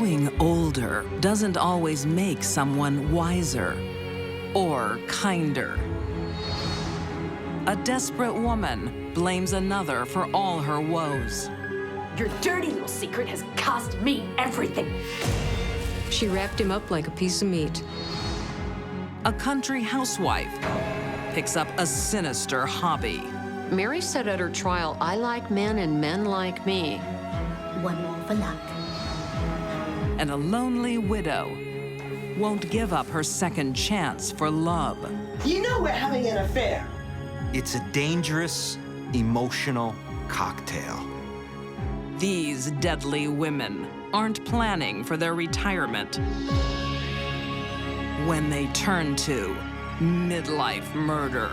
Growing older doesn't always make someone wiser or kinder. A desperate woman blames another for all her woes. Your dirty little secret has cost me everything. She wrapped him up like a piece of meat. A country housewife picks up a sinister hobby. Mary said at her trial, "I like men and men like me." One more for luck. And a lonely widow won't give up her second chance for love. You know we're having an affair. It's a dangerous, emotional cocktail. These deadly women aren't planning for their retirement when they turn to midlife murder.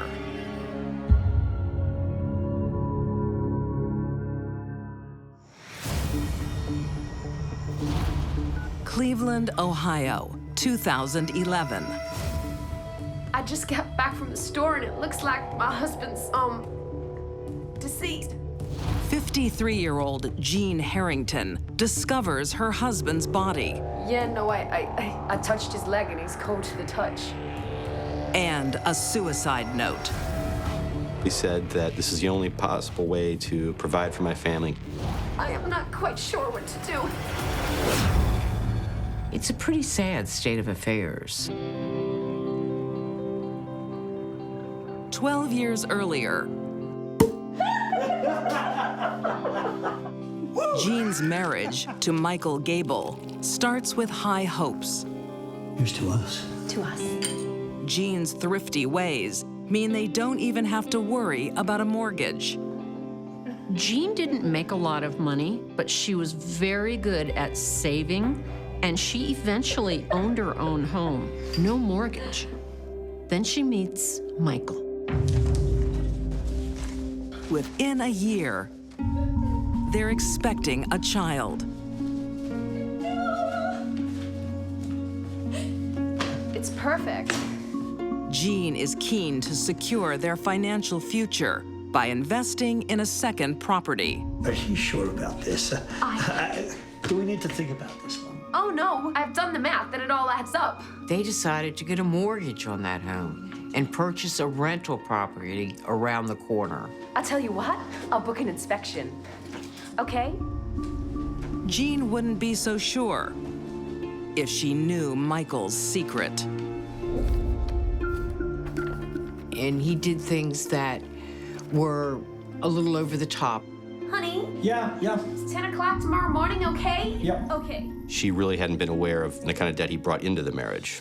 Cleveland, Ohio, 2011. I just got back from the store and it looks like my husband's, deceased. 53-year-old Jean Harrington discovers her husband's body Yeah, no, I touched his leg and he's cold to the touch. and a suicide note. He said that this is the only possible way to provide for my family. I am not quite sure what to do. It's a pretty sad state of affairs. 12 years earlier, Jean's marriage to Michael Gable starts with high hopes. Here's to us. To us. Jean's thrifty ways mean they don't even have to worry about a mortgage. Jean didn't make a lot of money, but she was very good at saving, and she eventually owned her own home, no mortgage. Then she meets Michael. Within a year, they're expecting a child. It's perfect. Jean is keen to secure their financial future by investing in a second property. Are you sure about this? Do we need to think about this one? Oh no, I've done the math and it all adds up. They decided to get a mortgage on that home and purchase a rental property around the corner. I'll tell you what, I'll book an inspection. Okay? Jean wouldn't be so sure if she knew Michael's secret. And he did things that were a little over the top. Honey, Yeah. it's 10 o'clock tomorrow morning, okay? Yep. Okay. She really hadn't been aware of the kind of debt he brought into the marriage.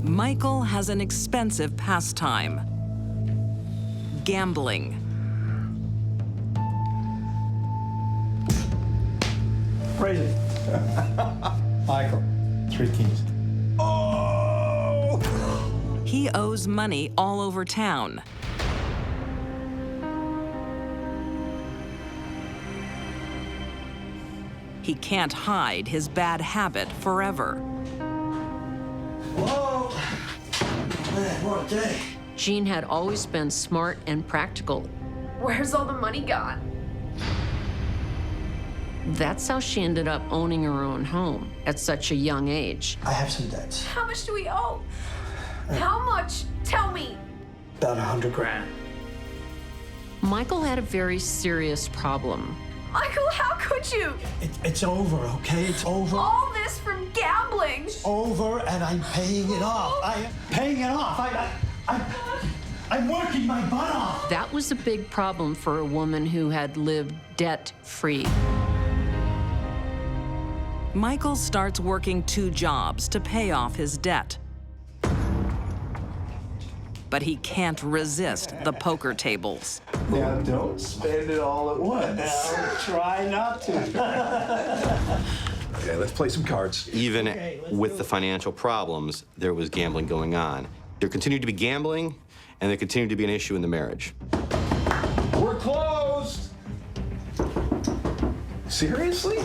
Michael has an expensive pastime: gambling. Crazy. Michael, 3 keys. Oh! He owes money all over town. He can't hide his bad habit forever. Whoa! Man, what a day. Jean had always been smart and practical. Where's all the money gone? That's how she ended up owning her own home at such a young age. I have some debts. How much do we owe? How much? Tell me. About 100 grand. Michael had a very serious problem. Michael, how could you? It's over, okay? It's over. All this from gambling. Over, and I'm paying it off. I am paying it off. I'm working my butt off. That was a big problem for a woman who had lived debt-free. Michael starts working 2 jobs to pay off his debt. But he can't resist the poker tables. Now, don't spend it all at once. I'll try not to. Okay, let's play some cards. Even with the financial problems, there was gambling going on. There continued to be gambling, and there continued to be an issue in the marriage. We're closed! Seriously?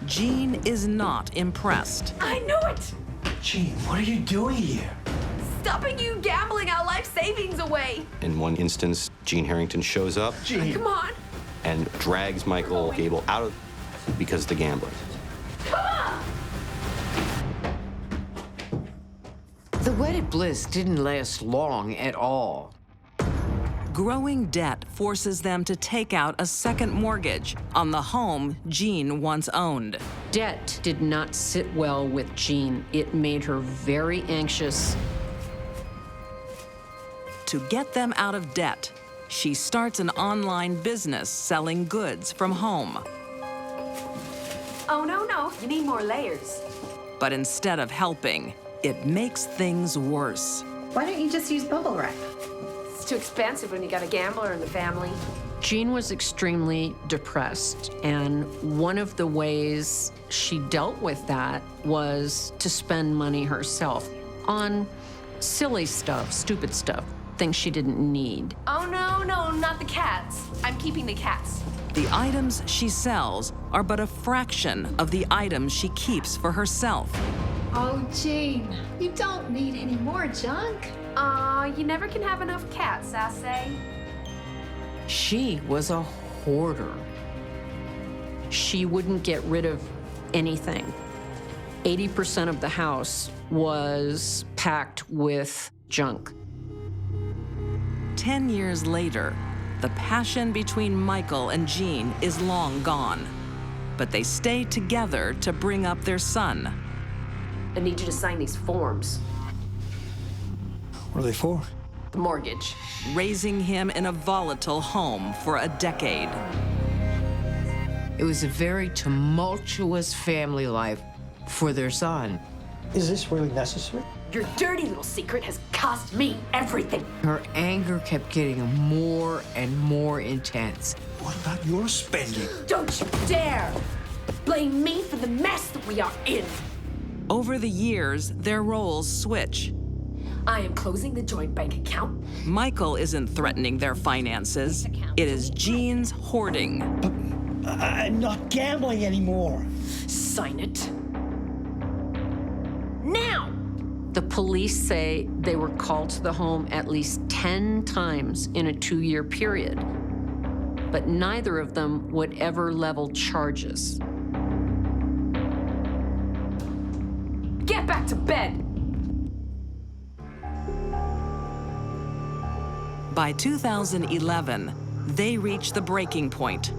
Jean is not impressed. I knew it. Gene, what are you doing here? stopping you gambling our life savings away. In one instance, Gene Harrington shows up Come on. and drags Michael Gable out of because of the gambling. The wedded bliss didn't last long at all. Growing debt forces them to take out a second mortgage on the home Jean once owned. Debt did not sit well with Jean. It made her very anxious. To get them out of debt, she starts an online business selling goods from home. Oh, no. You need more layers. But instead of helping, it makes things worse. Why don't you just use bubble wrap? It's too expensive when you got a gambler in the family. Jean was extremely depressed, and one of the ways she dealt with that was to spend money herself on silly stuff, stupid stuff, things she didn't need. Oh, no, not the cats. I'm keeping the cats. The items she sells are but a fraction of the items she keeps for herself. Oh, Jean, you don't need any more junk. You never can have enough cats, I say. She was a hoarder. She wouldn't get rid of anything. 80% of the house was packed with junk. 10 years later, the passion between Michael and Jean is long gone. But they stay together to bring up their son. I need you to sign these forms. What are they for? The mortgage. Raising him in a volatile home for a decade. It was a very tumultuous family life for their son. Is this really necessary? Your dirty little secret has cost me everything. Her anger kept getting more and more intense. What about your spending? Don't you dare blame me for the mess that we are in. Over the years, their roles switch. I am closing the joint bank account. Michael isn't threatening their finances. It is Jean's hoarding. I'm not gambling anymore. Sign it. Now! The police say they were called to the home at least 10 times in a 2-year period, but neither of them would ever level charges. Get back to bed! By 2011, they reach the breaking point.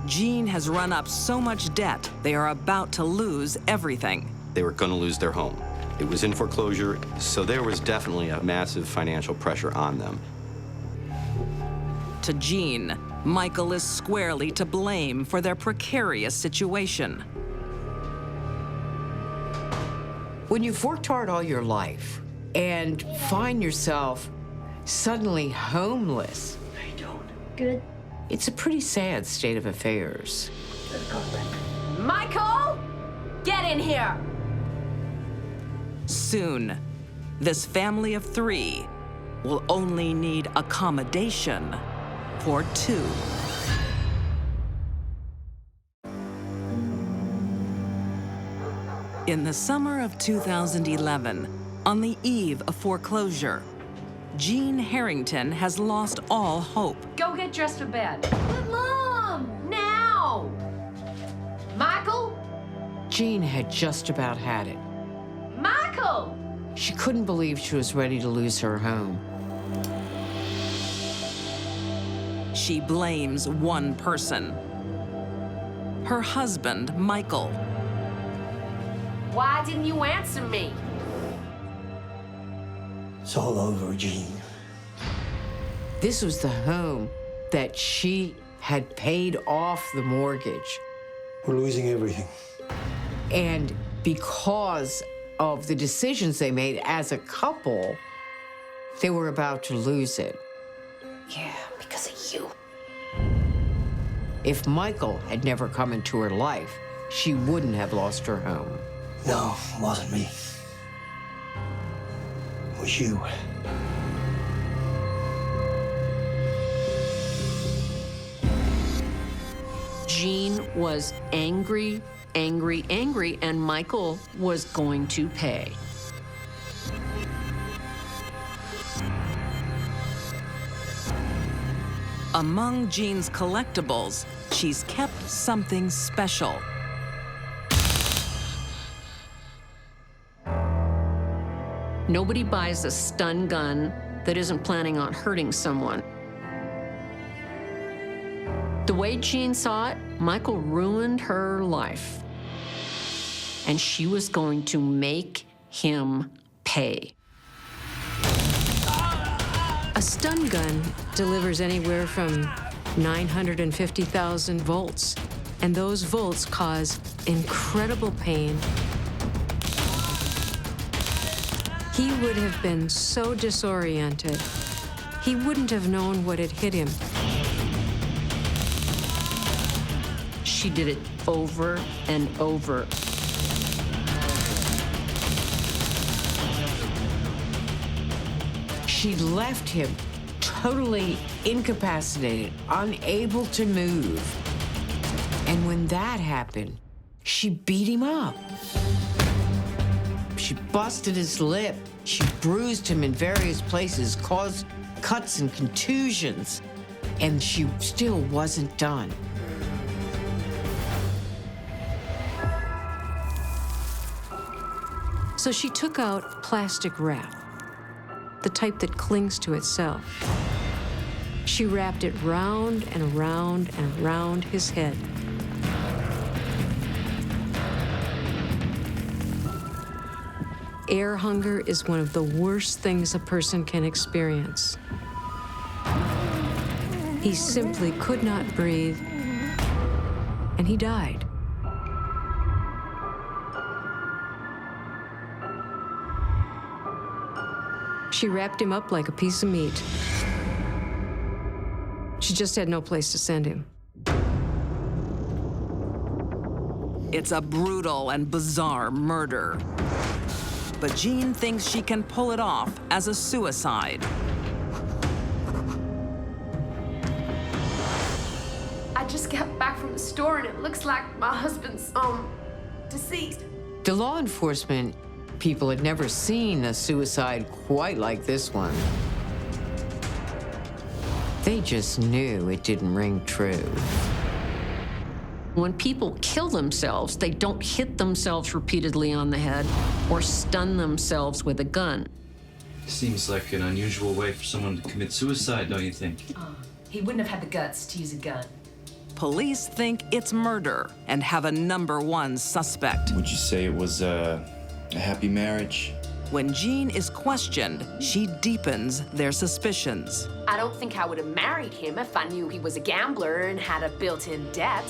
Jean has run up so much debt, they are about to lose everything. They were going to lose their home. It was in foreclosure, so there was definitely a massive financial pressure on them. To Jean, Michael is squarely to blame for their precarious situation. When you've worked hard all your life and find yourself suddenly homeless, Good. it's a pretty sad state of affairs. Michael! Get in here! Soon, this family of 3 will only need accommodation for 2. In the summer of 2011, on the eve of foreclosure, Jean Harrington has lost all hope. Go get dressed for bed. But Mom, now! Michael? Jean had just about had it. Michael! She couldn't believe she was ready to lose her home. She blames one person. Her husband, Michael. Why didn't you answer me? It's all over, Jean. This was the home that she had paid off the mortgage. We're losing everything. And because of the decisions they made as a couple, they were about to lose it. Yeah, because of you. If Michael had never come into her life, she wouldn't have lost her home. No, it wasn't me. It was you. Jean was angry, and Michael was going to pay. Among Jean's collectibles, she's kept something special. Nobody buys a stun gun that isn't planning on hurting someone. The way Jean saw it, Michael ruined her life. And she was going to make him pay. A stun gun delivers anywhere from 950,000 volts, and those volts cause incredible pain. He would have been so disoriented, he wouldn't have known what had hit him. She did it over and over. She left him totally incapacitated, unable to move. And when that happened, she beat him up. She busted his lip. She bruised him in various places, caused cuts and contusions. And she still wasn't done. So she took out plastic wrap, the type that clings to itself. She wrapped it round and around and around his head. Air hunger is one of the worst things a person can experience. He simply could not breathe, and he died. She wrapped him up like a piece of meat. She just had no place to send him. It's a brutal and bizarre murder. But Jean thinks she can pull it off as a suicide. I just got back from the store and it looks like my husband's, deceased. The law enforcement people had never seen a suicide quite like this one. They just knew it didn't ring true. When people kill themselves, they don't hit themselves repeatedly on the head or stun themselves with a gun. Seems like an unusual way for someone to commit suicide, don't you think? He wouldn't have had the guts to use a gun. Police think it's murder and have a #1 suspect. Would you say it was a happy marriage? When Jean is questioned, she deepens their suspicions. I don't think I would have married him if I knew he was a gambler and had a built-in debt.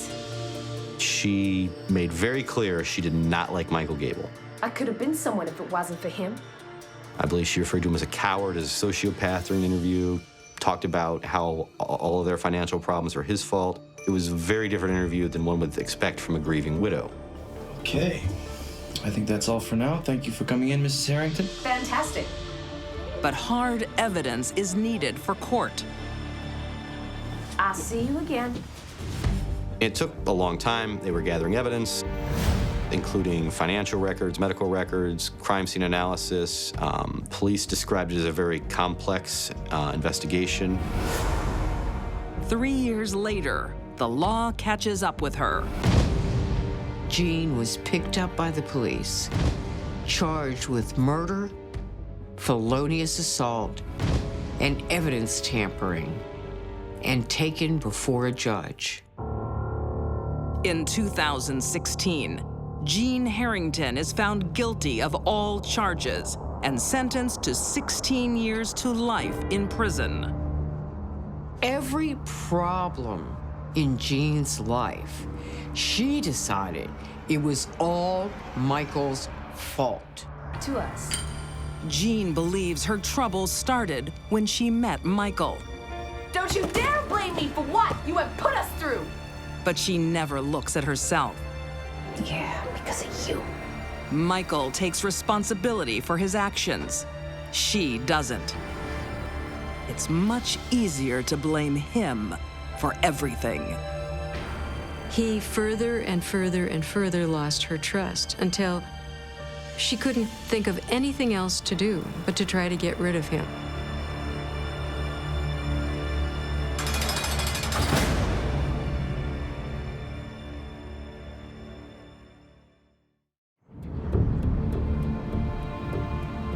She made very clear she did not like Michael Gable. I could have been someone if it wasn't for him. I believe she referred to him as a coward, as a sociopath during the interview, talked about how all of their financial problems were his fault. It was a very different interview than one would expect from a grieving widow. Okay. I think that's all for now. Thank you for coming in, Mrs. Harrington. Fantastic. But hard evidence is needed for court. I'll see you again. It took a long time. They were gathering evidence, including financial records, medical records, crime scene analysis. Police described it as a very complex investigation. 3 years later, the law catches up with her. Jean was picked up by the police, charged with murder, felonious assault, and evidence tampering, and taken before a judge. In 2016, Jean Harrington is found guilty of all charges and sentenced to 16 years to life in prison. Every problem in Jean's life, she decided it was all Michael's fault. To us. Jean believes her troubles started when she met Michael. Don't you dare blame me for what you have put us through! But she never looks at herself. Yeah, because of you. Michael takes responsibility for his actions. She doesn't. It's much easier to blame him for everything. He further and further and further lost her trust until she couldn't think of anything else to do but to try to get rid of him.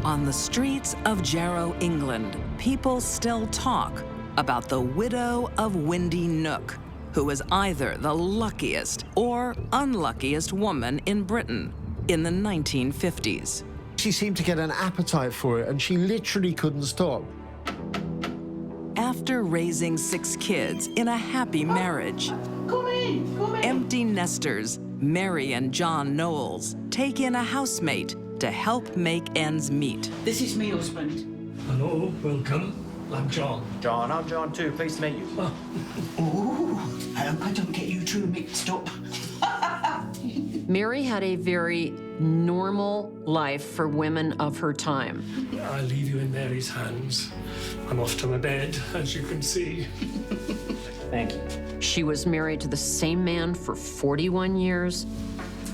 On the streets of Jarrow, England, people still talk about the widow of Windy Nook, who was either the luckiest or unluckiest woman in Britain in the 1950s. She seemed to get an appetite for it, and she literally couldn't stop. After raising 6 kids in a happy marriage, empty nesters Mary and John Knowles take in a housemate to help make ends meet. This is me husband. Hello, welcome. I'm John. John, I'm John too. Pleased to meet you. Oh, I hope I don't get you two mixed up. Mary had a very normal life for women of her time. I leave you in Mary's hands. I'm off to my bed, as you can see. Thank you. She was married to the same man for 41 years.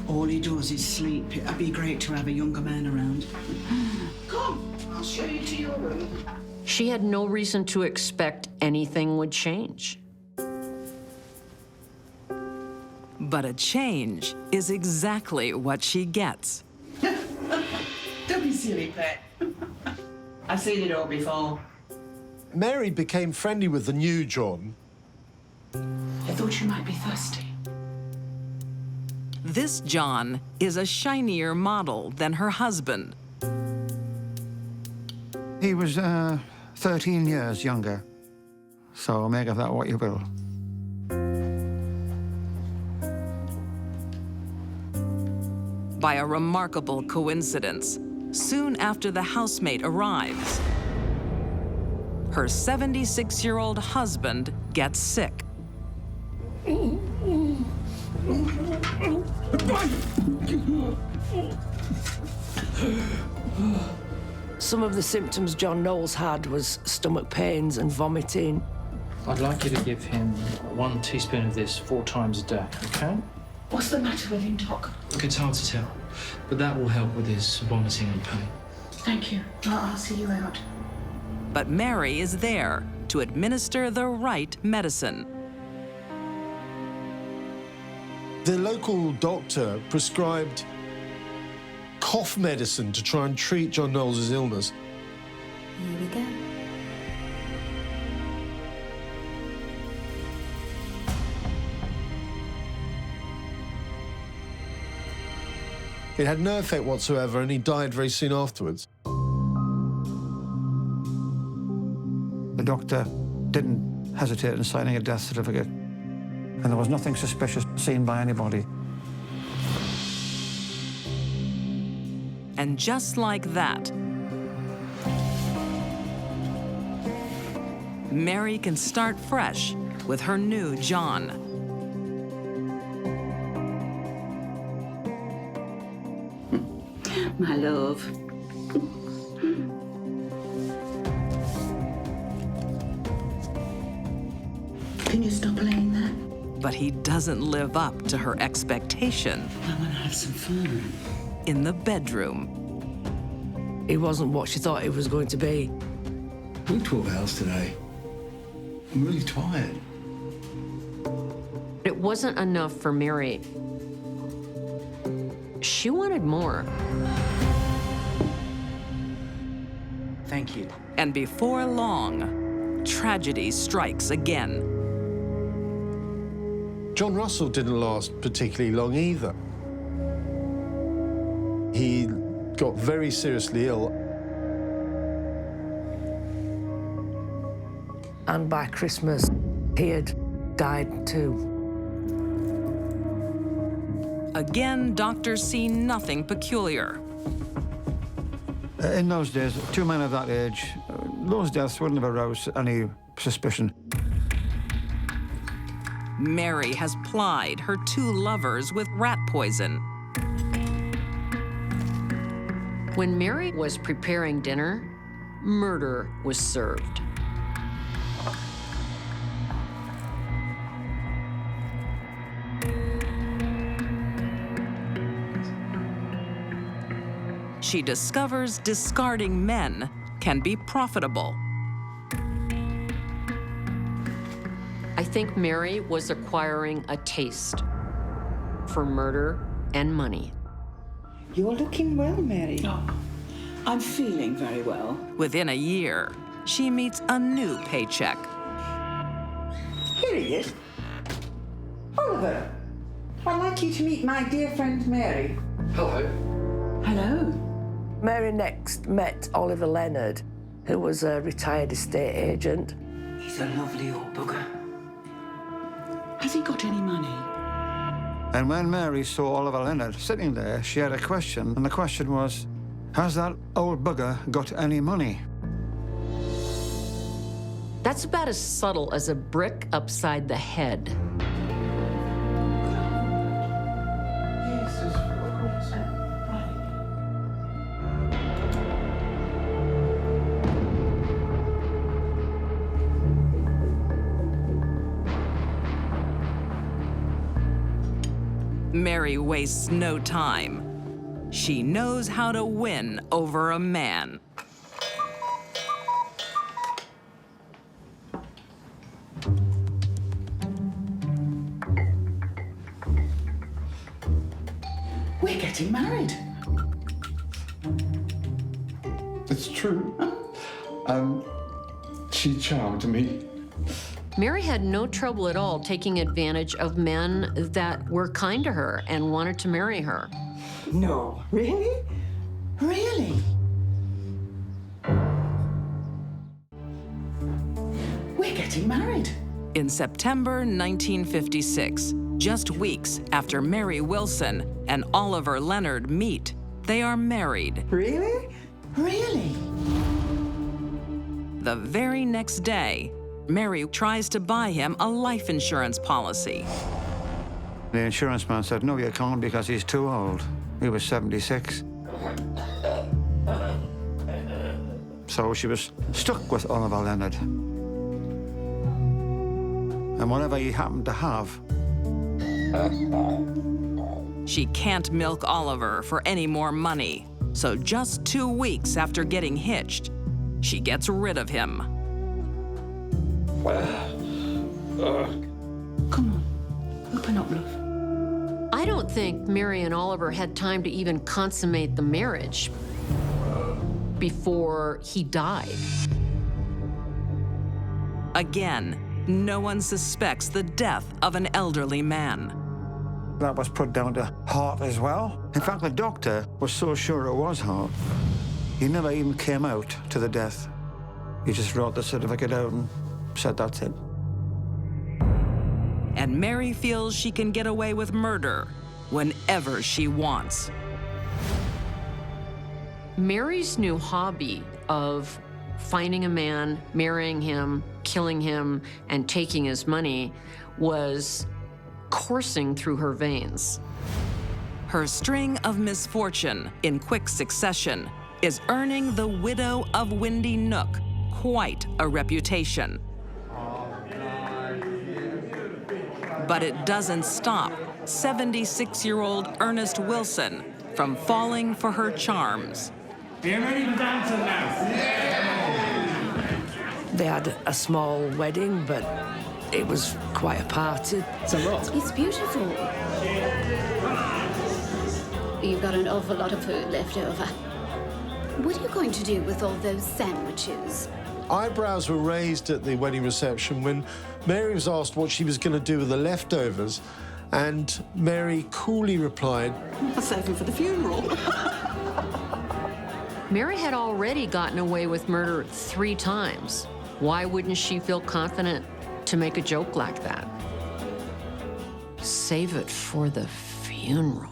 All he does is sleep. It'd be great to have a younger man around. Come, I'll show you to your room. She had no reason to expect anything would change. But a change is exactly what she gets. Don't be silly, pet. I've seen it all before. Mary became friendly with the new John. I thought you might be thirsty. This John is a shinier model than her husband. He was 13 years younger, so make of that what you will. By a remarkable coincidence, soon after the housemate arrives, her 76-year-old husband gets sick. Some of the symptoms John Knowles had was stomach pains and vomiting. I'd like you to give him 1 teaspoon of this 4 times a day, okay? What's the matter with him, Doc? Look, it's hard to tell, but that will help with his vomiting and pain. Thank you. I'll see you out. But Mary is there to administer the right medicine. The local doctor prescribed cough medicine to try and treat John Knowles' illness. Here we go. It had no effect whatsoever, and he died very soon afterwards. The doctor didn't hesitate in signing a death certificate, and there was nothing suspicious seen by anybody. And just like that, Mary can start fresh with her new John. My love. Can you stop laying there? But he doesn't live up to her expectation. I want to have some fun. In the bedroom. He wasn't what she thought he was going to be. Worked 12 hours today. I'm really tired. It wasn't enough for Mary. She wanted more. Thank you. And before long, tragedy strikes again. John Russell didn't last particularly long either. He got very seriously ill. And by Christmas, he had died too. Again, doctors see nothing peculiar. In those days, 2 men of that age, those deaths wouldn't have aroused any suspicion. Mary has plied her 2 lovers with rat poison. When Mary was preparing dinner, murder was served. She discovers discarding men can be profitable. I think Mary was acquiring a taste for murder and money. You're looking well, Mary. Oh, I'm feeling very well. Within a year, she meets a new paycheck. Here he is. Oliver, I'd like you to meet my dear friend Mary. Hello. Hello. Mary next met Oliver Leonard, who was a retired estate agent. He's a lovely old bugger. Has he got any money? And when Mary saw Oliver Leonard sitting there, she had a question, and the question was, has that old bugger got any money? That's about as subtle as a brick upside the head. Mary wastes no time. She knows how to win over a man. We're getting married. It's true. She charmed me. Mary had no trouble at all taking advantage of men that were kind to her and wanted to marry her. No, really? Really? We're getting married. In September 1956, just weeks after Mary Wilson and Oliver Leonard meet, they are married. Really? Really? The very next day, Mary tries to buy him a life insurance policy. The insurance man said, no, you can't because he's too old. He was 76. So she was stuck with Oliver Leonard. And whatever he happened to have. She can't milk Oliver for any more money. So just 2 weeks after getting hitched, she gets rid of him. Come on, open up, love. I don't think Mary and Oliver had time to even consummate the marriage before he died. Again, no one suspects the death of an elderly man. That was put down to heart as well. In fact, the doctor was so sure it was heart, he never even came out to the death. He just wrote the certificate out and said that's it. And Mary feels she can get away with murder whenever she wants. Mary's new hobby of finding a man, marrying him, killing him, and taking his money was coursing through her veins. Her string of misfortune in quick succession is earning the widow of Windy Nook quite a reputation. But it doesn't stop 76-year-old Ernest Wilson from falling for her charms. Are you ready for dancing now? They had a small wedding, but it was quite a party. It's a lot. It's beautiful. You've got an awful lot of food left over. What are you going to do with all those sandwiches? Eyebrows were raised at the wedding reception when Mary was asked what she was going to do with the leftovers, and Mary coolly replied, I'll save them for the funeral. Mary had already gotten away with murder 3 times. Why wouldn't she feel confident to make a joke like that? Save it for the funeral.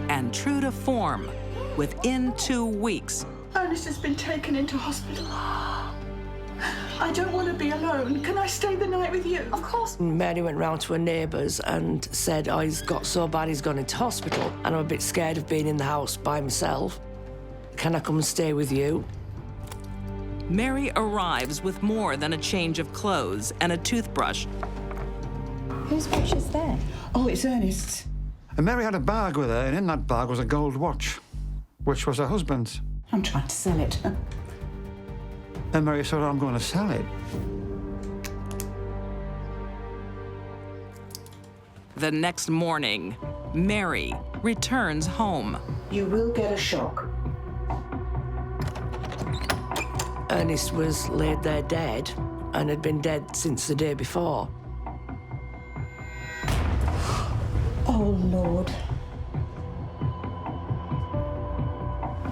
And true to form, within 2 weeks, Ernest has been taken into hospital. I don't want to be alone. Can I stay the night with you? Of course. Mary went round to her neighbours and said, oh, he's got so bad he's gone into hospital, and I'm a bit scared of being in the house by myself. Can I come and stay with you? Mary arrives with more than a change of clothes and a toothbrush. Whose watch is there? Oh, it's Ernest's. And Mary had a bag with her, and in that bag was a gold watch, which was her husband's. I'm trying to sell it. And Mary said, I'm going to sell it. The next morning, Mary, returns home. You will get a shock. Ernest was laid there dead and had been dead since the day before. Oh, Lord.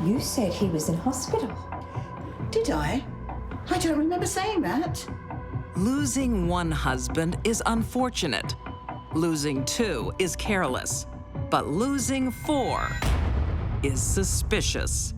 You said he was in hospital. Did I? I don't remember saying that. Losing one husband is unfortunate. Losing two is careless. But losing four is suspicious.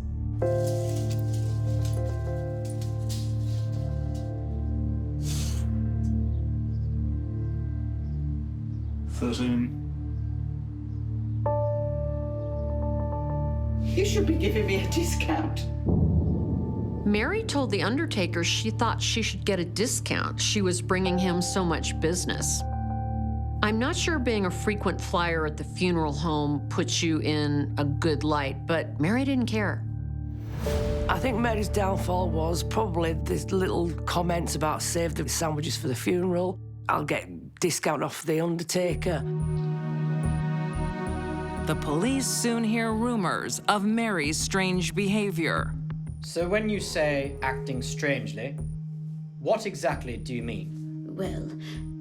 You should be giving me a discount. Mary told the undertaker she thought she should get a discount. She was bringing him so much business. I'm not sure being a frequent flyer at the funeral home puts you in a good light, but Mary didn't care. I think Mary's downfall was probably these little comments about save the sandwiches for the funeral. I'll get discount off the undertaker. The police soon hear rumors of Mary's strange behavior. So when you say acting strangely, what exactly do you mean? Well,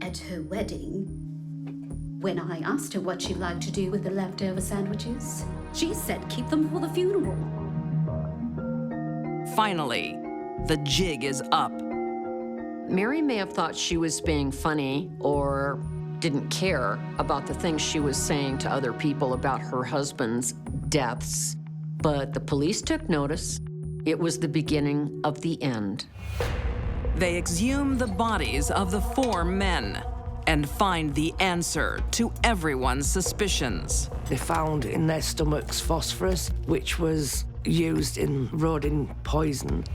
at her wedding, when I asked her what she'd like to do with the leftover sandwiches, she said keep them for the funeral. Finally, the jig is up. Mary may have thought she was being funny or didn't care about the things she was saying to other people about her husband's deaths, but the police took notice. It was the beginning of the end. They exhume the bodies of the four men and find the answer to everyone's suspicions. They found in their stomachs phosphorus, which was used in rodent poison.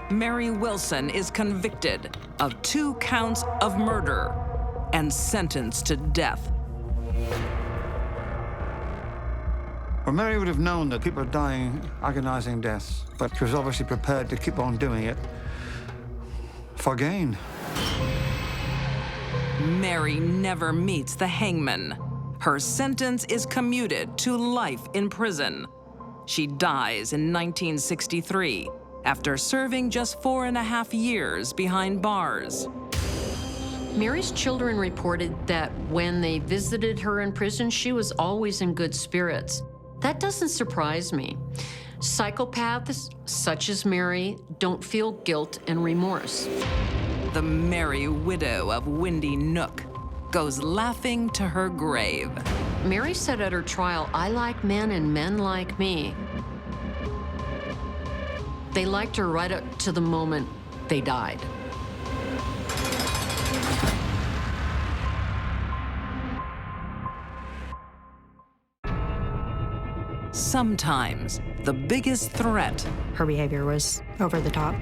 Mary Wilson is convicted of 2 counts of murder and sentenced to death. Well, Mary would have known that people are dying agonizing deaths, but she was obviously prepared to keep on doing it for gain. Mary never meets the hangman. Her sentence is commuted to life in prison. She dies in 1963 after serving just 4.5 years behind bars. Mary's children reported that when they visited her in prison, she was always in good spirits. That doesn't surprise me. Psychopaths, such as Mary, don't feel guilt and remorse. The merry widow of Windy Nook goes laughing to her grave. Mary said at her trial, "I like men and men like me." They liked her right up to the moment they died. Sometimes the biggest threat, her behavior was over the top,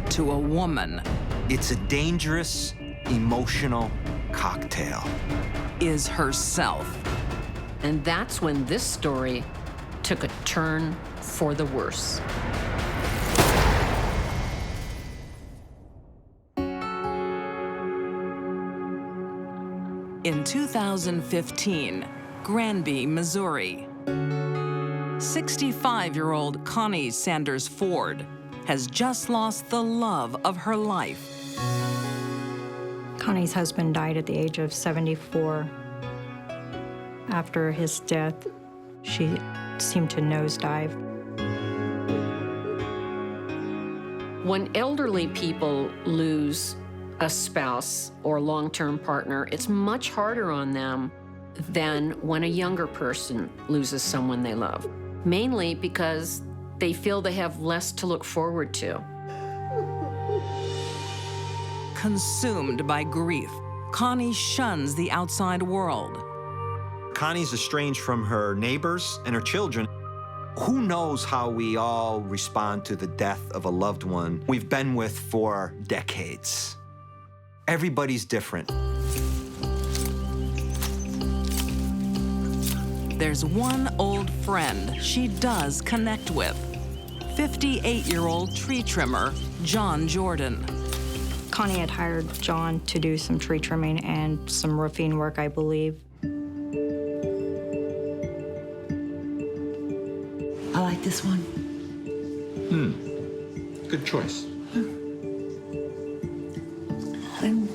to a woman, it's a dangerous, emotional cocktail, is herself. And that's when this story took a turn for the worse. In 2015, Granby, Missouri, 65-year-old Connie Sanders Ford has just lost the love of her life. Connie's husband died at the age of 74. After his death, she seemed to nosedive. When elderly people lose a spouse or long-term partner, it's much harder on them than when a younger person loses someone they love, mainly because they feel they have less to look forward to. Consumed by grief, Connie shuns the outside world. Connie's estranged from her neighbors and her children. Who knows how we all respond to the death of a loved one we've been with for decades? Everybody's different. There's one old friend she does connect with, 58-year-old tree trimmer John Jordan. Connie had hired John to do some tree trimming and some roofing work, I believe. I like this one. Good choice. And,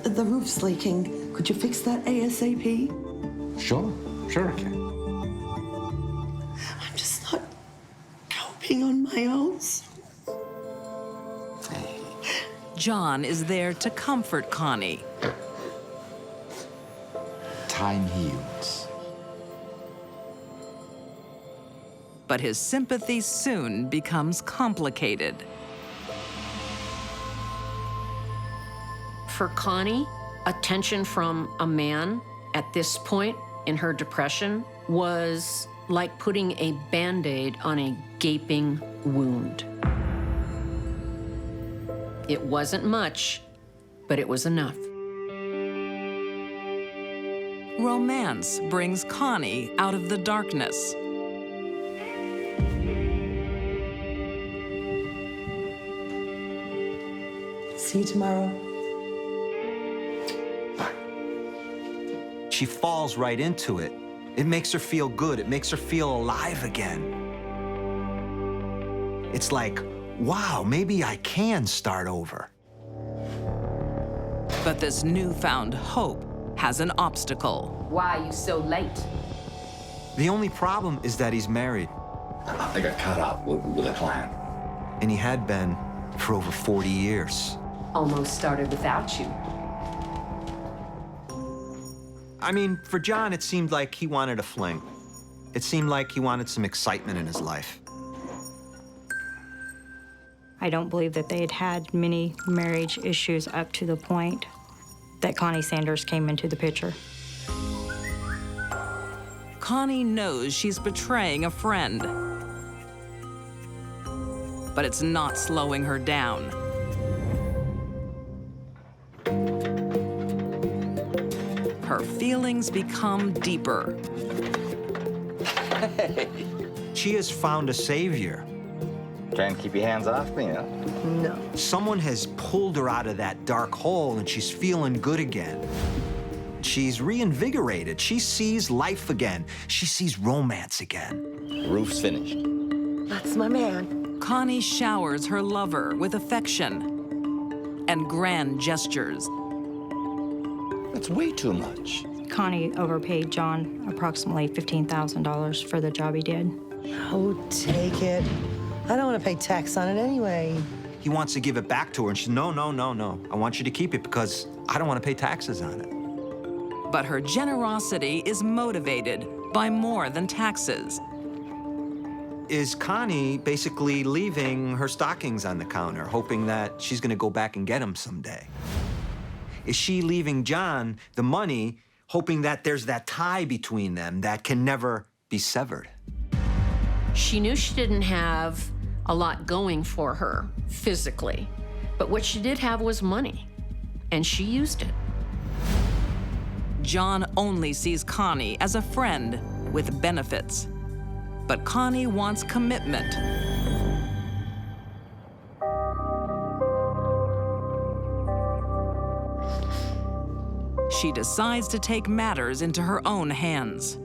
the roof's leaking. Could you fix that ASAP? Sure I can. I'm just not coping on my own. John is there to comfort Connie. Time heals. But his sympathy soon becomes complicated. For Connie, attention from a man at this point in her depression was like putting a Band-Aid on a gaping wound. It wasn't much, but it was enough. Romance brings Connie out of the darkness. See you tomorrow. She falls right into it. It makes her feel good. It makes her feel alive again. It's like, wow, maybe I can start over. But this newfound hope has an obstacle. Why are you so late? The only problem is that he's married. I got caught up with a client. And he had been for over 40 years. Almost started without you. I mean, for John, it seemed like he wanted a fling. It seemed like he wanted some excitement in his life. I don't believe that they had had many marriage issues up to the point that Connie Sanders came into the picture. Connie knows she's betraying a friend. But it's not slowing her down. Her feelings become deeper. Hey. She has found a savior. Trying to keep your hands off me, huh? No. Someone has pulled her out of that dark hole and she's feeling good again. She's reinvigorated. She sees life again. She sees romance again. The roof's finished. That's my man. Connie showers her lover with affection and grand gestures. That's way too much. Connie overpaid John approximately $15,000 for the job he did. Oh, take it. I don't want to pay tax on it anyway. He wants to give it back to her, and she's, no. I want you to keep it because I don't want to pay taxes on it. But her generosity is motivated by more than taxes. Is Connie basically leaving her stockings on the counter, hoping that she's going to go back and get them someday? Is she leaving John the money, hoping that there's that tie between them that can never be severed? She knew she didn't have a lot going for her physically, but what she did have was money, and she used it. John only sees Connie as a friend with benefits, but Connie wants commitment. She decides to take matters into her own hands.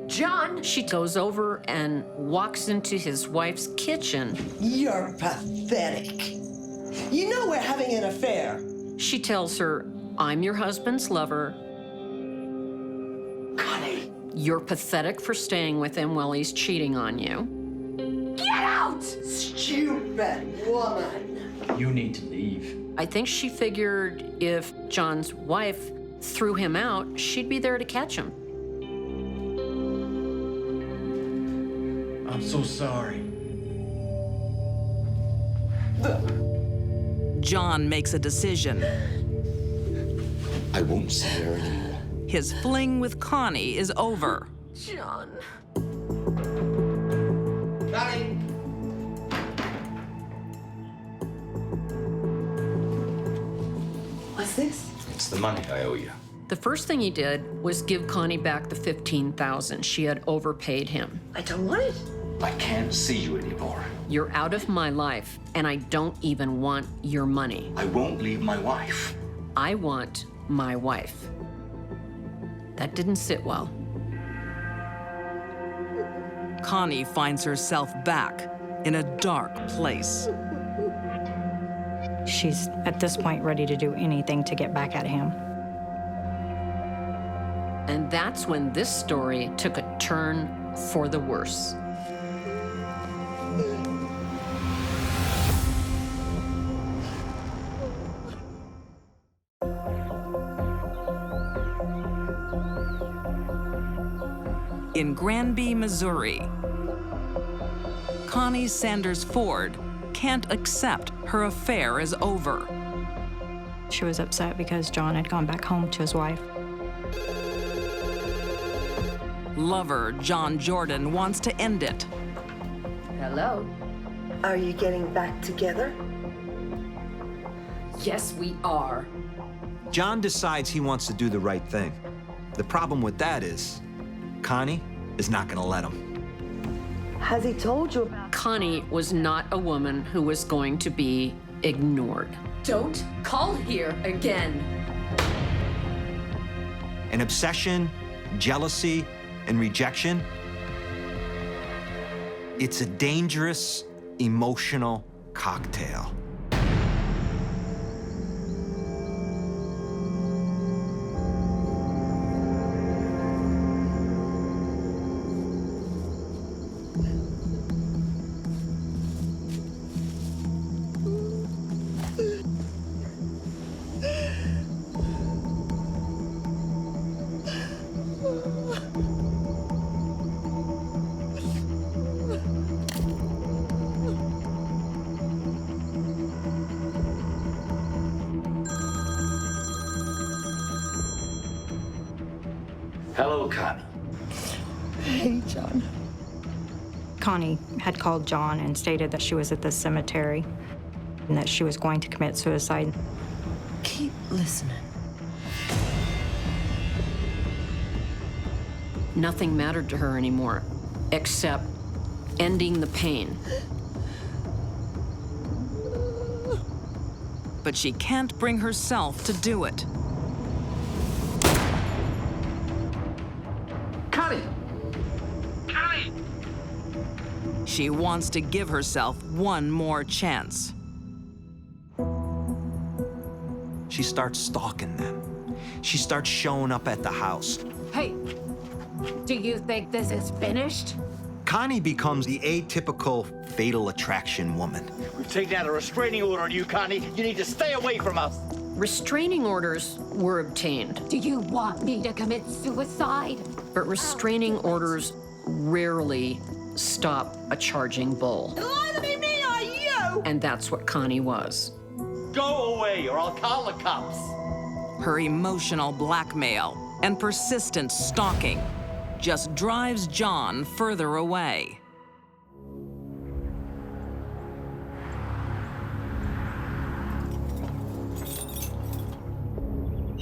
John! She goes over and walks into his wife's kitchen. You're pathetic. You know we're having an affair. She tells her, I'm your husband's lover. Connie! You're pathetic for staying with him while he's cheating on you. Get out! Stupid woman! You need to leave. I think she figured if John's wife threw him out, she'd be there to catch him. I'm so sorry. John makes a decision. I won't see her anymore. His fling with Connie is over. John. Connie! What's this? It's the money I owe you. The first thing he did was give Connie back the $15,000. She had overpaid him. I don't want it. I can't see you anymore. You're out of my life, and I don't even want your money. I won't leave my wife. I want my wife. That didn't sit well. Connie finds herself back in a dark place. She's, at this point, ready to do anything to get back at him. And that's when this story took a turn for the worse. In Granby, Missouri, Connie Sanders Ford can't accept her affair is over. She was upset because John had gone back home to his wife. Lover John Jordan wants to end it. Hello? Are you getting back together? Yes, we are. John decides he wants to do the right thing. The problem with that is, Connie is not going to let him. Has he told you about... Connie was not a woman who was going to be ignored. Don't call here again. An obsession, jealousy, and rejection. It's a dangerous, emotional cocktail. Hello, Connie. Hey, John. Connie had called John and stated that she was at the cemetery and that she was going to commit suicide. Keep listening. Nothing mattered to her anymore, except ending the pain. But she can't bring herself to do it. Connie! Connie! She wants to give herself one more chance. She starts stalking them. She starts showing up at the house. Hey, do you think this is finished? Connie becomes the atypical fatal attraction woman. We've taken out a restraining order on you, Connie. You need to stay away from us. Restraining orders were obtained. Do you want me to commit suicide? But restraining orders rarely stop a charging bull. It'll either be me or you! And that's what Connie was. Go away, or I'll call the cops. Her emotional blackmail and persistent stalking just drives John further away.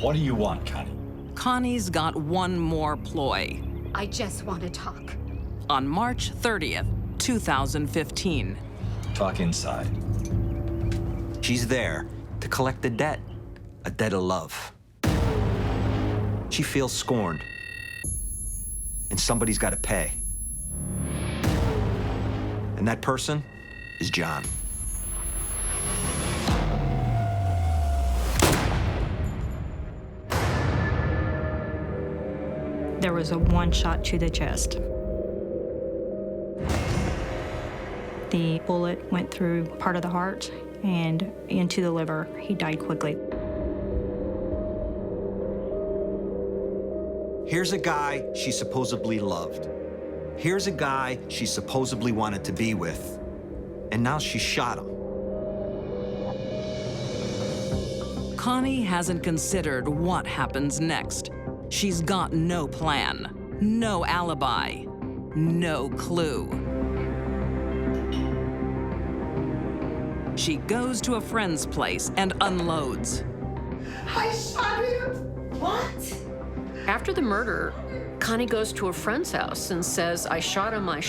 What do you want, Connie? Connie's got one more ploy. I just want to talk. On March 30th, 2015. Talk inside. She's there to collect a debt of love. She feels scorned, and somebody's got to pay. And that person is John. There was a one shot to the chest. The bullet went through part of the heart and into the liver. He died quickly. Here's a guy she supposedly loved. Here's a guy she supposedly wanted to be with. And now she shot him. Connie hasn't considered what happens next. She's got no plan, no alibi, no clue. She goes to a friend's place and unloads. I shot him! What? After the murder, Connie goes to a friend's house and says, I shot him. God, I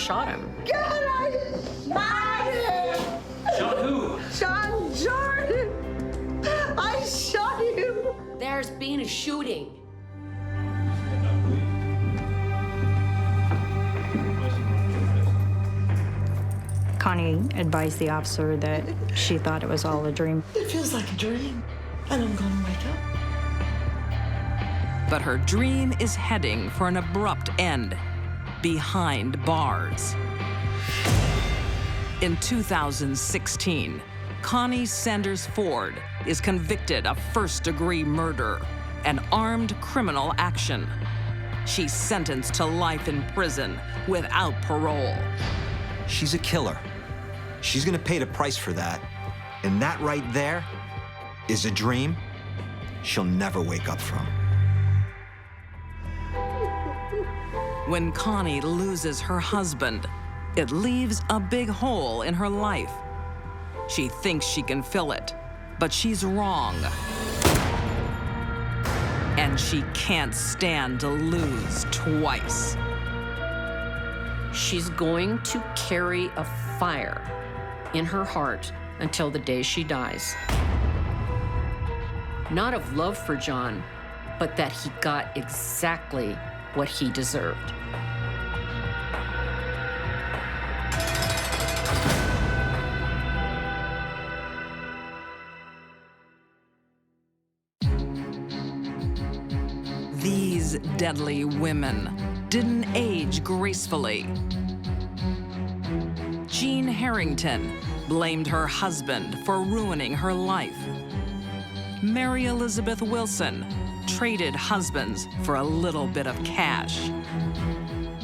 shot him! Shot who? John Jordan! I shot him! There's been a shooting. Connie advised the officer that she thought it was all a dream. It feels like a dream, and I'm gonna wake up. But her dream is heading for an abrupt end, behind bars. In 2016, Connie Sanders Ford is convicted of first-degree murder and armed criminal action. She's sentenced to life in prison without parole. She's a killer. She's gonna pay the price for that. And that right there is a dream she'll never wake up from. When Connie loses her husband, it leaves a big hole in her life. She thinks she can fill it, but she's wrong. And she can't stand to lose twice. She's going to carry a fire in her heart until the day she dies. Not of love for John, but that he got exactly what he deserved. These deadly women didn't age gracefully. Jean Harrington blamed her husband for ruining her life. Mary Elizabeth Wilson traded husbands for a little bit of cash.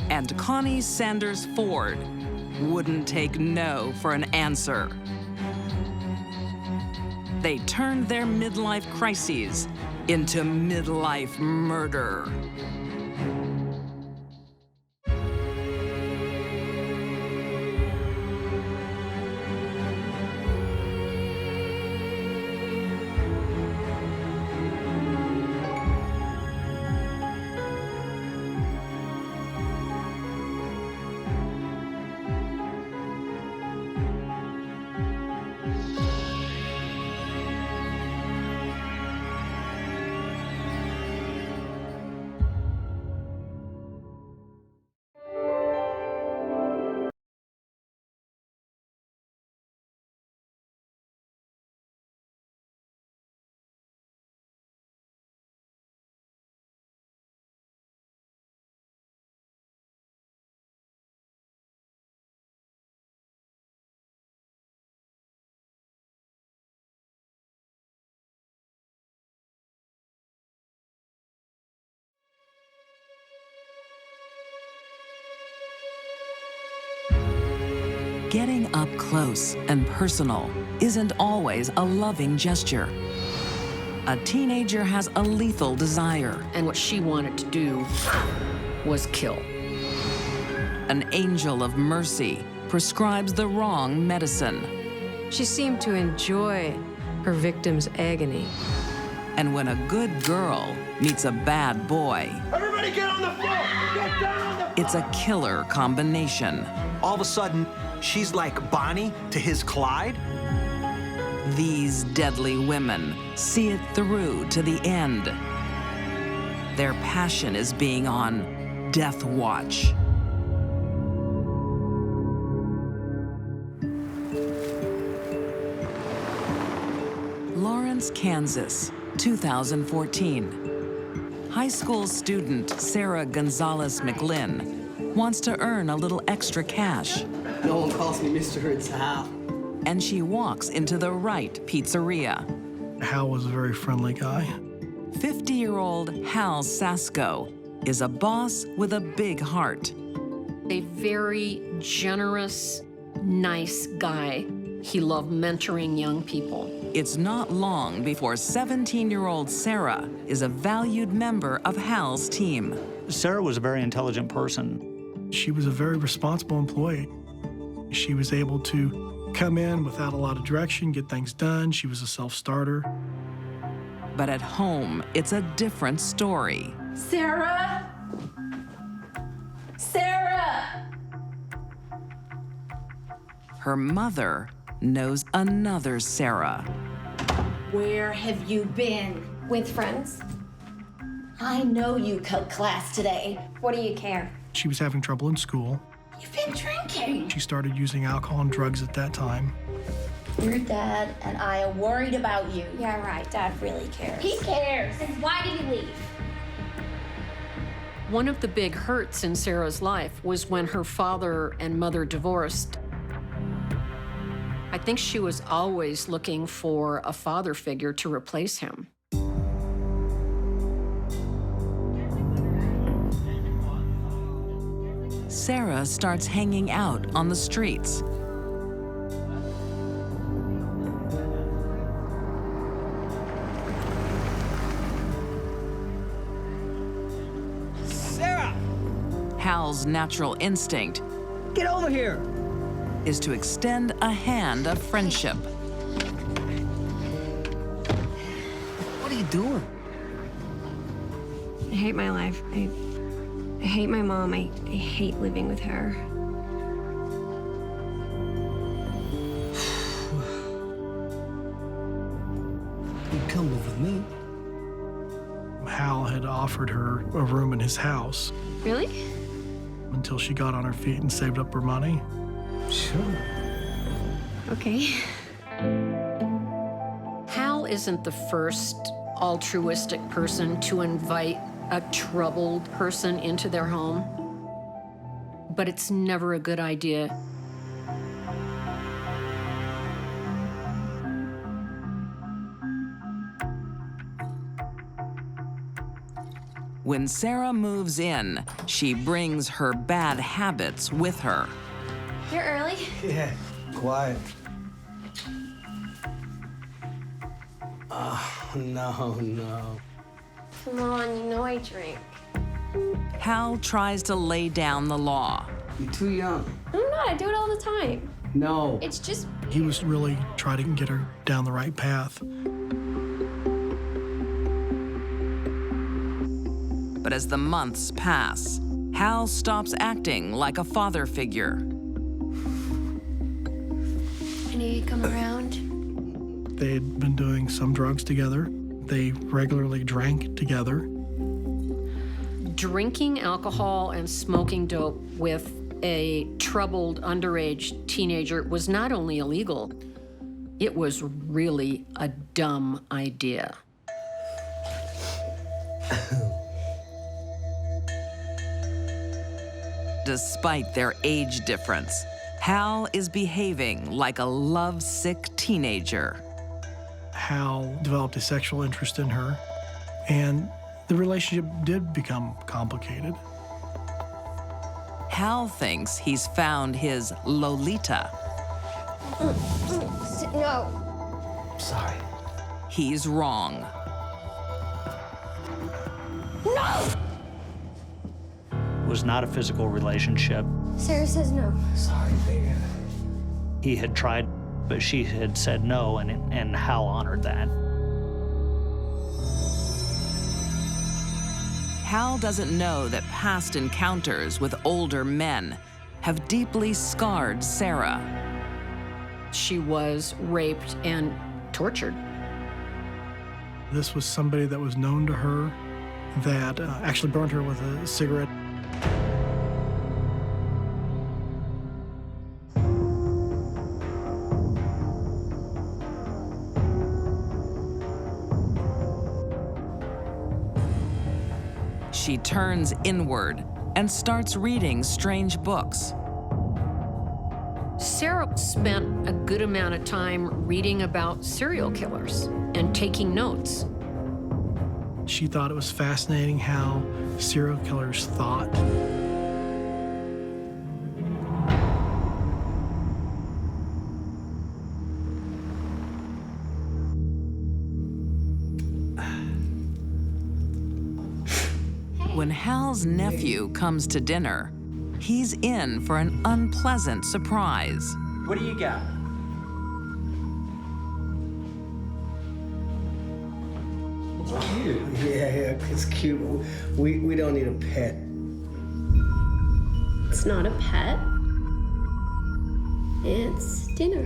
And Connie Sanders Ford wouldn't take no for an answer. They turned their midlife crises into midlife murder. Getting up close and personal isn't always a loving gesture. A teenager has a lethal desire. And what she wanted to do was kill. An angel of mercy prescribes the wrong medicine. She seemed to enjoy her victim's agony. And when a good girl meets a bad boy, Everybody get on the floor! Get down on the floor! it's a killer combination. All of a sudden, she's like Bonnie to his Clyde. These deadly women see it through to the end. Their passion is being on death watch. Lawrence, Kansas, 2014. High school student Sarah Gonzalez McLinn wants to earn a little extra cash. No one calls me Mr. It's Hal. And she walks into the right pizzeria. Hal was a very friendly guy. 50-year-old Hal Sasko is a boss with a big heart. A very generous, nice guy. He loved mentoring young people. It's not long before 17-year-old Sarah is a valued member of Hal's team. Sarah was a very intelligent person. She was a very responsible employee. She was able to come in without a lot of direction, get things done. She was a self-starter. But at home, it's a different story. Sarah? Sarah! Her mother knows another Sarah. Where have you been? With friends. I know you cut class today. What do you care? She was having trouble in school. You've been drinking. She started using alcohol and drugs at that time. Your dad and I are worried about you. Yeah, right. Dad really cares. He cares. Then why did he leave? One of the big hurts in Sarah's life was when her father and mother divorced. I think she was always looking for a father figure to replace him. Sarah starts hanging out on the streets. Sarah! Hal's natural instinct Get over here! is to extend a hand of friendship. What are you doing? I hate my life. I hate my mom. I hate living with her. You come live with me. Hal had offered her a room in his house Really? until she got on her feet and saved up her money. Sure. Okay. Hal isn't the first altruistic person to invite a troubled person into their home, but it's never a good idea. When Sarah moves in, she brings her bad habits with her. You're early. Yeah, quiet. Oh, no. Come on, you know I drink. Hal tries to lay down the law. You're too young. I'm not. I do it all the time. No. It's just He was really trying to get her down the right path. But as the months pass, Hal stops acting like a father figure. I knew you'd come around. They had been doing some drugs together. They regularly drank together. Drinking alcohol and smoking dope with a troubled underage teenager was not only illegal, it was really a dumb idea. Despite their age difference, Hal is behaving like a lovesick teenager. Hal developed a sexual interest in her, and the relationship did become complicated. Hal thinks he's found his Lolita. No. Sorry. He's wrong. No! It was not a physical relationship. Sarah says no. Sorry, baby. He had tried, but she had said no, and Hal honored that. Hal doesn't know that past encounters with older men have deeply scarred Sarah. She was raped and tortured. This was somebody that was known to her that actually burned her with a cigarette. She turns inward and starts reading strange books. Sarah spent a good amount of time reading about serial killers and taking notes. She thought it was fascinating how serial killers thought. When Hal's nephew comes to dinner, he's in for an unpleasant surprise. What do you got? cute. Yeah, it's cute. We don't need a pet. It's not a pet. It's dinner.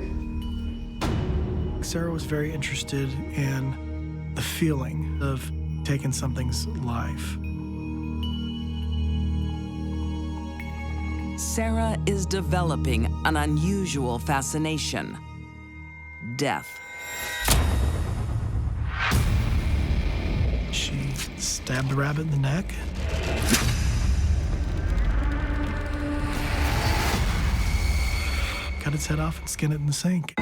Sarah was very interested in the feeling of taking something's life. Sarah is developing an unusual fascination: death. She stabbed the rabbit in the neck. Cut its head off and skinned it in the sink.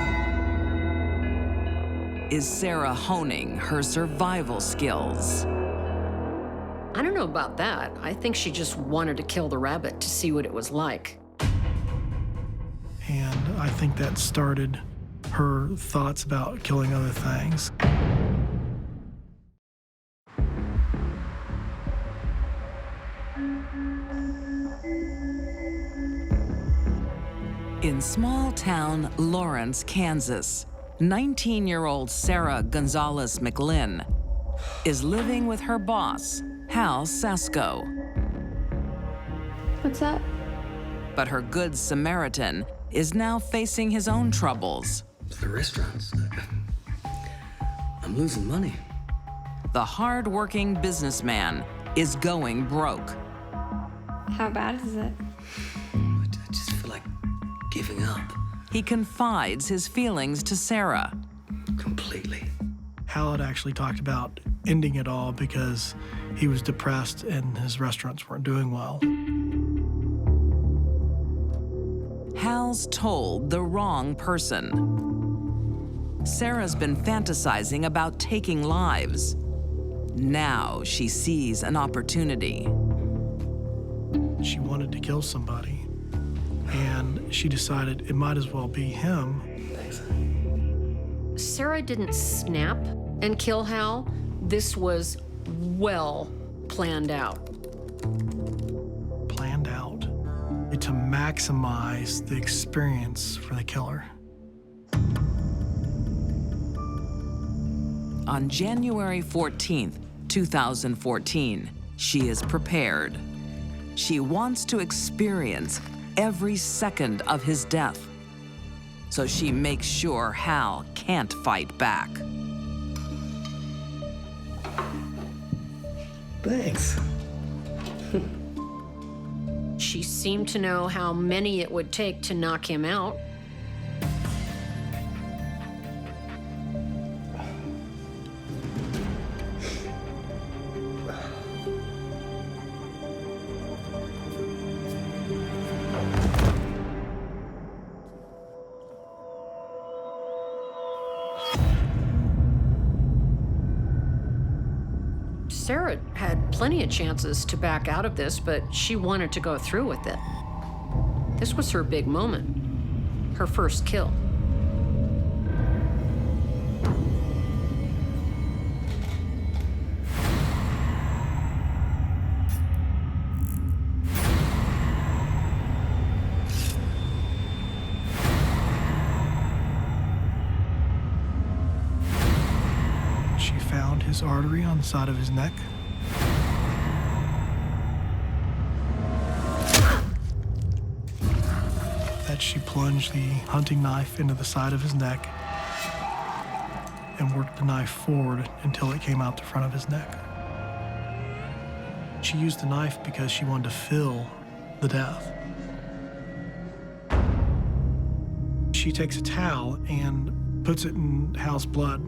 Is Sarah honing her survival skills? I don't know about that. I think she just wanted to kill the rabbit to see what it was like. And I think that started her thoughts about killing other things. In small-town Lawrence, Kansas, 19-year-old Sarah Gonzalez McLynn is living with her boss, Hal Sasko. What's up? But her good Samaritan is now facing his own troubles. The restaurants. I'm losing money. The hard-working businessman is going broke. How bad is it? I just feel like giving up. He confides his feelings to Sarah. Completely. Hal had actually talked about ending it all because he was depressed and his restaurants weren't doing well. Hal's told the wrong person. Sarah's been fantasizing about taking lives. Now she sees an opportunity. She wanted to kill somebody, and she decided it might as well be him. Sarah didn't snap and kill Hal. This was well planned out. Planned out to maximize the experience for the killer. On January 14th, 2014, she is prepared. She wants to experience every second of his death. So she makes sure Hal can't fight back. Thanks. She seemed to know how many it would take to knock him out. Sarah had plenty of chances to back out of this, but she wanted to go through with it. This was her big moment, her first kill. She found his artery on the side of his neck. That she plunged the hunting knife into the side of his neck and worked the knife forward until it came out the front of his neck. She used the knife because she wanted to feel the death. She takes a towel and puts it in Hal's blood.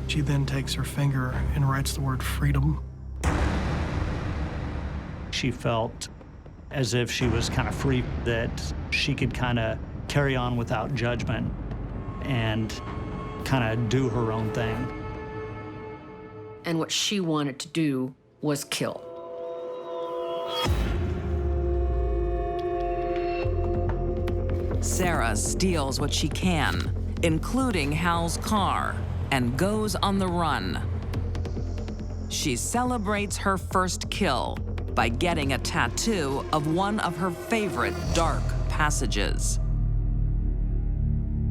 She then takes her finger and writes the word freedom. She felt as if she was kind of free, that she could kind of carry on without judgment and kind of do her own thing. And what she wanted to do was kill. Sarah steals what she can, including Hal's car, and goes on the run. She celebrates her first kill by getting a tattoo of one of her favorite dark passages.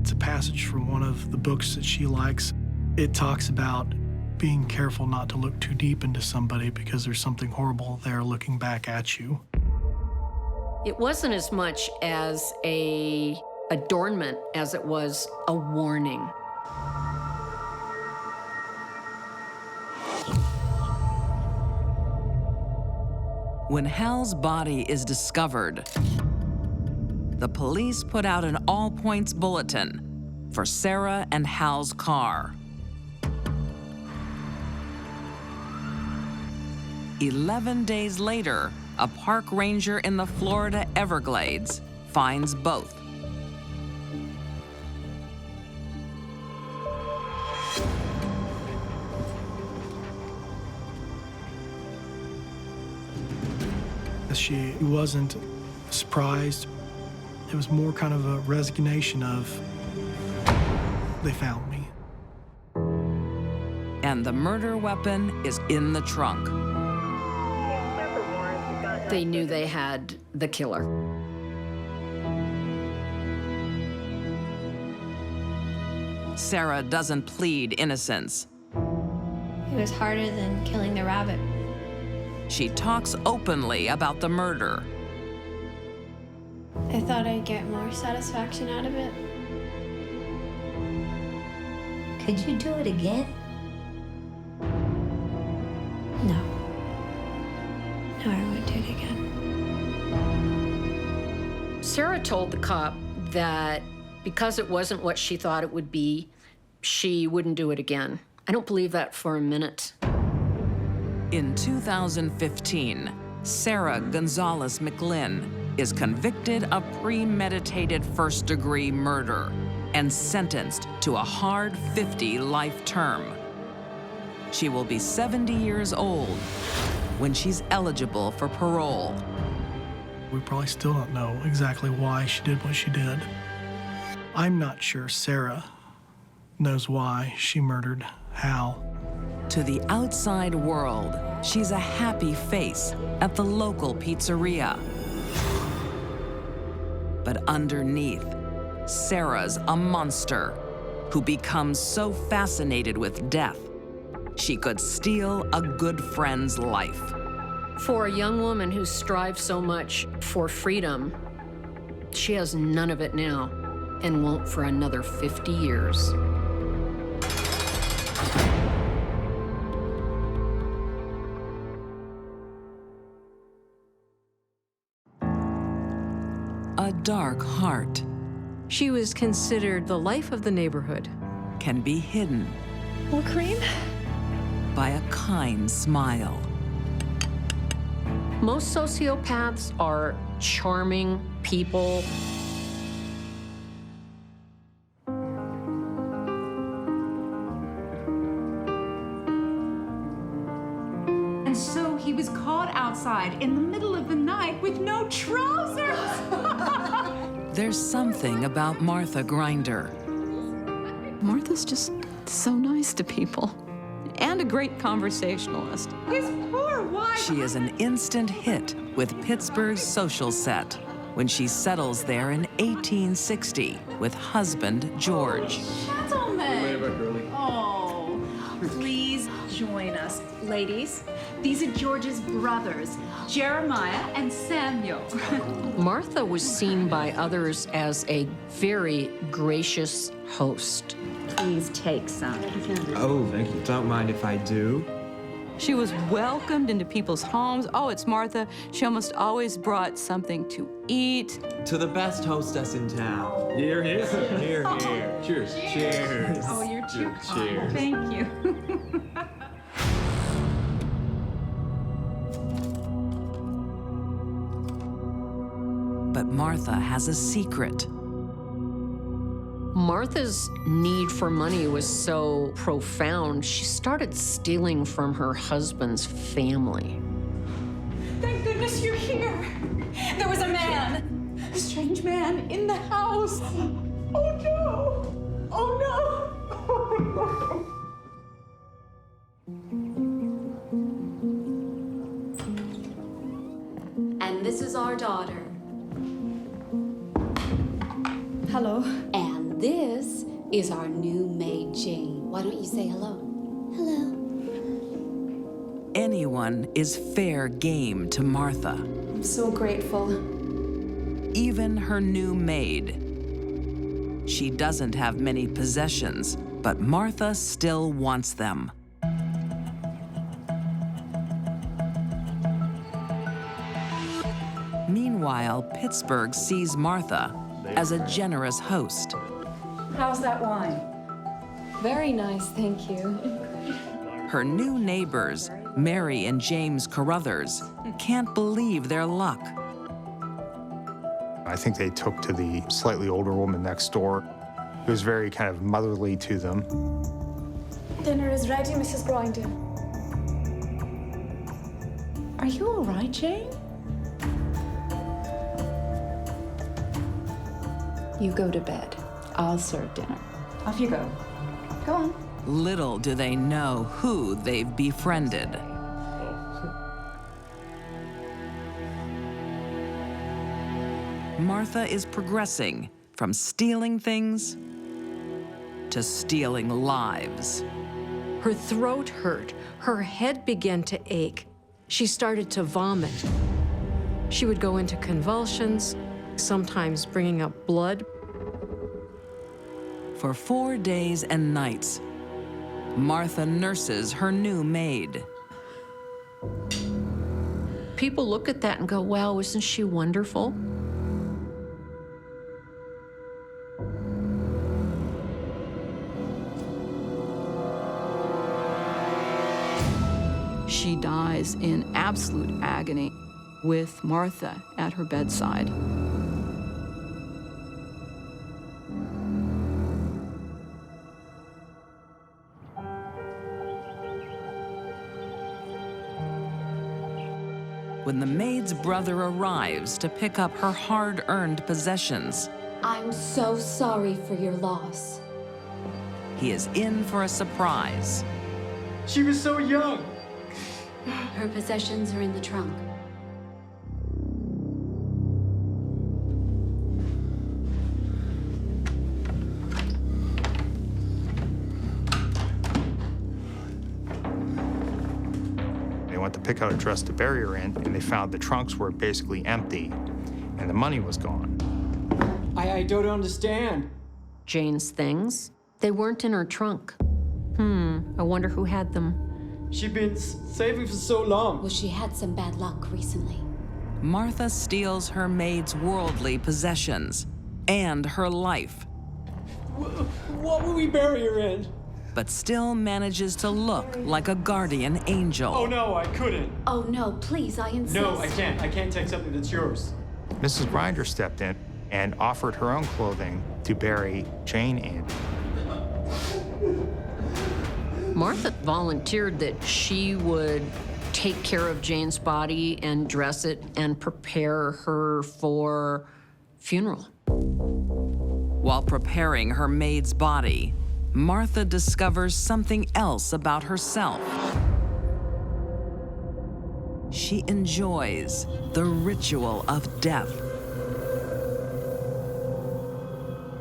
It's a passage from one of the books that she likes. It talks about being careful not to look too deep into somebody because there's something horrible there looking back at you. It wasn't as much as an adornment as it was a warning. When Hal's body is discovered, the police put out an all-points bulletin for Sarah and Hal's car. 11 days later, a park ranger in the Florida Everglades finds both. She wasn't surprised. It was more kind of a resignation of, they found me. And the murder weapon is in the trunk. They knew they had the killer. Sarah doesn't plead innocence. It was harder than killing the rabbit. She talks openly about the murder. I thought I'd get more satisfaction out of it. Could you do it again? No. No, I wouldn't do it again. Sarah told the cop that because it wasn't what she thought it would be, she wouldn't do it again. I don't believe that for a minute. In 2015, Sarah Gonzalez McLinn is convicted of premeditated first-degree murder and sentenced to a hard 50 life term. She will be 70 years old when she's eligible for parole. We probably still don't know exactly why she did what she did. I'm not sure Sarah knows why she murdered Hal. To the outside world, she's a happy face at the local pizzeria. But underneath, Sarah's a monster who becomes so fascinated with death, she could steal a good friend's life. For a young woman who strives so much for freedom, she has none of it now and won't for another 50 years. A dark heart She was considered the life of the neighborhood. can be hidden More cream? by a kind smile. Most sociopaths are charming people. And so he was caught outside in the middle of the night with no trousers. There's something about Martha Grinder. Martha's just so nice to people and a great conversationalist. His poor wife. She is an instant hit with Pittsburgh's social set when she settles there in 1860 with husband George. Gentlemen. Oh, please join us, ladies. These are George's brothers, Jeremiah and Samuel. Martha was seen by others as a very gracious host. Please take some. Oh, thank you. Don't mind if I do. She was welcomed into people's homes. Oh, it's Martha. She almost always brought something to eat. To the best hostess in town. Here, here, here, here. Cheers. Cheers. Oh, you're too kind. Cheers. Thank you. But Martha has a secret. Martha's need for money was so profound, she started stealing from her husband's family. Thank goodness you're here. There was a man, a strange man in the house. Oh no! Oh no! Oh And this is our daughter. Hello. And This is our new maid, Jane. Why don't you say hello? Hello. Anyone is fair game to Martha. I'm so grateful. Even her new maid. She doesn't have many possessions, but Martha still wants them. Meanwhile, Pittsburgh sees Martha as a generous host. How's that wine? Very nice, thank you. Her new neighbors, Mary and James Carruthers, can't believe their luck. I think they took to the slightly older woman next door, who was very kind of motherly to them. Dinner is ready, Mrs. Grinder. Are you all right, Jane? You go to bed. I'll serve dinner. Off you go. Go on. Little do they know who they've befriended. Martha is progressing from stealing things to stealing lives. Her throat hurt. Her head began to ache. She started to vomit. She would go into convulsions, sometimes bringing up blood. For 4 days and nights, Martha nurses her new maid. People look at that and go, wow, isn't she wonderful? She dies in absolute agony with Martha at her bedside. When the maid's brother arrives to pick up her hard-earned possessions, I'm so sorry for your loss. he is in for a surprise. She was so young. Her possessions are in the trunk. They went to pick out a dress to bury her in, and they found the trunks were basically empty, and the money was gone. I don't understand. Jane's things, they weren't in her trunk. I wonder who had them. She'd been saving for so long. Well, she had some bad luck recently. Martha steals her maid's worldly possessions and her life, What will we bury her in? but still manages to look like a guardian angel. Oh no, I couldn't. Oh no, please, I insist. No, I can't. I can't take something that's yours. Mrs. Grinder stepped in and offered her own clothing to bury Jane in. Martha volunteered that she would take care of Jane's body and dress it and prepare her for funeral. While preparing her maid's body, Martha discovers something else about herself. She enjoys the ritual of death.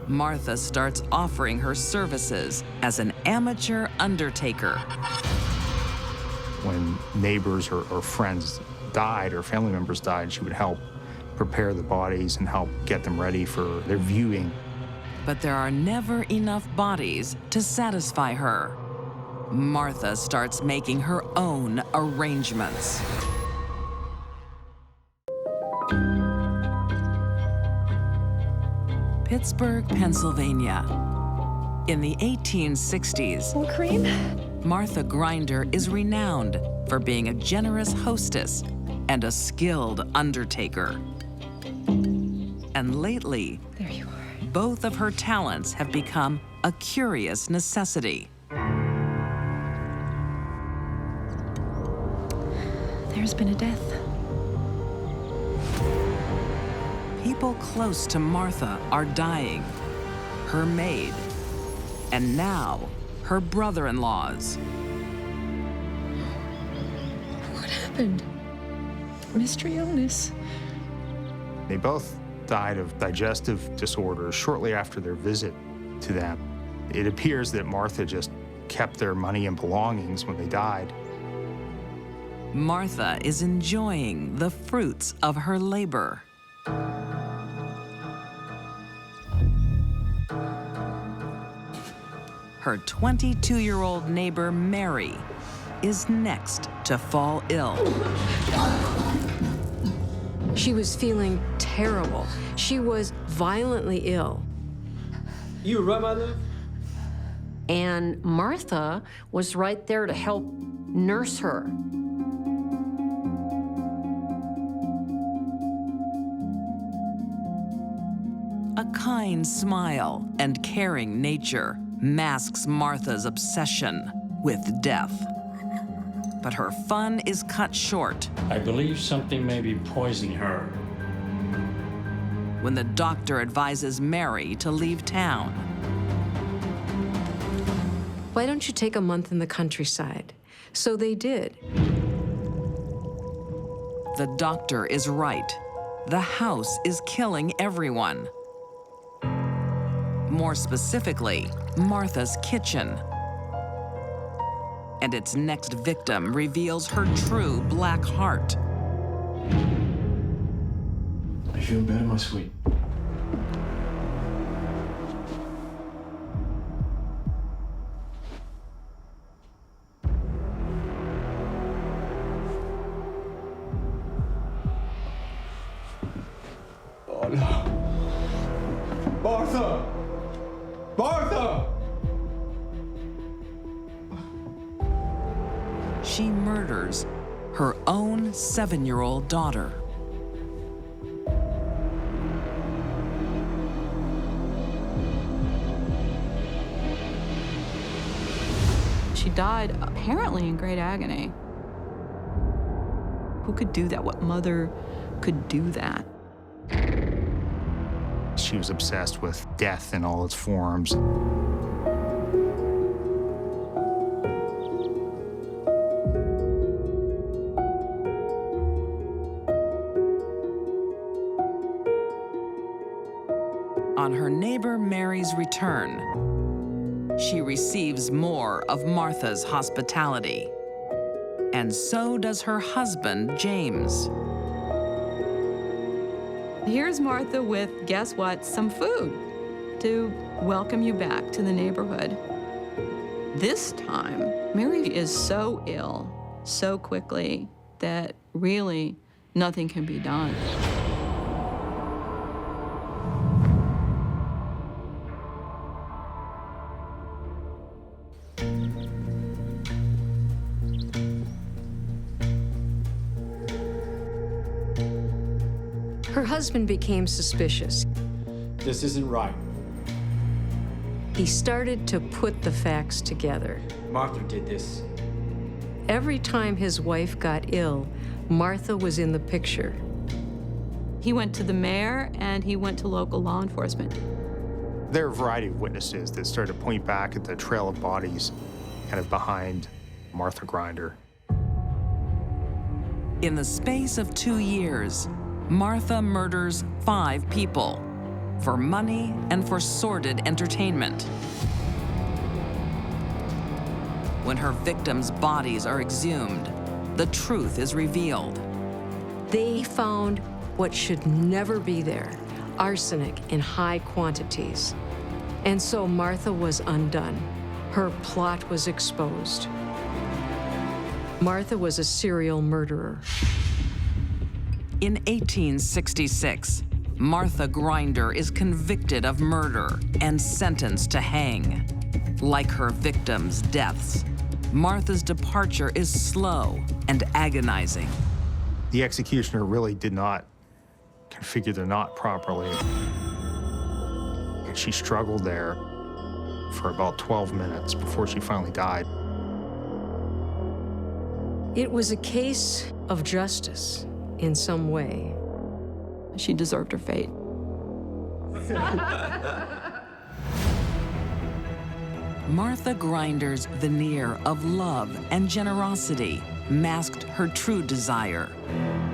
Martha starts offering her services as an amateur undertaker. When neighbors or friends died or family members died, she would help prepare the bodies and help get them ready for their viewing. But there are never enough bodies to satisfy her. Martha starts making her own arrangements. Pittsburgh, Pennsylvania. In the 1860s, More cream? Martha Grinder is renowned for being a generous hostess and a skilled undertaker. And lately, There you are. both of her talents have become a curious necessity. There's been a death. People close to Martha are dying. Her maid, and now her brother-in-laws. What happened? Mystery illness. They both died of digestive disorders shortly after their visit to them. It appears that Martha just kept their money and belongings when they died. Martha is enjoying the fruits of her labor. Her 22-year-old neighbor, Mary, is next to fall ill. She was feeling terrible. She was violently ill. You right, my love? And Martha was right there to help nurse her. A kind smile and caring nature masks Martha's obsession with death. But her fun is cut short I believe something may be poisoning her. when the doctor advises Mary to leave town. Why don't you take a month in the countryside? So they did. The doctor is right. The house is killing everyone. More specifically, Martha's kitchen. And its next victim reveals her true black heart. I feel better, my sweet. Oh no. Martha! Martha! She murders her own 7-year-old daughter. She died apparently in great agony. Who could do that? What mother could do that? She was obsessed with death in all its forms. On her neighbor Mary's return, she receives more of Martha's hospitality. And so does her husband, James. Here's Martha with, guess what, some food to welcome you back to the neighborhood. This time, Mary is so ill so quickly that really nothing can be done. Her husband became suspicious. This isn't right. He started to put the facts together. Martha did this. Every time his wife got ill, Martha was in the picture. He went to the mayor and he went to local law enforcement. There are a variety of witnesses that started to point back at the trail of bodies kind of behind Martha Grinder. In the space of 2 years, Martha murders 5 people for money and for sordid entertainment. When her victims' bodies are exhumed, the truth is revealed. They found what should never be there, arsenic in high quantities. And so Martha was undone. Her plot was exposed. Martha was a serial murderer. In 1866, Martha Grinder is convicted of murder and sentenced to hang. Like her victims' deaths, Martha's departure is slow and agonizing. The executioner really did not configure the knot properly. And she struggled there for about 12 minutes before she finally died. It was a case of justice in some way. She deserved her fate. Martha Grinder's veneer of love and generosity masked her true desire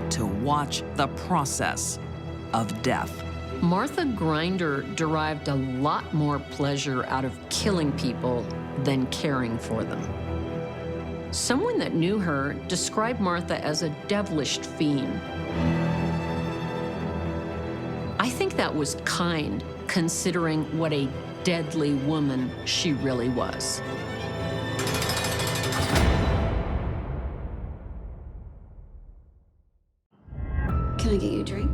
to watch the process of death. Martha Grinder derived a lot more pleasure out of killing people than caring for them. Someone that knew her described Martha as a devilish fiend. I think that was kind, considering what a deadly woman she really was. Can I get you a drink?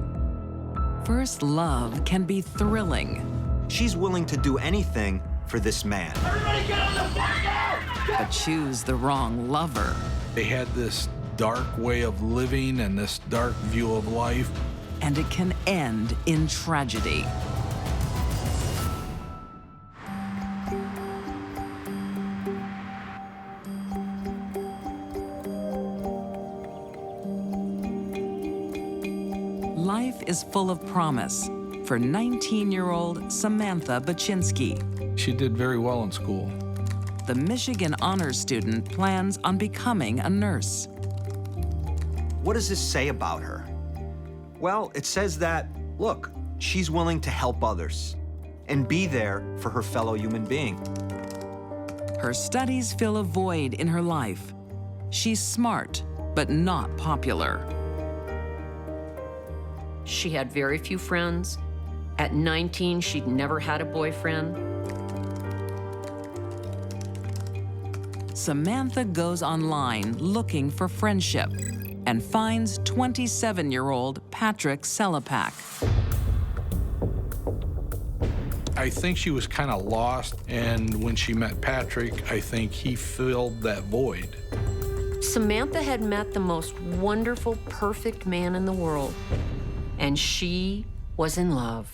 First love can be thrilling. She's willing to do anything for this man. Everybody get on the floor now! But choose the wrong lover. They had this dark way of living and this dark view of life. And it can end in tragedy. Life is full of promise for 19-year-old Samantha Baczynski. She did very well in school. The Michigan honors student plans on becoming a nurse. What does this say about her? Well, it says that, look, she's willing to help others and be there for her fellow human being. Her studies fill a void in her life. She's smart, but not popular. She had very few friends. At 19, she'd never had a boyfriend. Samantha goes online looking for friendship and finds 27-year-old Patrick Selapak. I think she was kind of lost, and when she met Patrick, I think he filled that void. Samantha had met the most wonderful, perfect man in the world, and she was in love.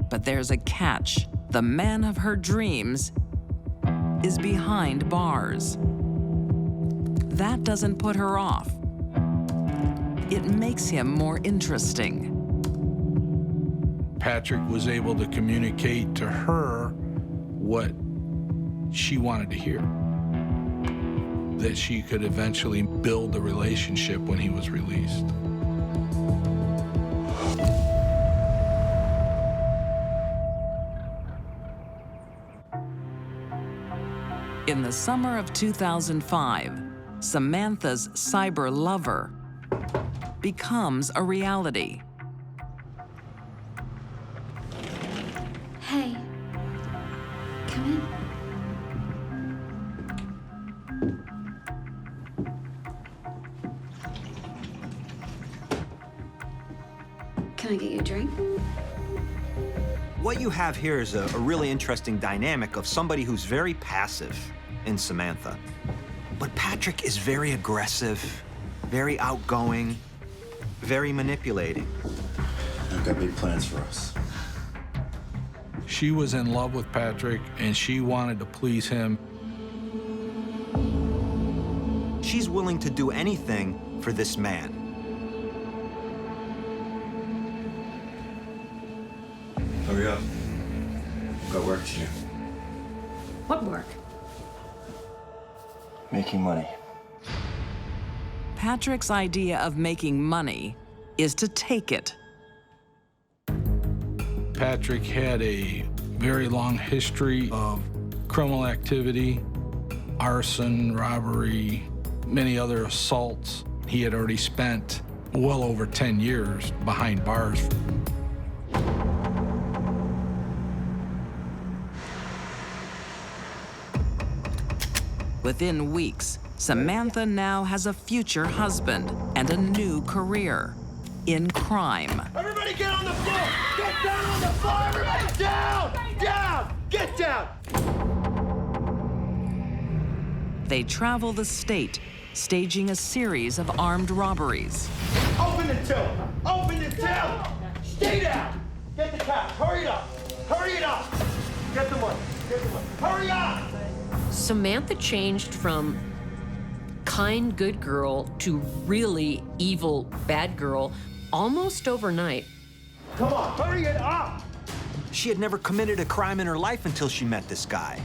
But there's a catch. The man of her dreams is behind bars. That doesn't put her off. It makes him more interesting. Patrick was able to communicate to her what she wanted to hear, that she could eventually build a relationship when he was released. In the summer of 2005, Samantha's cyber lover becomes a reality. Hey, come in. Can I get you a drink? What you have here is a really interesting dynamic of somebody who's very passive in Samantha. But Patrick is very aggressive, very outgoing, very manipulating. I've got big plans for us. She was in love with Patrick, and she wanted to please him. She's willing to do anything for this man. Hurry up. Got work to do. What work? Making money. Patrick's idea of making money is to take it. Patrick had a very long history of criminal activity, arson, robbery, many other assaults. He had already spent well over 10 years behind bars. Within weeks, Samantha now has a future husband and a new career in crime. Everybody get on the floor! Get down on the floor! Everybody down! Down! Get down! They travel the state, staging a series of armed robberies. Open the till! Open the till! Stay down! Get the cash! Hurry it up! Hurry it up! Get the money! Get the money! Hurry up! Samantha changed from kind, good girl to really evil, bad girl almost overnight. Come on, hurry it up! She had never committed a crime in her life until she met this guy.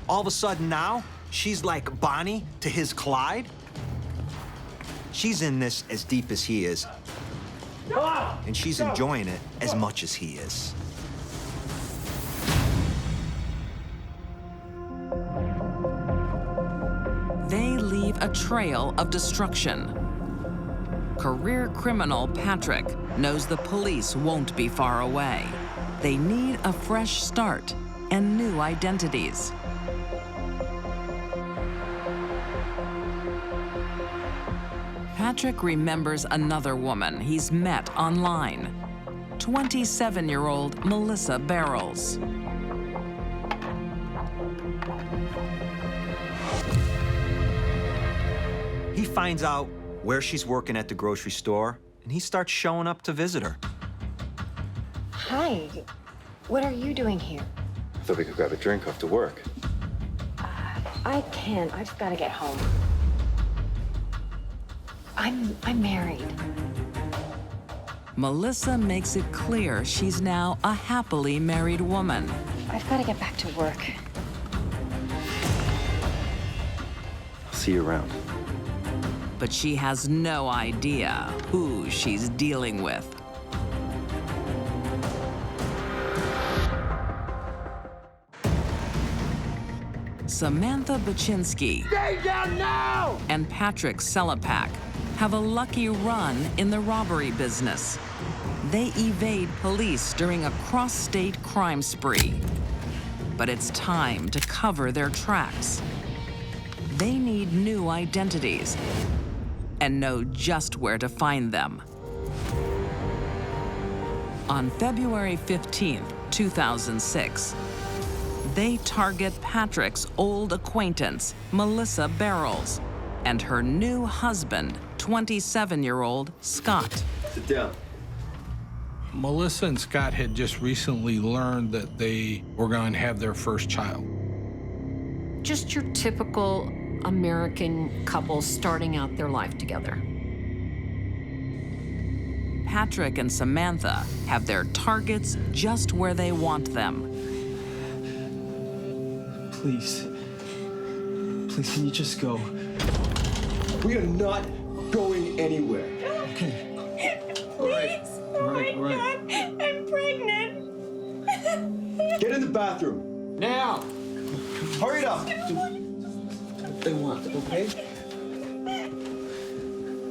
All of a sudden now, she's like Bonnie to his Clyde. She's in this as deep as he is. and she's enjoying it as much as he is. They leave a trail of destruction. Career criminal Patrick knows the police won't be far away. They need a fresh start and new identities. Patrick remembers another woman he's met online, 27-year-old Melissa Barrels. He finds out where she's working at the grocery store, and he starts showing up to visit her. Hi. What are you doing here? I thought we could grab a drink after work. I can't. I just gotta get home. I'm married. Melissa makes it clear she's now a happily married woman. I've gotta get back to work. I'll see you around. But she has no idea who she's dealing with. Samantha Baczynski Stay down now! and Patrick Selapak have a lucky run in the robbery business. They evade police during a cross-state crime spree. But it's time to cover their tracks. They need new identities and know just where to find them. On February 15, 2006, they target Patrick's old acquaintance, Melissa Barrels, and her new husband, 27-year-old Scott. Sit down. Melissa and Scott had just recently learned that they were going to have their first child. Just your typical American couple starting out their life together. Patrick and Samantha have their targets just where they want them. Please. Please, can you just go? We are not going anywhere. Okay. Please. Oh my God, I'm pregnant. Get in the bathroom. Now. Hurry it up. What they want, okay?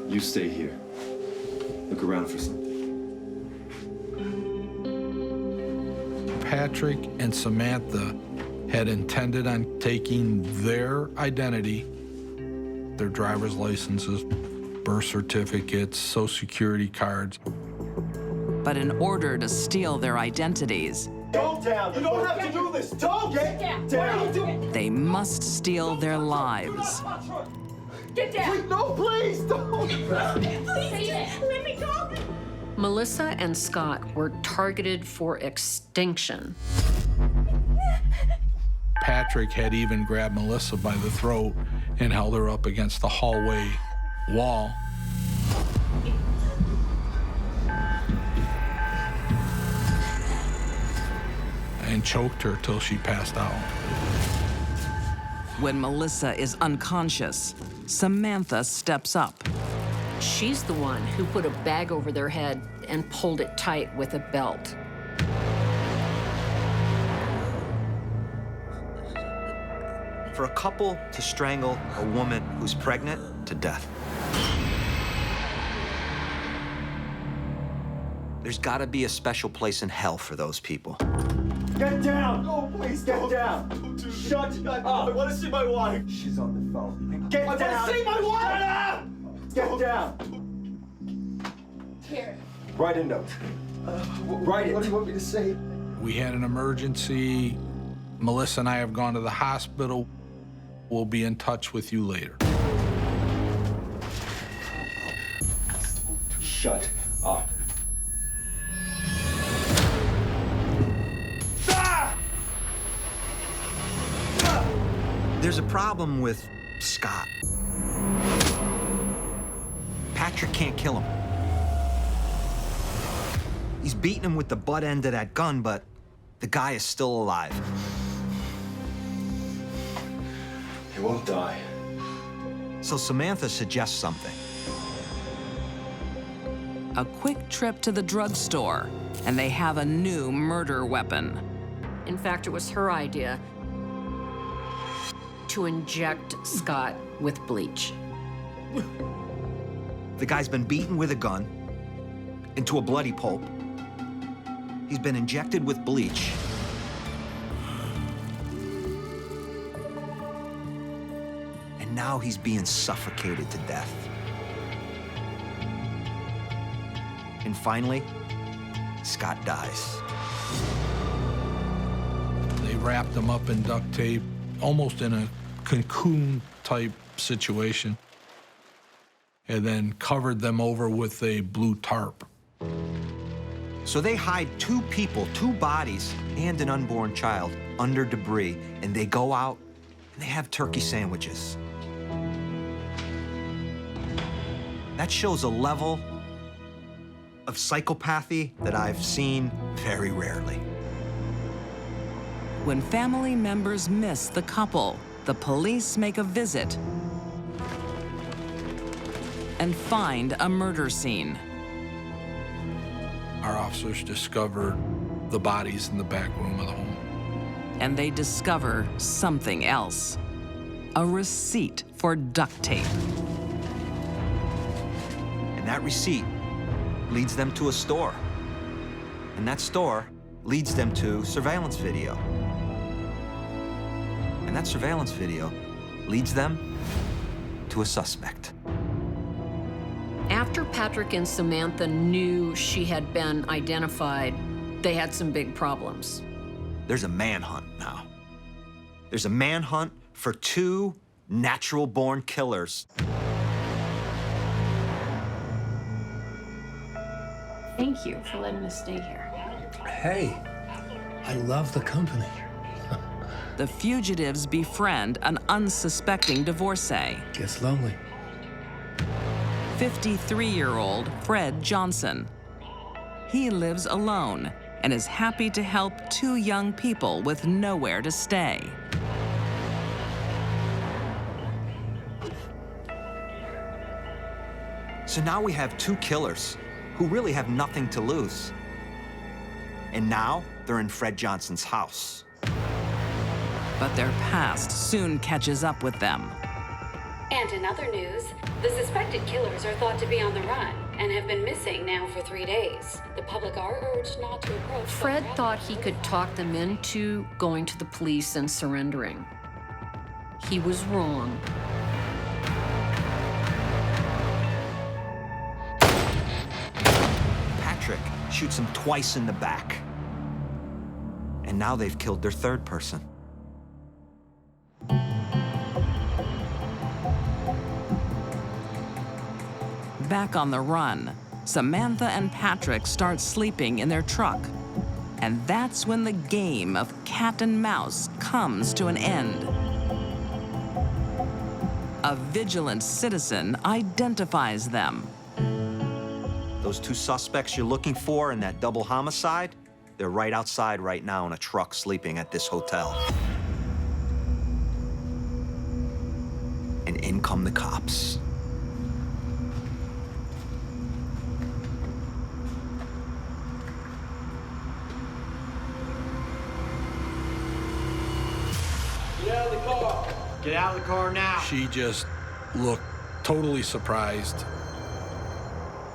You stay here. Look around for something. Patrick and Samantha had intended on taking their identity, their driver's licenses, birth certificates, social security cards. But in order to steal their identities, Go down. You don't have to do this. Don't get down. What are you doing? they must steal their lives. Get down. Please, no, please, don't. Please, let me go. Melissa and Scott were targeted for extinction. Patrick had even grabbed Melissa by the throat and held her up against the hallway wall. And choked her till she passed out. When Melissa is unconscious, Samantha steps up. She's the one who put a bag over their head and pulled it tight with a belt. For a couple to strangle a woman who's pregnant to death, there's gotta be a special place in hell for those people. Get down. No, please, get down. Shut up. I want to see my wife. She's on the phone. Get down. I want to see my wife. Shut up. Get down. Here. Write a note. Write it. What do you want me to say? We had an emergency. Melissa and I have gone to the hospital. We'll be in touch with you later. Shut up. There's a problem with Scott. Patrick can't kill him. He's beating him with the butt end of that gun, but the guy is still alive. He won't die. So Samantha suggests something. a quick trip to the drugstore, and they have a new murder weapon. In fact, it was her idea to inject Scott with bleach. The guy's been beaten with a gun into a bloody pulp. He's been injected with bleach. And now he's being suffocated to death. And finally, Scott dies. They wrapped him up in duct tape, almost in a cocoon-type situation, and then covered them over with a blue tarp. So they hide two people, two bodies, and an unborn child under debris, and they go out and they have turkey sandwiches. That shows a level of psychopathy that I've seen very rarely. When family members miss the couple, the police make a visit and find a murder scene. Our officers discovered the bodies in the back room of the home. And they discover something else. A receipt for duct tape. And that receipt leads them to a store. And that store leads them to surveillance video. And that surveillance video leads them to a suspect. After Patrick and Samantha knew she had been identified, they had some big problems. There's a manhunt now. There's a manhunt for two natural-born killers. Thank you for letting us stay here. Hey, I love the company. The fugitives befriend an unsuspecting divorcee. Gets lonely. 53-year-old Fred Johnson. He lives alone and is happy to help two young people with nowhere to stay. So now we have two killers who really have nothing to lose. And now they're in Fred Johnson's house. But their past soon catches up with them. And in other news, the suspected killers are thought to be on the run and have been missing now for 3 days. The public are urged not to approach. Fred thought he could talk them into going to the police and surrendering. He was wrong. Patrick shoots him twice in the back. And now they've killed their third person. Back on the run, Samantha and Patrick start sleeping in their truck. And that's when the game of cat and mouse comes to an end. A vigilant citizen identifies them. Those two suspects you're looking for in that double homicide, they're right outside right now in a truck sleeping at this hotel. And in come the cops. Get out of the car! Get out of the car now! She just looked totally surprised,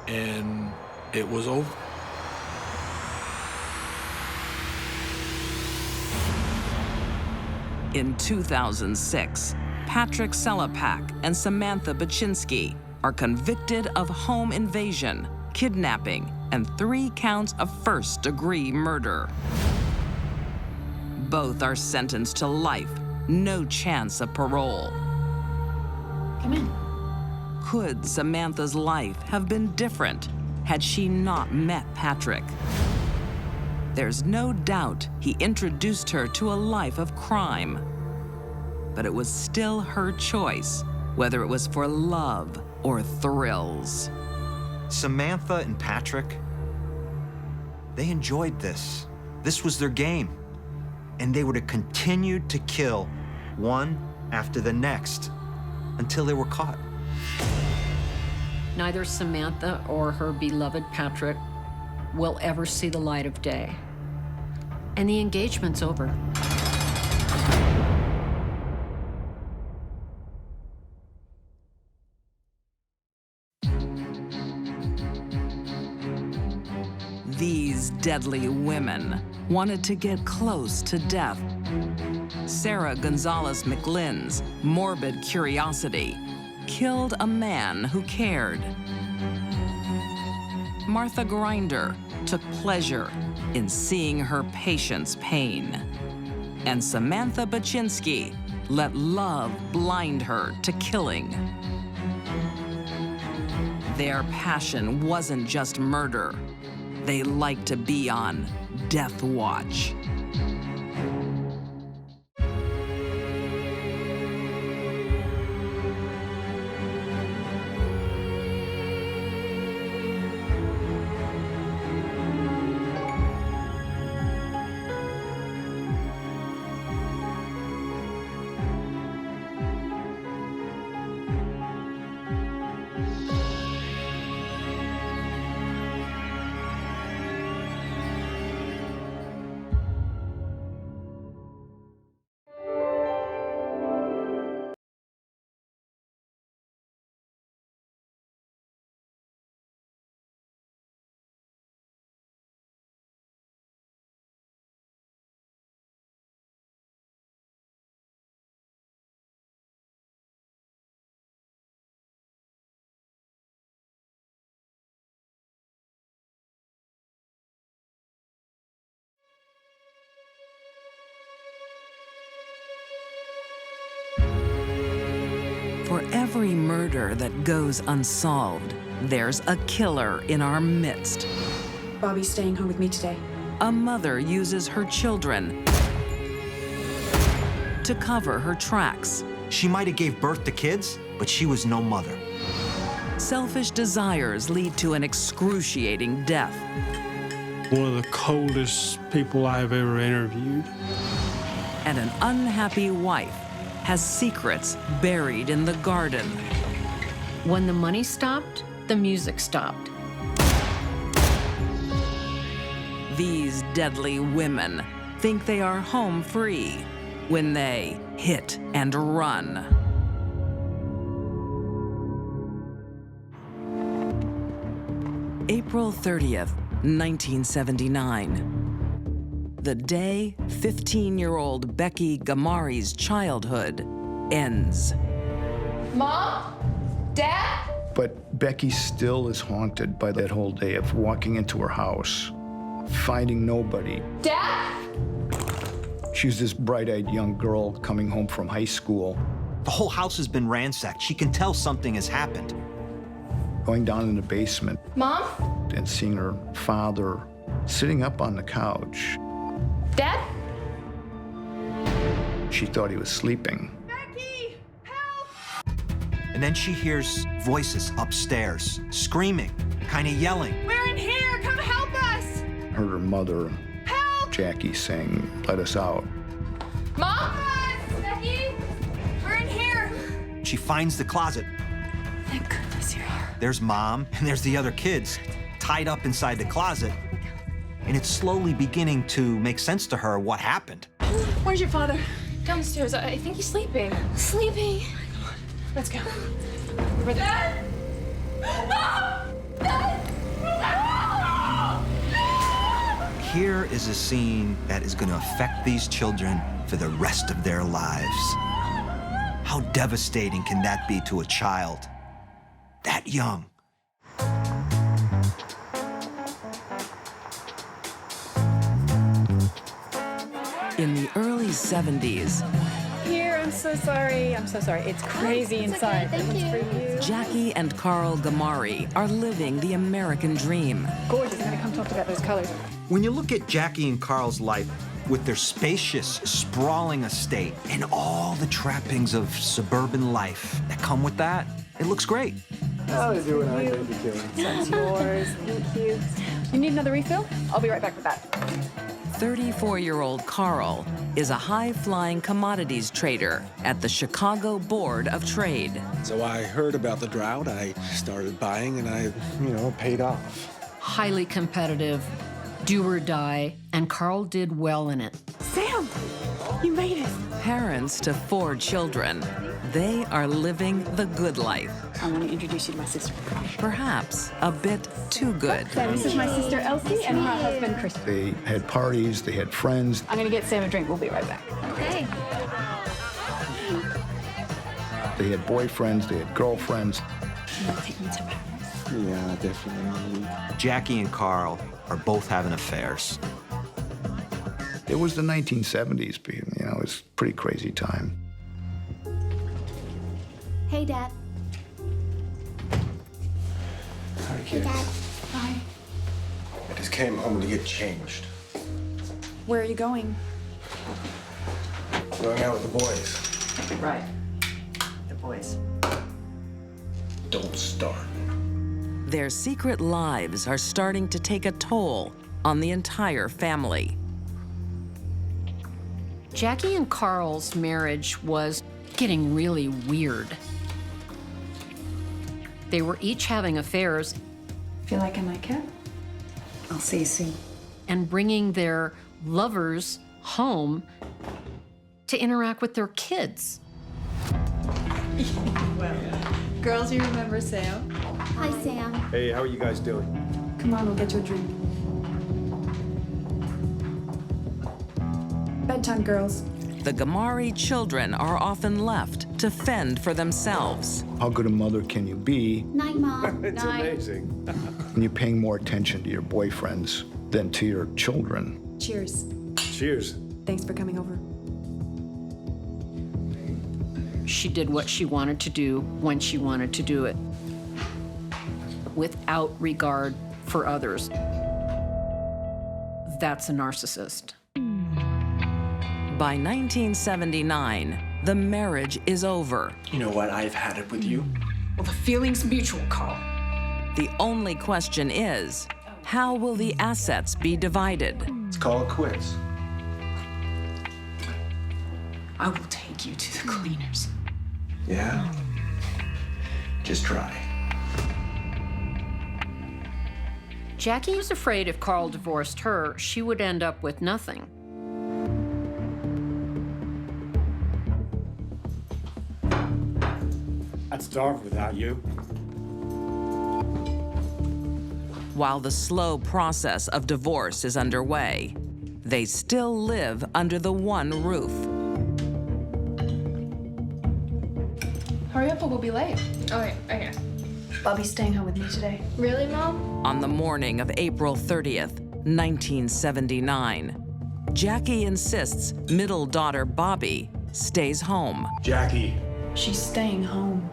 and it was over. In 2006, Patrick Selapak and Samantha Baczynski are convicted of home invasion, kidnapping, and 3 counts of first-degree murder. Both are sentenced to life, no chance of parole. Come in. Could Samantha's life have been different had she not met Patrick? There's no doubt he introduced her to a life of crime. But it was still her choice, whether it was for love or thrills. Samantha and Patrick, they enjoyed this. This was their game. And they would have continued to kill one after the next until they were caught. Neither Samantha or her beloved Patrick will ever see the light of day. And the engagement's over. These deadly women wanted to get close to death. Sarah Gonzalez McLynn's morbid curiosity killed a man who cared. Martha Grinder took pleasure in seeing her patient's pain. And Samantha Baczynski let love blind her to killing. Their passion wasn't just murder. They liked to be on death watch. For every murder that goes unsolved, there's a killer in our midst. Bobby's staying home with me today. A mother uses her children to cover her tracks. She might have gave birth to kids, but she was no mother. Selfish desires lead to an excruciating death. One of the coldest people I've ever interviewed. And an unhappy wife has secrets buried in the garden. When the money stopped, the music stopped. These deadly women think they are home free when they hit and run. April 30th, 1979. The day 15-year-old Becky Gamari's childhood ends. Mom? Dad? But Becky still is haunted by that whole day of walking into her house, finding nobody. Dad? She was this bright-eyed young girl coming home from high school. The whole house has been ransacked. She can tell something has happened. Going down in the basement Mom? and seeing her father sitting up on the couch. Dad? She thought he was sleeping. Becky! Help! And then she hears voices upstairs, screaming, kind of yelling. We're in here! Come help us! Heard her mother, Jackie, saying, "Let us out." Mom? Becky? We're in here! She finds the closet. Thank goodness you're here. There's Mom, and there's the other kids, tied up inside the closet. And it's slowly beginning to make sense to her what happened. Where's your father? Downstairs. I think he's sleeping. Sleeping? Let's go. Over there. Here is a scene that is going to affect these children for the rest of their lives. How devastating can that be to a child that young? In the early 70s, Here, I'm so sorry. I'm so sorry. It's crazy inside. Okay, thank you. For you. Jackie and Carl Gamari are living the American dream. Gorgeous. I'm gonna come talk about those colors. When you look at Jackie and Carl's life with their spacious, sprawling estate and all the trappings of suburban life that come with that, it looks great. How is it when I think you're doing? That's yours. Thank you. You need another refill? I'll be right back with that. 34-year-old Carl is a high-flying commodities trader at the Chicago Board of Trade. So I heard about the drought, I started buying, and I, paid off. Highly competitive, do or die, and Carl did well in it. Sam, you made it. Parents to 4 children, they are living the good life. I want to introduce you to my sister. Perhaps a bit too good. So this is my sister Elsie and her husband Chris. They had parties, they had friends. I'm gonna get Sam a drink. We'll be right back. Okay. They had boyfriends, they had girlfriends. Take me to Paris. Yeah, definitely. Jackie and Carl are both having affairs. It was the 1970s, it was a pretty crazy time. Hey, Dad. Hi, Hey, kid. Dad. Hi. I just came home to get changed. Where are you going? Going out with the boys. Right. The boys. Don't start. Their secret lives are starting to take a toll on the entire family. Jackie and Carl's marriage was getting really weird. They were each having affairs. Feel like I might care? I'll see you soon. And bringing their lovers home to interact with their kids. Well, girls, you remember Sam? Hi, Sam. Hey, how are you guys doing? Come on, we'll get you a drink. Bedtime, girls. The Gamari children are often left to fend for themselves. How good a mother can you be Night, Mom. It's amazing. when you're paying more attention to your boyfriends than to your children? Cheers. Cheers. Thanks for coming over. She did what she wanted to do when she wanted to do it, without regard for others. That's a narcissist. By 1979, the marriage is over. You know what? I've had it with you. Well, the feeling's mutual, Carl. The only question is, how will the assets be divided? Let's call it quits. I will take you to the cleaners. Yeah? Just try. Jackie was afraid if Carl divorced her, she would end up with nothing. I'd starve without you. While the slow process of divorce is underway, they still live under the one roof. Hurry up or we'll be late. Oh, wait, okay. Bobby's staying home with me today. Really, Mom? On the morning of April 30th, 1979, Jackie insists middle daughter Bobby stays home. Jackie. She's staying home.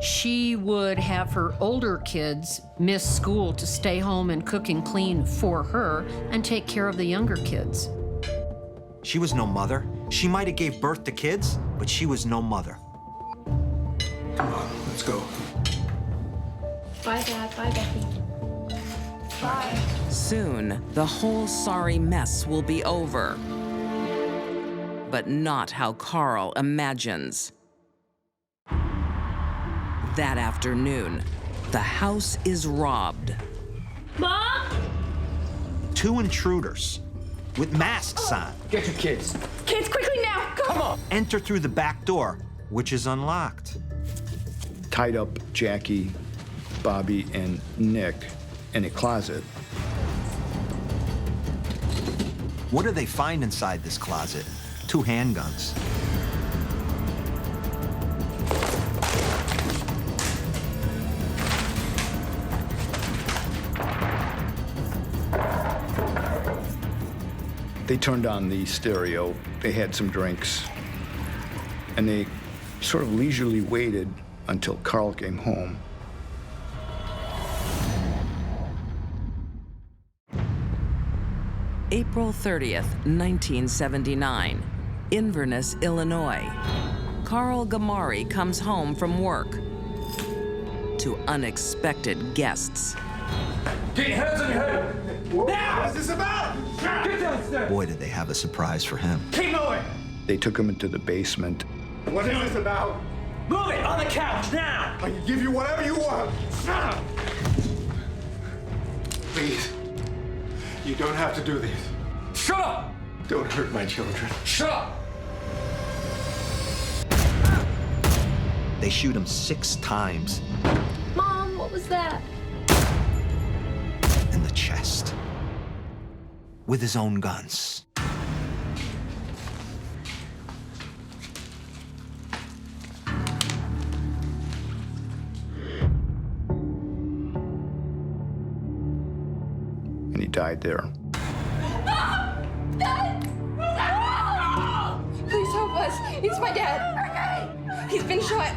She would have her older kids miss school to stay home and cook and clean for her and take care of the younger kids. She was no mother. She might have gave birth to kids, but she was no mother. Come on, let's go. Bye, Dad. Bye, Becky. Bye. Soon, the whole sorry mess will be over. But not how Carl imagines. That afternoon, the house is robbed. Mom? 2 intruders with masks on Get your kids. Kids, quickly now! Go! Come on. enter through the back door, which is unlocked. Tied up Jackie, Bobby, and Nick in a closet. What do they find inside this closet? 2 handguns. They turned on the stereo, they had some drinks, and they sort of leisurely waited until Carl came home. April 30th, 1979, Inverness, Illinois. Carl Gamari comes home from work to unexpected guests. Get your hands on your head. Now! What's this about? Get downstairs! Boy, did they have a surprise for him. Keep moving! They took him into the basement. What is this about? Move it on the couch now! I can give you whatever you want. Please. You don't have to do this. Shut up! Don't hurt my children. Shut up! They shoot him 6 times Mom, what was that? in the chest with his own guns. And he died there. Please help us. It's my dad. He's been shot.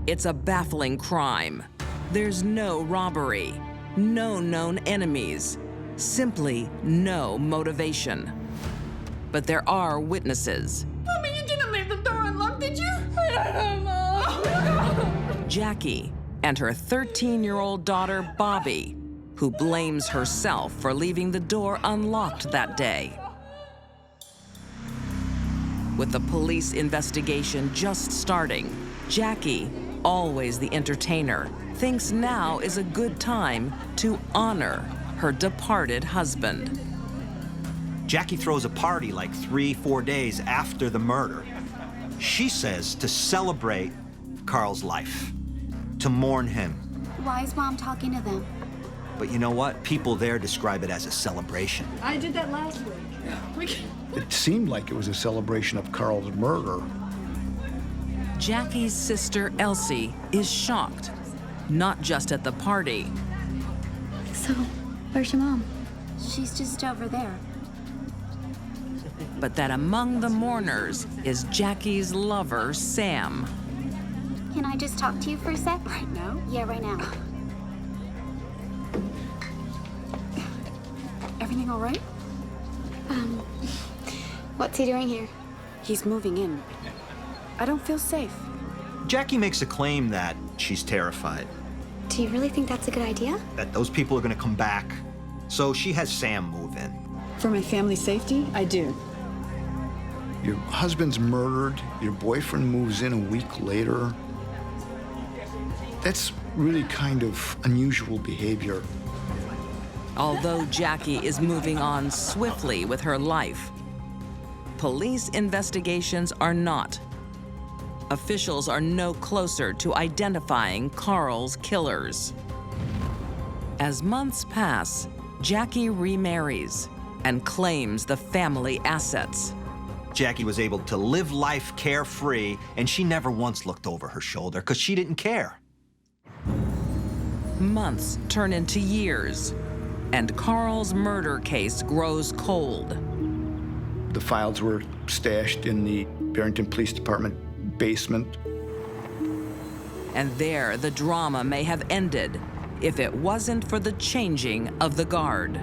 It's a baffling crime. There's no robbery, no known enemies, simply no motivation. But there are witnesses. Mommy, you didn't leave the door unlocked, did you? I don't know. Jackie and her 13-year-old daughter, Bobby, who blames herself for leaving the door unlocked that day. With the police investigation just starting, Jackie, always the entertainer, thinks now is a good time to honor her departed husband. Jackie throws a party like 3-4 days after the murder. She says to celebrate Carl's life, to mourn him. Why is Mom talking to them? But you know what? People there describe it as a celebration. I did that last week. It seemed like it was a celebration of Carl's murder. Jackie's sister, Elsie, is shocked, not just at the party, So, where's your mom? She's just over there. but that among the mourners is Jackie's lover, Sam. Can I just talk to you for a sec? Right now? Yeah, right now. Everything all right? What's he doing here? He's moving in. I don't feel safe. Jackie makes a claim that she's terrified, Do you really think that's a good idea? that those people are gonna come back. So she has Sam move in. For my family's safety, I do. Your husband's murdered, your boyfriend moves in a week later. That's really kind of unusual behavior. Although Jackie is moving on swiftly with her life, police investigations are not. Officials are no closer to identifying Carl's killers. As months pass, Jackie remarries and claims the family assets. Jackie was able to live life carefree, and she never once looked over her shoulder because she didn't care. Months turn into years, and Carl's murder case grows cold. The files were stashed in the Barrington Police Department basement. And there, the drama may have ended if it wasn't for the changing of the guard.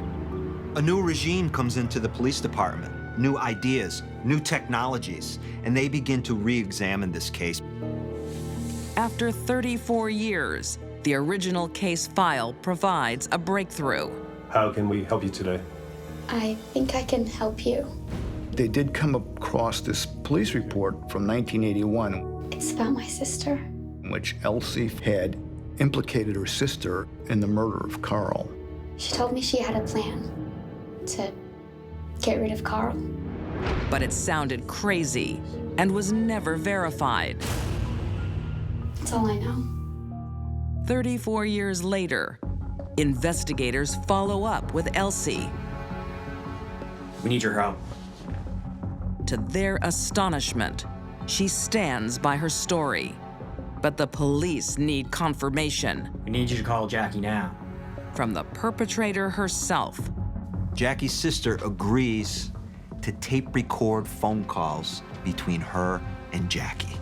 A new regime comes into the police department, new ideas, new technologies, and they begin to re-examine this case. After 34 years, the original case file provides a breakthrough. How can we help you today? I think I can help you. They did come across this police report from 1981 It's about my sister. in which Elsie had implicated her sister in the murder of Carl. She told me she had a plan to get rid of Carl. But it sounded crazy and was never verified. That's all I know. 34 years later, investigators follow up with Elsie. We need your help. To their astonishment, she stands by her story. But the police need confirmation. We need you to call Jackie now. From the perpetrator herself. Jackie's sister agrees to tape record phone calls between her and Jackie.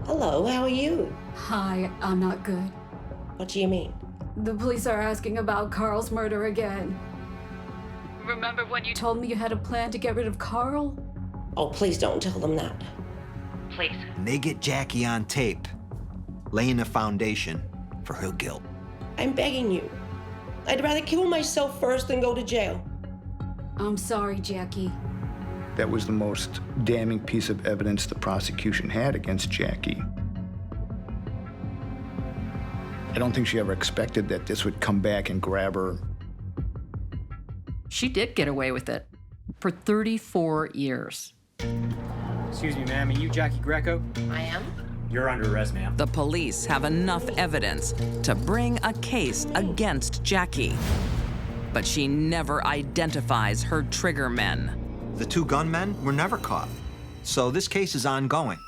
Hello, how are you? Hi, I'm not good. What do you mean? The police are asking about Carl's murder again. Remember when you told me you had a plan to get rid of Carl? Oh, please don't tell them that. please. And they get Jackie on tape, laying the foundation for her guilt. I'm begging you. I'd rather kill myself first than go to jail. I'm sorry, Jackie. That was the most damning piece of evidence the prosecution had against Jackie. I don't think she ever expected that this would come back and grab her. She did get away with it for 34 years. Excuse me, ma'am, are you Jackie Greco? I am. You're under arrest, ma'am. The police have enough evidence to bring a case against Jackie, but she never identifies her trigger men. The two gunmen were never caught, so this case is ongoing.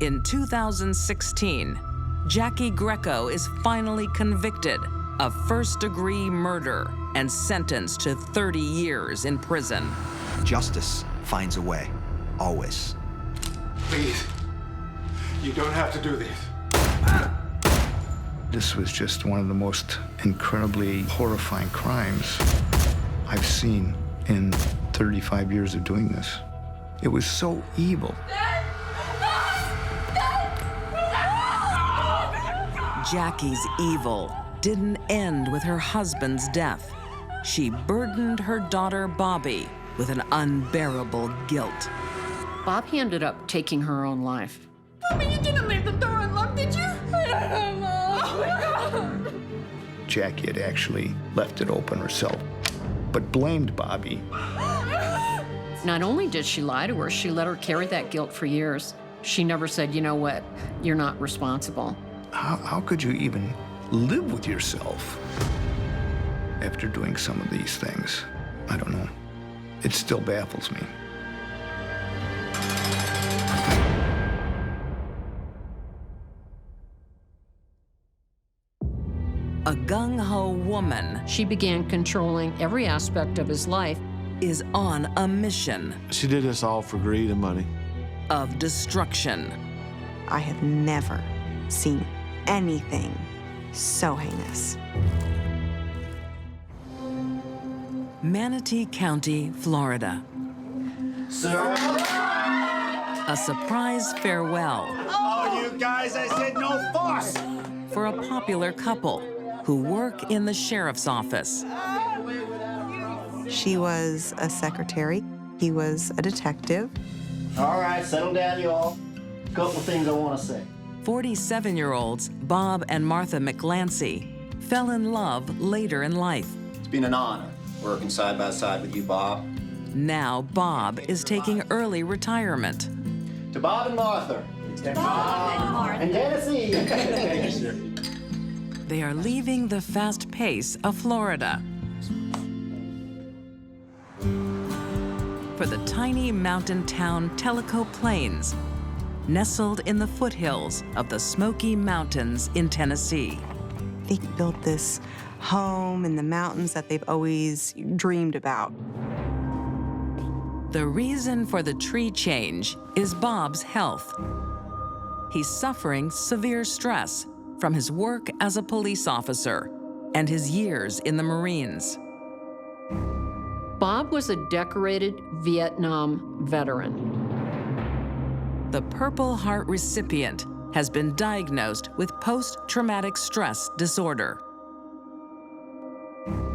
In 2016, Jackie Greco is finally convicted of first-degree murder and sentenced to 30 years in prison. Justice finds a way, always. Please, you don't have to do this. This was just one of the most incredibly horrifying crimes I've seen in 35 years of doing this. It was so evil. Jackie's evil didn't end with her husband's death. She burdened her daughter, Bobby, with an unbearable guilt. Bobby ended up taking her own life. Mommy, you didn't leave the door unlocked, did you? Jackie had actually left it open herself, but blamed Bobby. Not only did she lie to her, she let her carry that guilt for years. She never said, you know what, you're not responsible. How could you even live with yourself after doing some of these things? I don't know. It still baffles me. A gung-ho woman, she began controlling every aspect of his life, is on a mission. She did this all for greed and money. Of destruction. I have never seen anything so heinous. Manatee County, Florida. Sir? A surprise farewell. Oh, you guys, I said no fuss! For a popular couple who work in the sheriff's office. She was a secretary. He was a detective. All right, settle down, you all. Couple things I want to say. 47-year-olds Bob and Martha McLancy fell in love later in life. It's been an honor working side by side with you, Bob. Now Bob is taking early retirement. To Bob and Martha. Bob and Martha. And Tennessee. They are leaving the fast pace of Florida for the tiny mountain town Tellico Plains, nestled in the foothills of the Smoky Mountains in Tennessee. They built this home in the mountains that they've always dreamed about. The reason for the tree change is Bob's health. He's suffering severe stress from his work as a police officer and his years in the Marines. Bob was a decorated Vietnam veteran. The Purple Heart recipient has been diagnosed with post-traumatic stress disorder.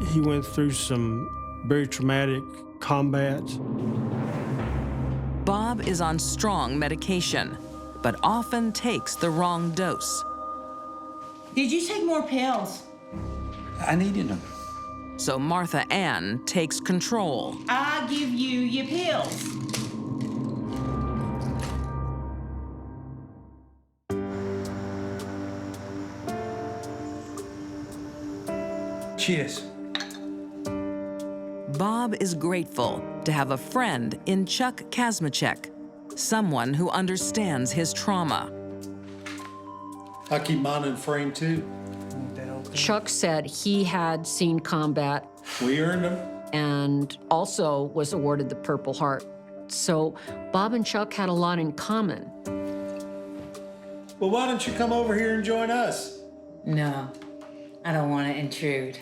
He went through some very traumatic combat. Bob is on strong medication, but often takes the wrong dose. Did you take more pills? I needed them. So Martha Ann takes control. I'll give you your pills. Cheers. Bob is grateful to have a friend in Chuck Kazmachek, someone who understands his trauma. I keep mine in frame too. Chuck said he had seen combat. We earned them. And also was awarded the Purple Heart. So Bob and Chuck had a lot in common. Well, why don't you come over here and join us? No, I don't want to intrude.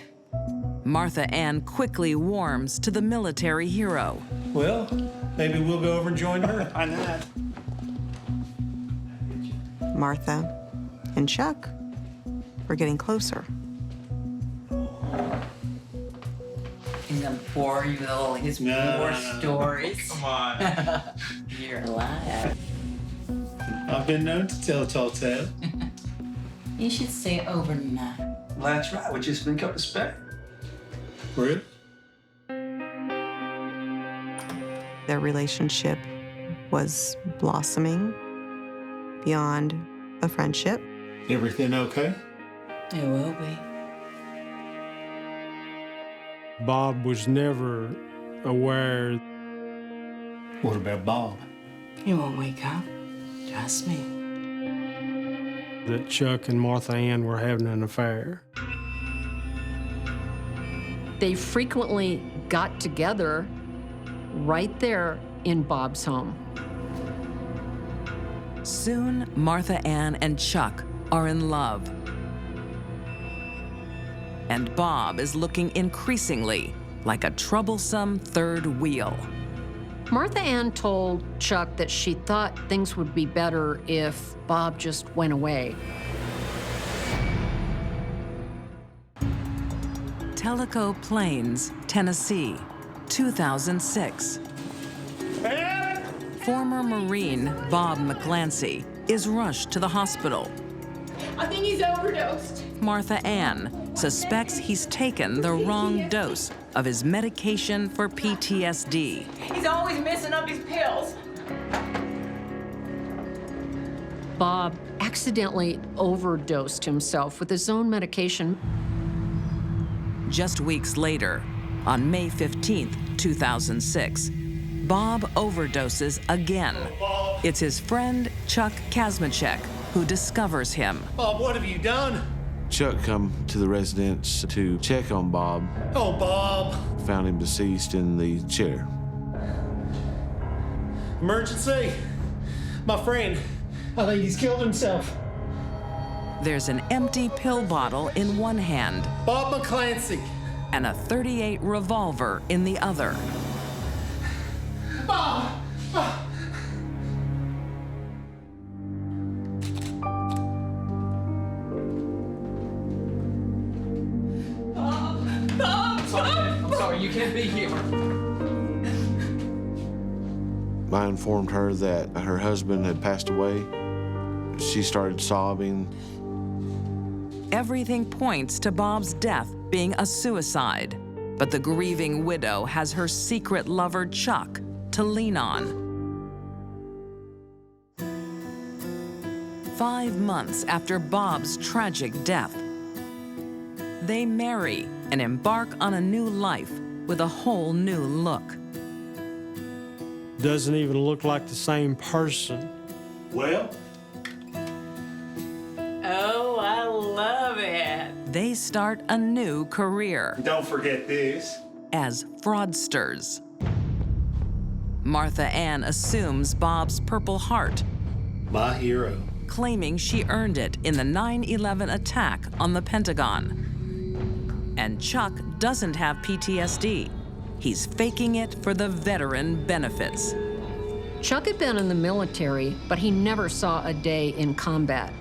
Martha Ann quickly warms to the military hero. Well, maybe we'll go over and join her. Why not? Martha and Chuck were getting closer. He's gonna bore you with all his war stories. Come on. You're a liar. I've been known to tell a tall tale. You should stay overnight. Well, that's right. We just sneak up and spec. Really? Their relationship was blossoming beyond a friendship. Everything okay? It will be. Bob was never aware. What about Bob? He won't wake up. Trust me. That Chuck and Martha Ann were having an affair. They frequently got together right there in Bob's home. Soon, Martha Ann and Chuck are in love. And Bob is looking increasingly like a troublesome third wheel. Martha Ann told Chuck that she thought things would be better if Bob just went away. Tellico Plains, Tennessee, 2006. Former Marine Bob McClancy is rushed to the hospital. I think he's overdosed. Martha Ann suspects he's taken the wrong dose of his medication for PTSD. He's always messing up his pills. Bob accidentally overdosed himself with his own medication. Just weeks later, on May 15th, 2006, Bob overdoses again. It's his friend, Chuck Kazmachek, who discovers him. Bob, what have you done? Chuck come to the residence to check on Bob. Oh, Bob. Found him deceased in the chair. Emergency. My friend, I think he's killed himself. There's an empty pill bottle in one hand. Bob McClancy. And a .38 revolver in the other. Bob! I'm sorry, you can't be here. I informed her that her husband had passed away. She started sobbing. Everything points to Bob's death being a suicide, but the grieving widow has her secret lover, Chuck, to lean on. 5 months after Bob's tragic death, they marry and embark on a new life with a whole new look. Doesn't even look like the same person. Well? Oh, I love it. They start a new career. Don't forget this. As fraudsters. Martha Ann assumes Bob's Purple Heart. My hero. Claiming she earned it in the 9/11 attack on the Pentagon. And Chuck doesn't have PTSD. He's faking it for the veteran benefits. Chuck had been in the military, but he never saw a day in combat.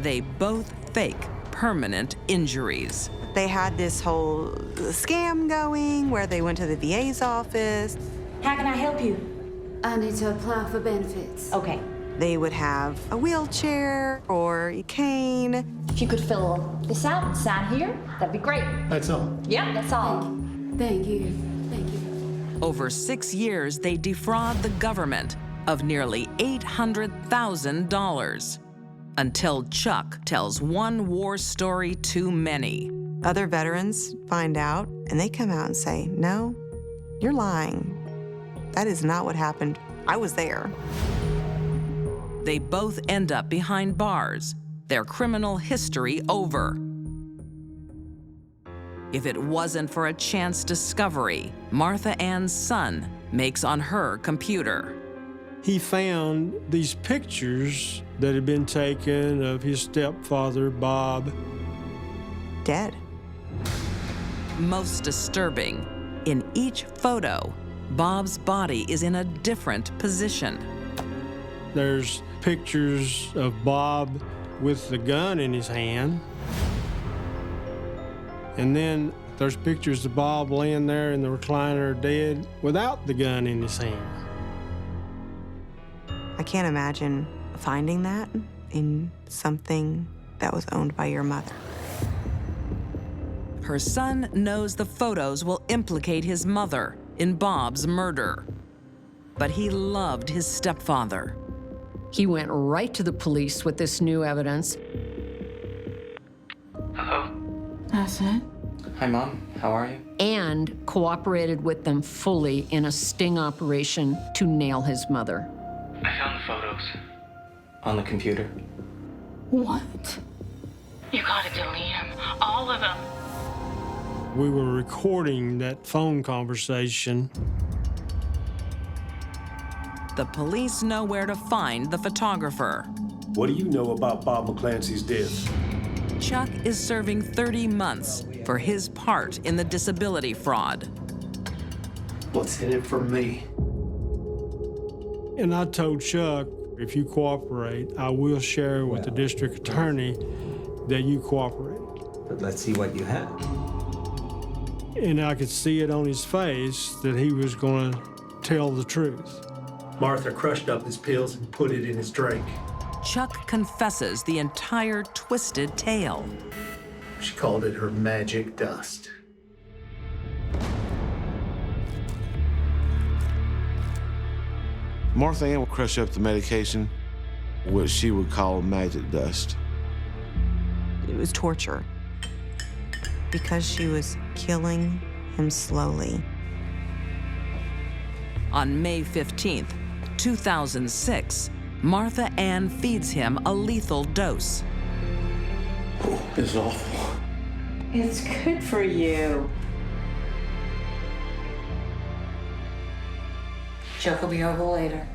They both fake permanent injuries. They had this whole scam going where they went to the VA's office. How can I help you? I need to apply for benefits. Okay. They would have a wheelchair or a cane. If you could fill this out and sign here, that'd be great. That's all. Yeah, that's all. Thank you. Thank you. Over 6 years, they defraud the government of nearly $800,000 until Chuck tells one war story too many. Other veterans find out and they come out and say, no, you're lying. That is not what happened. I was there. They both end up behind bars, their criminal history over. If it wasn't for a chance discovery Martha Ann's son makes on her computer. He found these pictures that had been taken of his stepfather, Bob. Dead. Most disturbing, in each photo, Bob's body is in a different position. There's pictures of Bob with the gun in his hand. And then there's pictures of Bob laying there in the recliner dead without the gun in his hand. I can't imagine finding that in something that was owned by your mother. Her son knows the photos will implicate his mother in Bob's murder. But he loved his stepfather. He went right to the police with this new evidence. Hello? That's it? Hi, Mom. How are you? And cooperated with them fully in a sting operation to nail his mother. I found the photos. On the computer. What? You gotta delete them. All of them. We were recording that phone conversation. The police know where to find the photographer. What do you know about Bob McClancy's death? Chuck is serving 30 months for his part in the disability fraud. What's in it for me? And I told Chuck, if you cooperate, I will share with the district attorney that you cooperate. But let's see what you have. And I could see it on his face that he was going to tell the truth. Martha crushed up his pills and put it in his drink. Chuck confesses the entire twisted tale. She called it her magic dust. Martha Ann would crush up the medication, what she would call magic dust. It was torture because she was killing him slowly. On May 15th, 2006, Martha Ann feeds him a lethal dose. Oh, it's awful. It's good for you. Chuck will be over later.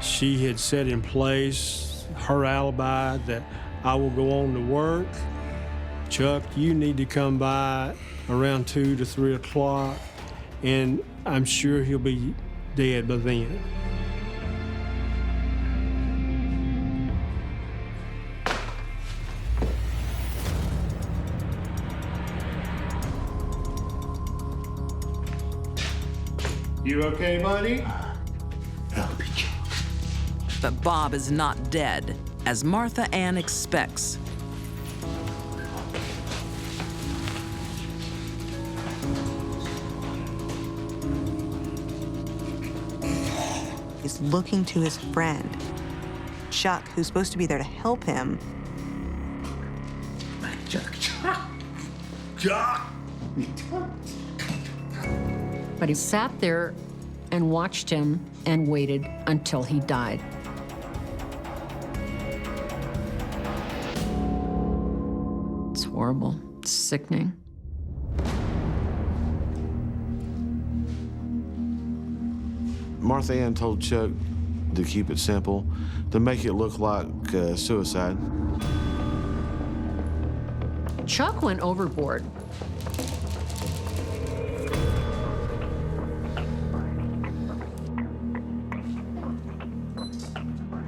She had set in place her alibi that I will go on to work. Chuck, you need to come by around 2 to 3 o'clock, and I'm sure he'll be dead by then. You okay, buddy? But Bob is not dead, as Martha Ann expects. He's looking to his friend, Chuck, who's supposed to be there to help him. Chuck! But he sat there and watched him and waited until he died. It's horrible. It's sickening. Martha Ann told Chuck to keep it simple, to make it look like suicide. Chuck went overboard.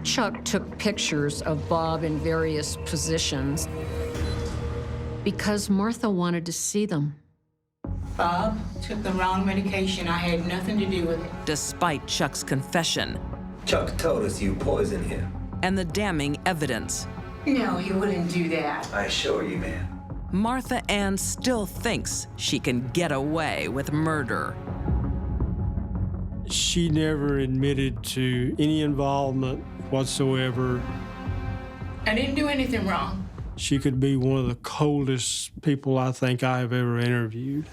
Chuck took pictures of Bob in various positions because Martha wanted to see them. Bob took the wrong medication. I had nothing to do with it. Despite Chuck's confession Chuck told us you poisoned him. and the damning evidence, No, he wouldn't do that. I assure you, ma'am. Martha Ann still thinks she can get away with murder. She never admitted to any involvement whatsoever. I didn't do anything wrong. She could be one of the coldest people I think I have ever interviewed.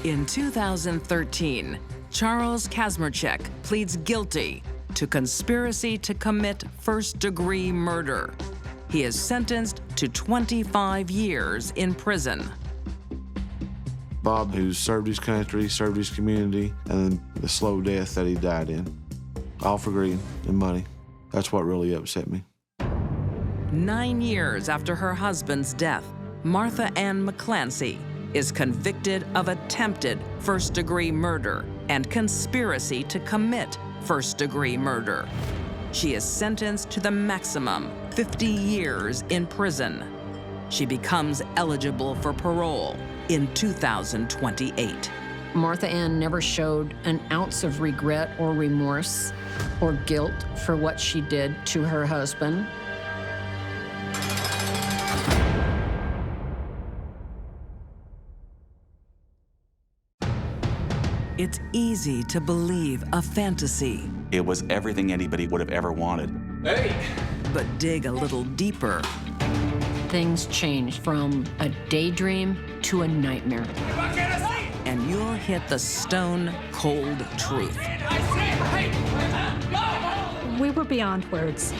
In 2013, Charles Kazmarchek pleads guilty to conspiracy to commit first-degree murder. He is sentenced to 25 years in prison. Bob, who served his country, served his community, and then the slow death that he died in, all for greed and money. That's what really upset me. 9 years after her husband's death, Martha Ann McClancy is convicted of attempted first-degree murder and conspiracy to commit first-degree murder. She is sentenced to the maximum, 50 years in prison. She becomes eligible for parole in 2028. Martha Ann never showed an ounce of regret or remorse or guilt for what she did to her husband. It's easy to believe a fantasy. It was everything anybody would have ever wanted. Hey! But dig a little deeper. Things changed from a daydream to a nightmare. And you'll hit the stone-cold truth. We were beyond words.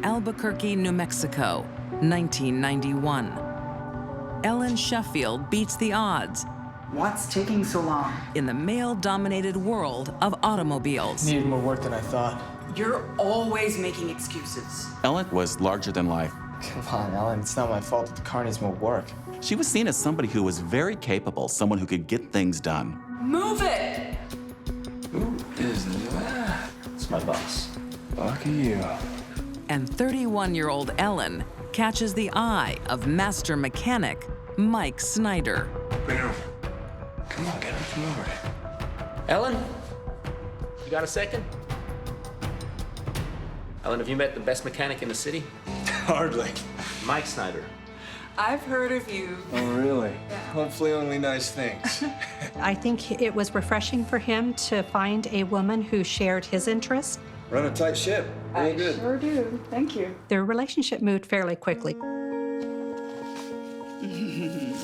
Albuquerque, New Mexico, 1991. Ellen Sheffield beats the odds. What's taking so long? In the male-dominated world of automobiles. Needed more work than I thought. You're always making excuses. Ellen was larger than life. Come on, Ellen, it's not my fault that the car needs more work. She was seen as somebody who was very capable, someone who could get things done. Move it! Who is that? It's my boss. Lucky you. And 31-year-old Ellen catches the eye of master mechanic Mike Snyder. Come on, get him, come over. Ellen, you got a second? Ellen, have you met the best mechanic in the city? Hardly. Mike Snyder. I've heard of you. Oh, really? Yeah. Hopefully only nice things. I think it was refreshing for him to find a woman who shared his interests. Run a tight ship. Real good. Sure do. Thank you. Their relationship moved fairly quickly.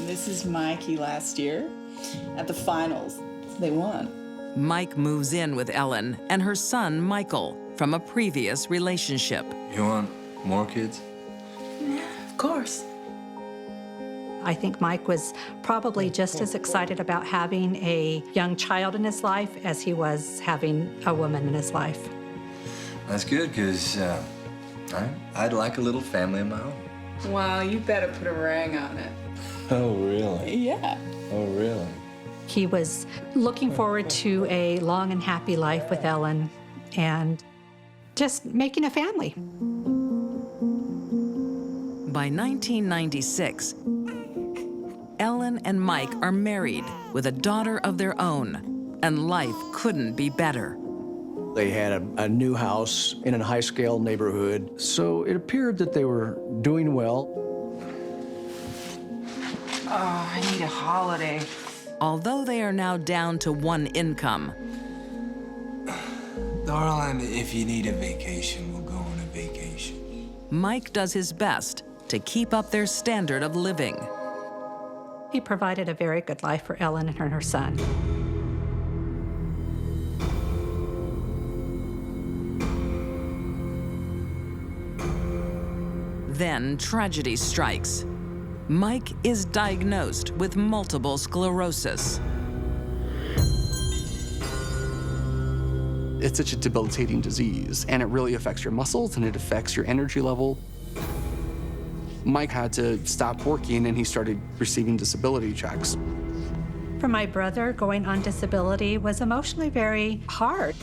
This is Mikey last year at the finals. They won. Mike moves in with Ellen and her son, Michael, from a previous relationship. You want more kids? Yeah, of course. I think Mike was probably just as excited about having a young child in his life as he was having a woman in his life. That's good, because I'd like a little family of my own. Wow, you better put a ring on it. Oh, really? Yeah. Oh, really? He was looking forward to a long and happy life with Ellen and just making a family. By 1996, Ellen and Mike are married with a daughter of their own, and life couldn't be better. They had a new house in a high-scale neighborhood, so it appeared that they were doing well. Oh, I need a holiday. Although they are now down to one income. Darling, if you need a vacation, we'll go on a vacation. Mike does his best to keep up their standard of living. He provided a very good life for Ellen and her son. Then tragedy strikes. Mike is diagnosed with multiple sclerosis. It's such a debilitating disease, and it really affects your muscles, and it affects your energy level. Mike had to stop working, and he started receiving disability checks. For my brother, going on disability was emotionally very hard.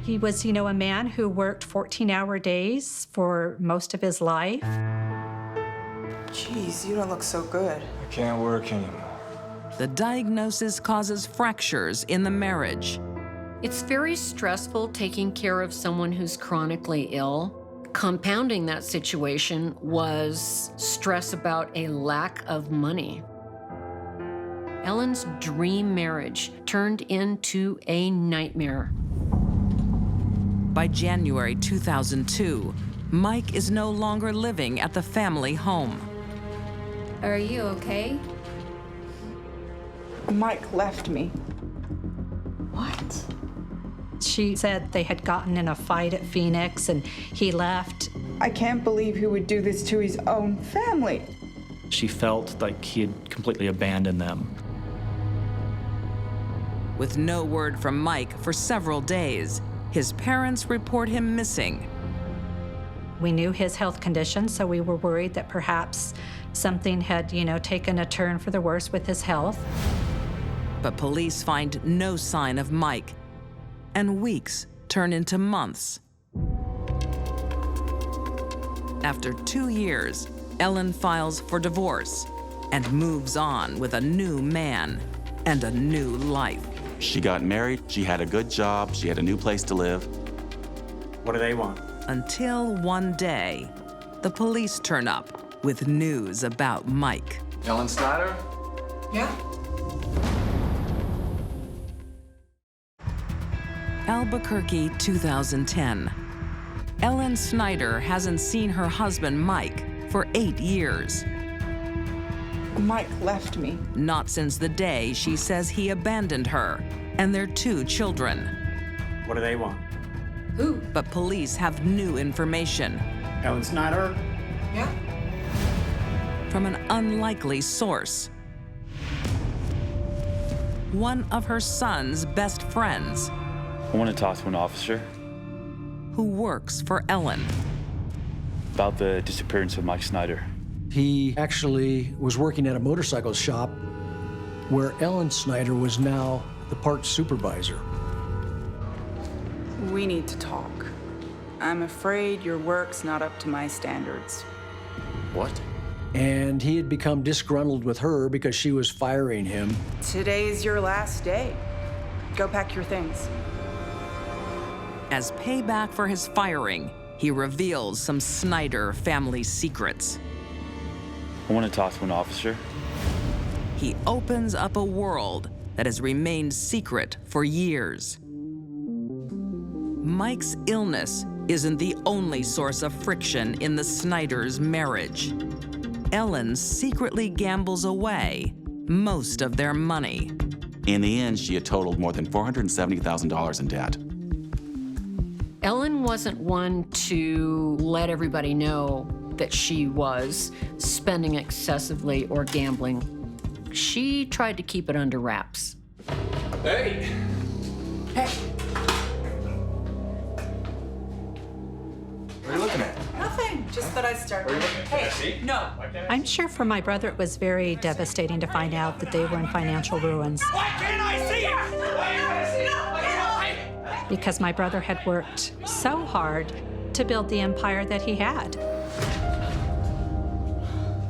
He was, a man who worked 14-hour days for most of his life. Jeez, you don't look so good. I can't work anymore. The diagnosis causes fractures in the marriage. It's very stressful taking care of someone who's chronically ill. Compounding that situation was stress about a lack of money. Ellen's dream marriage turned into a nightmare. By January 2002, Mike is no longer living at the family home. Are you okay? Mike left me. What? She said they had gotten in a fight at Phoenix and he left. I can't believe he would do this to his own family. She felt like he had completely abandoned them. With no word from Mike for several days, his parents report him missing. We knew his health condition, so we were worried that perhaps something had, taken a turn for the worse with his health. But police find no sign of Mike, and weeks turn into months. After 2 years, Ellen files for divorce and moves on with a new man and a new life. She got married, she had a good job, she had a new place to live. What do they want? Until one day, the police turn up with news about Mike. Ellen Snyder? Yeah. Albuquerque, 2010. Ellen Snyder hasn't seen her husband, Mike, for 8 years. Mike left me. Not since the day she says he abandoned her and their 2 children. What do they want? Who? But police have new information. Ellen Snyder? Yeah. From an unlikely source. One of her son's best friends, I want to talk to an officer who works for Ellen. about the disappearance of Mike Snyder. He actually was working at a motorcycle shop where Ellen Snyder was now the parts supervisor. We need to talk. I'm afraid your work's not up to my standards. What? And he had become disgruntled with her because she was firing him. Today's your last day. Go pack your things. As payback for his firing, he reveals some Snyder family secrets. I want to talk to an officer. He opens up a world that has remained secret for years. Mike's illness isn't the only source of friction in the Snyders' marriage. Ellen secretly gambles away most of their money. In the end, she had totaled more than $470,000 in debt. Ellen wasn't one to let everybody know that she was spending excessively or gambling. She tried to keep it under wraps. Hey! Hey. What are you looking at? Nothing. Just that I started. Hey, no. I'm sure for my brother it was very devastating to find out that they were in financial ruins. Why can't I see it? Why can't I see it? Because my brother had worked so hard to build the empire that he had.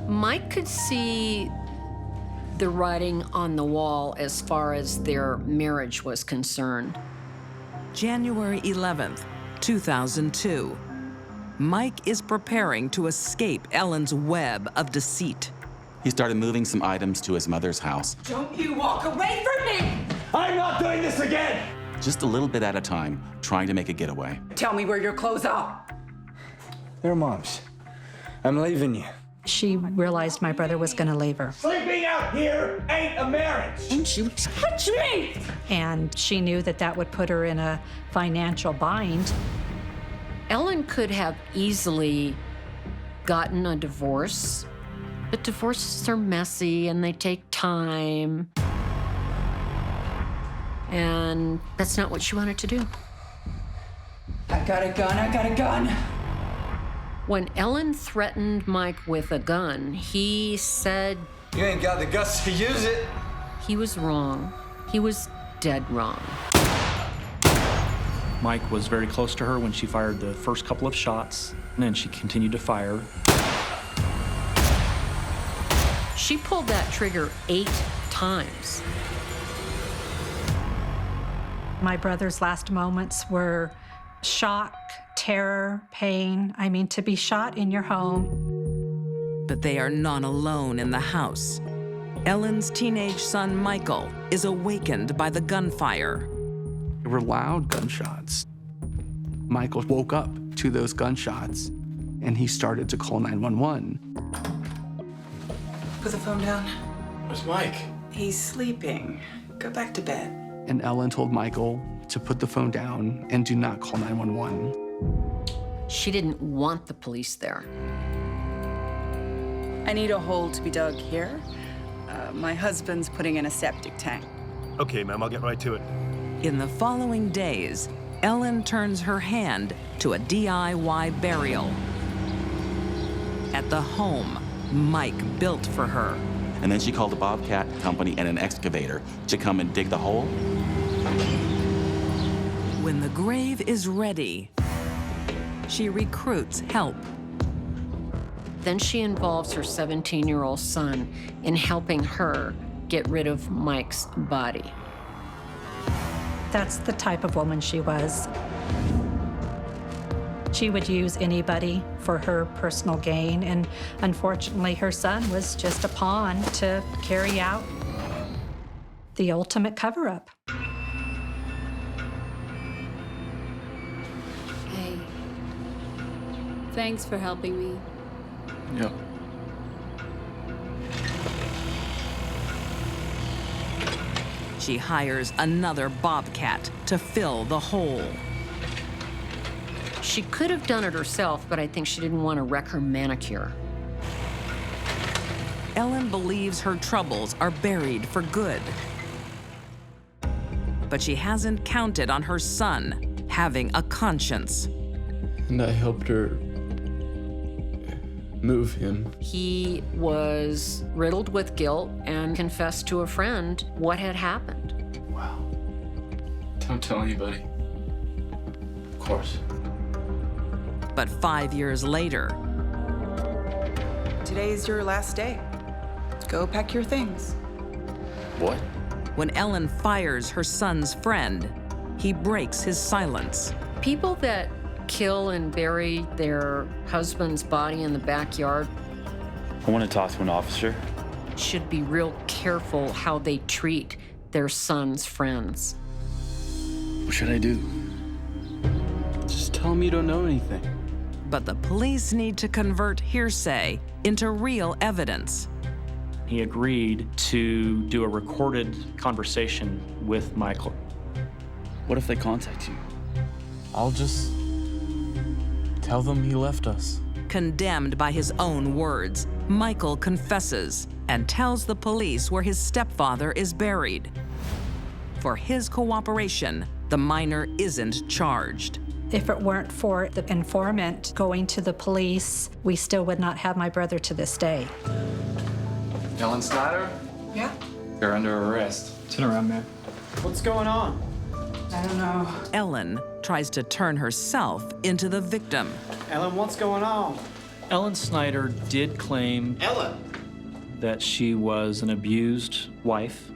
Mike could see the writing on the wall as far as their marriage was concerned. January 11th, 2002. Mike is preparing to escape Ellen's web of deceit. He started moving some items to his mother's house, Don't you walk away from me! I'm not doing this again! just a little bit at a time, trying to make a getaway. Tell me where your clothes are. They're Mom's. I'm leaving you. She realized my brother was going to leave her. Sleeping out here ain't a marriage! And she would touch me! And she knew that that would put her in a financial bind. Ellen could have easily gotten a divorce, but divorces are messy and they take time. And that's not what she wanted to do. I got a gun, I got a gun. When Ellen threatened Mike with a gun, he said You ain't got the guts to use it. he was wrong. He was dead wrong. Mike was very close to her when she fired the first couple of shots, and then she continued to fire. She pulled that trigger 8 times. My brother's last moments were shock, terror, pain. I mean, to be shot in your home. But they are not alone in the house. Ellen's teenage son, Michael, is awakened by the gunfire. There were loud gunshots. Michael woke up to those gunshots, and he started to call 911. Put the phone down. Where's Mike? He's sleeping. Go back to bed. And Ellen told Michael to put the phone down and do not call 911. She didn't want the police there. I need a hole to be dug here. My husband's putting in a septic tank. Okay, ma'am, I'll get right to it. In the following days, Ellen turns her hand to a DIY burial at the home Mike built for her. And then she called a bobcat company and an excavator to come and dig the hole. When the grave is ready, she recruits help. Then she involves her 17-year-old son in helping her get rid of Mike's body. That's the type of woman she was. She would use anybody for her personal gain, and unfortunately, her son was just a pawn to carry out the ultimate cover-up. Hey, thanks for helping me. Yeah. She hires another bobcat to fill the hole. She could have done it herself, but I think she didn't want to wreck her manicure. Ellen believes her troubles are buried for good. But she hasn't counted on her son having a conscience. And I helped her move him. He was riddled with guilt and confessed to a friend what had happened. Wow. Don't tell anybody. Of course. But 5 years later, Today's your last day. Go pack your things. What? when Ellen fires her son's friend, he breaks his silence. People that kill and bury their husband's body in the backyard I want to talk to an officer. should be real careful how they treat their son's friends. What should I do? Just tell him you don't know anything. But the police need to convert hearsay into real evidence. He agreed to do a recorded conversation with Michael. What if they contact you? I'll just tell them he left us. Condemned by his own words, Michael confesses and tells the police where his stepfather is buried. For his cooperation, the minor isn't charged. If it weren't for the informant going to the police, we still would not have my brother to this day. Ellen Snyder? Yeah? You're under arrest. Turn around, man. What's going on? I don't know. Ellen tries to turn herself into the victim. Ellen, what's going on? Ellen Snyder did claim that she was an abused wife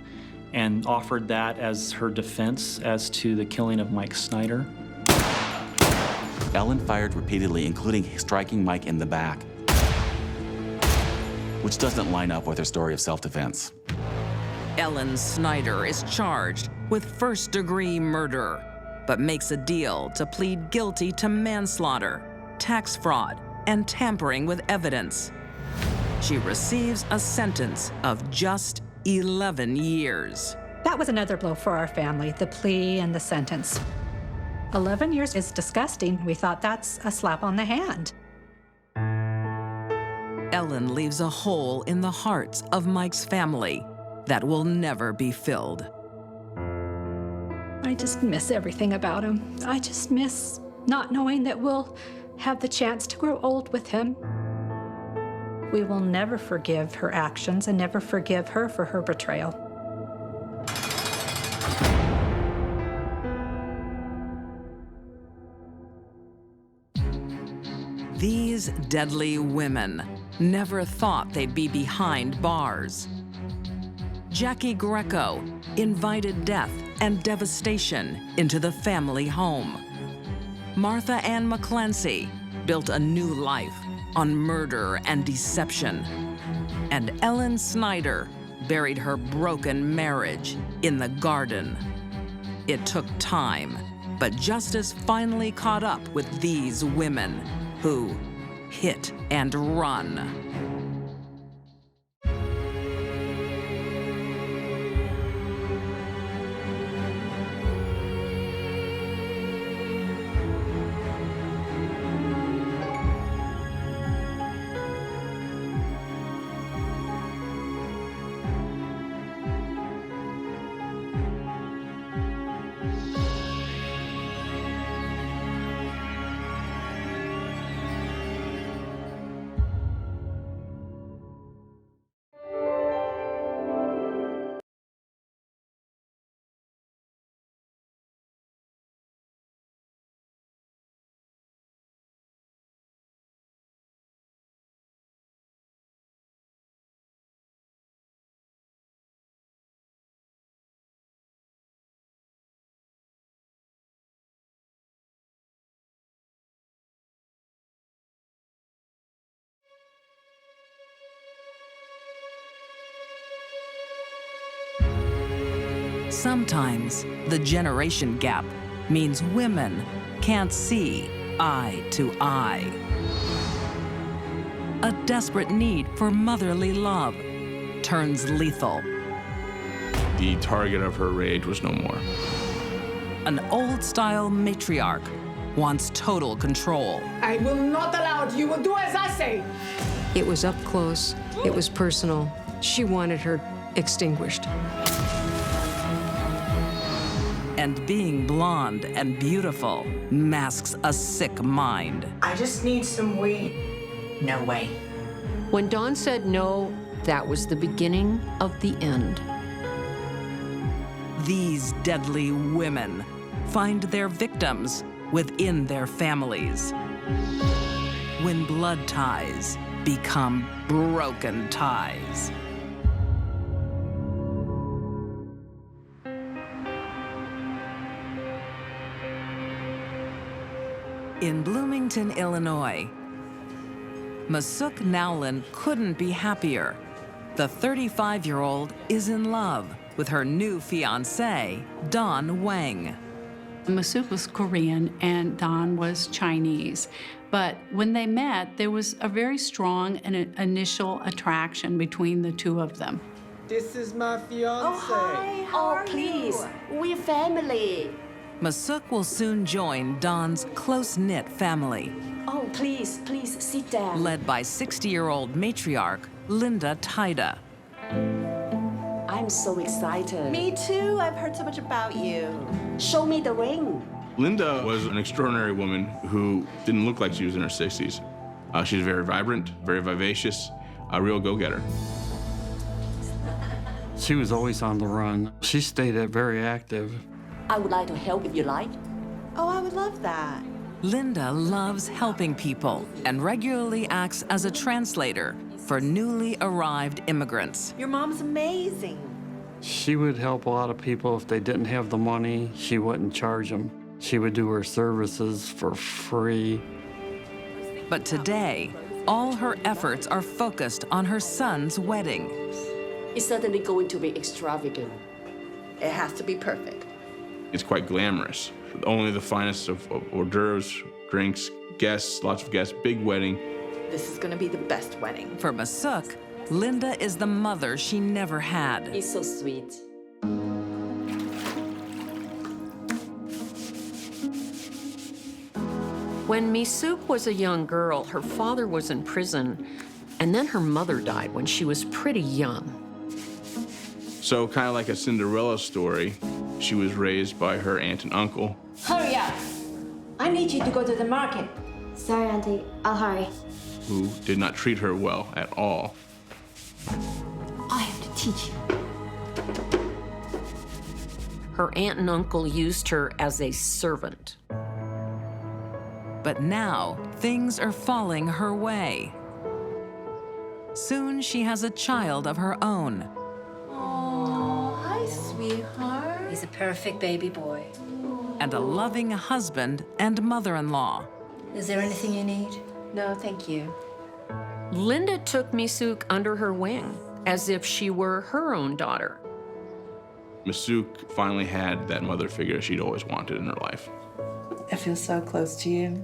and offered that as her defense as to the killing of Mike Snyder. Ellen fired repeatedly, including striking Mike in the back, which doesn't line up with her story of self-defense. Ellen Snyder is charged with first-degree murder, but makes a deal to plead guilty to manslaughter, tax fraud, and tampering with evidence. She receives a sentence of just 11 years. That was another blow for our family, the plea and the sentence. 11 years is disgusting. We thought that's a slap on the hand. Ellen leaves a hole in the hearts of Mike's family that will never be filled. I just miss everything about him. I just miss not knowing that we'll have the chance to grow old with him. We will never forgive her actions and never forgive her for her betrayal. These deadly women never thought they'd be behind bars. Jackie Greco invited death and devastation into the family home. Martha Ann McClancy built a new life on murder and deception. And Ellen Snyder buried her broken marriage in the garden. It took time, but justice finally caught up with these women who hit and run. sometimes the generation gap means women can't see eye to eye. A desperate need for motherly love turns lethal. The target of her rage was no more. An old-style matriarch wants total control. I will not allow it. You will do as I say. It was up close. It was personal. She wanted her extinguished. And being blonde and beautiful masks a sick mind. I just need some weed. No way. When Dawn said no, that was the beginning of the end. These deadly women find their victims within their families. When blood ties become broken ties. In Bloomington, Illinois, Masuk Nowlin couldn't be happier. The 35-year-old is in love with her new fiancé, Don Wang. Masuk was Korean and Don was Chinese. But when they met, there was a very strong and initial attraction between the two of them. This is my fiance. Oh, please. We're family. Masuk will soon join Don's close-knit family. Oh, please sit down. Led by 60-year-old matriarch Linda Tida. I'm so excited. Me too. I've heard so much about you. Show me the ring. Linda was an extraordinary woman who didn't look like she was in her 60s. She was very vibrant, very vivacious, a real go-getter. She was always on the run. She stayed very active. I would like to help if you like. Oh, I would love that. Linda loves helping people and regularly acts as a translator for newly arrived immigrants. Your mom's amazing. She would help a lot of people. If they didn't have the money, she wouldn't charge them. She would do her services for free. But today, all her efforts are focused on her son's wedding. It's certainly going to be extravagant. It has to be perfect. It's quite glamorous. Only the finest of hors d'oeuvres, drinks, guests, lots of guests, big wedding. This is going to be the best wedding. For Masuk, Linda is the mother she never had. It's so sweet. When Misuk was a young girl, her father was in prison, and then her mother died when she was pretty young. So kind of like a Cinderella story, she was raised by her aunt and uncle. Hurry up. I need you to go to the market. Sorry, Auntie. I'll hurry. Who did not treat her well at all. I have to teach you. Her aunt and uncle used her as a servant. But now, things are falling her way. Soon she has a child of her own. Oh, hi, sweetheart. He's a perfect baby boy. And a loving husband and mother-in-law. Is there anything you need? No, thank you. Linda took Misuk under her wing, as if she were her own daughter. Masuk finally had that mother figure she'd always wanted in her life. I feel so close to you.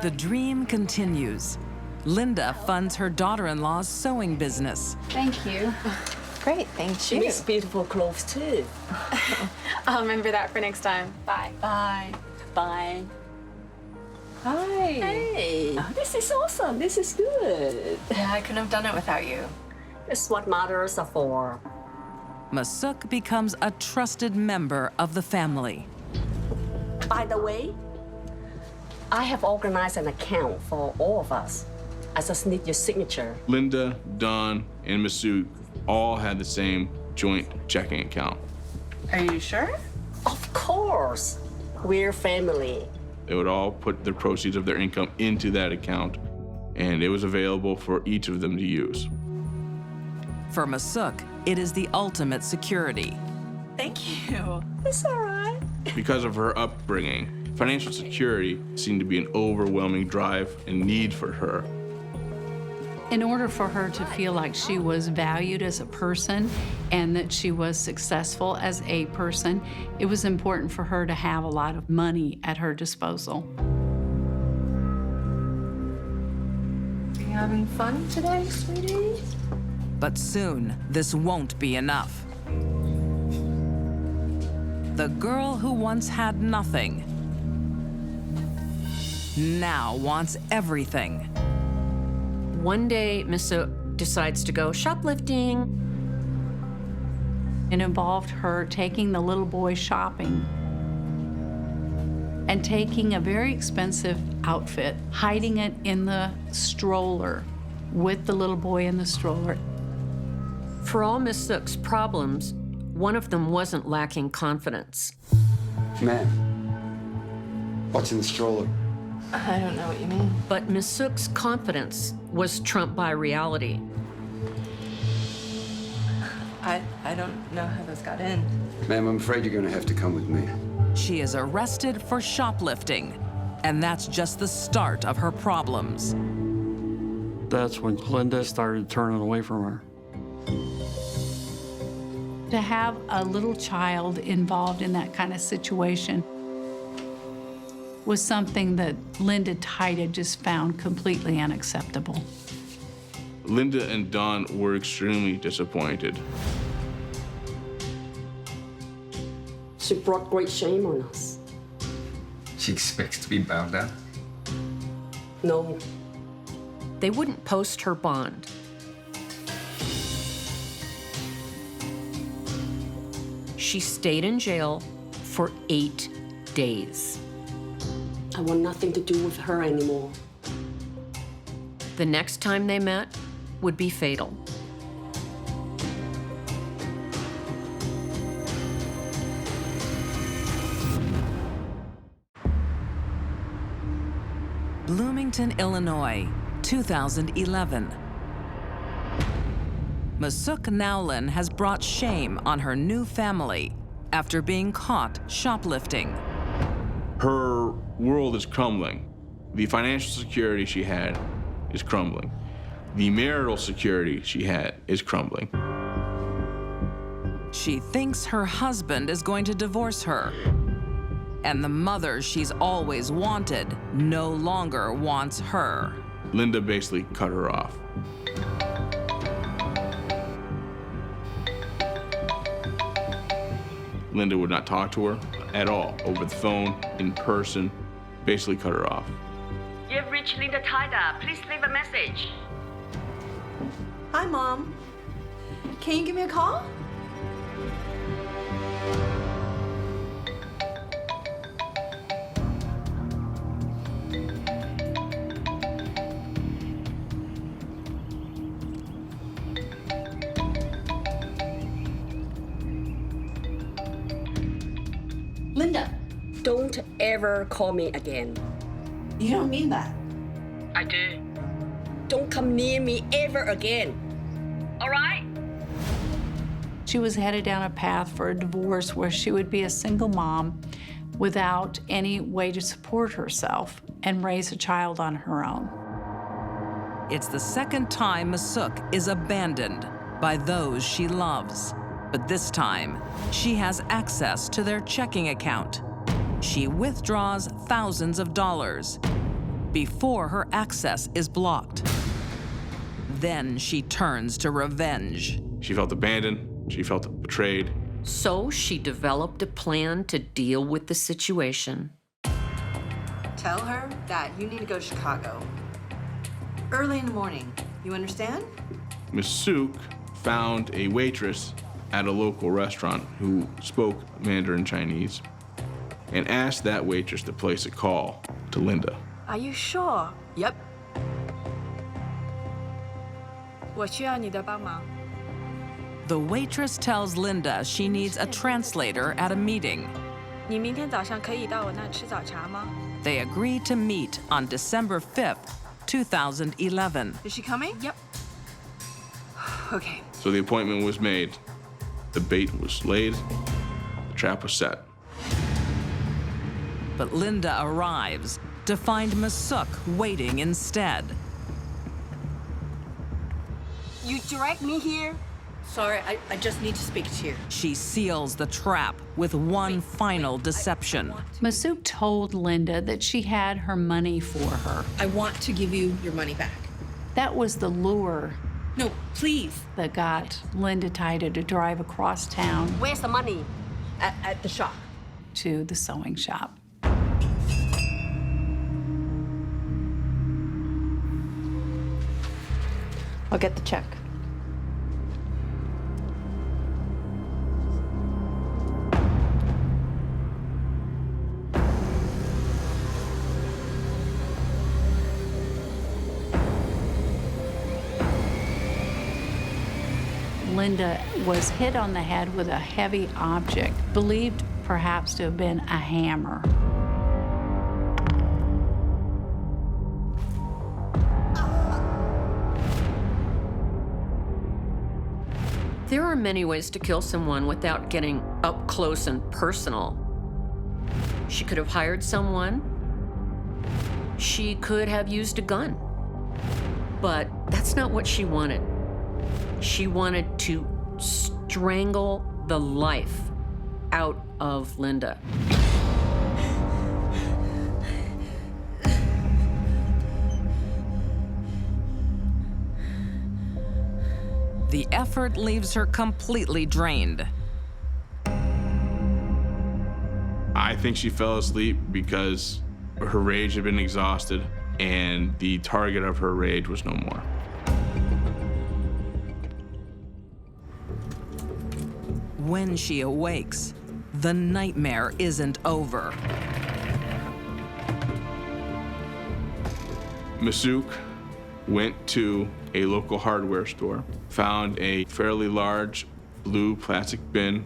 The dream continues. Linda funds her daughter-in-law's sewing business. Thank you. Great, thank She you. makes beautiful clothes too. I'll remember that for next time. Bye. Bye. Bye. Hi. Hey, this is awesome. This is good. Yeah, I couldn't have done it without you. That's what mothers are for. Masuk becomes a trusted member of the family. By the way, I have organized an account for all of us. I just need your signature. Linda, Don, and Masuk all had the same joint checking account. Are you sure? Of course. We're family. They would all put the proceeds of their income into that account, and it was available for each of them to use. For Masuk, it is the ultimate security. Thank you. It's all right. Because of her upbringing, financial security seemed to be an overwhelming drive and need for her. In order for her to feel like she was valued as a person and that she was successful as a person, it was important for her to have a lot of money at her disposal. Are you having fun today, sweetie? But soon, this won't be enough. The girl who once had nothing now wants everything. One day, Miss decides to go shoplifting. It involved her taking the little boy shopping and taking a very expensive outfit, hiding it in the stroller with the little boy in the stroller. For all Miss Sook's problems, one of them wasn't lacking confidence. Ma'am, what's in the stroller? I don't know what you mean. But Miss Sook's confidence was trumped by reality. I don't know how those got in. Ma'am, I'm afraid you're gonna have to come with me. She is arrested for shoplifting, and that's just the start of her problems. That's when Linda started turning away from her. To have a little child involved in that kind of situation was something that Linda Tida just found completely unacceptable. Linda and Don were extremely disappointed. She brought great shame on us. She expects to be bound out? No. They wouldn't post her bond. She stayed in jail for 8 days. I want nothing to do with her anymore. The next time they met would be fatal. Bloomington, Illinois, 2011. Masuk Nowlin has brought shame on her new family after being caught shoplifting. Her world is crumbling. The financial security she had is crumbling. The marital security she had is crumbling. She thinks her husband is going to divorce her. And the mother she's always wanted no longer wants her. Linda basically cut her off. Linda would not talk to her at all, over the phone, in person, basically cut her off. You've reached Linda Tida. Please leave a message. Hi, Mom. Can you give me a call? Linda. Don't ever call me again. You don't mean that. I do. Don't come near me ever again. All right? She was headed down a path for a divorce where she would be a single mom without any way to support herself and raise a child on her own. It's the second time Masuk is abandoned by those she loves. But this time, she has access to their checking account. She withdraws thousands of dollars before her access is blocked. Then she turns to revenge. She felt abandoned, she felt betrayed. So she developed a plan to deal with the situation. Tell her that you need to go to Chicago. Early in the morning. You understand? Miss Sook found a waitress at a local restaurant who spoke Mandarin Chinese and asked that waitress to place a call to Linda. Are you sure? Yep. 我需要你的帮忙. The waitress tells Linda she needs a translator at a meeting. 你明天早上可以到我那吃早茶吗? They agree to meet on December 5th, 2011. Is she coming? Yep. Okay. So the appointment was made, the bait was laid, the trap was set. But Linda arrives to find Masuk waiting instead. You dragged me here? Sorry, I just need to speak to you. She seals the trap with one final deception. Masuk told Linda that she had her money for her. I want to give you your money back. That was the lure No, please. that got Linda Tida to drive across town Where's the money? At the shop. to the sewing shop. I'll get the check. Linda was hit on the head with a heavy object, believed perhaps to have been a hammer. There are many ways to kill someone without getting up close and personal. She could have hired someone. She could have used a gun. But that's not what she wanted. She wanted to strangle the life out of Linda. The effort leaves her completely drained. I think she fell asleep because her rage had been exhausted and the target of her rage was no more. When she awakes, the nightmare isn't over. Masuk went to a local hardware store, found a fairly large blue plastic bin,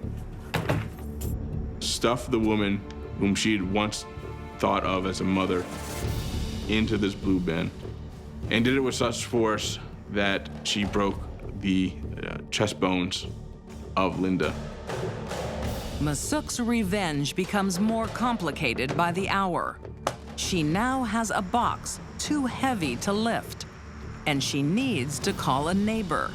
stuffed the woman whom she'd once thought of as a mother into this blue bin, and did it with such force that she broke the chest bones of Linda. Masuk's revenge becomes more complicated by the hour. She now has a box too heavy to lift, and she needs to call a neighbor.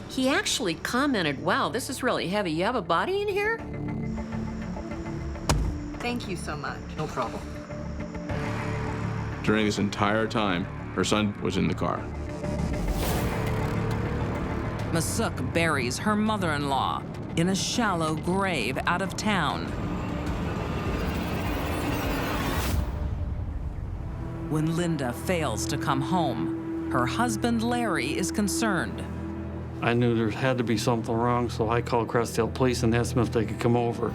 He actually commented, "Wow, this is really heavy. You have a body in here?" Thank you so much. No problem. During this entire time, her son was in the car. Masuk buries her mother-in-law in a shallow grave out of town. When Linda fails to come home, her husband Larry is concerned. I knew there had to be something wrong, so I called Crestdale Police and asked them if they could come over.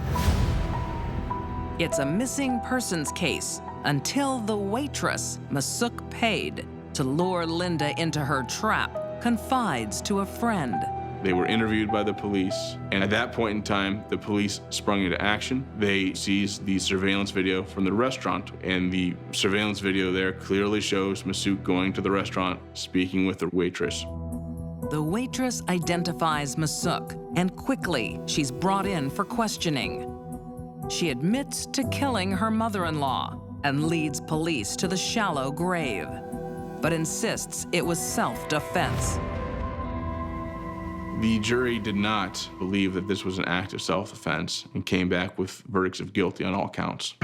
It's a missing persons case until the waitress Masuk paid to lure Linda into her trap confides to a friend. They were interviewed by the police, and at that point in time, the police sprung into action. They seized the surveillance video from the restaurant, and the surveillance video there clearly shows Masuk going to the restaurant, speaking with the waitress. The waitress identifies Masuk, and quickly she's brought in for questioning. She admits to killing her mother-in-law and leads police to the shallow grave, but insists it was self-defense. The jury did not believe that this was an act of self-defense and came back with verdicts of guilty on all counts.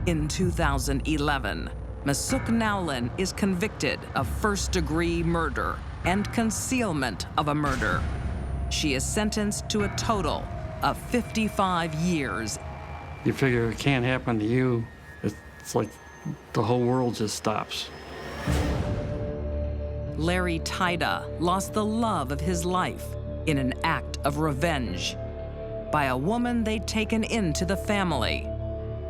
In 2011, Masuk Nowlin is convicted of first-degree murder and concealment of a murder. She is sentenced to a total of 55 years. You figure it can't happen to you. It's like the whole world just stops. Larry Tida lost the love of his life in an act of revenge by a woman they'd taken into the family.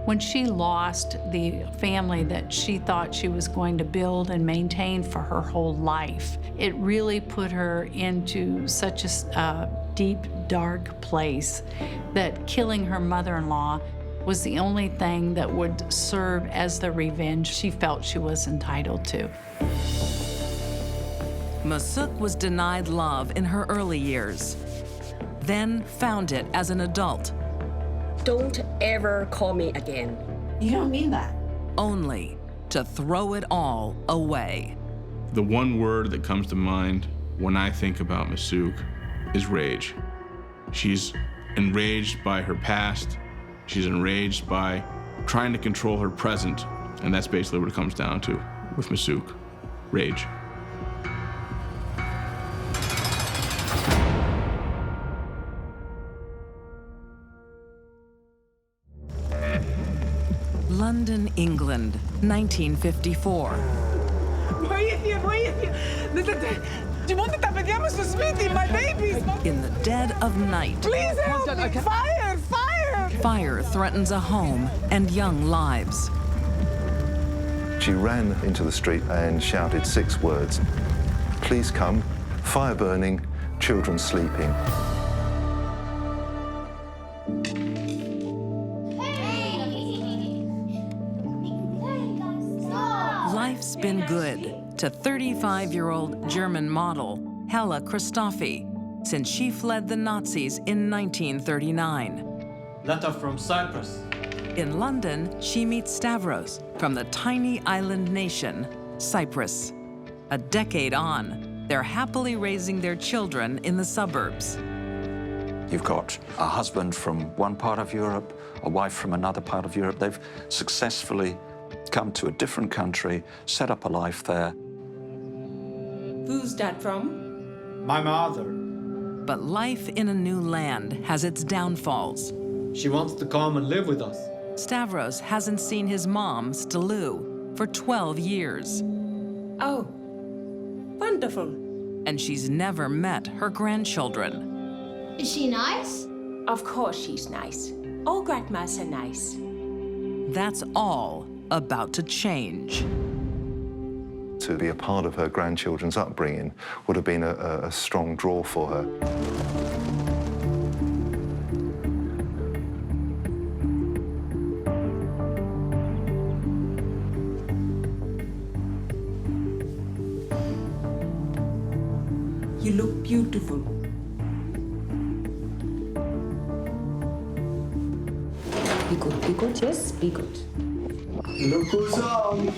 When she lost the family that she thought she was going to build and maintain for her whole life, it really put her into such a deep, dark place that killing her mother-in-law was the only thing that would serve as the revenge she felt she was entitled to. Masuk was denied love in her early years, then found it as an adult. Don't ever call me again. You don't mean that. Only to throw it all away. The one word that comes to mind when I think about Masook is rage. She's enraged by her past. She's enraged by trying to control her present. And that's basically what it comes down to with Masook, rage. London, England, 1954. My babies! In the dead of night, Please help me! Fire! Fire! fire threatens a home and young lives. She ran into the street and shouted 6 words. Please come, fire burning, children sleeping. Life's been good to 35-year-old German model Hella Christophe since she fled the Nazis in 1939. Letter from Cyprus. In London, she meets Stavros from the tiny island nation, Cyprus. A decade on, they're happily raising their children in the suburbs. You've got a husband from one part of Europe, a wife from another part of Europe. They've successfully come to a different country, set up a life there. Who's that from? My mother. But life in a new land has its downfalls. She wants to come and live with us. Stavros hasn't seen his mom, Stalou, for 12 years. Oh, wonderful. And she's never met her grandchildren. Is she nice? Of course she's nice. All grandmas are nice. That's all about to change. To be a part of her grandchildren's upbringing would have been a strong draw for her. You look beautiful. Be good, yes, be good. Look who's on.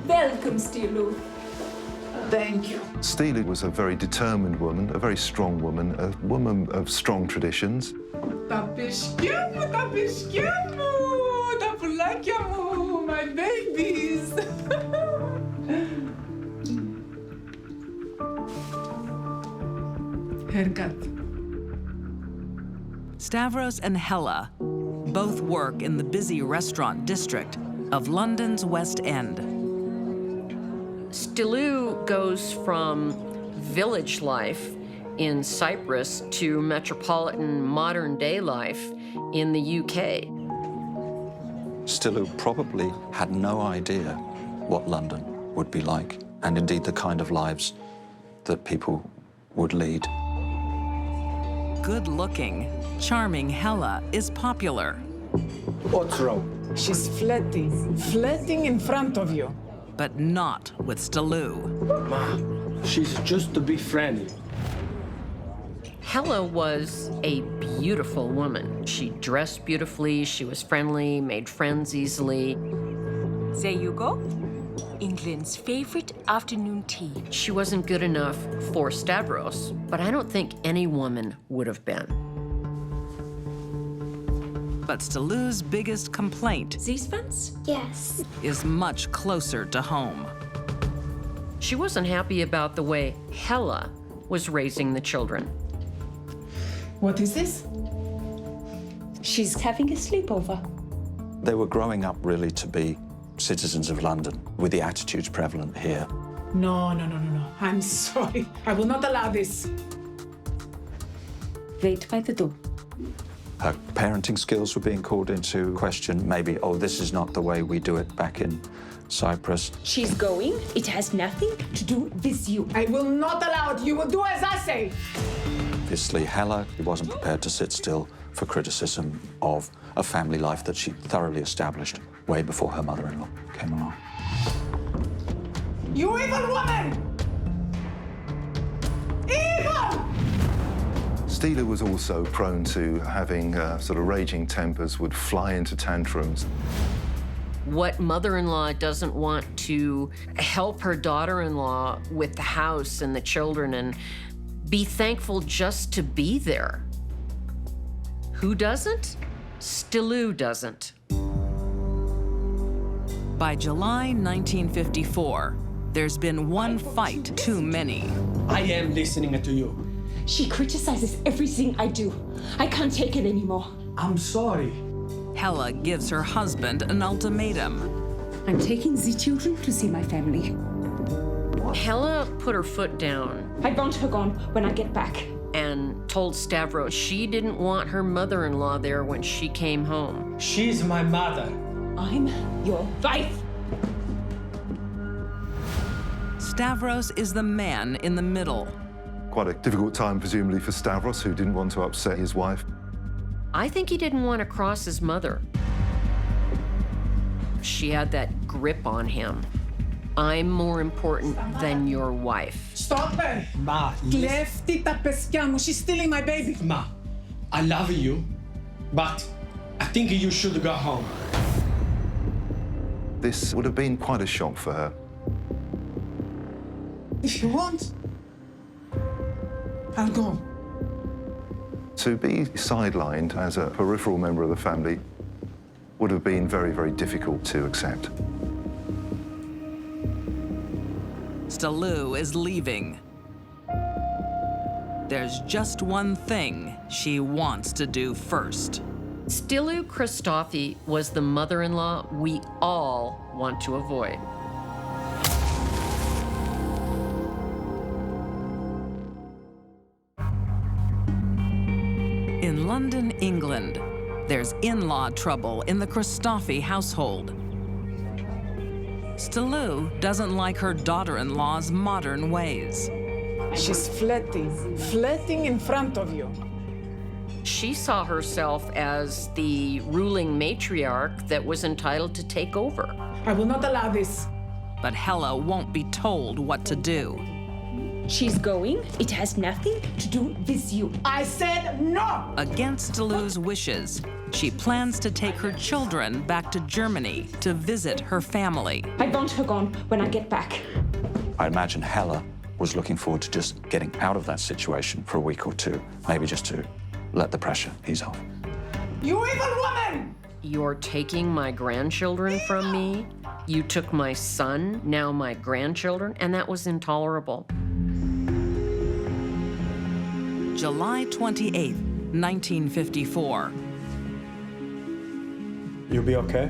Welcome, Stilu. Thank you. Steely was a very determined woman, a very strong woman, a woman of strong traditions. Tapishkiamu, tapulakiamu, my babies. Haircut. Stavros and Hella both work in the busy restaurant district of London's West End. Stalou goes from village life in Cyprus to metropolitan modern-day life in the UK. Stalou probably had no idea what London would be like, and indeed the kind of lives that people would lead. Good-looking, charming Hella is popular. What's wrong? She's flirting in front of you. But not with Stalou. Ma, she's just to be friendly. Hella was a beautiful woman. She dressed beautifully, she was friendly, made friends easily. There you go. England's favorite afternoon tea. She wasn't good enough for Stavros, but I don't think any woman would have been. But Stalou's biggest complaint These ones? Yes. is much closer to home. She wasn't happy about the way Hella was raising the children. What is this? She's having a sleepover. They were growing up really to be citizens of London with the attitudes prevalent here. No. I'm sorry. I will not allow this. Wait by the door. Her parenting skills were being called into question. Maybe, oh, this is not the way we do it back in Cyprus. She's going. It has nothing to do with you. I will not allow it. You will do as I say. Obviously, Hella wasn't prepared to sit still for criticism of a family life that she thoroughly established way before her mother-in-law came along. You evil woman! Evil! Steely was also prone to having sort of raging tempers, would fly into tantrums. What mother-in-law doesn't want to help her daughter-in-law with the house and the children and be thankful just to be there? Who doesn't? Stillou doesn't. By July 1954, there's been one fight too many. I am listening to you. She criticizes everything I do. I can't take it anymore. I'm sorry. Hella gives her husband an ultimatum. I'm taking the children to see my family. Hella put her foot down. I want her gone when I get back. And told Stavros she didn't want her mother-in-law there when she came home. She's my mother. I'm your wife. Stavros is the man in the middle. Quite a difficult time, presumably, for Stavros, who didn't want to upset his wife. I think he didn't want to cross his mother. She had that grip on him. I'm more important than your wife. Stop her! Ma, Cleftita peschiamo. She's stealing my baby. Ma, I love you, but I think you should go home. This would have been quite a shock for her. If you want, I'll go. To be sidelined as a peripheral member of the family would have been very, very difficult to accept. Stillou is leaving. There's just one thing she wants to do first. Stillou Christofi was the mother-in-law we all want to avoid. In London, England, there's in-law trouble in the Christofi household. Stillou doesn't like her daughter-in-law's modern ways. She's flirting in front of you. She saw herself as the ruling matriarch that was entitled to take over. I will not allow this. But Hella won't be told what to do. She's going. It has nothing to do with you. I said no! Against Stillou's wishes, she plans to take her children back to Germany to visit her family. I want her gone when I get back. I imagine Hella was looking forward to just getting out of that situation for a week or two, maybe just to let the pressure ease off. You evil woman! You're taking my grandchildren from me. You took my son, now my grandchildren, and that was intolerable. July 28, 1954. You'll be okay?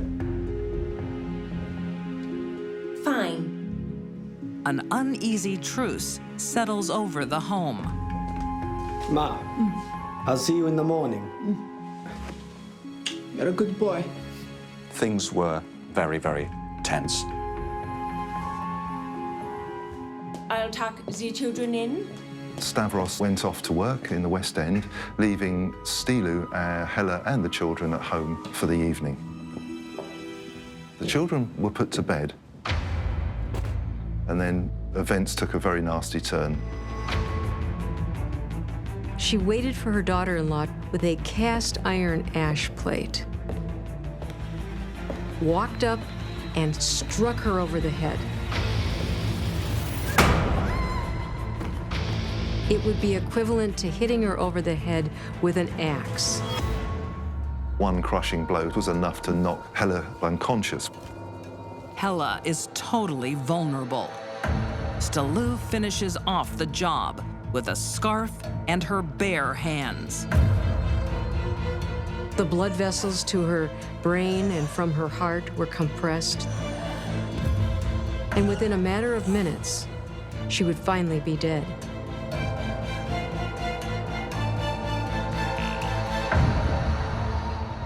Fine. An uneasy truce settles over the home. Ma, I'll see you in the morning. You're a good boy. Things were very, very tense. I'll tuck the children in. Stavros went off to work in the West End, leaving Stillou, Hella and the children at home for the evening. The children were put to bed, and then events took a very nasty turn. She waited for her daughter-in-law with a cast iron ash plate, walked up and struck her over the head. It would be equivalent to hitting her over the head with an axe. One crushing blow was enough to knock Hella unconscious. Hella is totally vulnerable. Stillou finishes off the job with a scarf and her bare hands. The blood vessels to her brain and from her heart were compressed. And within a matter of minutes, she would finally be dead.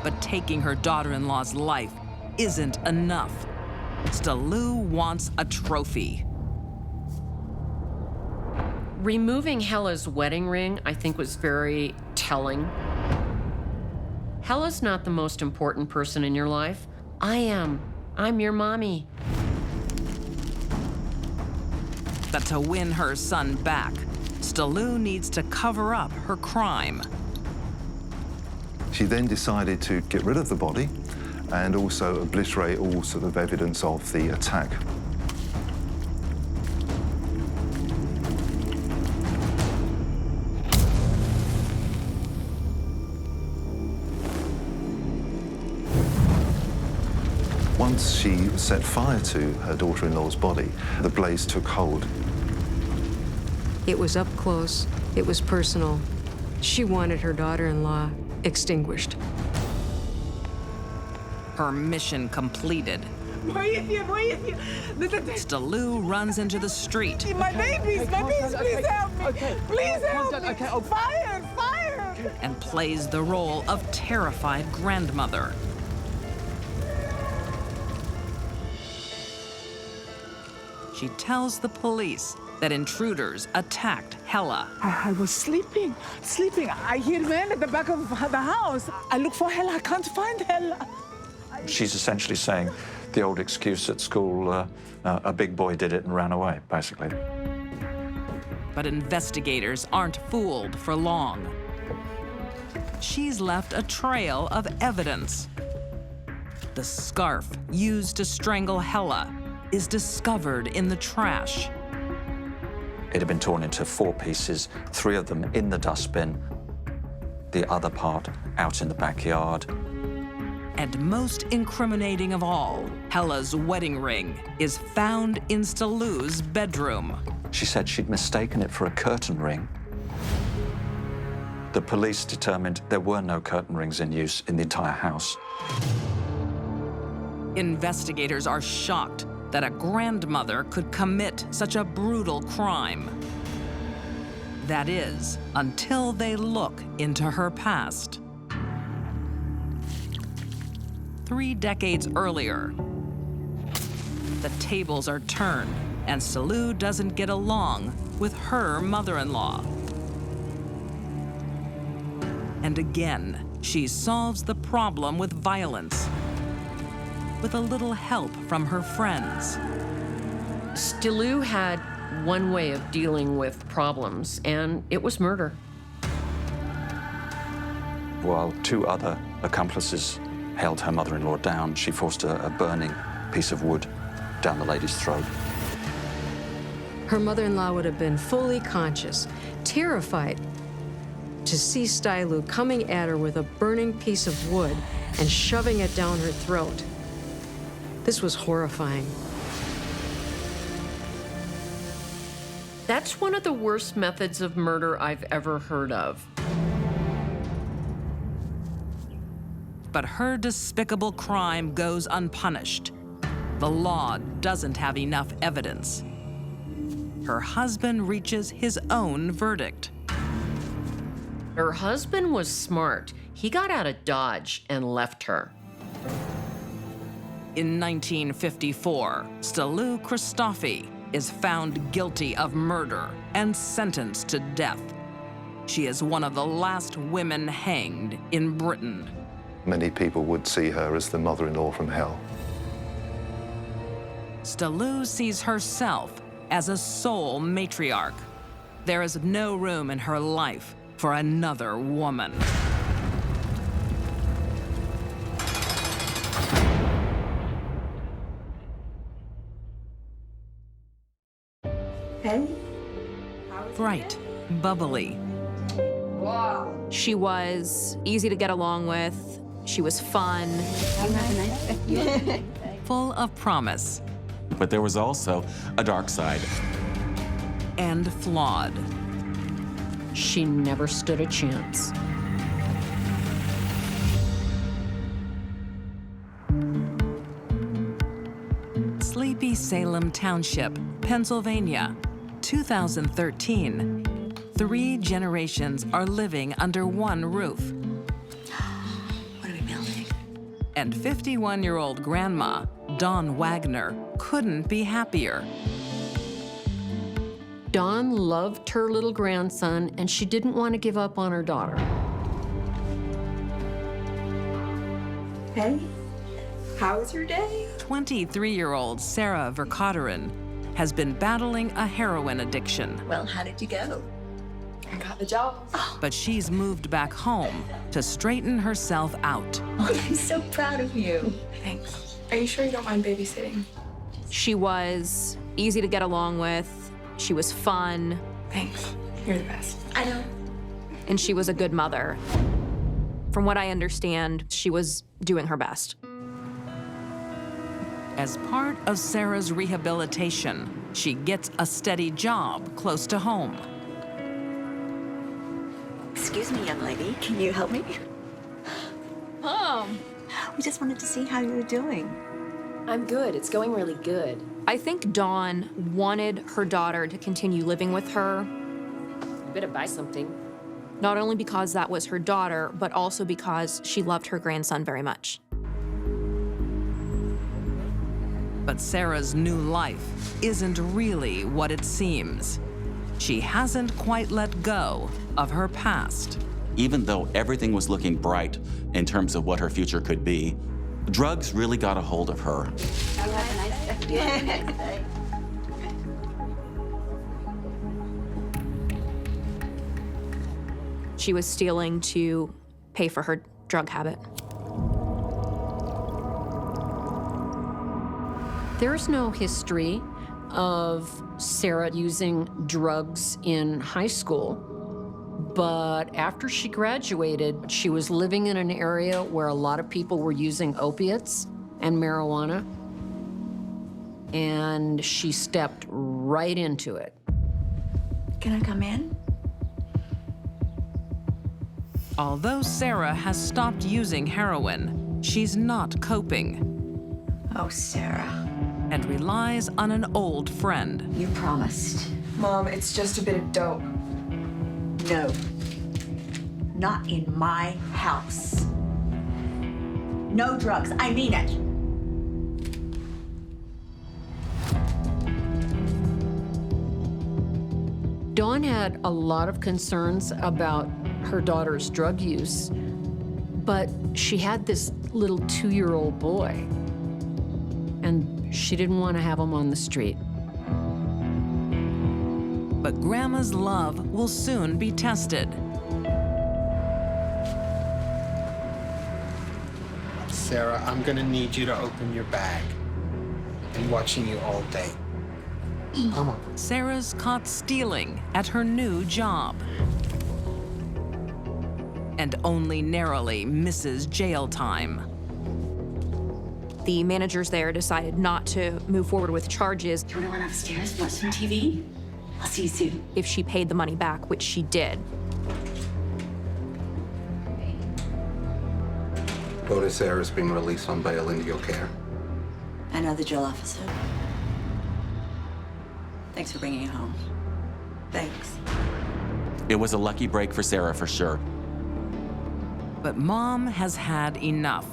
But taking her daughter-in-law's life isn't enough. Stillou wants a trophy. Removing Hella's wedding ring, I think, was very telling. Hella's not the most important person in your life. I am. I'm your mommy. But to win her son back, Stillou needs to cover up her crime. She then decided to get rid of the body and also obliterate all sort of evidence of the attack. Once she set fire to her daughter-in-law's body, the blaze took hold. It was up close. It was personal. She wanted her daughter-in-law extinguished. Her mission completed. Stallu runs into the street. My babies, please help me. Please help me. Okay, Fire. And plays the role of terrified grandmother. She tells the police that intruders attacked Hella. I was sleeping. I hear men at the back of the house. I look for Hella. I can't find Hella. She's essentially saying the old excuse at school, a big boy did it and ran away, basically. But investigators aren't fooled for long. She's left a trail of evidence. The scarf used to strangle Hella is discovered in the trash. It had been torn into 4 pieces, 3 of them in the dustbin, the other part out in the backyard. And most incriminating of all, Hella's wedding ring is found in Stallu's bedroom. She said she'd mistaken it for a curtain ring. The police determined there were no curtain rings in use in the entire house. Investigators are shocked that a grandmother could commit such a brutal crime. That is, until they look into her past. 3 decades earlier, the tables are turned and Stallu doesn't get along with her mother-in-law. And again, she solves the problem with violence, with a little help from her friends. Stallu had one way of dealing with problems, and it was murder. While 2 other accomplices held her mother-in-law down, she forced a burning piece of wood down the lady's throat. Her mother-in-law would have been fully conscious, terrified to see Stallu coming at her with a burning piece of wood and shoving it down her throat. This was horrifying. That's one of the worst methods of murder I've ever heard of. But her despicable crime goes unpunished. The law doesn't have enough evidence. Her husband reaches his own verdict. Her husband was smart. He got out of Dodge and left her. In 1954, Stallu Christofi is found guilty of murder and sentenced to death. She is one of the last women hanged in Britain. Many people would see her as the mother-in-law from hell. Stallu sees herself as a sole matriarch. There is no room in her life for another woman. Hey? Bright, bubbly. Wow. She was easy to get along with. She was fun. Full of promise. But there was also a dark side. And flawed. She never stood a chance. Sleepy Salem Township, Pennsylvania, 2013. 3 generations are living under one roof. What are we building? And 51-year-old grandma, Dawn Wagner, couldn't be happier. Dawn loved her little grandson, and she didn't want to give up on her daughter. Hey, how was your day? 23-year-old Sarah Verkotterin has been battling a heroin addiction. Well, how did you go? got the job. But she's moved back home to straighten herself out. I'm so proud of you. Thanks. Are you sure you don't mind babysitting? She was easy to get along with. She was fun. Thanks. You're the best. I know. And she was a good mother. From what I understand, she was doing her best. As part of Sarah's rehabilitation, she gets a steady job close to home. Excuse me, young lady. Can you help me? Mom! We just wanted to see how you were doing. I'm good. It's going really good. I think Dawn wanted her daughter to continue living with her. You better buy something. Not only because that was her daughter, but also because she loved her grandson very much. But Sarah's new life isn't really what it seems. She hasn't quite let go of her past. Even though everything was looking bright in terms of what her future could be, drugs really got a hold of her. She was stealing to pay for her drug habit. There's no history of Sarah using drugs in high school, but after she graduated, she was living in an area where a lot of people were using opiates and marijuana, and she stepped right into it. Can I come in? Although Sarah has stopped using heroin, she's not coping. Oh, Sarah. And relies on an old friend. You promised. Mom, it's just a bit of dope. No. Not in my house. No drugs. I mean it. Dawn had a lot of concerns about her daughter's drug use, but she had this little 2-year-old boy, and she didn't want to have him on the street. But Grandma's love will soon be tested. Sarah, I'm gonna need you to open your bag. I'm watching you all day. Come on. Sarah's caught stealing at her new job. And only narrowly misses jail time. The managers there decided not to move forward with charges. Do you want to run upstairs, watch some TV? I'll see you soon. If she paid the money back, which she did. Daughter Sarah's been released on bail into your care. I know the drill, officer. Thanks for bringing it home. Thanks. It was a lucky break for Sarah for sure. But Mom has had enough.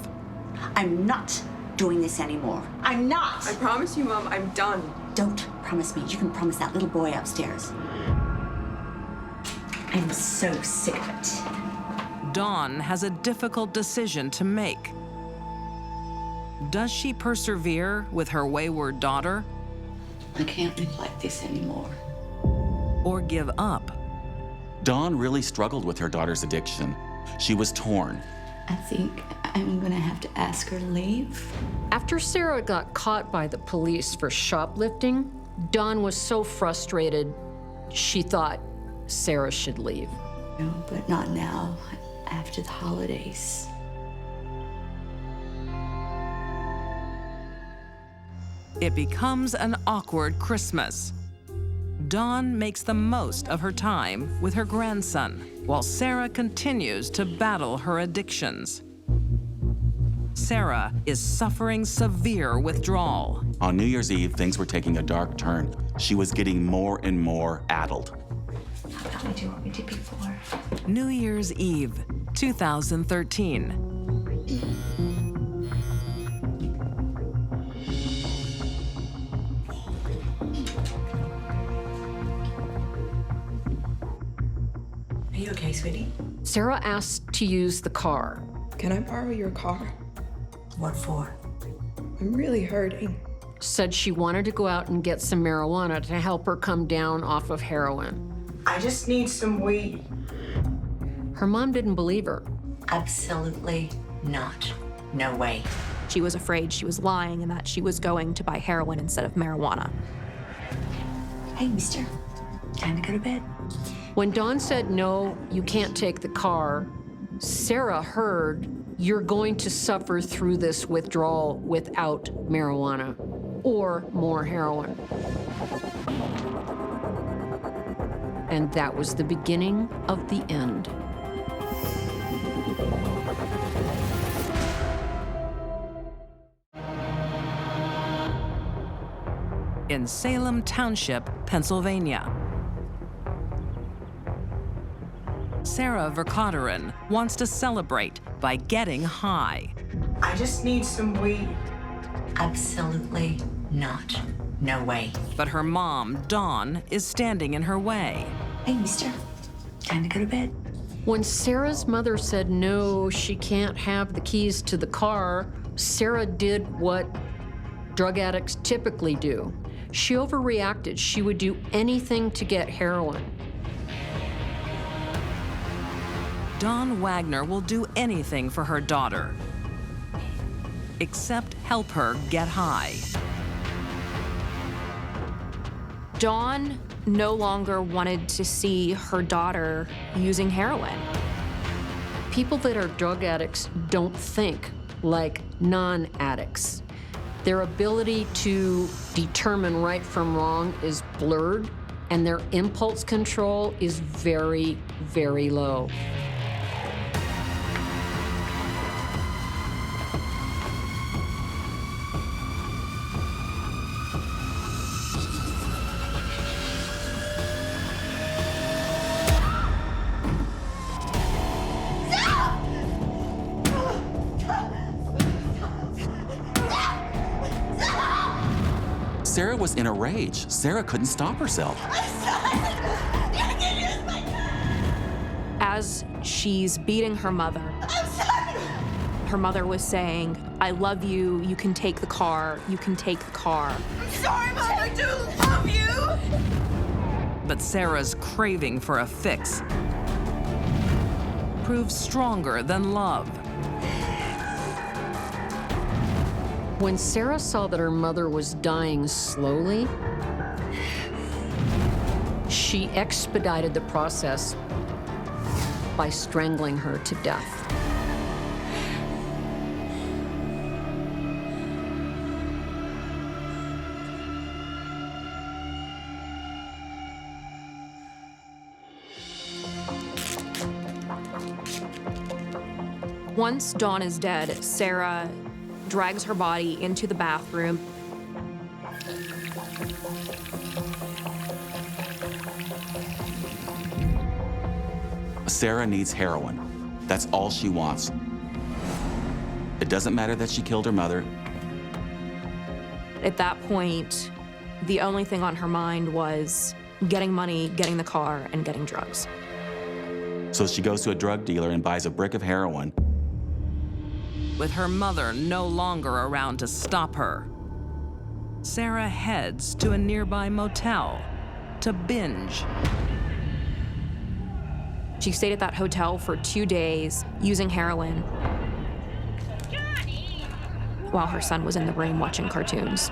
I'm not doing this anymore. I'm not! I promise you, Mom, I'm done. Don't promise me. You can promise that little boy upstairs. I'm so sick of it. Dawn has a difficult decision to make. Does she persevere with her wayward daughter? I can't live like this anymore. Or give up? Dawn really struggled with her daughter's addiction. She was torn. I think I'm gonna have to ask her to leave. After Sarah got caught by the police for shoplifting, Dawn was so frustrated, she thought Sarah should leave. No, but not now, after the holidays. It becomes an awkward Christmas. Dawn makes the most of her time with her grandson, while Sarah continues to battle her addictions. Sarah is suffering severe withdrawal. On New Year's Eve, things were taking a dark turn. She was getting more and more addled. How about we do what we did before? New Year's Eve, 2013. Are you okay, sweetie? Sarah asked to use the car. Can I borrow your car? What for? I'm really hurting. Said she wanted to go out and get some marijuana to help her come down off of heroin. I just need some weed. Her mom didn't believe her. Absolutely not. No way. She was afraid she was lying and that she was going to buy heroin instead of marijuana. Hey, mister. Time to go to bed. When Dawn said, no, you can't take the car, Sarah heard, you're going to suffer through this withdrawal without marijuana or more heroin. And that was the beginning of the end. In Salem Township, Pennsylvania. Sarah Verkotterin wants to celebrate by getting high. I just need some weed. Absolutely not. No way. But her mom, Dawn, is standing in her way. Hey, mister. Time to go to bed. When Sarah's mother said no, she can't have the keys to the car, Sarah did what drug addicts typically do. She overreacted. She would do anything to get heroin. Dawn Wagner will do anything for her daughter, except help her get high. Dawn no longer wanted to see her daughter using heroin. People that are drug addicts don't think like non-addicts. Their ability to determine right from wrong is blurred, and their impulse control is very, very low. Sarah was in a rage. Sarah couldn't stop herself. As she's beating her mother was saying, I love you, you can take the car, you can take the car. I'm sorry, Mom, I do love you! But Sarah's craving for a fix proves stronger than love. When Sarah saw that her mother was dying slowly, she expedited the process by strangling her to death. Once Dawn is dead, Sarah drags her body into the bathroom. Sarah needs heroin. That's all she wants. It doesn't matter that she killed her mother. At that point, the only thing on her mind was getting money, getting the car, and getting drugs. So she goes to a drug dealer and buys a brick of heroin. With her mother no longer around to stop her, Sarah heads to a nearby motel to binge. She stayed at that hotel for 2 days using heroin while her son was in the room watching cartoons.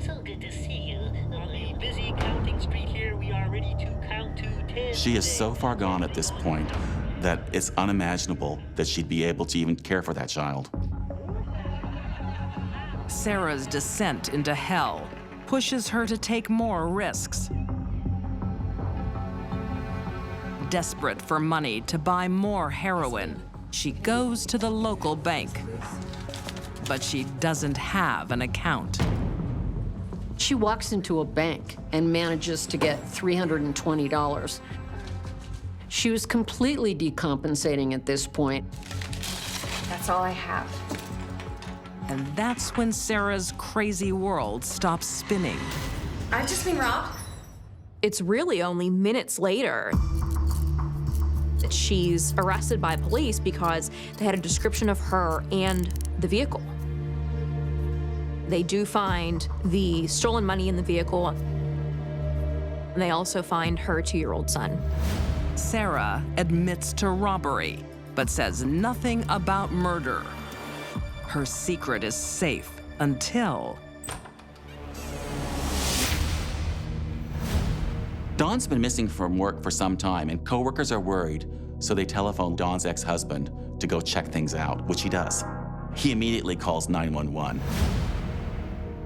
So good to see you. On the busy counting street here, we are ready to count to 10. She is so far gone at this point that it's unimaginable that she'd be able to even care for that child. Sarah's descent into hell pushes her to take more risks. Desperate for money to buy more heroin, she goes to the local bank. But she doesn't have an account. She walks into a bank and manages to get $320. She was completely decompensating at this point. That's all I have. And that's when Sarah's crazy world stops spinning. I've just been robbed. It's really only minutes later that she's arrested by police because they had a description of her and the vehicle. They do find the stolen money in the vehicle. They also find her 2-year-old son. Sarah admits to robbery, but says nothing about murder. Her secret is safe until... Dawn's been missing from work for some time, and coworkers are worried, so they telephone Dawn's ex-husband to go check things out, which he does. He immediately calls 911.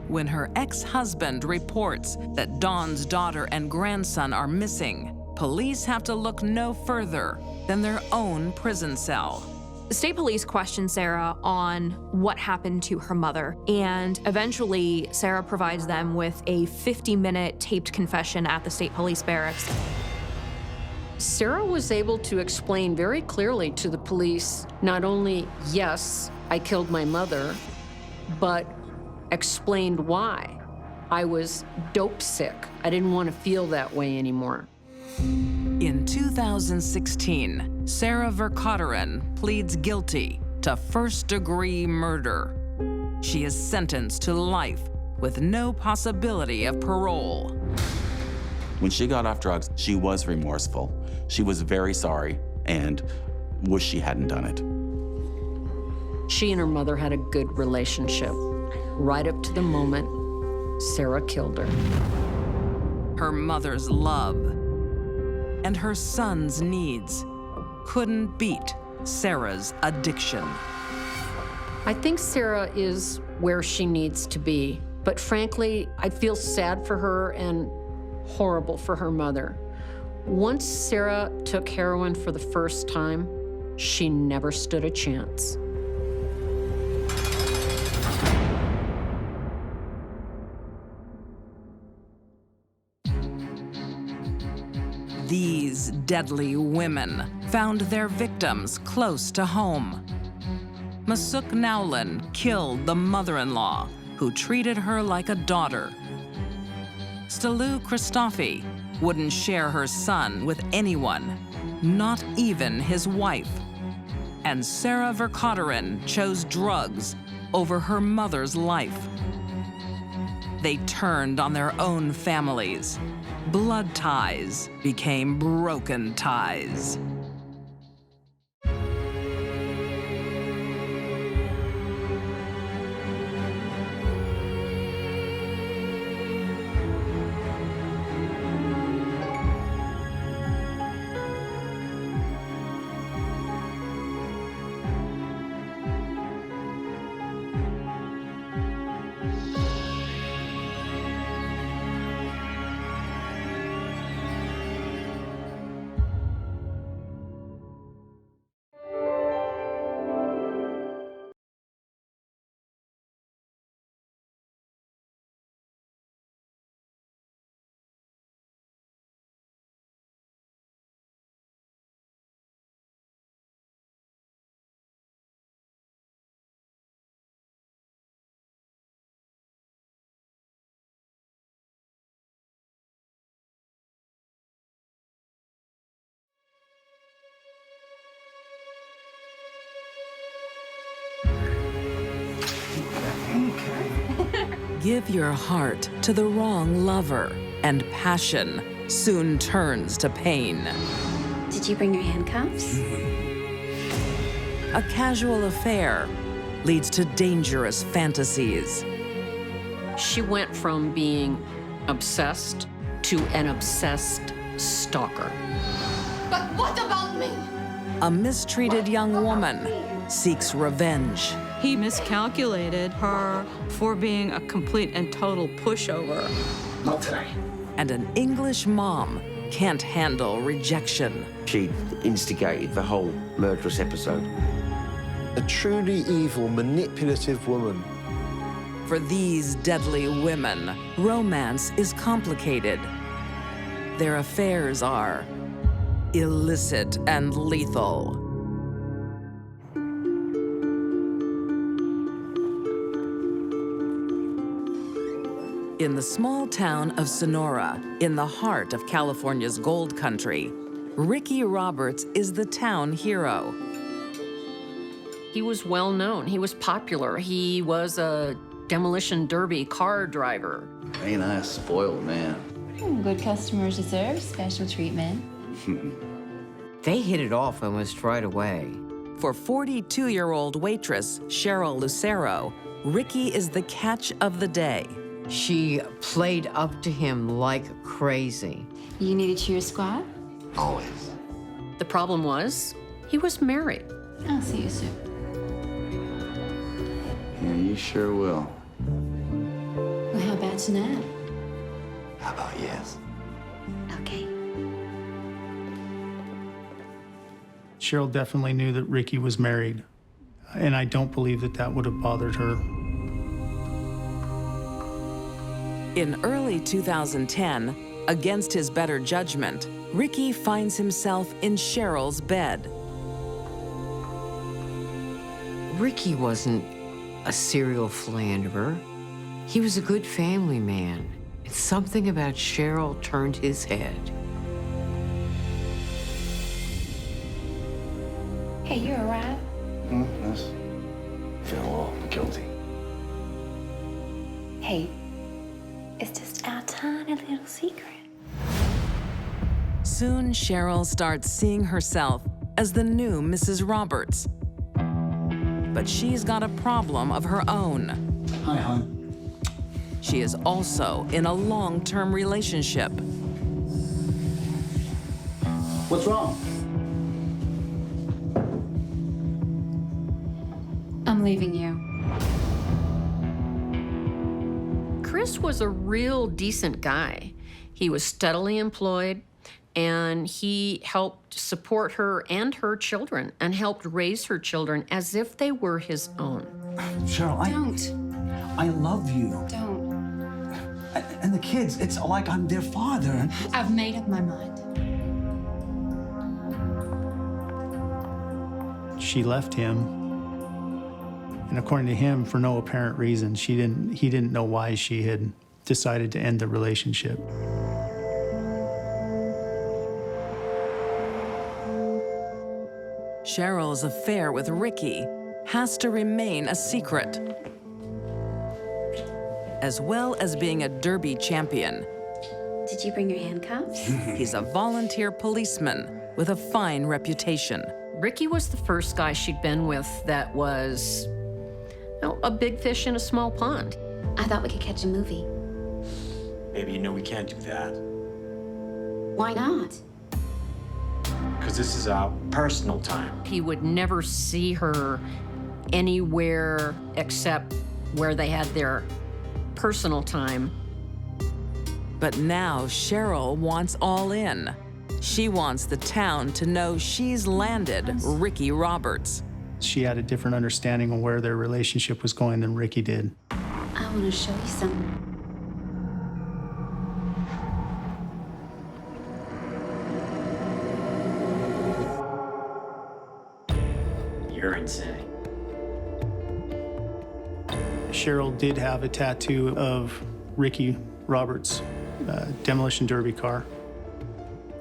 When her ex-husband reports that Dawn's daughter and grandson are missing, police have to look no further than their own prison cell. The state police questioned Sarah on what happened to her mother, and eventually Sarah provides them with a 50-minute taped confession at the state police barracks. Sarah was able to explain very clearly to the police, not only, yes, I killed my mother, but explained why. I was dope sick. I didn't want to feel that way anymore. In 2016, Sarah Vercauteren pleads guilty to first-degree murder. She is sentenced to life with no possibility of parole. When she got off drugs, she was remorseful. She was very sorry and wished she hadn't done it. She and her mother had a good relationship, right up to the moment Sarah killed her. Her mother's love and her son's needs couldn't beat Sarah's addiction. I think Sarah is where she needs to be, but frankly, I feel sad for her and horrible for her mother. Once Sarah took heroin for the first time, she never stood a chance. These deadly women found their victims close to home. Masuk Nowlin killed the mother-in-law who treated her like a daughter. Stalu Christofi wouldn't share her son with anyone, not even his wife. And Sarah Vercauteren chose drugs over her mother's life. They turned on their own families. Blood ties became broken ties. Give your heart to the wrong lover, and passion soon turns to pain. Did you bring your handcuffs? A casual affair leads to dangerous fantasies. She went from being obsessed to an obsessed stalker. But what about me? A mistreated young woman seeks revenge. He miscalculated her for being a complete and total pushover. Not today. And an English mom can't handle rejection. She instigated the whole murderous episode. A truly evil, manipulative woman. For these deadly women, romance is complicated. Their affairs are illicit and lethal. In the small town of Sonora, in the heart of California's gold country, Ricky Roberts is the town hero. He was well known. He was popular. He was a demolition derby car driver. Ain't I a spoiled man? Good customers deserve special treatment. They hit it off almost right away. For 42-year-old waitress Cheryl Lucero, Ricky is the catch of the day. She played up to him like crazy. You need a cheer squad? Always. The problem was, he was married. I'll see you soon. Yeah, you sure will. Well, how about tonight? How about yes? Okay. Cheryl definitely knew that Ricky was married, and I don't believe that that would have bothered her. In early 2010, against his better judgment, Ricky finds himself in Cheryl's bed. Ricky wasn't a serial philanderer. He was a good family man. And something about Cheryl turned his head. Hey, you all right? Yes. Feel a little guilty. Hey, it's just our tiny little secret. Soon, Cheryl starts seeing herself as the new Mrs. Roberts. But she's got a problem of her own. Hi, hon. She is also in a long-term relationship. What's wrong? I'm leaving you. Chris was a real decent guy. He was steadily employed, and he helped support her and her children and helped raise her children as if they were his own. Cheryl, I love you. Don't. And the kids, it's like I'm their father. I've made up my mind. She left him, and according to him, for no apparent reason. He didn't know why she had decided to end the relationship. Cheryl's affair with Ricky has to remain a secret. As well as being a derby champion, Did you bring your handcuffs? he's a volunteer policeman with a fine reputation. Ricky was the first guy she'd been with that was, a big fish in a small pond. I thought we could catch a movie. Baby, you know we can't do that. Why not? Because this is our personal time. He would never see her anywhere except where they had their personal time. But now Cheryl wants all in. She wants the town to know she's landed Ricky Roberts. She had a different understanding of where their relationship was going than Ricky did. I want to show you something. You're insane. Cheryl did have a tattoo of Ricky Roberts' demolition derby car.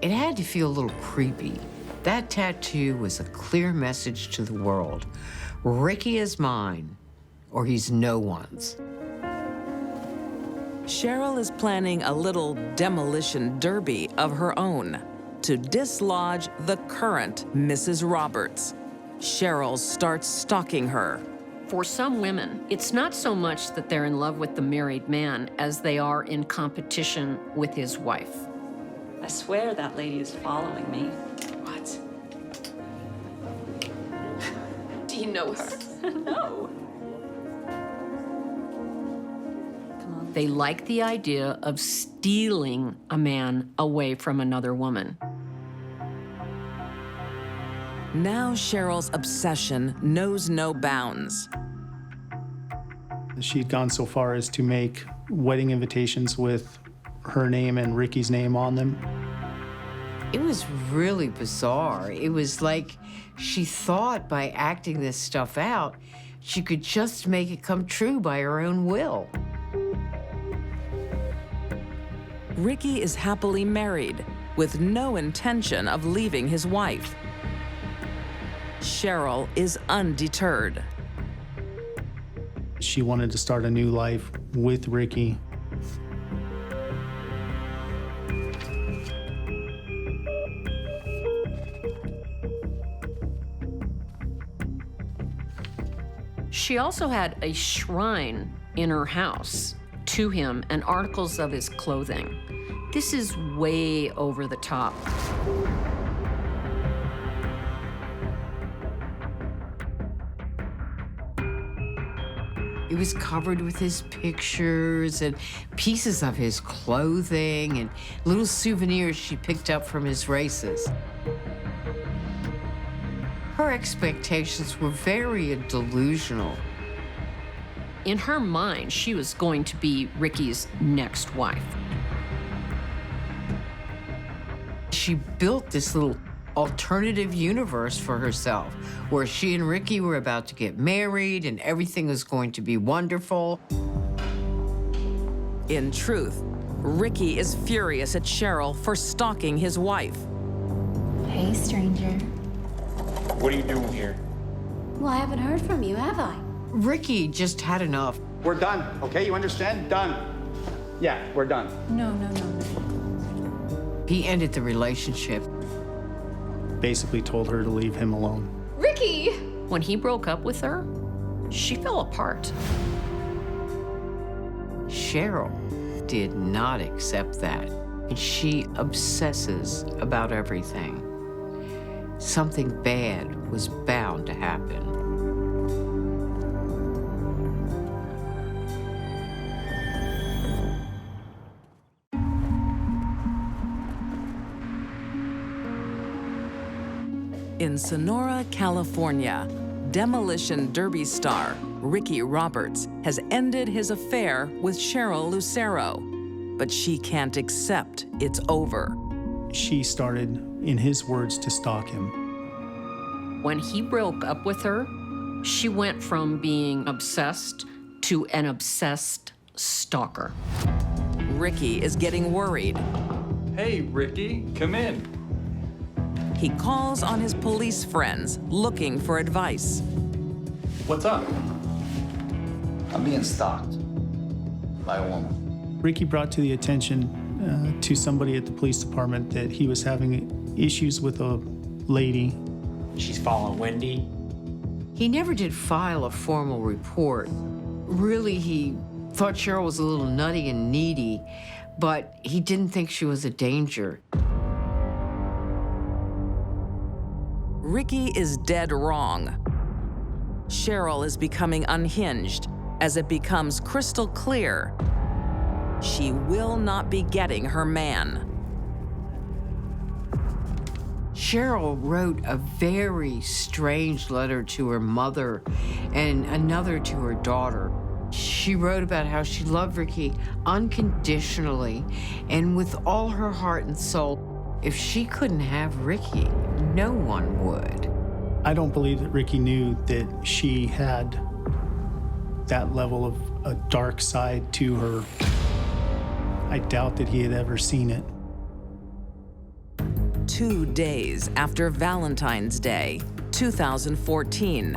It had to feel a little creepy. That tattoo was a clear message to the world. Ricky is mine, or he's no one's. Cheryl is planning a little demolition derby of her own to dislodge the current Mrs. Roberts. Cheryl starts stalking her. For some women, it's not so much that they're in love with the married man as they are in competition with his wife. I swear that lady is following me. What? Do you know her? No. They like the idea of stealing a man away from another woman. Now Cheryl's obsession knows no bounds. She'd gone so far as to make wedding invitations with her name and Ricky's name on them. It was really bizarre. It was like she thought by acting this stuff out, she could just make it come true by her own will. Ricky is happily married with no intention of leaving his wife. Cheryl is undeterred. She wanted to start a new life with Ricky. She also had a shrine in her house to him and articles of his clothing. This is way over the top. It was covered with his pictures and pieces of his clothing and little souvenirs she picked up from his races. Her expectations were very delusional. In her mind, she was going to be Ricky's next wife. She built this little alternative universe for herself, where she and Ricky were about to get married and everything was going to be wonderful. In truth, Ricky is furious at Cheryl for stalking his wife. Hey, stranger. What are you doing here? Well, I haven't heard from you, have I? Ricky just had enough. We're done, okay? You understand? Done. Yeah, we're done. No, no, no, no. He ended the relationship. Basically told her to leave him alone. Ricky! When he broke up with her, she fell apart. Cheryl did not accept that, and she obsesses about everything. Something bad was bound to happen. In Sonora, California, demolition derby star Ricky Roberts has ended his affair with Cheryl Lucero, but she can't accept it's over. She started, in his words, to stalk him. When he broke up with her, she went from being obsessed to an obsessed stalker. Ricky is getting worried. Hey, Ricky, come in. He calls on his police friends looking for advice. What's up? I'm being stalked by a woman. Ricky brought to the attention to somebody at the police department that he was having issues with a lady. She's following Wendy. He never did file a formal report. Really, he thought Cheryl was a little nutty and needy, but he didn't think she was a danger. Ricky is dead wrong. Cheryl is becoming unhinged as it becomes crystal clear she will not be getting her man. Cheryl wrote a very strange letter to her mother and another to her daughter. She wrote about how she loved Ricky unconditionally and with all her heart and soul. If she couldn't have Ricky, no one would. I don't believe that Ricky knew that she had that level of a dark side to her. I doubt that he had ever seen it. 2 days after Valentine's Day, 2014,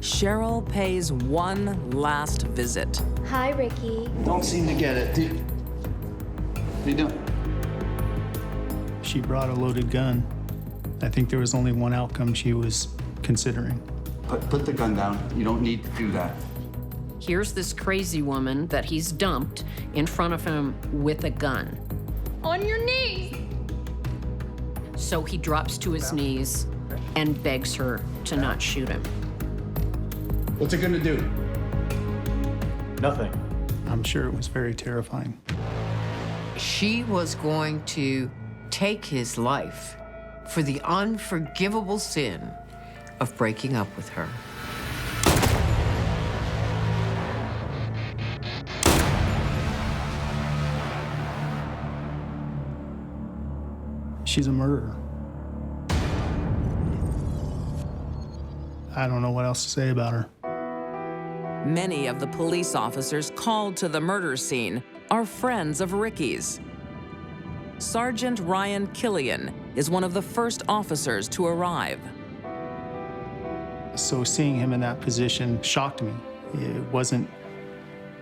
Cheryl pays one last visit. Hi, Ricky. Don't seem to get it, dude. What are you doing? She brought a loaded gun. I think there was only one outcome she was considering. Put the gun down. You don't need to do that. Here's this crazy woman that he's dumped in front of him with a gun. On your knees! So he drops to his knees and begs her to not shoot him. What's it gonna do? Nothing. I'm sure it was very terrifying. She was going to take his life for the unforgivable sin of breaking up with her. She's a murderer. I don't know what else to say about her. Many of the police officers called to the murder scene are friends of Ricky's. Sergeant Ryan Killian is one of the first officers to arrive. So seeing him in that position shocked me. It wasn't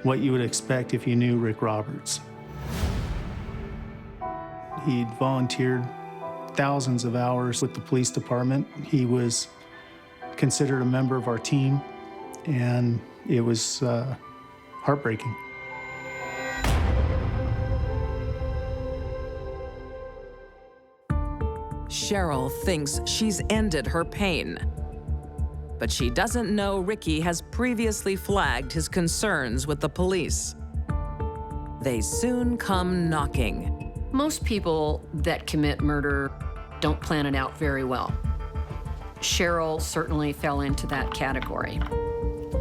what you would expect if you knew Rick Roberts. He'd volunteered thousands of hours with the police department. He was considered a member of our team. and it was heartbreaking. Cheryl thinks she's ended her pain. But she doesn't know Ricky has previously flagged his concerns with the police. They soon come knocking. Most people that commit murder don't plan it out very well. Cheryl certainly fell into that category.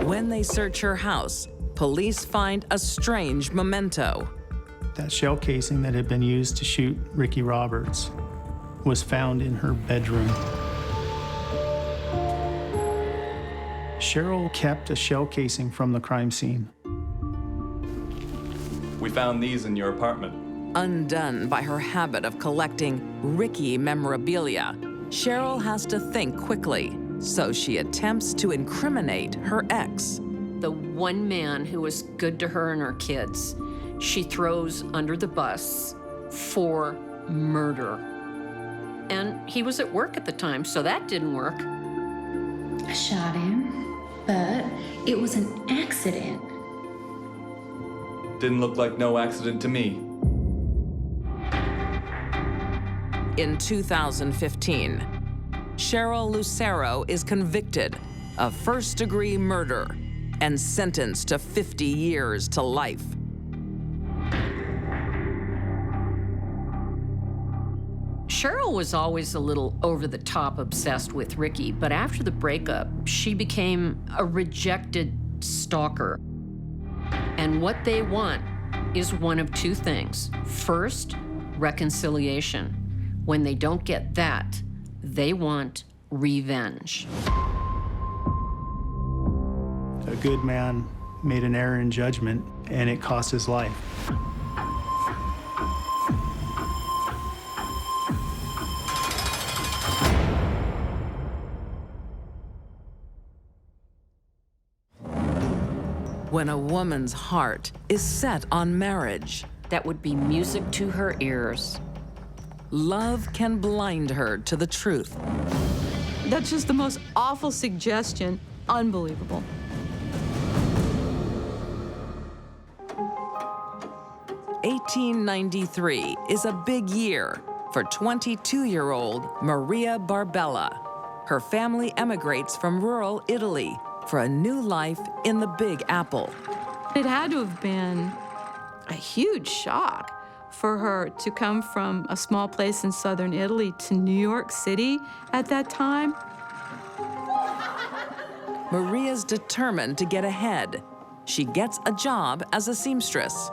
When they search her house, police find a strange memento. That shell casing that had been used to shoot Ricky Roberts was found in her bedroom. Cheryl kept a shell casing from the crime scene. We found these in your apartment. Undone by her habit of collecting Ricky memorabilia, Cheryl has to think quickly, so she attempts to incriminate her ex. The one man who was good to her and her kids, she throws under the bus for murder. And he was at work at the time, so that didn't work. I shot him, but it was an accident. Didn't look like no accident to me. In 2015, Cheryl Lucero is convicted of first-degree murder and sentenced to 50 years to life. Cheryl was always a little over-the-top obsessed with Ricky, but after the breakup, she became a rejected stalker. And what they want is one of two things. First, reconciliation. When they don't get that, they want revenge. A good man made an error in judgment, and it cost his life. When a woman's heart is set on marriage, that would be music to her ears. Love can blind her to the truth. That's just the most awful suggestion. Unbelievable. "1893 is a big year for 22-year-old Maria Barbella. Her family emigrates from rural Italy for a new life in the Big Apple. It had to have been a huge shock for her to come from a small place in southern Italy to New York City at that time. Maria's determined to get ahead. She gets a job as a seamstress.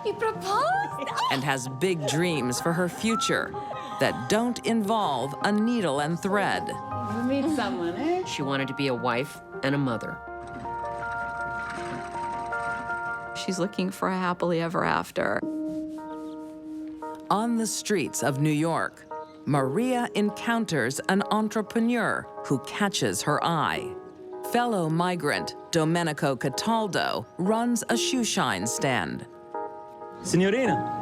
You proposed? And has big dreams for her future that don't involve a needle and thread. You meet someone, eh? She wanted to be a wife and a mother. She's looking for a happily ever after. On the streets of New York, Maria encounters an entrepreneur who catches her eye. Fellow migrant Domenico Cataldo runs a shoeshine stand. Signorina.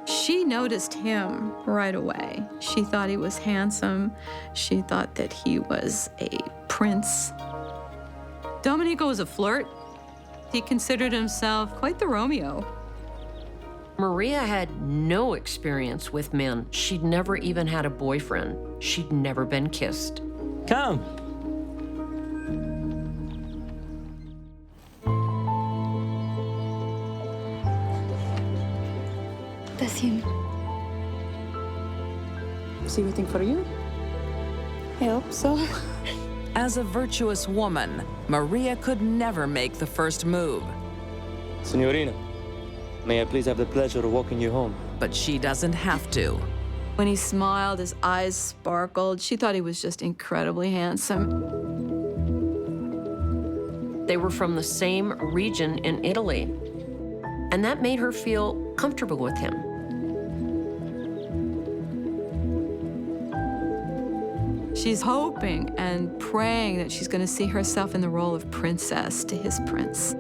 She noticed him right away. She thought he was handsome. She thought that he was a prince. Domenico was a flirt. He considered himself quite the Romeo. Maria had no experience with men. She'd never even had a boyfriend. She'd never been kissed. Come. That's him. See everything for you? I hope so. As a virtuous woman, Maria could never make the first move. Signorina, may I please have the pleasure of walking you home? But she doesn't have to. When he smiled, his eyes sparkled. She thought he was just incredibly handsome. They were from the same region in Italy, and that made her feel comfortable with him. She's hoping and praying that she's going to see herself in the role of princess to his prince.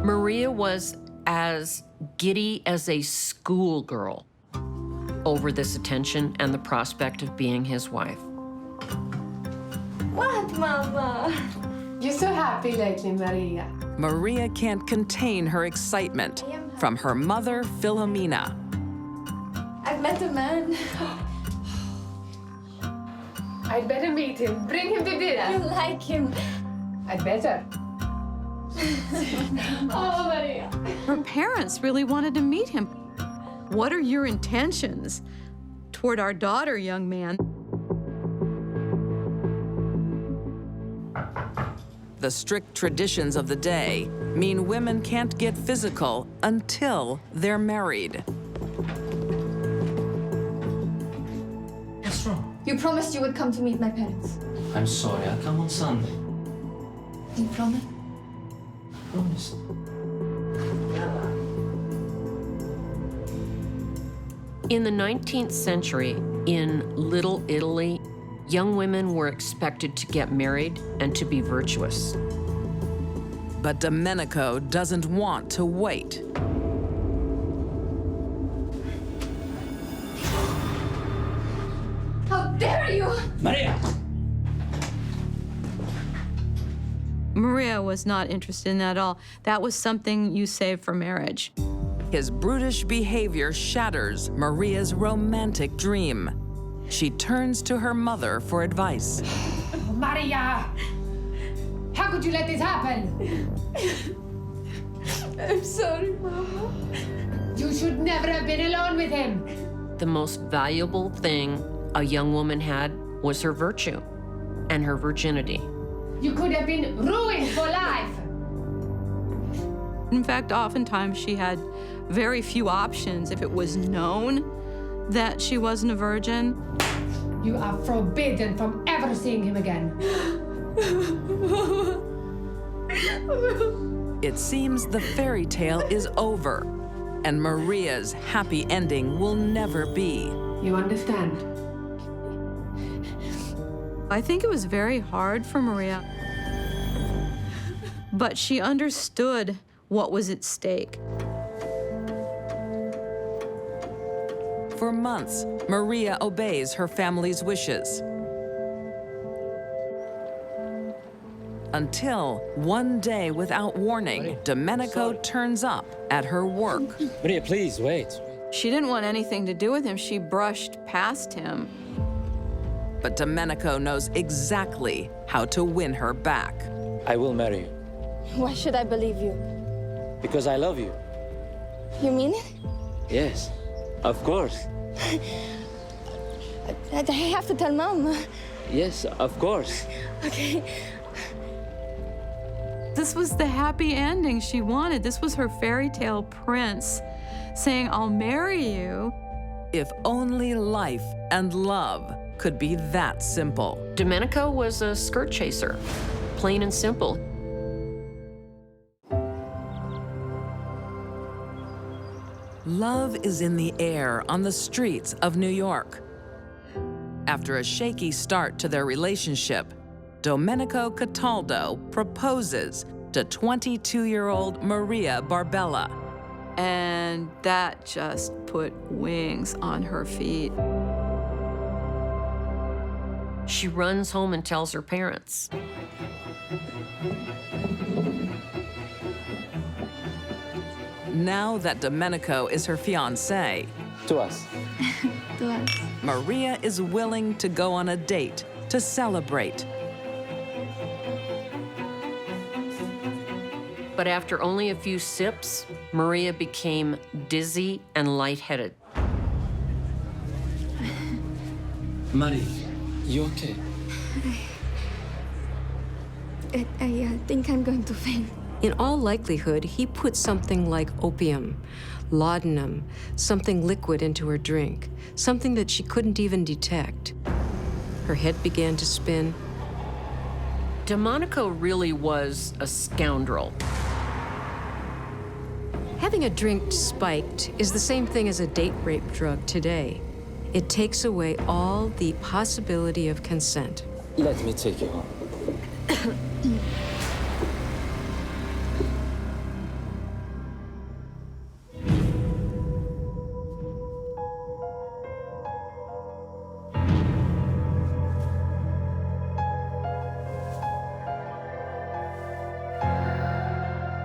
Maria was as giddy as a schoolgirl over this attention and the prospect of being his wife. What, Mama? You're so happy lately, Maria. Maria can't contain her excitement from her mother, Philomena. I've met a man. I'd better meet him. Bring him to dinner. You like him. I'd better. Oh, Maria. Her parents really wanted to meet him. What are your intentions toward our daughter, young man? The strict traditions of the day mean women can't get physical until they're married. What's wrong? You promised you would come to meet my parents. I'm sorry, I'll come on Sunday. You promise? Promise. In the 19th century, in Little Italy, young women were expected to get married and to be virtuous. But Domenico doesn't want to wait. How dare you! Maria! Maria was not interested in that at all. That was something you saved for marriage. His brutish behavior shatters Maria's romantic dream. She turns to her mother for advice. Maria! How could you let this happen? I'm sorry, Mama. You should never have been alone with him. The most valuable thing a young woman had was her virtue and her virginity. You could have been ruined for life. In fact, oftentimes she had very few options. If it was known that she wasn't a virgin, you are forbidden from ever seeing him again. It seems the fairy tale is over, and Maria's happy ending will never be. You understand? I think it was very hard for Maria, but she understood what was at stake. For months, Maria obeys her family's wishes. Until one day, without warning, Domenico turns up at her work. Maria, please, wait. She didn't want anything to do with him. She brushed past him. But Domenico knows exactly how to win her back. I will marry you. Why should I believe you? Because I love you. You mean it? Yes, of course. I have to tell Mom. Yes, of course. Okay. This was the happy ending she wanted. This was her fairy tale prince saying, I'll marry you. If only life and love could be that simple. Domenico was a skirt chaser, plain and simple. Love is in the air on the streets of New York. After a shaky start to their relationship, Domenico Cataldo proposes to 22-year-old Maria Barbella. And that just put wings on her feet. She runs home and tells her parents. Now that Domenico is her fiancé, To us. To us. Maria is willing to go on a date to celebrate. But after only a few sips, Maria became dizzy and lightheaded. Maria, you okay? I think I'm going to faint. In all likelihood, he put something like opium, laudanum, something liquid into her drink, something that she couldn't even detect. Her head began to spin. Domenico really was a scoundrel. Having a drink spiked is the same thing as a date rape drug today. It takes away all the possibility of consent. Let me take you home.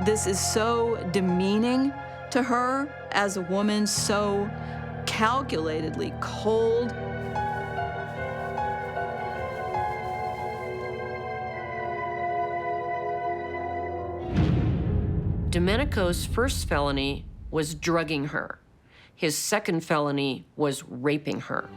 This is so demeaning to her as a woman, so calculatedly cold. Domenico's first felony was drugging her. His second felony was raping her.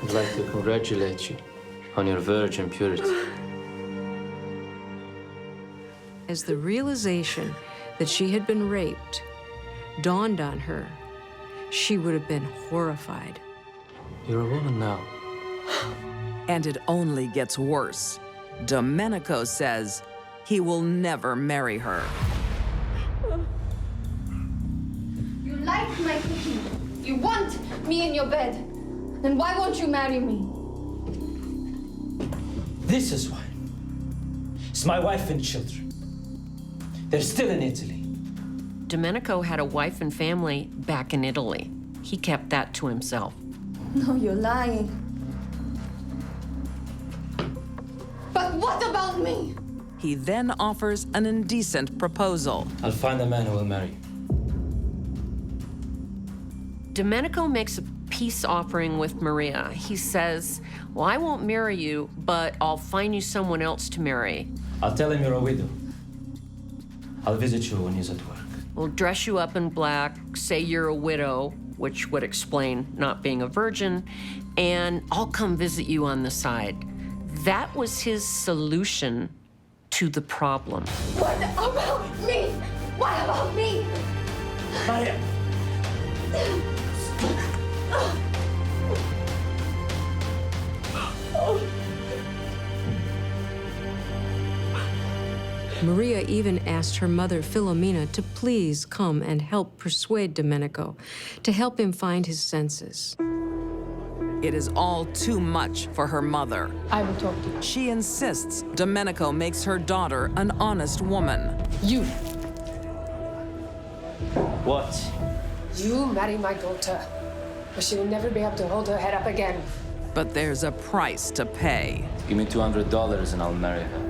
I'd like to congratulate you on your virgin purity. As the realization that she had been raped dawned on her, she would have been horrified. You're a woman now. And it only gets worse. Domenico says he will never marry her. You like my cooking. You want me in your bed. Then why won't you marry me? This is why. It's my wife and children. They're still in Italy. Domenico had a wife and family back in Italy. He kept that to himself. No, you're lying. But what about me? He then offers an indecent proposal. I'll find a man who will marry you. Domenico makes a peace offering with Maria. He says, well, I won't marry you, but I'll find you someone else to marry. I'll tell him you're a widow. I'll visit you when he's at work. We'll dress you up in black, say you're a widow, which would explain not being a virgin, and I'll come visit you on the side. That was his solution to the problem. What about me? What about me? Maria! Maria even asked her mother, Philomena, to please come and help persuade Domenico, to help him find his senses. It is all too much for her mother. I will talk to you. She insists Domenico makes her daughter an honest woman. You. What? You marry my daughter, or she will never be able to hold her head up again. But there's a price to pay. Give me $200 and I'll marry her.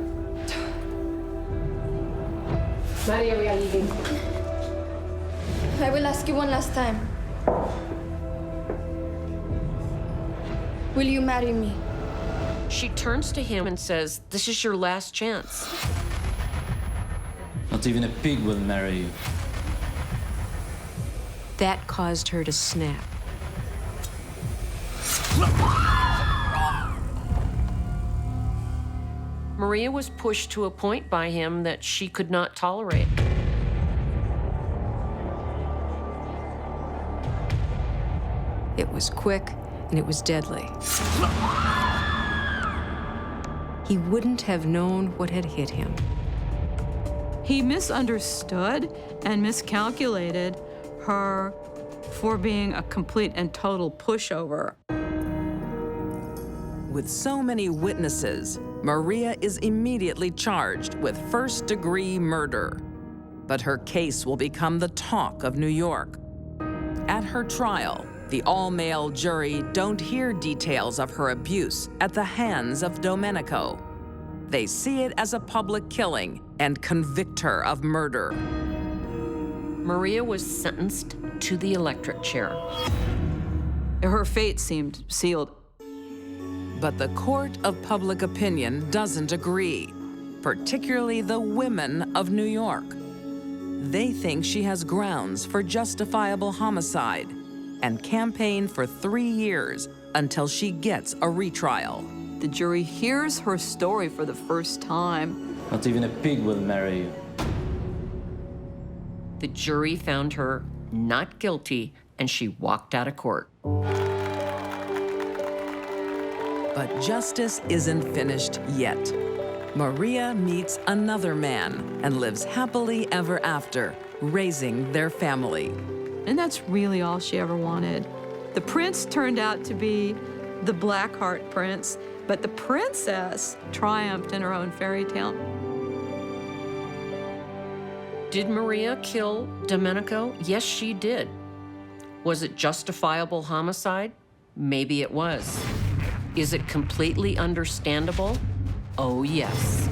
Maria, we are leaving. I will ask you one last time. Will you marry me? She turns to him and says, this is your last chance. Not even a pig will marry you. That caused her to snap. Maria was pushed to a point by him that she could not tolerate. It was quick and it was deadly. He wouldn't have known what had hit him. He misunderstood and miscalculated her for being a complete and total pushover. With so many witnesses, Maria is immediately charged with first-degree murder. But her case will become the talk of New York. At her trial, the all-male jury don't hear details of her abuse at the hands of Domenico. They see it as a public killing and convict her of murder. Maria was sentenced to the electric chair. Her fate seemed sealed. But the court of public opinion doesn't agree, particularly the women of New York. They think she has grounds for justifiable homicide and campaign for 3 years until she gets a retrial. The jury hears her story for the first time. Not even a pig will marry you. The jury found her not guilty, and she walked out of court. But justice isn't finished yet. Maria meets another man and lives happily ever after, raising their family. And that's really all she ever wanted. The prince turned out to be the Blackheart prince, but the princess triumphed in her own fairy tale. Did Maria kill Domenico? Yes, she did. Was it justifiable homicide? Maybe it was. Is it completely understandable? Oh, yes.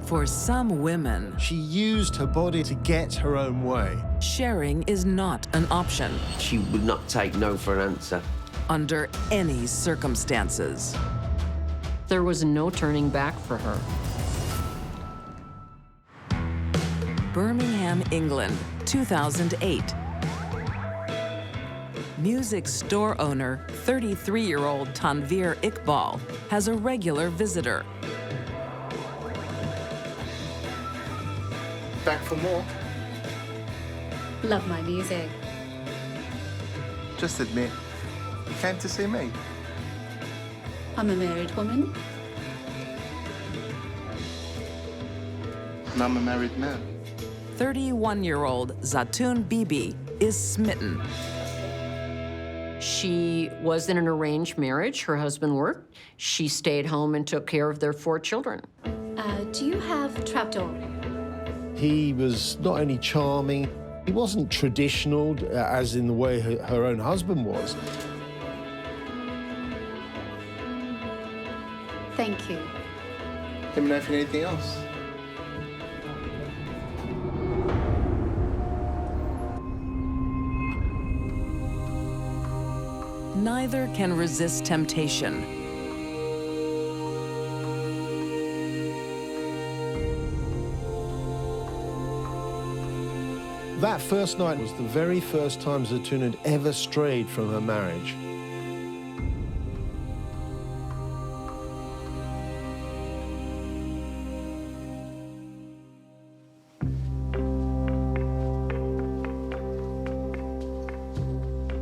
For some women, she used her body to get her own way. Sharing is not an option. She would not take no for an answer. Under any circumstances. There was no turning back for her. Birmingham, England, 2008. Music store owner, 33-year-old Tanveer Iqbal, has a regular visitor. Back for more? Love my music. Just admit, you came to see me. I'm a married woman. And I'm a married man. 31-year-old Zatoun Bibi is smitten. She was in an arranged marriage. Her husband worked. She stayed home and took care of their 4 children. Do you have trapdoor? He was not only charming, he wasn't traditional, as in the way her own husband was. Thank you. Let me know if you need anything else. Neither can resist temptation. That first night was the very first time Zatoun had ever strayed from her marriage.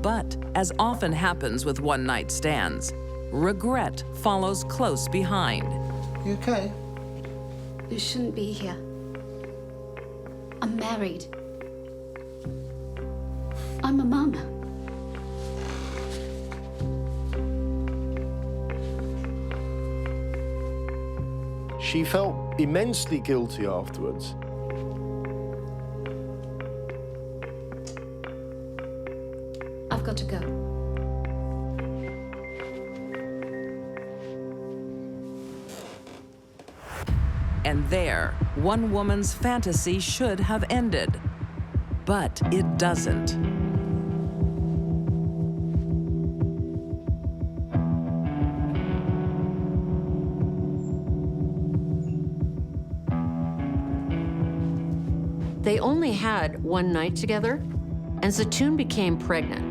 But, as often happens with one-night stands, regret follows close behind. You okay? You shouldn't be here. I'm married. I'm a mum. She felt immensely guilty afterwards. I've got to go. And there, one woman's fantasy should have ended. But it doesn't. They only had one night together, and Zatoun became pregnant.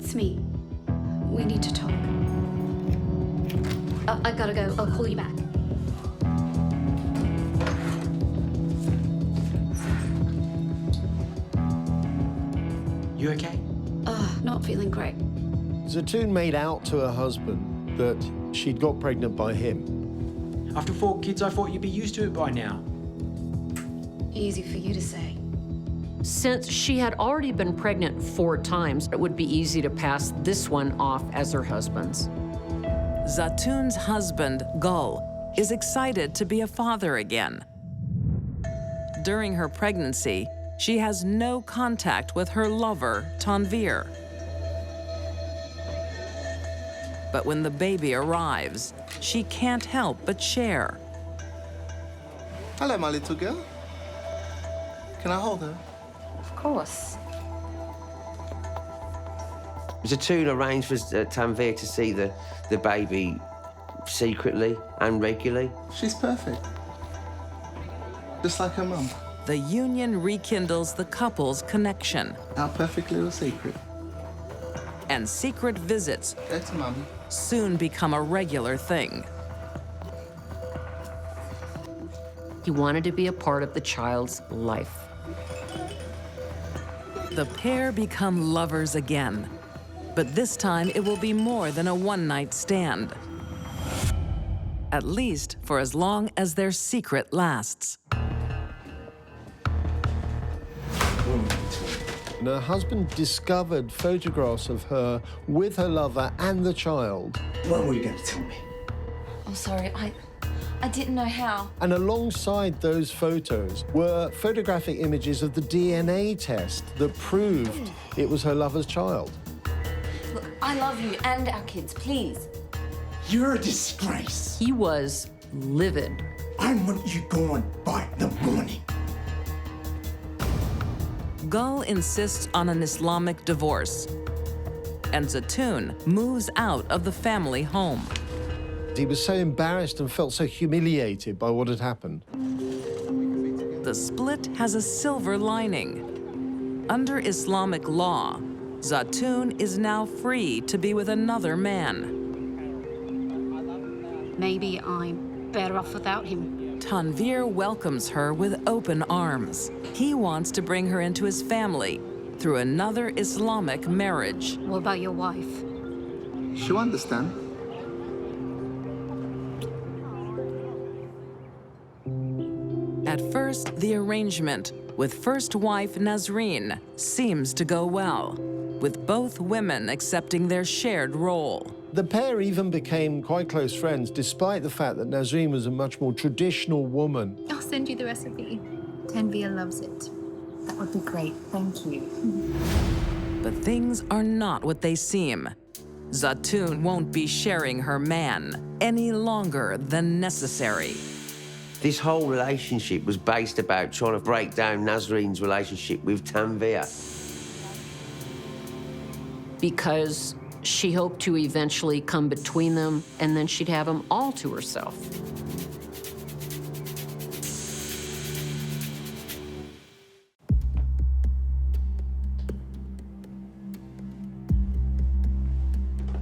It's me. We need to talk. I gotta go. I'll call you back. You okay? Not feeling great. Zatoun made out to her husband that she'd got pregnant by him. After 4 kids, I thought you'd be used to it by now. Easy for you to say. Since she had already been pregnant 4 times, it would be easy to pass this one off as her husband's. Zatoun's husband, Gul, is excited to be a father again. During her pregnancy, she has no contact with her lover, Tanveer. But when the baby arrives, she can't help but share. Hello, my little girl. Can I hold her? Of course. Zatoun arranged for Tanveer to see the baby secretly and regularly. She's perfect. Just like her mum. The union rekindles the couple's connection. Our perfect little secret. And secret visits That's Mum. soon become a regular thing. He wanted to be a part of the child's life. The pair become lovers again, but this time it will be more than a one-night stand. At least for as long as their secret lasts. And her husband discovered photographs of her with her lover and the child. When were you going to tell me? I'm sorry, I didn't know how. And alongside those photos were photographic images of the DNA test that proved it was her lover's child. Look, I love you and our kids, please. You're a disgrace. He was livid. I want you gone by the morning. Gul insists on an Islamic divorce, and Zatoun moves out of the family home. He was so embarrassed and felt so humiliated by what had happened. The split has a silver lining. Under Islamic law, Zatoun is now free to be with another man. Maybe I'm better off without him. Tanvir welcomes her with open arms. He wants to bring her into his family through another Islamic marriage. What about your wife? She'll understand. At first, the arrangement with first wife Nazreen seems to go well, with both women accepting their shared role. The pair even became quite close friends, despite the fact that Nazreen was a much more traditional woman. I'll send you the recipe. Tanvir loves it. That would be great, thank you. But things are not what they seem. Zatoun won't be sharing her man any longer than necessary. This whole relationship was based about trying to break down Nazreen's relationship with Tanvir. Because she hoped to eventually come between them, and then she'd have him all to herself.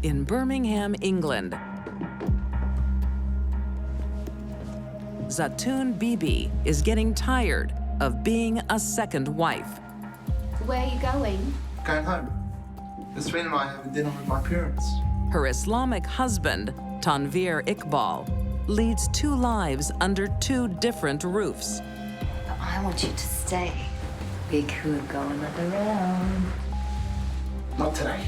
In Birmingham, England, Zatoun Bibi is getting tired of being a second wife. Where are you going? Going home. Nasreen and I are having dinner with my parents. Her Islamic husband, Tanvir Iqbal, leads two lives under two different roofs. But I want you to stay. We could go another round. Not today.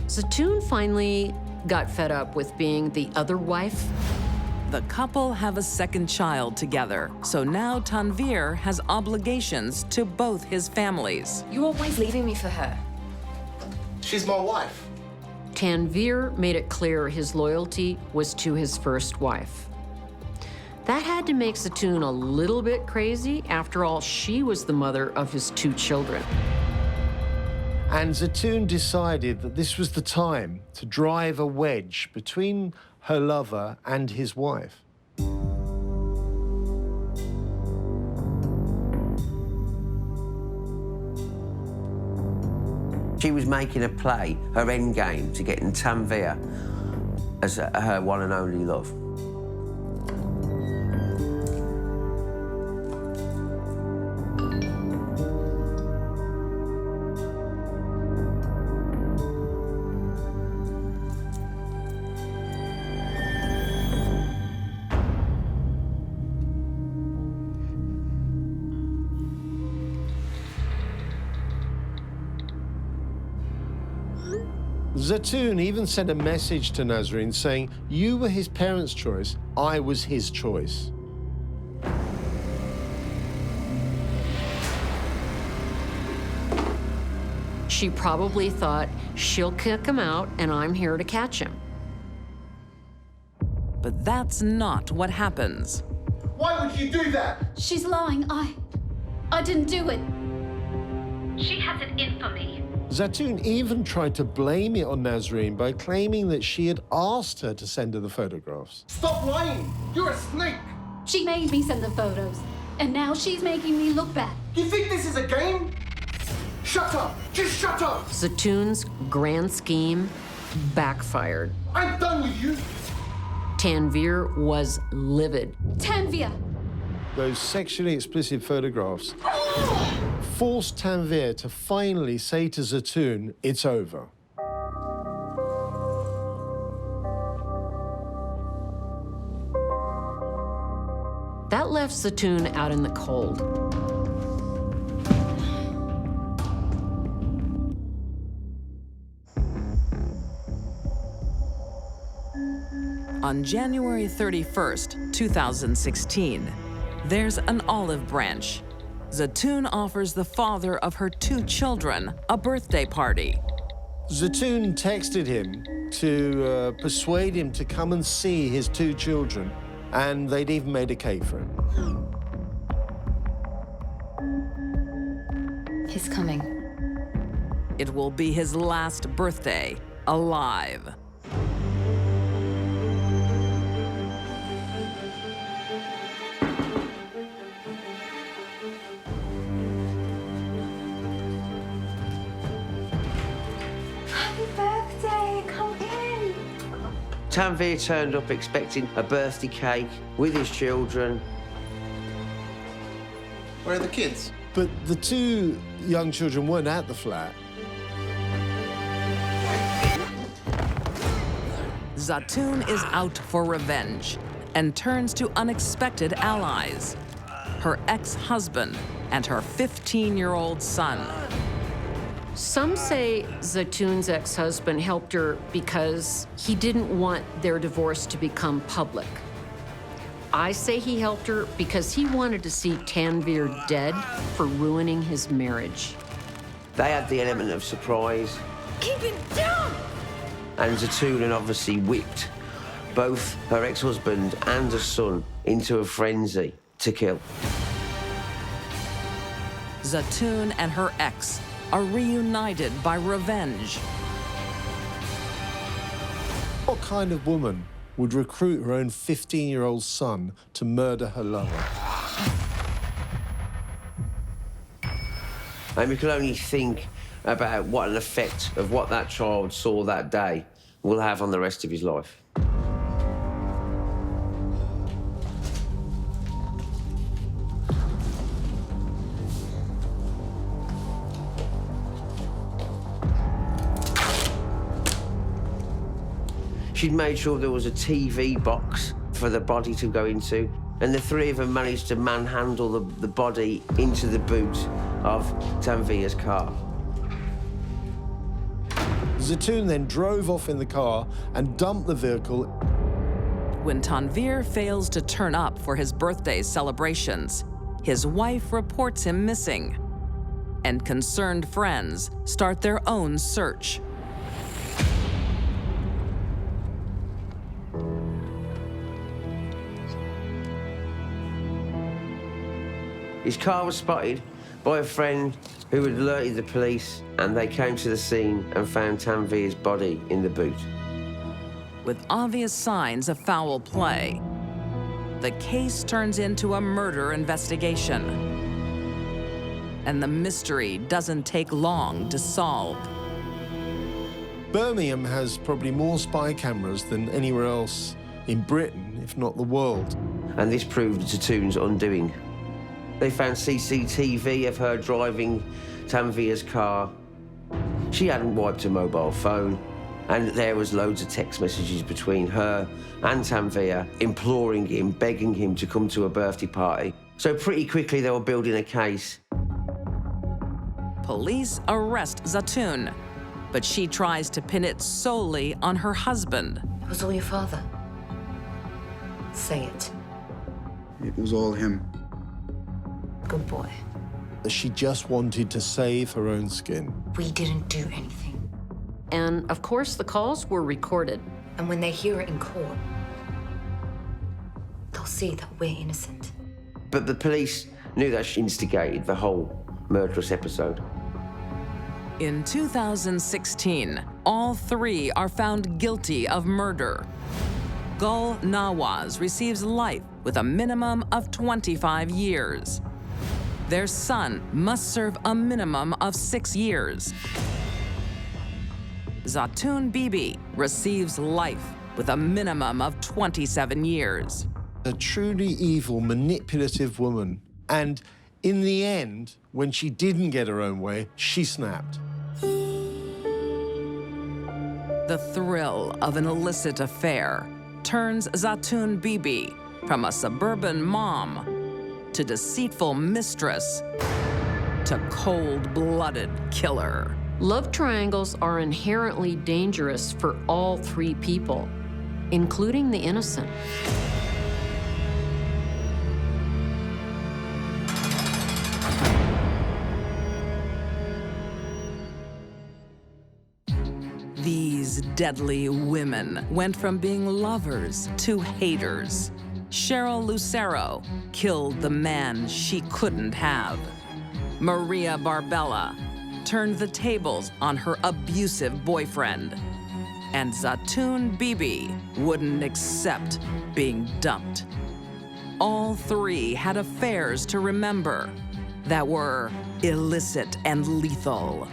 Zatoun finally got fed up with being the other wife. The couple have a second child together, so now Tanvir has obligations to both his families. You're always leaving me for her. She's my wife. Tanvir made it clear his loyalty was to his first wife. That had to make Zatoun a little bit crazy. After all, she was the mother of his two children. And Zatoun decided that this was the time to drive a wedge between her lover and his wife. She was making a play, her endgame, to getting Tanvir as her one and only love. Zatoun even sent a message to Nazreen saying, "You were his parents' choice, I was his choice." She probably thought, she'll kick him out and I'm here to catch him. But that's not what happens. Why would you do that? She's lying. I didn't do it. She has it in for me. Zatoun even tried to blame it on Nazreen by claiming that she had asked her to send her the photographs. Stop lying! You're a snake! She made me send the photos, and now she's making me look bad. You think this is a game? Shut up! Just shut up! Zatoun's grand scheme backfired. I'm done with you! Tanvir was livid. Tanvir! Those sexually explicit photographs forced Tanvir to finally say to Zatoun, "It's over." That left Zatoun out in the cold. On January 31st, 2016, there's an olive branch. Zatoun offers the father of her 2 children a birthday party. Zatoun texted him to persuade him to come and see his 2 children, and they'd even made a cake for him. He's coming. It will be his last birthday alive. Happy birthday, come in. Tanveer turned up expecting a birthday cake with his children. Where are the kids? But the 2 young children weren't at the flat. Zatoun is out for revenge and turns to unexpected allies. Her ex-husband and her 15-year-old son. Some say Zatoun's ex-husband helped her because he didn't want their divorce to become public. I say he helped her because he wanted to see Tanveer dead for ruining his marriage. They had the element of surprise. Keep it down! And Zatoun had obviously whipped both her ex-husband and her son into a frenzy to kill. Zatoun and her ex are reunited by revenge. What kind of woman would recruit her own 15-year-old son to murder her lover? And we can only think about what an effect of what that child saw that day will have on the rest of his life. She'd made sure there was a TV box for the body to go into, and the 3 of them managed to manhandle the body into the boot of Tanveer's car. Zatoun then drove off in the car and dumped the vehicle. When Tanveer fails to turn up for his birthday celebrations, his wife reports him missing, and concerned friends start their own search. His car was spotted by a friend who had alerted the police, and they came to the scene and found Tanveer's body in the boot. With obvious signs of foul play, the case turns into a murder investigation. And the mystery doesn't take long to solve. Birmingham has probably more spy cameras than anywhere else in Britain, if not the world. And this proved Zatoun's undoing. They found CCTV of her driving Tanveer's car. She hadn't wiped her mobile phone, and there was loads of text messages between her and Tanveer, imploring him, begging him to come to a birthday party. So pretty quickly they were building a case. Police arrest Zatoun, but she tries to pin it solely on her husband. It was all your father. Say it. It was all him. Good boy. She just wanted to save her own skin. We didn't do anything. And of course, the calls were recorded. And when they hear it in court, they'll see that we're innocent. But the police knew that she instigated the whole murderous episode. In 2016, all 3 are found guilty of murder. Gul Nawaz receives life with a minimum of 25 years. Their son must serve a minimum of 6 years. Zatoun Bibi receives life with a minimum of 27 years. A truly evil, manipulative woman. And in the end, when she didn't get her own way, she snapped. The thrill of an illicit affair turns Zatoun Bibi from a suburban mom to deceitful mistress to cold-blooded killer. Love triangles are inherently dangerous for all 3 people. including the innocent. These deadly women went from being lovers to haters. Cheryl Lucero killed the man she couldn't have. Maria Barbella turned the tables on her abusive boyfriend. And Zatoun Bibi wouldn't accept being dumped. All three had affairs to remember that were illicit and lethal.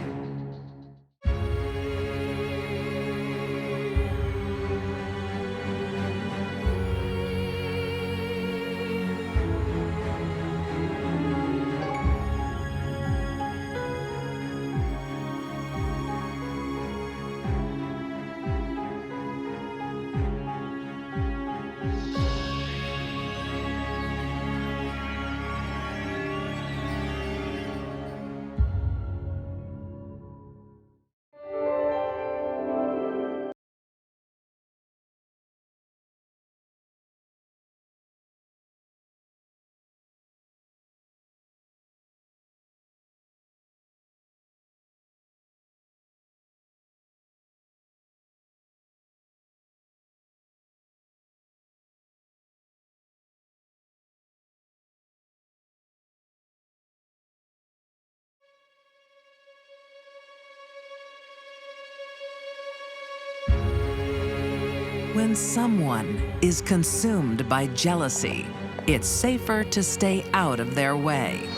When someone is consumed by jealousy, it's safer to stay out of their way.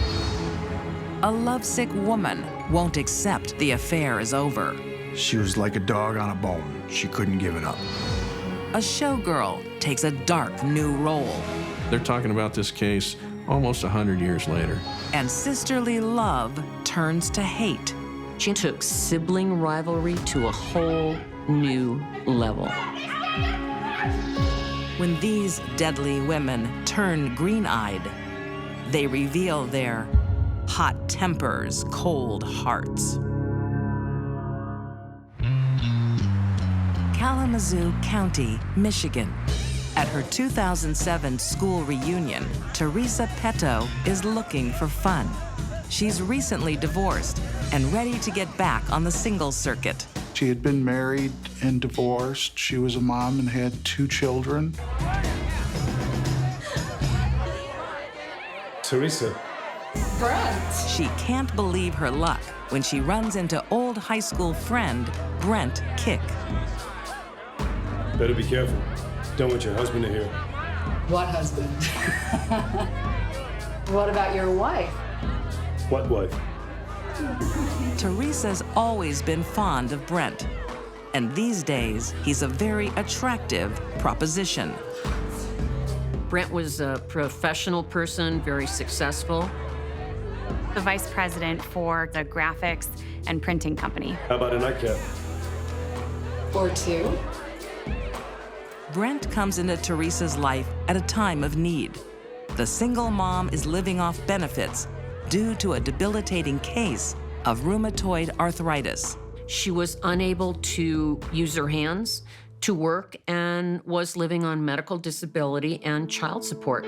A lovesick woman won't accept the affair is over. She was like a dog on a bone. She couldn't give it up. A showgirl takes a dark new role. They're talking about this case almost 100 years later. And sisterly love turns to hate. She took sibling rivalry to a whole new level. When these deadly women turn green-eyed, they reveal their hot tempers, cold hearts. Kalamazoo County, Michigan. At her 2007 school reunion, Teresa Petto is looking for fun. She's recently divorced and ready to get back on the singles circuit. She had been married and divorced. She was a mom and had 2 children. Teresa. Brent! She can't believe her luck when she runs into old high school friend Brent Kick. Better be careful. Don't want your husband to hear. What husband? What about your wife? What wife? Teresa's always been fond of Brent, and these days he's a very attractive proposition. Brent was a professional person, very successful. The vice president for the graphics and printing company. How about a nightcap? Or 2? Brent comes into Teresa's life at a time of need. The single mom is living off benefits due to a debilitating case of rheumatoid arthritis. She was unable to use her hands to work and was living on medical disability and child support.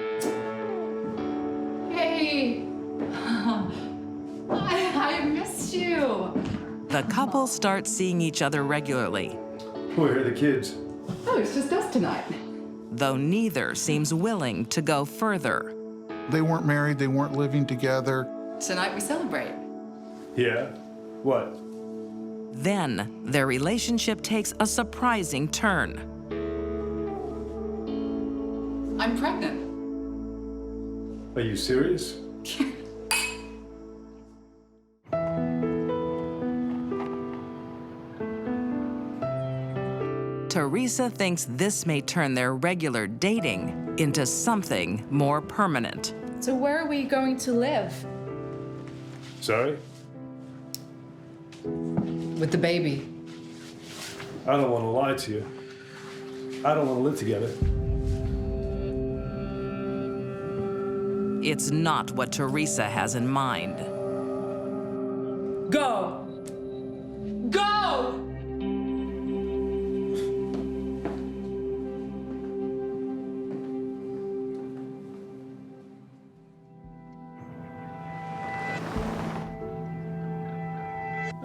Hey! I missed you. The couple starts seeing each other regularly. Where are the kids? Oh, it's just us tonight. Though neither seems willing to go further. They weren't married, they weren't living together. Tonight we celebrate. Yeah? What? Then their relationship takes a surprising turn. I'm pregnant. Are you serious? Teresa thinks this may turn their regular dating into something more permanent. So where are we going to live? Sorry? With the baby. I don't want to lie to you. I don't want to live together. It's not what Teresa has in mind. Go! Go!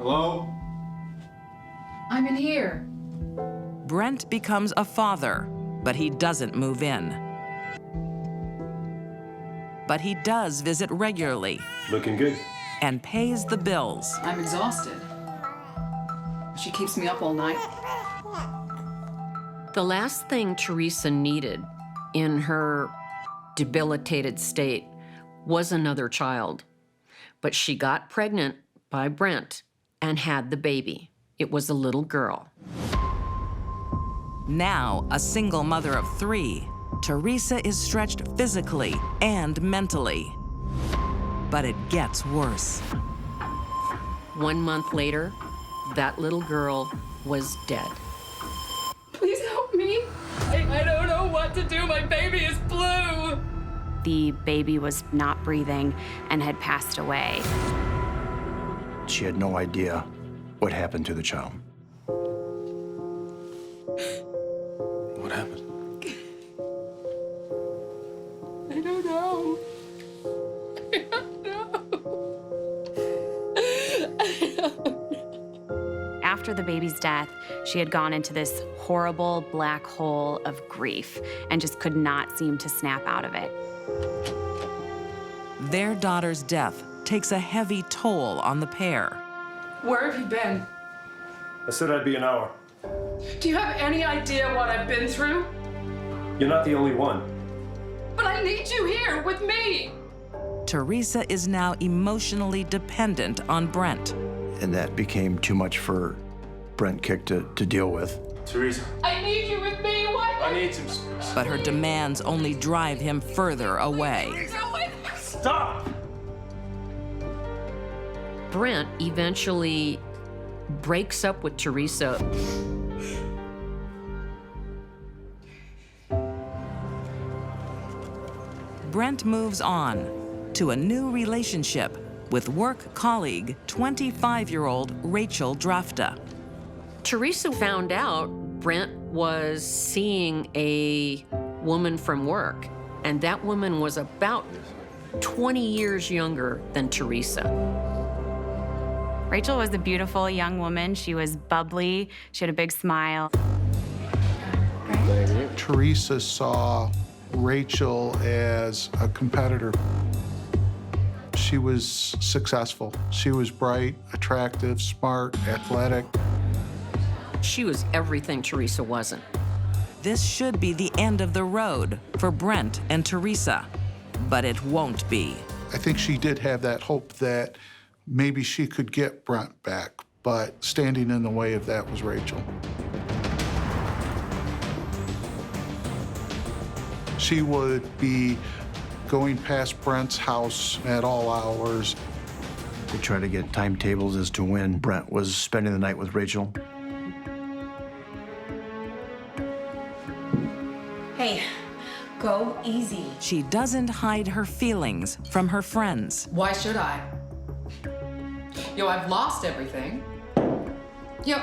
Hello? I'm in here. Brent becomes a father, but he doesn't move in. But he does visit regularly. Looking good. And pays the bills. I'm exhausted. She keeps me up all night. The last thing Teresa needed in her debilitated state was another child. But she got pregnant by Brent and had the baby. It was a little girl. Now a single mother of 3, Teresa is stretched physically and mentally. But it gets worse. 1 month later, that little girl was dead. Please help me. I don't know what to do. My baby is blue. The baby was not breathing and had passed away. She had no idea what happened to the child. What happened? I don't know. After the baby's death, she had gone into this horrible black hole of grief and just could not seem to snap out of it. Their daughter's death takes a heavy toll on the pair. Where have you been? I said I'd be an hour. Do you have any idea what I've been through? You're not the only one. But I need you here with me. Teresa is now emotionally dependent on Brent. And that became too much for Brent Kick to deal with. Teresa. I need you with me. What? I need some space. But her demands only drive him further away. Stop! Brent eventually breaks up with Teresa. Brent moves on to a new relationship with work colleague, 25-year-old Rachel Drafta. Teresa found out Brent was seeing a woman from work, and that woman was about 20 years younger than Teresa. Rachel was a beautiful young woman. She was bubbly. She had a big smile. Teresa saw Rachel as a competitor. She was successful. She was bright, attractive, smart, athletic. She was everything Teresa wasn't. This should be the end of the road for Brent and Teresa, but it won't be. I think she did have that hope that maybe she could get Brent back, but standing in the way of that was Rachel. She would be going past Brent's house at all hours. They tried to get timetables as to when Brent was spending the night with Rachel. Hey, go easy. She doesn't hide her feelings from her friends. Why should I? Yo, I've lost everything. Yo,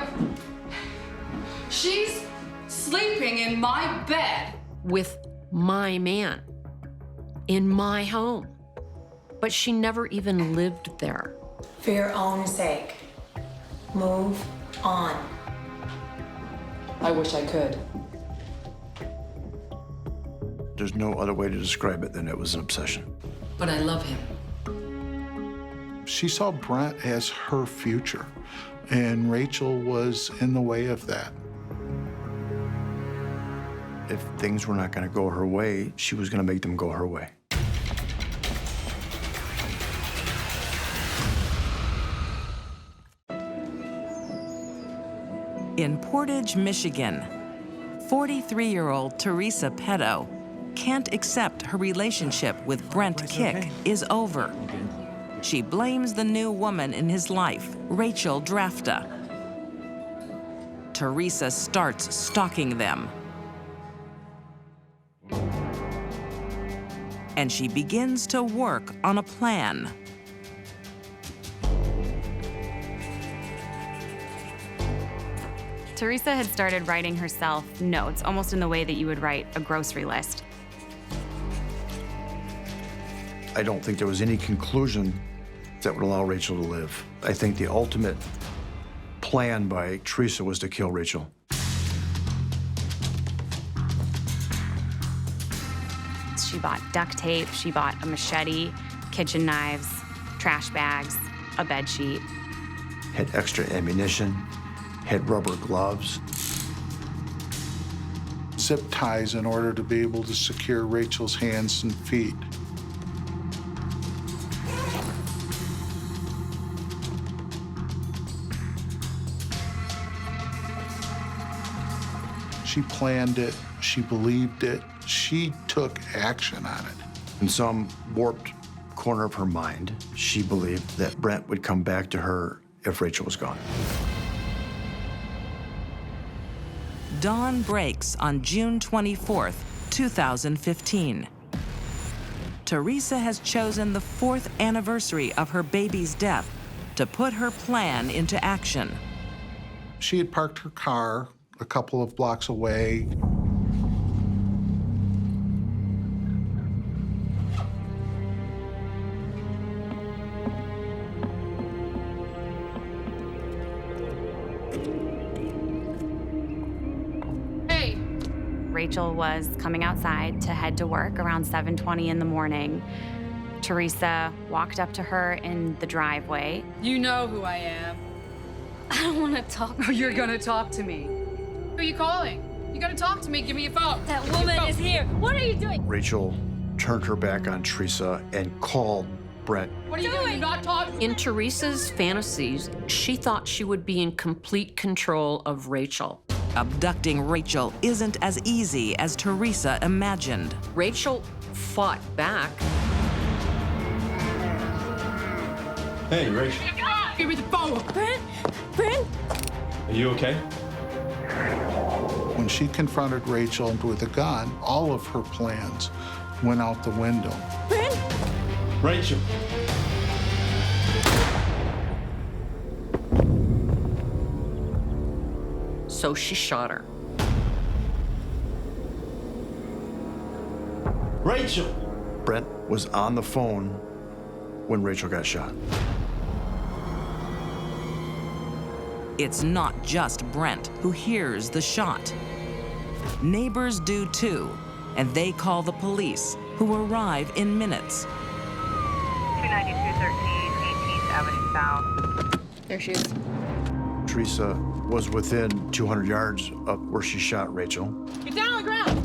she's sleeping in my bed. With my man, in my home. But she never even lived there. For your own sake, move on. I wish I could. There's no other way to describe it than it was an obsession. But I love him. She saw Brent as her future, and Rachel was in the way of that. If things were not going to go her way, she was going to make them go her way. In Portage, Michigan, 43-year-old Teresa Petto can't accept her relationship with Brent Kick is over. She blames the new woman in his life, Rachel Drafta. Teresa starts stalking them. And she begins to work on a plan. Teresa had started writing herself notes, almost in the way that you would write a grocery list. I don't think there was any conclusion that would allow Rachel to live. I think the ultimate plan by Teresa was to kill Rachel. She bought duct tape, she bought a machete, kitchen knives, trash bags, a bed sheet. Had extra ammunition, had rubber gloves. Zip ties in order to be able to secure Rachel's hands and feet. She planned it, she believed it, she took action on it. In some warped corner of her mind, she believed that Brent would come back to her if Rachel was gone. Dawn breaks on June 24th, 2015. Teresa has chosen the 4th anniversary of her baby's death to put her plan into action. She had parked her car a couple of blocks away. Rachel was coming outside to head to work around 7:20 in the morning. Teresa walked up to her in the driveway. You know who I am. I don't want to talk to you. You're gonna talk to me. Who are you calling? You gotta talk to me. Give me your phone. That woman is here. What are you doing? Rachel turned her back on Teresa and called Brent. What are you doing? You're not talking. In Teresa's fantasies, she thought she would be in complete control of Rachel. Abducting Rachel isn't as easy as Teresa imagined. Rachel fought back. Hey, Rachel. Give me the phone. Brent? Are you okay? When she confronted Rachel with a gun, all of her plans went out the window. Brent? Rachel. So she shot her. Rachel! Brent was on the phone when Rachel got shot. It's not just Brent who hears the shot. Neighbors do too, and they call the police, who arrive in minutes. 29213 18th Avenue South. There she is. Teresa was within 200 yards of where she shot Rachel. Get down on the ground!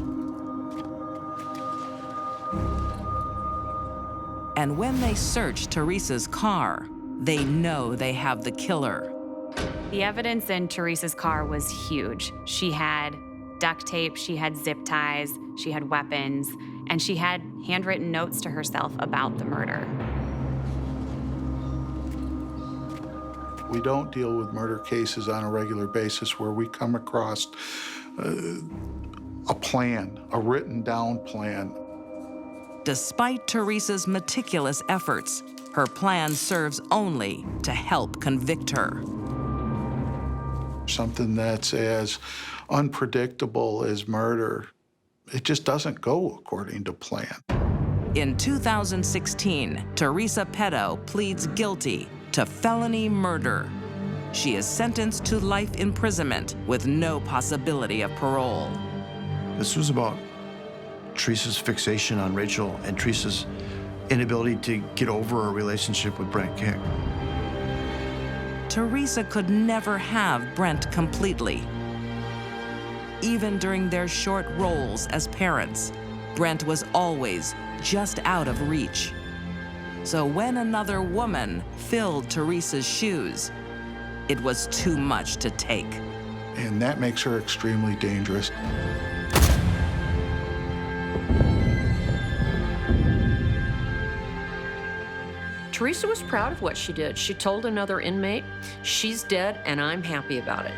And when they search Teresa's car, they know they have the killer. The evidence in Teresa's car was huge. She had duct tape, she had zip ties, she had weapons, and she had handwritten notes to herself about the murder. We don't deal with murder cases on a regular basis where we come across a plan, a written down plan. Despite Teresa's meticulous efforts, her plan serves only to help convict her. Something that's as unpredictable as murder, it just doesn't go according to plan. In 2016, Teresa Petto pleads guilty to felony murder. She is sentenced to life imprisonment with no possibility of parole. This was about Teresa's fixation on Rachel and Teresa's inability to get over a relationship with Brent Kick. Teresa could never have Brent completely. Even during their short roles as parents, Brent was always just out of reach. So when another woman filled Teresa's shoes, it was too much to take. And that makes her extremely dangerous. Teresa was proud of what she did. She told another inmate, "She's dead and I'm happy about it."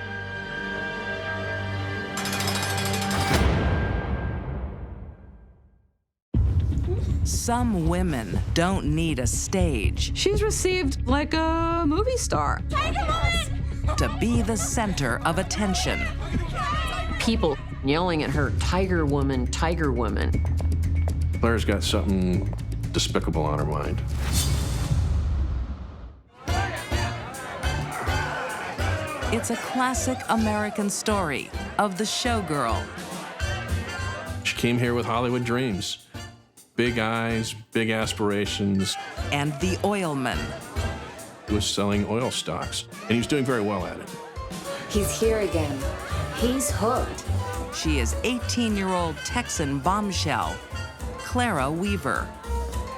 Some women don't need a stage. She's received like a movie star. To be the center of attention. People yelling at her, "Tiger woman, tiger woman." Claire's got something despicable on her mind. It's a classic American story of the showgirl. She came here with Hollywood dreams. Big eyes, big aspirations. And the oilman. He was selling oil stocks, and he was doing very well at it. He's here again. He's hooked. She is 18-year-old Texan bombshell, Clara Weaver.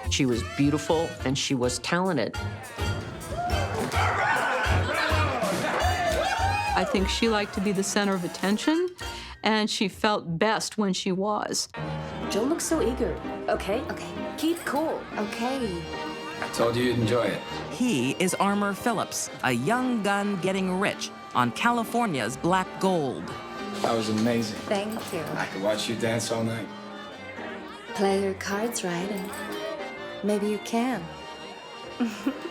She was beautiful and she was talented. I think she liked to be the center of attention, and she felt best when she was. Don't look so eager, okay? Okay. Keep cool, okay? I told you you'd enjoy it. He is Armour Phillips, a young gun getting rich on California's black gold. That was amazing. Thank you. I could watch you dance all night. Play your cards right, and maybe you can.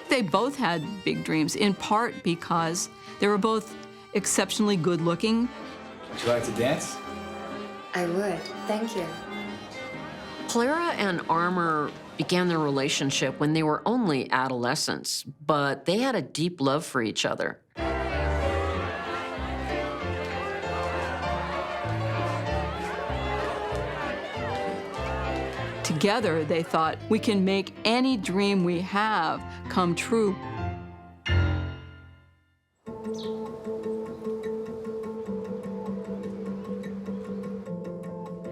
They both had big dreams, in part because they were both exceptionally good looking. Would you like to dance? I would, thank you. Clara and Armour began their relationship when they were only adolescents, but they had a deep love for each other. Together, they thought, we can make any dream we have come true.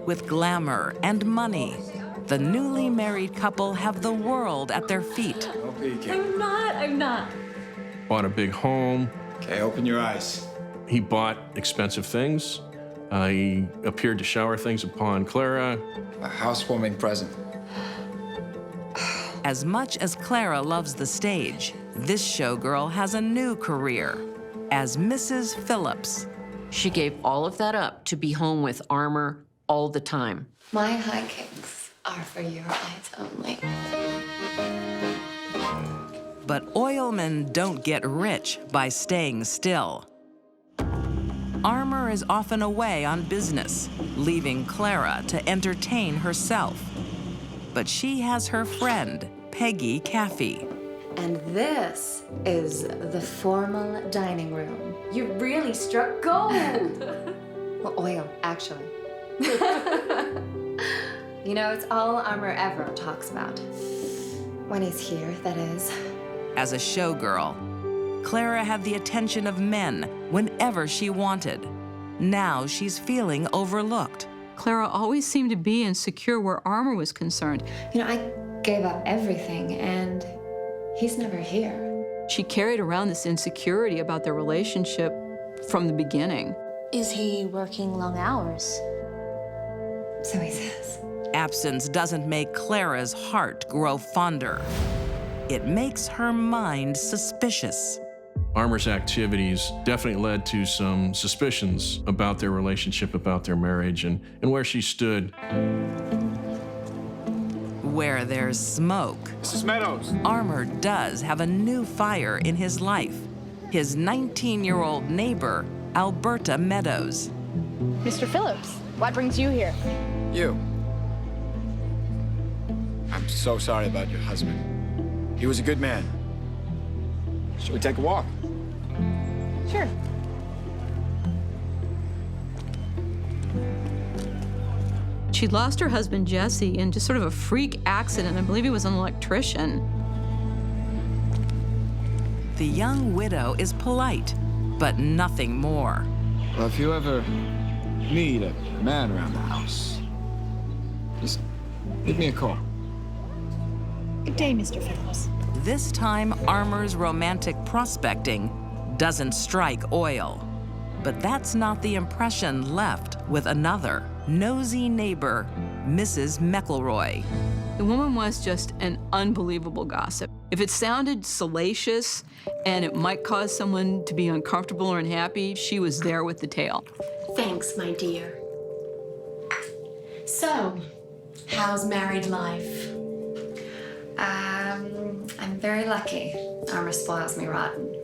With glamour and money, the newly married couple have the world at their feet. No peeking. I'm not. Bought a big home. Okay, open your eyes. He bought expensive things. He appeared to shower things upon Clara. A housewarming present. As much as Clara loves the stage, this showgirl has a new career as Mrs. Phillips. She gave all of that up to be home with Armour all the time. My high kicks are for your eyes only. But oilmen don't get rich by staying still. Armour is often away on business, leaving Clara to entertain herself. But she has her friend, Peggy Caffey. And this is the formal dining room. You really struck gold. Well, oil, actually. You know, it's all Armour ever talks about. When he's here, that is. As a showgirl, Clara had the attention of men whenever she wanted. Now she's feeling overlooked. Clara always seemed to be insecure where Armour was concerned. You know, I gave up everything, and he's never here. She carried around this insecurity about their relationship from the beginning. Is he working long hours? So he says. Absence doesn't make Clara's heart grow fonder. It makes her mind suspicious. Armour's activities definitely led to some suspicions about their relationship, about their marriage, and where she stood. Where there's smoke, Mrs. Meadows. Armour does have a new fire in his life. His 19-year-old neighbor, Alberta Meadows. Mr. Phillips, what brings you here? You. I'm so sorry about your husband. He was a good man. Should we take a walk? Sure. She'd lost her husband, Jesse, in just sort of a freak accident. I believe he was an electrician. The young widow is polite, but nothing more. Well, if you ever need a man around the house, just give me a call. Good day, Mr. Phillips. This time, Armour's romantic prospecting doesn't strike oil. But that's not the impression left with another nosy neighbor, Mrs. McElroy. The woman was just an unbelievable gossip. If it sounded salacious and it might cause someone to be uncomfortable or unhappy, she was there with the tale. Thanks, my dear. So, how's married life? I'm very lucky. Armour spoils me rotten.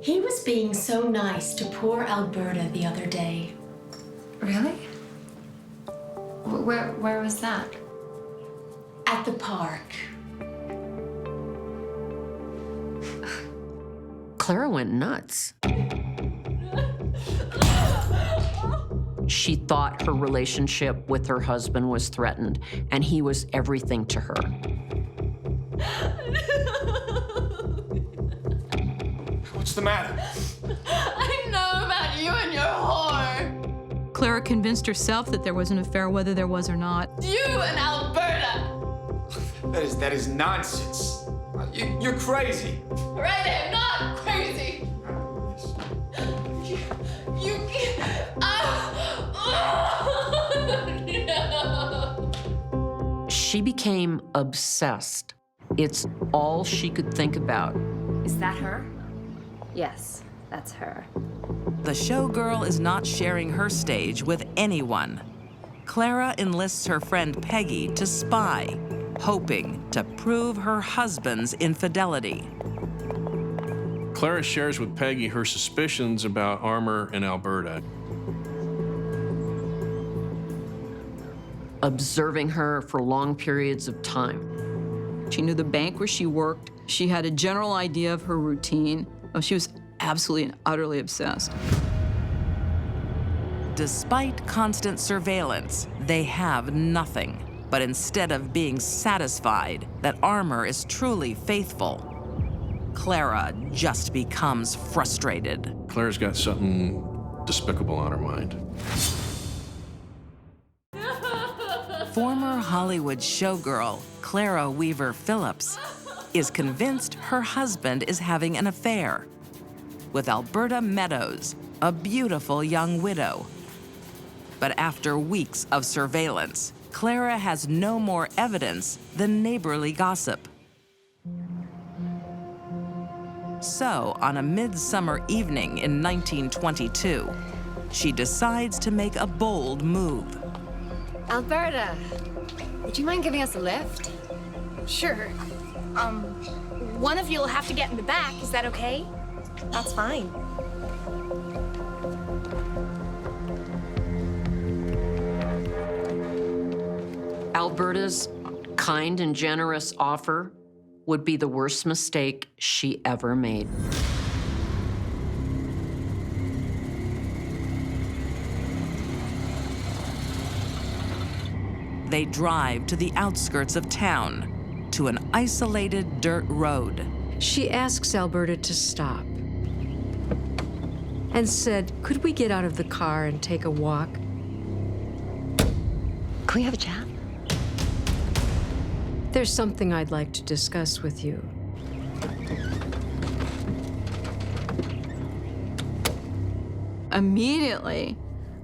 He was being so nice to poor Alberta the other day. Really? Where was that? At the park. Clara went nuts. She thought her relationship with her husband was threatened, and he was everything to her. What's the matter? I know about you and your whore. Clara convinced herself that there was an affair, whether there was or not. You and Alberta. That is nonsense. You're crazy. Right, I'm not crazy. You can't. No. She became obsessed. It's all she could think about. Is that her? Yes, that's her. The showgirl is not sharing her stage with anyone. Clara enlists her friend Peggy to spy, hoping to prove her husband's infidelity. Clara shares with Peggy her suspicions about Armour and Alberta. Observing her for long periods of time. She knew the bank where she worked. She had a general idea of her routine. Oh, she was absolutely and utterly obsessed. Despite constant surveillance, they have nothing. But instead of being satisfied that Armour is truly faithful, Clara just becomes frustrated. Clara's got something despicable on her mind. Former Hollywood showgirl Clara Weaver Phillips is convinced her husband is having an affair with Alberta Meadows, a beautiful young widow. But after weeks of surveillance, Clara has no more evidence than neighborly gossip. So, on a midsummer evening in 1922, she decides to make a bold move. Alberta, would you mind giving us a lift? Sure. One of you will have to get in the back. Is that okay? That's fine. Alberta's kind and generous offer would be the worst mistake she ever made. They drive to the outskirts of town, to an isolated dirt road. She asks Alberta to stop and said, "Could we get out of the car and take a walk?" Can we have a chat? "There's something I'd like to discuss with you." Immediately,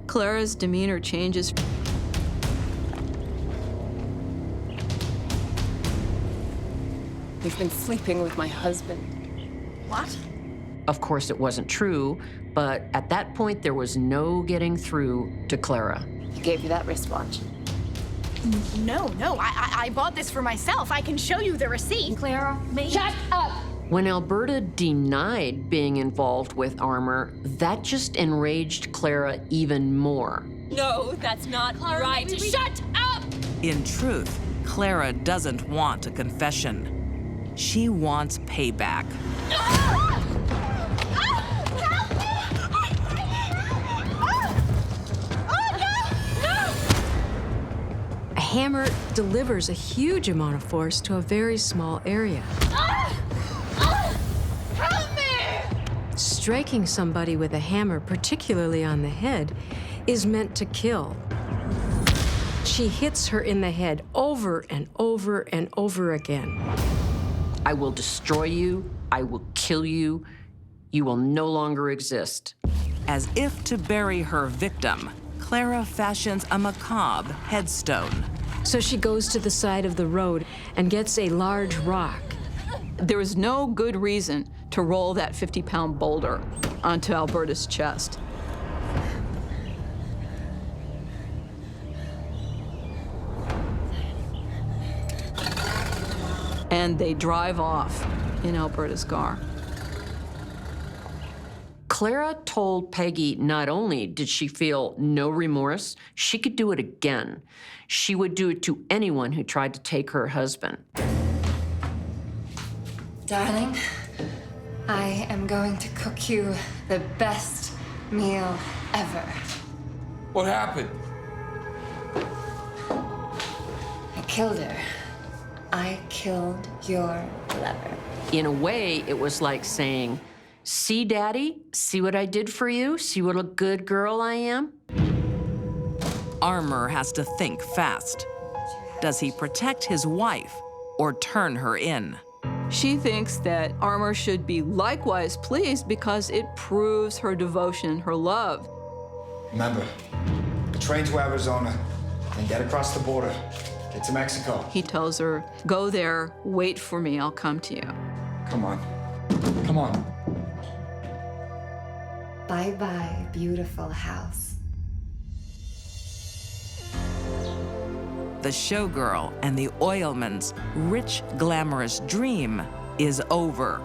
Clara's demeanor changes. He's been sleeping with my husband. What? Of course, it wasn't true, but at that point, there was no getting through to Clara. He gave you that wristwatch. No, I bought this for myself. I can show you the receipt. Clara, Shut up! When Alberta denied being involved with Armour, that just enraged Clara even more. No, that's not right. Shut up! In truth, Clara doesn't want a confession. She wants payback. A hammer delivers a huge amount of force to a very small area. Help me! Striking somebody with a hammer, particularly on the head, is meant to kill. She hits her in the head over and over and over again. I will destroy you. I will kill you. You will no longer exist. As if to bury her victim, Clara fashions a macabre headstone. So she goes to the side of the road and gets a large rock. There was no good reason to roll that 50-pound boulder onto Alberta's chest. And they drive off in Alberta's car. Clara told Peggy not only did she feel no remorse, she could do it again. She would do it to anyone who tried to take her husband. Darling, I am going to cook you the best meal ever. What happened? I killed her. I killed your lover. In a way, it was like saying, see, Daddy, see what I did for you? See what a good girl I am? Armour has to think fast. Does he protect his wife or turn her in? She thinks that Armour should be likewise pleased because it proves her devotion, her love. Remember, the train to Arizona, then get across the border, get to Mexico. He tells her, go there, wait for me, I'll come to you. Come on. Come on. Bye-bye, beautiful house. The showgirl and the oilman's rich, glamorous dream is over.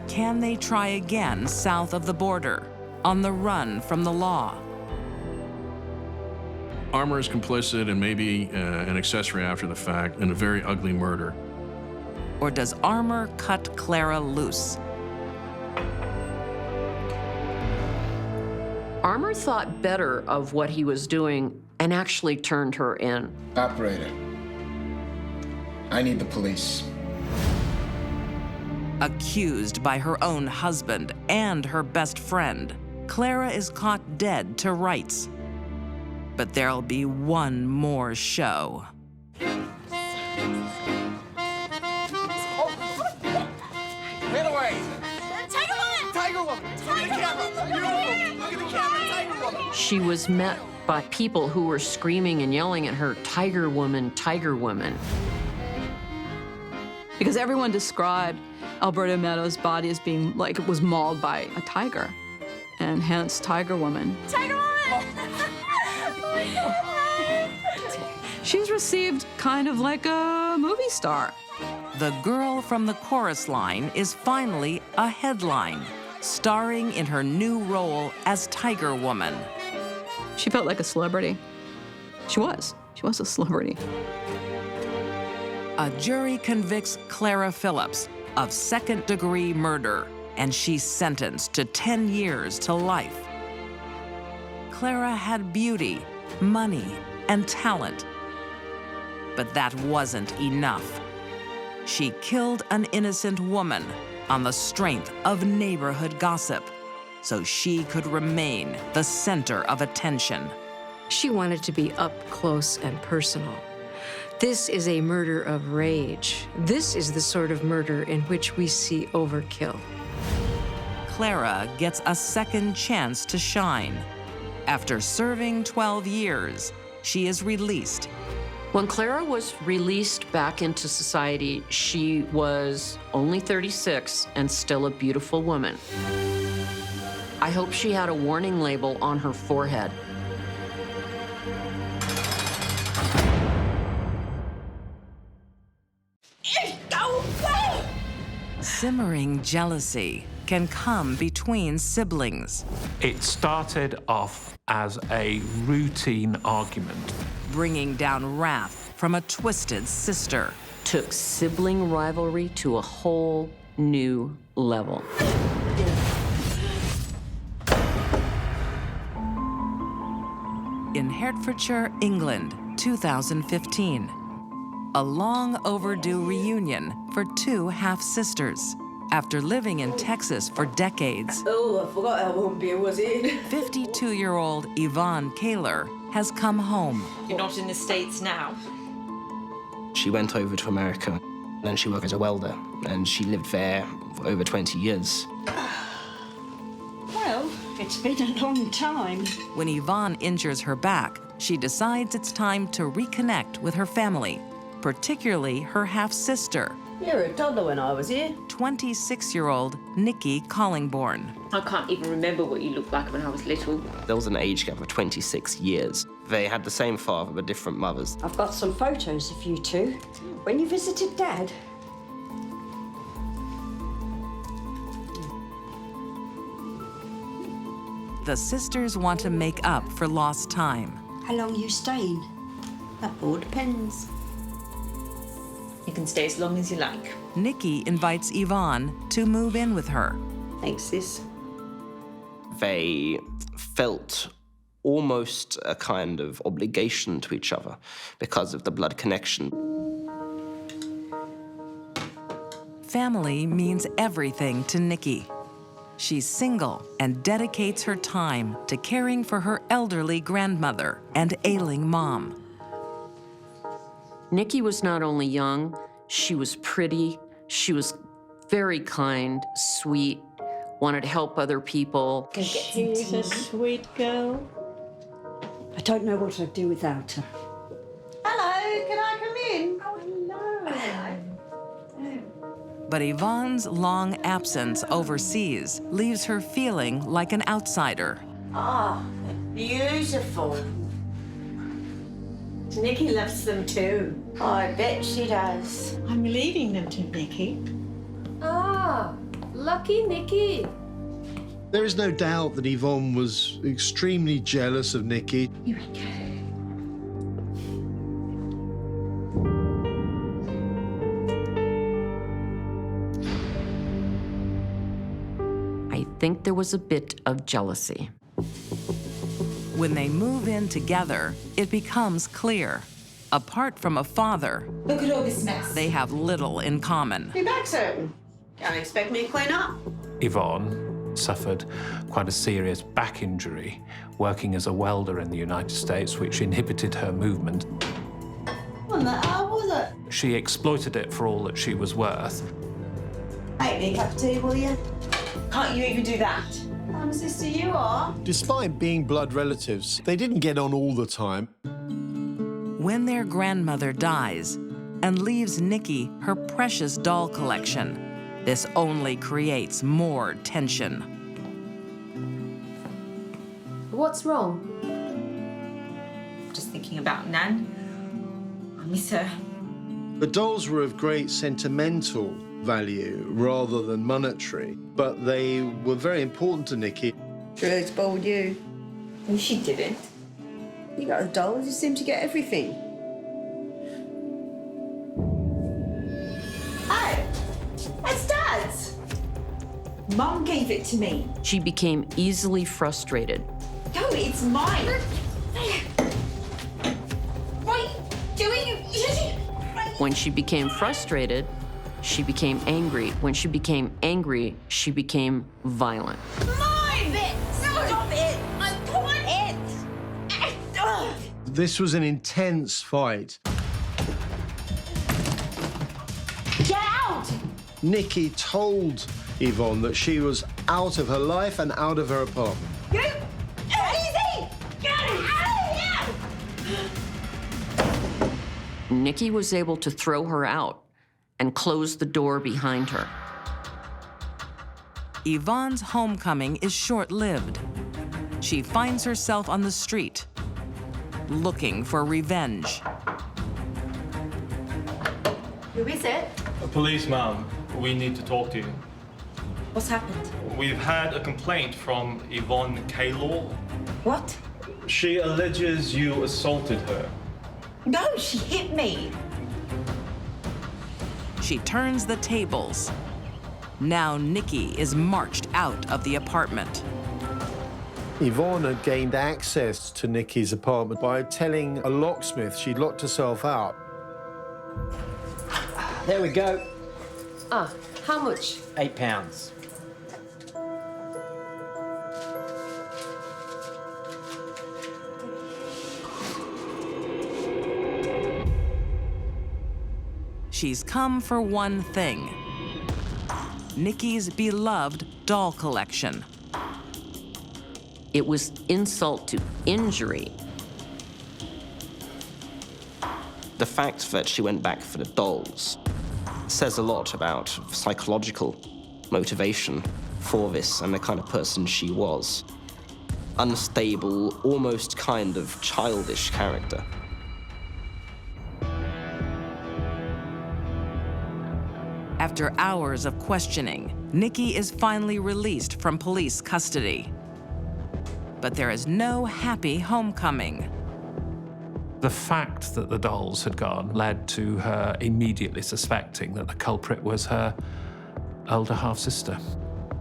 Can they try again south of the border, on the run from the law? Armour is complicit and maybe an accessory after the fact in a very ugly murder. Or does Armour cut Clara loose? Armour thought better of what he was doing and actually turned her in. Operator, I need the police. Accused by her own husband and her best friend, Clara is caught dead to rights. But there'll be one more show. Get away! Tiger Woman! Tiger Woman! Look at the camera! Beautiful! Look at the camera! Tiger Woman! She was met by people who were screaming and yelling at her, Tiger Woman, Tiger Woman. Because everyone described Alberta Meadows' body as being like it was mauled by a tiger, and hence Tiger Woman. Tiger Woman! She's received kind of like a movie star. The girl from the chorus line is finally a headline, starring in her new role as Tiger Woman. She felt like a celebrity. She was a celebrity. A jury convicts Clara Phillips of second-degree murder, and she's sentenced to 10 years to life. Clara had beauty, money, and talent. But that wasn't enough. She killed an innocent woman on the strength of neighborhood gossip, so she could remain the center of attention. She wanted to be up close and personal. This is a murder of rage. This is the sort of murder in which we see overkill. Clara gets a second chance to shine. After serving 12 years, she is released. When Clara was released back into society, she was only 36 and still a beautiful woman. I hope she had a warning label on her forehead. Simmering jealousy can come between siblings. It started off as a routine argument. Bringing down wrath from a twisted sister. Took sibling rivalry to a whole new level. In Hertfordshire, England, 2015. A long overdue reunion for two half-sisters. After living in Texas for decades, oh, I forgot how long beer was it? 52-year-old Yvonne Kaler has come home. You're not in the States now? She went over to America, and she worked as a welder, and she lived there for over 20 years. Well, it's been a long time. When Yvonne injures her back, she decides it's time to reconnect with her family, particularly her half-sister. You were a toddler when I was here. 26-year-old Nikki Collingborn. I can't even remember what you looked like when I was little. There was an age gap of 26 years. They had the same father but different mothers. I've got some photos of you two. When you visited Dad. The sisters want to make up for lost time. How long are you staying? That all depends. You can stay as long as you like. Nikki invites Yvonne to move in with her. Thanks, sis. They felt almost a kind of obligation to each other because of the blood connection. Family means everything to Nikki. She's single and dedicates her time to caring for her elderly grandmother and ailing mom. Nikki was not only young, she was pretty, she was very kind, sweet, wanted to help other people. She's a sweet girl. I don't know what I'd do without her. Hello, can I come in? Oh, hello. But Yvonne's long absence overseas leaves her feeling like an outsider. Ah, beautiful. Nikki loves them too. Oh, I bet she does. I'm leaving them to Nikki. Ah, lucky Nikki. There is no doubt that Yvonne was extremely jealous of Nikki. Here we go. I think there was a bit of jealousy. When they move in together, it becomes clear. Apart from a father, Look at all this mess. they have little in common. Be back soon. Don't expect me to clean up. Yvonne suffered quite a serious back injury working as a welder in the United States, which inhibited her movement. What the hell was it? She exploited it for all that she was worth. Make me a cup of tea, will you? Can't you even do that? I'm a sister, you are. Despite being blood relatives, they didn't get on all the time. When their grandmother dies and leaves Nikki her precious doll collection, this only creates more tension. What's wrong? Just thinking about Nan. I miss her. The dolls were of great sentimental value rather than monetary, but they were very important to Nikki. Sure, it's bored you. Well, she didn't. You got the dolls, you seem to get everything. Oh, that's Dad's. Mum gave it to me. She became easily frustrated. No, it's mine. Right, doing When she became frustrated, she became angry. When she became angry, she became violent. Mine! Stop it! I want it! This was an intense fight. Get out! Nikki told Yvonne that she was out of her life and out of her apartment. You easy! Get out of here! Nikki was able to throw her out and close the door behind her. Yvonne's homecoming is short-lived. She finds herself on the street, looking for revenge. Who is it? A police, ma'am. We need to talk to you. What's happened? We've had a complaint from Yvonne Kaylor. What? She alleges you assaulted her. No, she hit me. She turns the tables. Now Nikki is marched out of the apartment. Yvonne had gained access to Nikki's apartment by telling a locksmith she'd locked herself out. There we go. Ah, how much? £8. She's come for one thing: Nikki's beloved doll collection. It was insult to injury. The fact that she went back for the dolls says a lot about psychological motivation for this and the kind of person she was. Unstable, almost kind of childish character. After hours of questioning, Nikki is finally released from police custody. But there is no happy homecoming. The fact that the dolls had gone led to her immediately suspecting that the culprit was her older half-sister.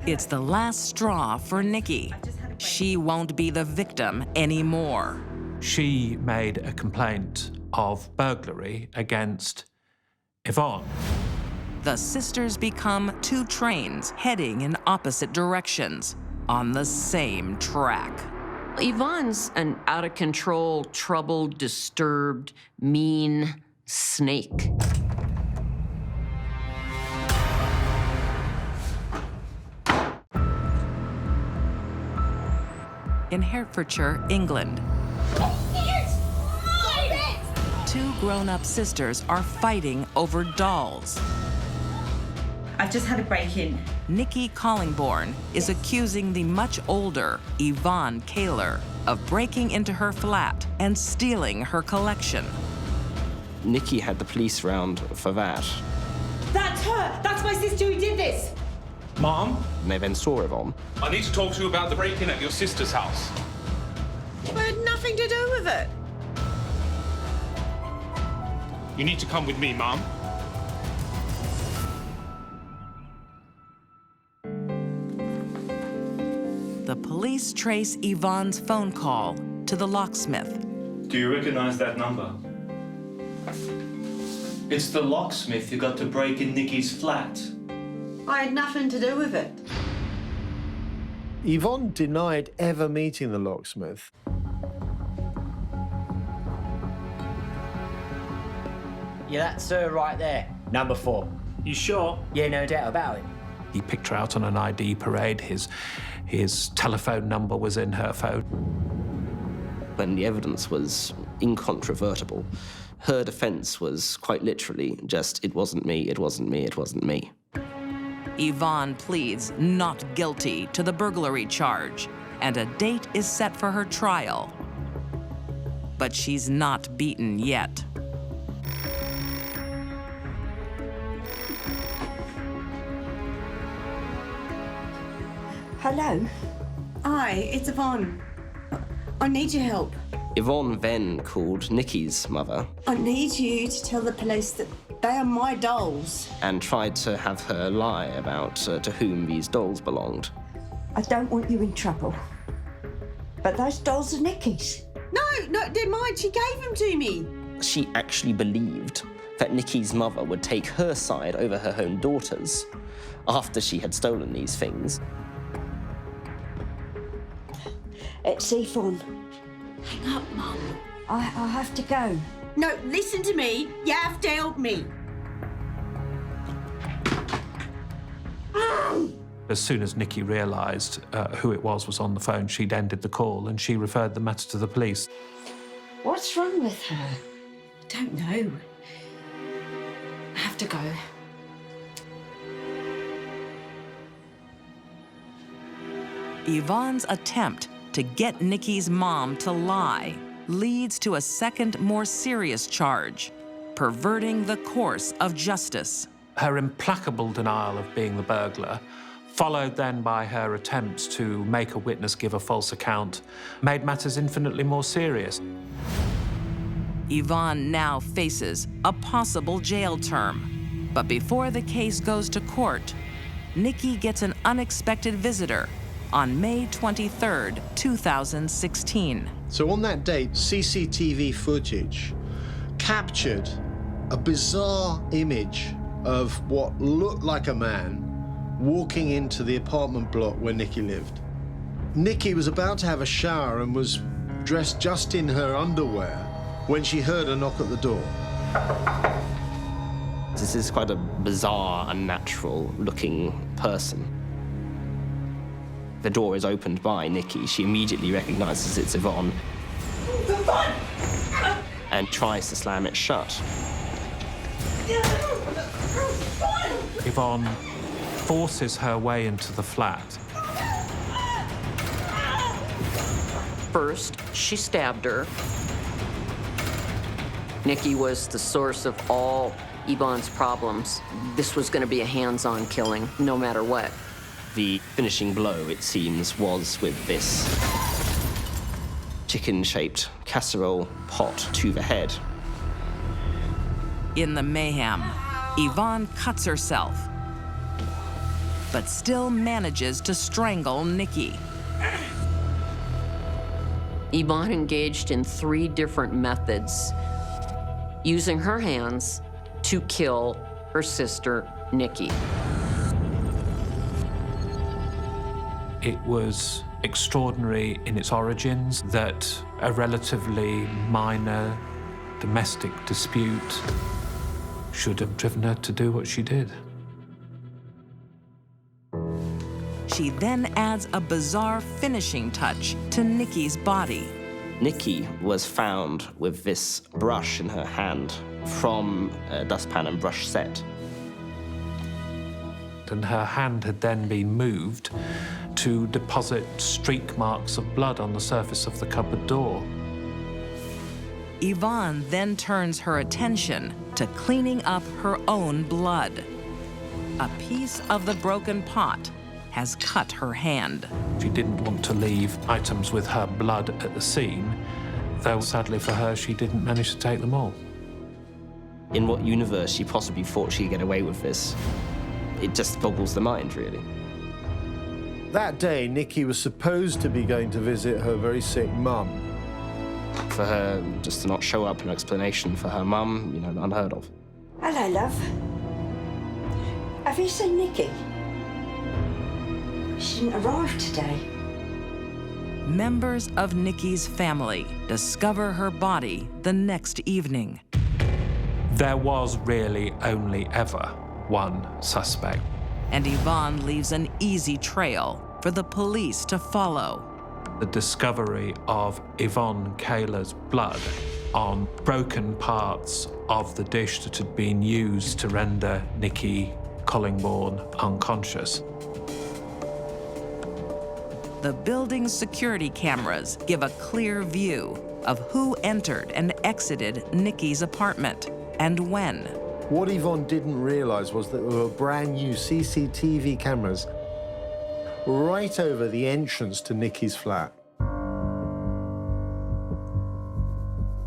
It's the last straw for Nikki. she won't be the victim anymore. She made a complaint of burglary against Yvonne. The sisters become two trains heading in opposite directions on the same track. Yvonne's an out-of-control, troubled, disturbed, mean snake. In Hertfordshire, England, two grown-up sisters are fighting over dolls. I've just had a break-in. Nikki Collingbourne is accusing the much older Yvonne Kaler of breaking into her flat and stealing her collection. Nikki had the police round for that. That's her! That's my sister who did this! Mom? And they then saw Yvonne. I need to talk to you about the break-in at your sister's house. I had nothing to do with it. You need to come with me, Mom. The police trace Yvonne's phone call to the locksmith. Do you recognize that number? It's the locksmith who got to break in Nikki's flat. I had nothing to do with it. Yvonne denied ever meeting the locksmith. Yeah, that's her right there. Number 4. You sure? Yeah, no doubt about it. He picked her out on an ID parade. His telephone number was in her phone. When the evidence was incontrovertible, her defense was quite literally just, it wasn't me, it wasn't me, it wasn't me. Yvonne pleads not guilty to the burglary charge, and a date is set for her trial. But she's not beaten yet. Hello? Hi, it's Yvonne. I need your help. Yvonne then called Nikki's mother I need you to tell the police that they are my dolls. and tried to have her lie about to whom these dolls belonged. I don't want you in trouble. But those dolls are Nikki's. No, they're mine. She gave them to me. She actually believed that Nikki's mother would take her side over her own daughter's after she had stolen these things. It's Yvonne. Hang up, Mum. I have to go. No, listen to me. You have to help me. As soon as Nikki realised who it was on the phone, she'd ended the call and she referred the matter to the police. What's wrong with her? I don't know. I have to go. Yvonne's attempt to get Nikki's mom to lie leads to a second, more serious charge, perverting the course of justice. Her implacable denial of being the burglar, followed then by her attempts to make a witness give a false account, made matters infinitely more serious. Yvonne now faces a possible jail term. But before the case goes to court, Nikki gets an unexpected visitor on May 23rd, 2016. So on that date, CCTV footage captured a bizarre image of what looked like a man walking into the apartment block where Nikki lived. Nikki was about to have a shower and was dressed just in her underwear when she heard a knock at the door. This is quite a bizarre, unnatural-looking person. The door is opened by Nikki. She immediately recognises it's Yvonne and tries to slam it shut. Yvonne forces her way into the flat. First, she stabbed her. Nikki was the source of all Yvonne's problems. This was going to be a hands-on killing, no matter what. The finishing blow, it seems, was with this chicken-shaped casserole pot to the head. In the mayhem, Yvonne cuts herself, but still manages to strangle Nikki. Yvonne engaged in 3 different methods, using her hands to kill her sister, Nikki. It was extraordinary in its origins that a relatively minor domestic dispute should have driven her to do what she did. She then adds a bizarre finishing touch to Nikki's body. Nikki was found with this brush in her hand from a dustpan and brush set. And her hand had then been moved to deposit streak marks of blood on the surface of the cupboard door. Yvonne then turns her attention to cleaning up her own blood. A piece of the broken pot has cut her hand. She didn't want to leave items with her blood at the scene, though sadly for her, she didn't manage to take them all. In what universe she possibly thought she'd get away with this? It just boggles the mind, really. That day, Nikki was supposed to be going to visit her very sick mum. For her just to not show up, an explanation for her mum, you know, unheard of. Hello, love. Have you seen Nikki? She didn't arrive today. Members of Nikki's family discover her body the next evening. There was really only ever one suspect. And Yvonne leaves an easy trail for the police to follow. The discovery of Yvonne Kaler's blood on broken parts of the dish that had been used to render Nikki Collingbourne unconscious. The building's security cameras give a clear view of who entered and exited Nikki's apartment and when. What Yvonne didn't realize was that there were brand new CCTV cameras right over the entrance to Nikki's flat.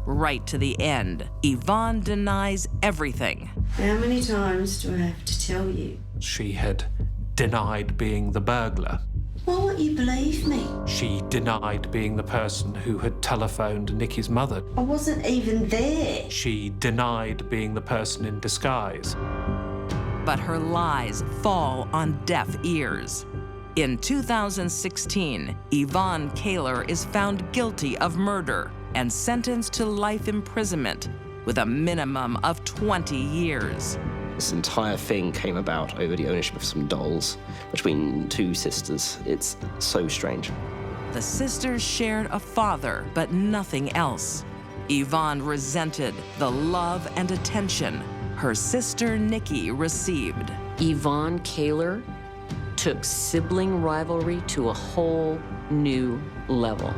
Right to the end, Yvonne denies everything. How many times do I have to tell you? She had denied being the burglar. Why won't you believe me? She denied being the person who had telephoned Nikki's mother. I wasn't even there. She denied being the person in disguise. But her lies fall on deaf ears. In 2016, Yvonne Kaler is found guilty of murder and sentenced to life imprisonment with a minimum of 20 years. This entire thing came about over the ownership of some dolls between 2 sisters. It's so strange. The sisters shared a father, but nothing else. Yvonne resented the love and attention her sister Nikki received. Yvonne Kaler took sibling rivalry to a whole new level.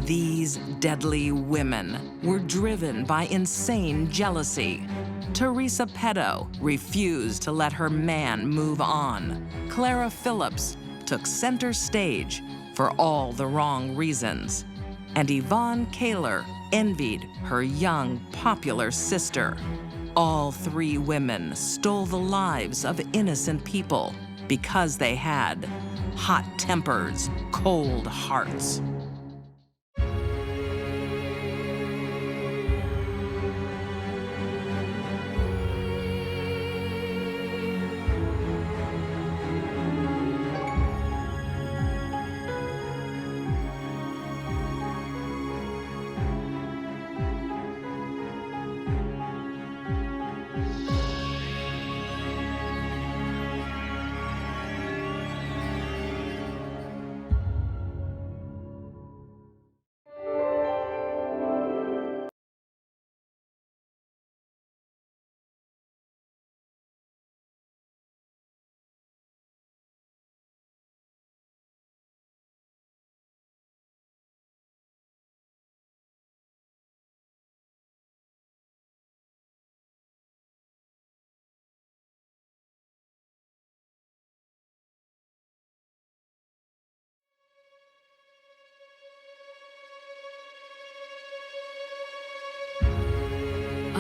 These deadly women were driven by insane jealousy. Teresa Petto refused to let her man move on. Clara Phillips took center stage for all the wrong reasons. And Yvonne Kaler envied her young, popular sister. All 3 women stole the lives of innocent people because they had hot tempers, cold hearts.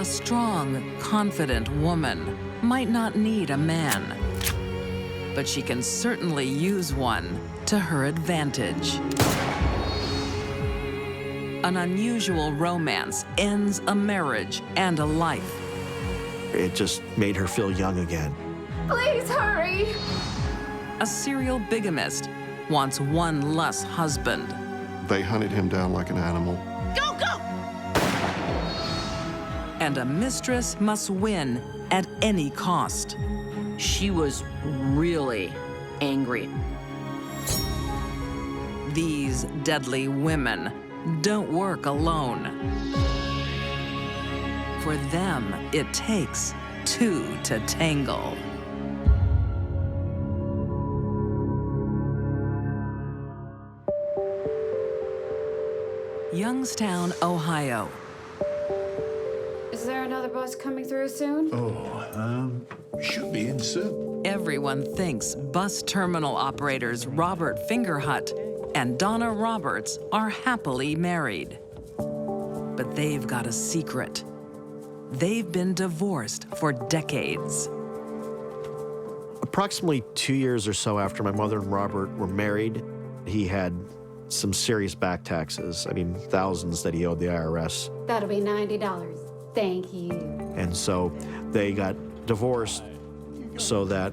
A strong, confident woman might not need a man, but she can certainly use one to her advantage. An unusual romance ends a marriage and a life. It just made her feel young again. Please hurry! A serial bigamist wants one less husband. They hunted him down like an animal. Go, go! And a mistress must win at any cost. She was really angry. These deadly women don't work alone. For them, it takes two to tangle. Youngstown, Ohio. Is there another bus coming through soon? Should be in soon. Everyone thinks bus terminal operators Robert Fingerhut and Donna Roberts are happily married. But they've got a secret. They've been divorced for decades. Approximately 2 years or so after my mother and Robert were married, he had some serious back taxes. I mean, thousands that he owed the IRS. That'll be $90. Thank you. And so they got divorced so that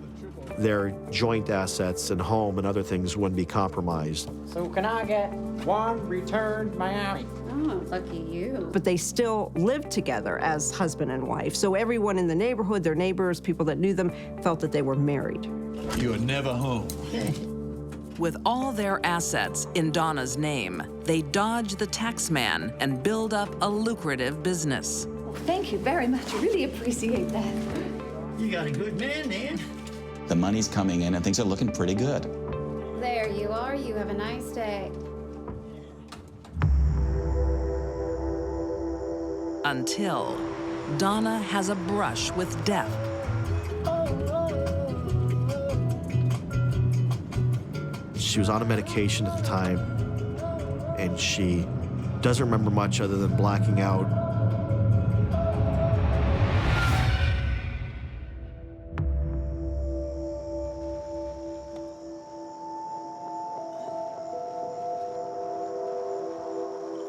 their joint assets and home and other things wouldn't be compromised. So can I get one returned Miami? Oh, lucky you. But they still lived together as husband and wife. So everyone in the neighborhood, their neighbors, people that knew them, felt that they were married. You are never home. With all their assets in Donna's name, they dodge the tax man and build up a lucrative business. Well, thank you very much. I really appreciate that. You got a good man, then. The money's coming in and things are looking pretty good. There you are. You have a nice day. Until Donna has a brush with death. She was on a medication at the time, and she doesn't remember much other than blacking out.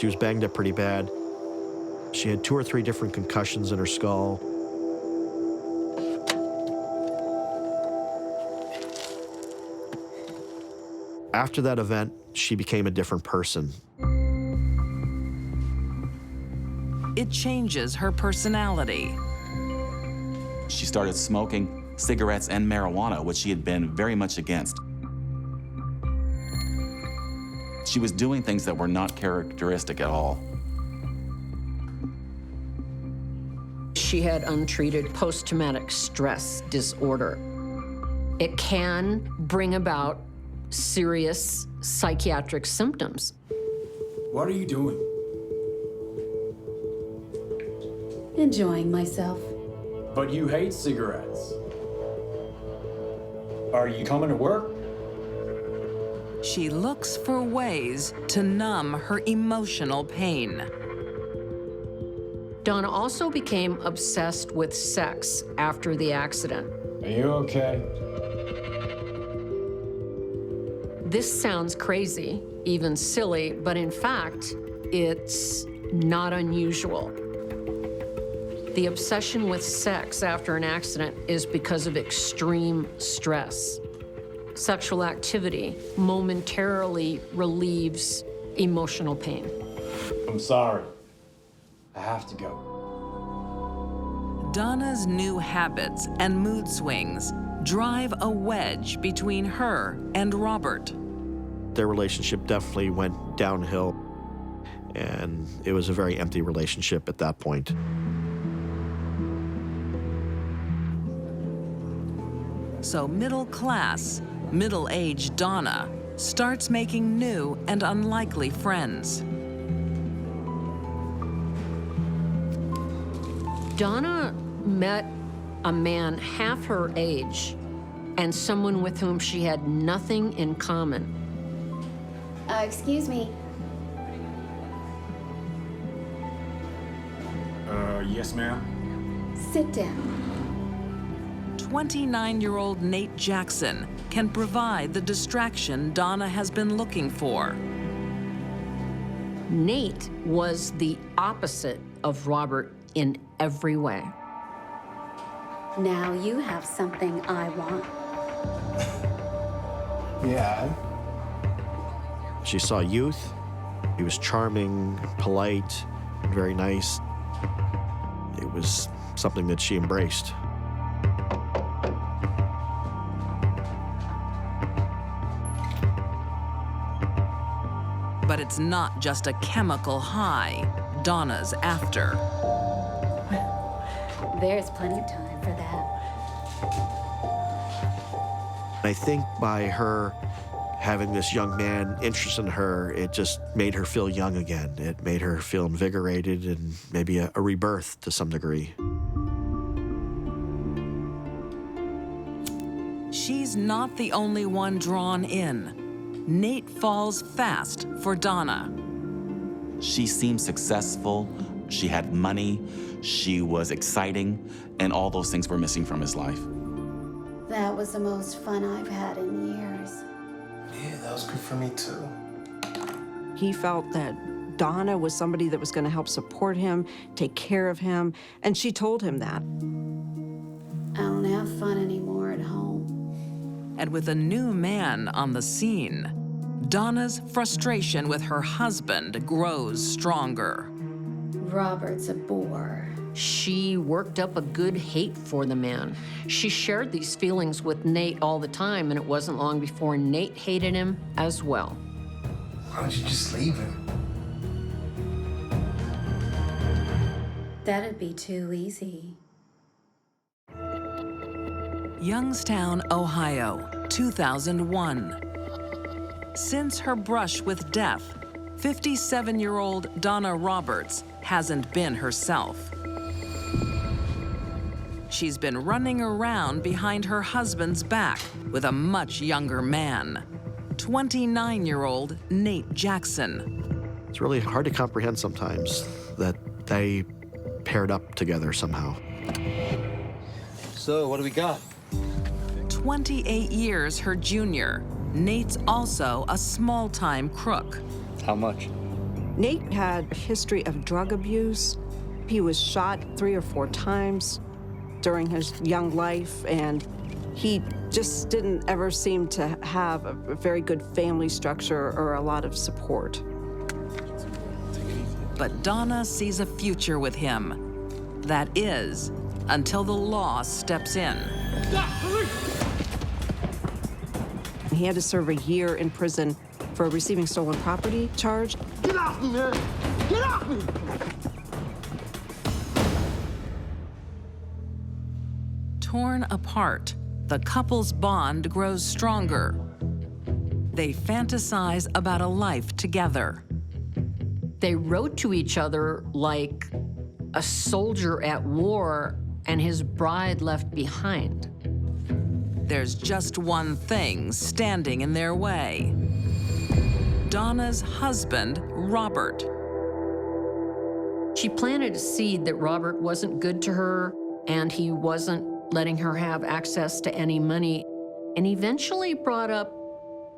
She was banged up pretty bad. She had 2 or 3 different concussions in her skull. After that event, she became a different person. It changes her personality. She started smoking cigarettes and marijuana, which she had been very much against. She was doing things that were not characteristic at all. She had untreated post-traumatic stress disorder. It can bring about serious psychiatric symptoms. What are you doing? Enjoying myself. But you hate cigarettes. Are you coming to work? She looks for ways to numb her emotional pain. Donna also became obsessed with sex after the accident. Are you okay? This sounds crazy, even silly, but in fact, it's not unusual. The obsession with sex after an accident is because of extreme stress. Sexual activity momentarily relieves emotional pain. I'm sorry. I have to go. Donna's new habits and mood swings drive a wedge between her and Robert. Their relationship definitely went downhill, and it was a very empty relationship at that point. So middle-class, middle-aged Donna starts making new and unlikely friends. Donna met a man half her age and someone with whom she had nothing in common. Excuse me. Yes, ma'am. Sit down. 29-year-old Nate Jackson can provide the distraction Donna has been looking for. Nate was the opposite of Robert in every way. Now you have something I want. Yeah. She saw youth. He was charming, polite, very nice. It was something that she embraced. But it's not just a chemical high Donna's after. There's plenty of time for that. I think by her having this young man interested in her, it just made her feel young again. It made her feel invigorated and maybe a rebirth to some degree. She's not the only one drawn in. Nate falls fast for Donna. She seemed successful, she had money, she was exciting, and all those things were missing from his life. That was the most fun I've had in years. Yeah, that was good for me too. He felt that Donna was somebody that was going to help support him, take care of him, and she told him that. I don't have fun anymore at home. And with a new man on the scene, Donna's frustration with her husband grows stronger. Robert's a bore. She worked up a good hate for the man. She shared these feelings with Nate all the time, and it wasn't long before Nate hated him as well. Why don't you just leave him? That'd be too easy. Youngstown, Ohio, 2001. Since her brush with death, 57-year-old Donna Roberts hasn't been herself. She's been running around behind her husband's back with a much younger man, 29-year-old Nate Jackson. It's really hard to comprehend sometimes that they paired up together somehow. So, what do we got? 28 years her junior, Nate's also a small-time crook. How much? Nate had a history of drug abuse. He was shot 3 or 4 times during his young life, and he just didn't ever seem to have a very good family structure or a lot of support. But Donna sees a future with him. That is, until the law steps in. He had to serve a year in prison for receiving stolen property charge. Get off me, man! Get off me! Torn apart, the couple's bond grows stronger. They fantasize about a life together. They wrote to each other like a soldier at war and his bride left behind. There's just one thing standing in their way. Donna's husband, Robert. She planted a seed that Robert wasn't good to her and he wasn't letting her have access to any money, and eventually brought up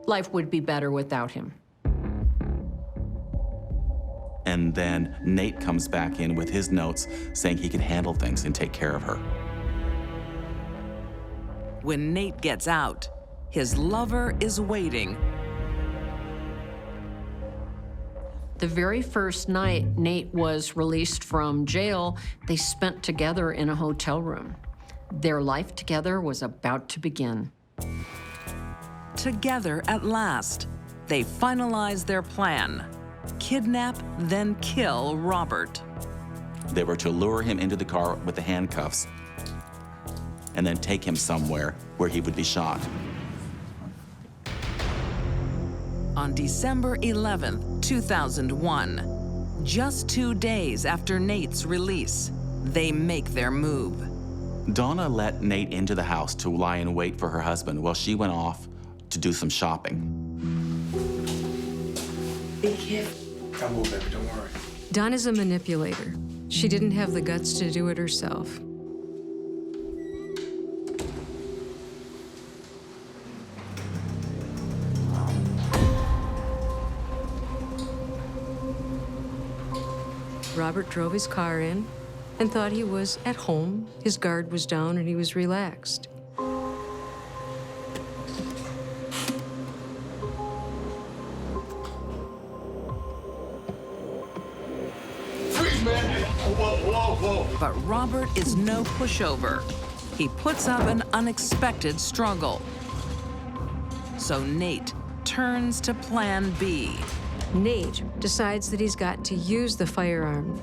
life would be better without him. And then Nate comes back in with his notes saying he can handle things and take care of her. When Nate gets out, his lover is waiting. The very first night Nate was released from jail, they spent together in a hotel room. Their life together was about to begin. Together at last, they finalize their plan. Kidnap, then kill Robert. They were to lure him into the car with the handcuffs and then take him somewhere where he would be shot. On December 11th, 2001, just 2 days after Nate's release, they make their move. Donna let Nate into the house to lie in wait for her husband while she went off to do some shopping. Be careful. I will, baby, don't worry. Donna's a manipulator. She didn't have the guts to do it herself. Robert drove his car in and thought he was at home. His guard was down and he was relaxed. Freeze, man! Whoa, whoa, whoa! But Robert is no pushover. He puts up an unexpected struggle. So Nate turns to Plan B. Nate decides that he's got to use the firearm.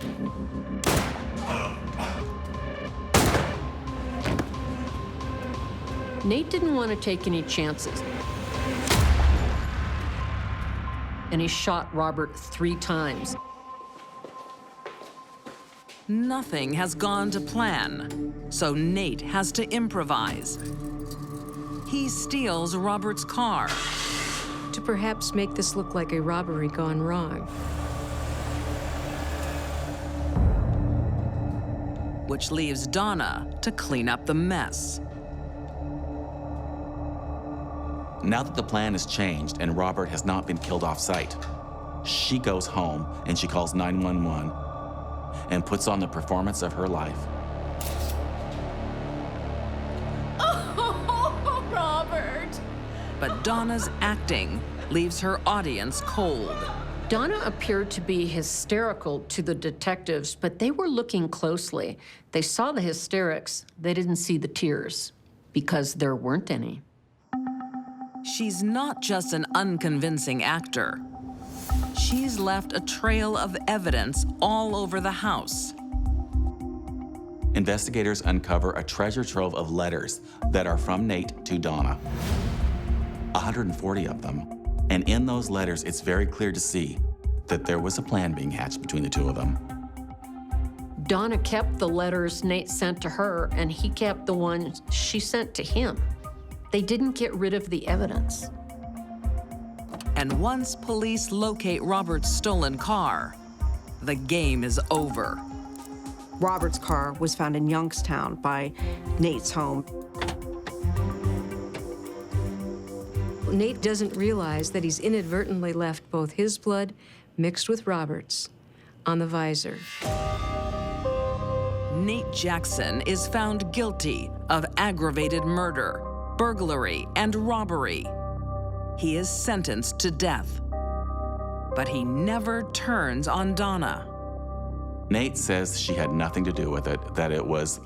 Nate didn't want to take any chances. And he shot Robert 3 times. Nothing has gone to plan, so Nate has to improvise. He steals Robert's car. To perhaps make this look like a robbery gone wrong. Which leaves Donna to clean up the mess. Now that the plan has changed and Robert has not been killed off-site, she goes home and she calls 911 and puts on the performance of her life. Oh, Robert! But Donna's acting leaves her audience cold. Donna appeared to be hysterical to the detectives, but they were looking closely. They saw the hysterics. They didn't see the tears because there weren't any. She's not just an unconvincing actor. She's left a trail of evidence all over the house. Investigators uncover a treasure trove of letters that are from Nate to Donna. 140 of them. And in those letters, it's very clear to see that there was a plan being hatched between the two of them. Donna kept the letters Nate sent to her, and he kept the ones she sent to him. They didn't get rid of the evidence. And once police locate Robert's stolen car, the game is over. Robert's car was found in Youngstown by Nate's home. Nate doesn't realize that he's inadvertently left both his blood mixed with Robert's on the visor. Nate Jackson is found guilty of aggravated murder, burglary, and robbery. He is sentenced to death. But he never turns on Donna. Nate says she had nothing to do with it, that it was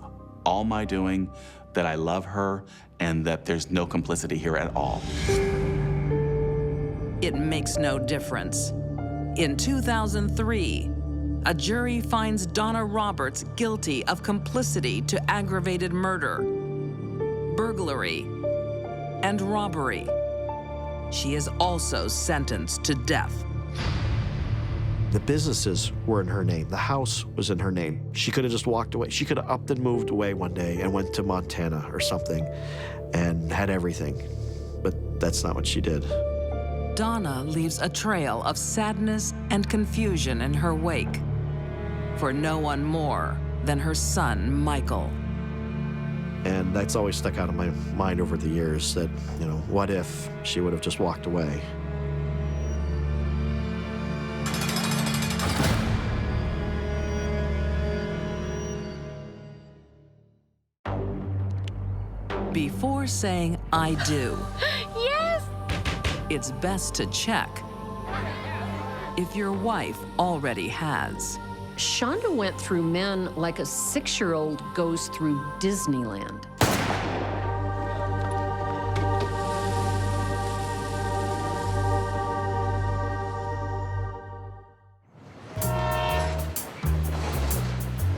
all my doing, that I love her, and that there's no complicity here at all. It makes no difference. In 2003, a jury finds Donna Roberts guilty of complicity to aggravated murder, burglary, and robbery. She is also sentenced to death. The businesses were in her name. The house was in her name. She could have just walked away. She could have upped and moved away one day and went to Montana or something and had everything. But that's not what she did. Donna leaves a trail of sadness and confusion in her wake for no one more than her son, Michael. And that's always stuck out of my mind over the years that, you know, what if she would have just walked away? Before saying, I do, Yes! it's best to check if your wife already has. Shonda went through men like a 6-year-old goes through Disneyland.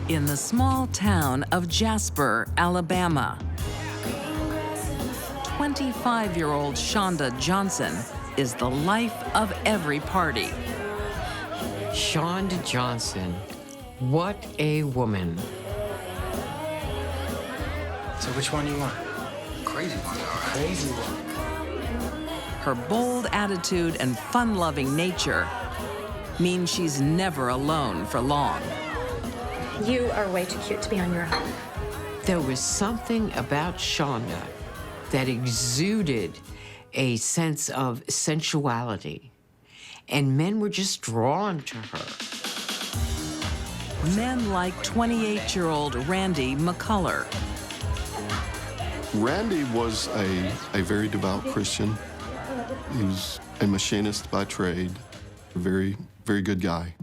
In the small town of Jasper, Alabama, 25-year-old Shonda Johnson is the life of every party. Shonda Johnson, what a woman. So which one do you want? Crazy one. Crazy one. Her bold attitude and fun-loving nature mean she's never alone for long. You are way too cute to be on your own. There was something about Shonda that exuded a sense of sensuality, and men were just drawn to her. Men like 28-year-old Randy McCullough. Randy was a very devout Christian. He was a machinist by trade, a very, very good guy.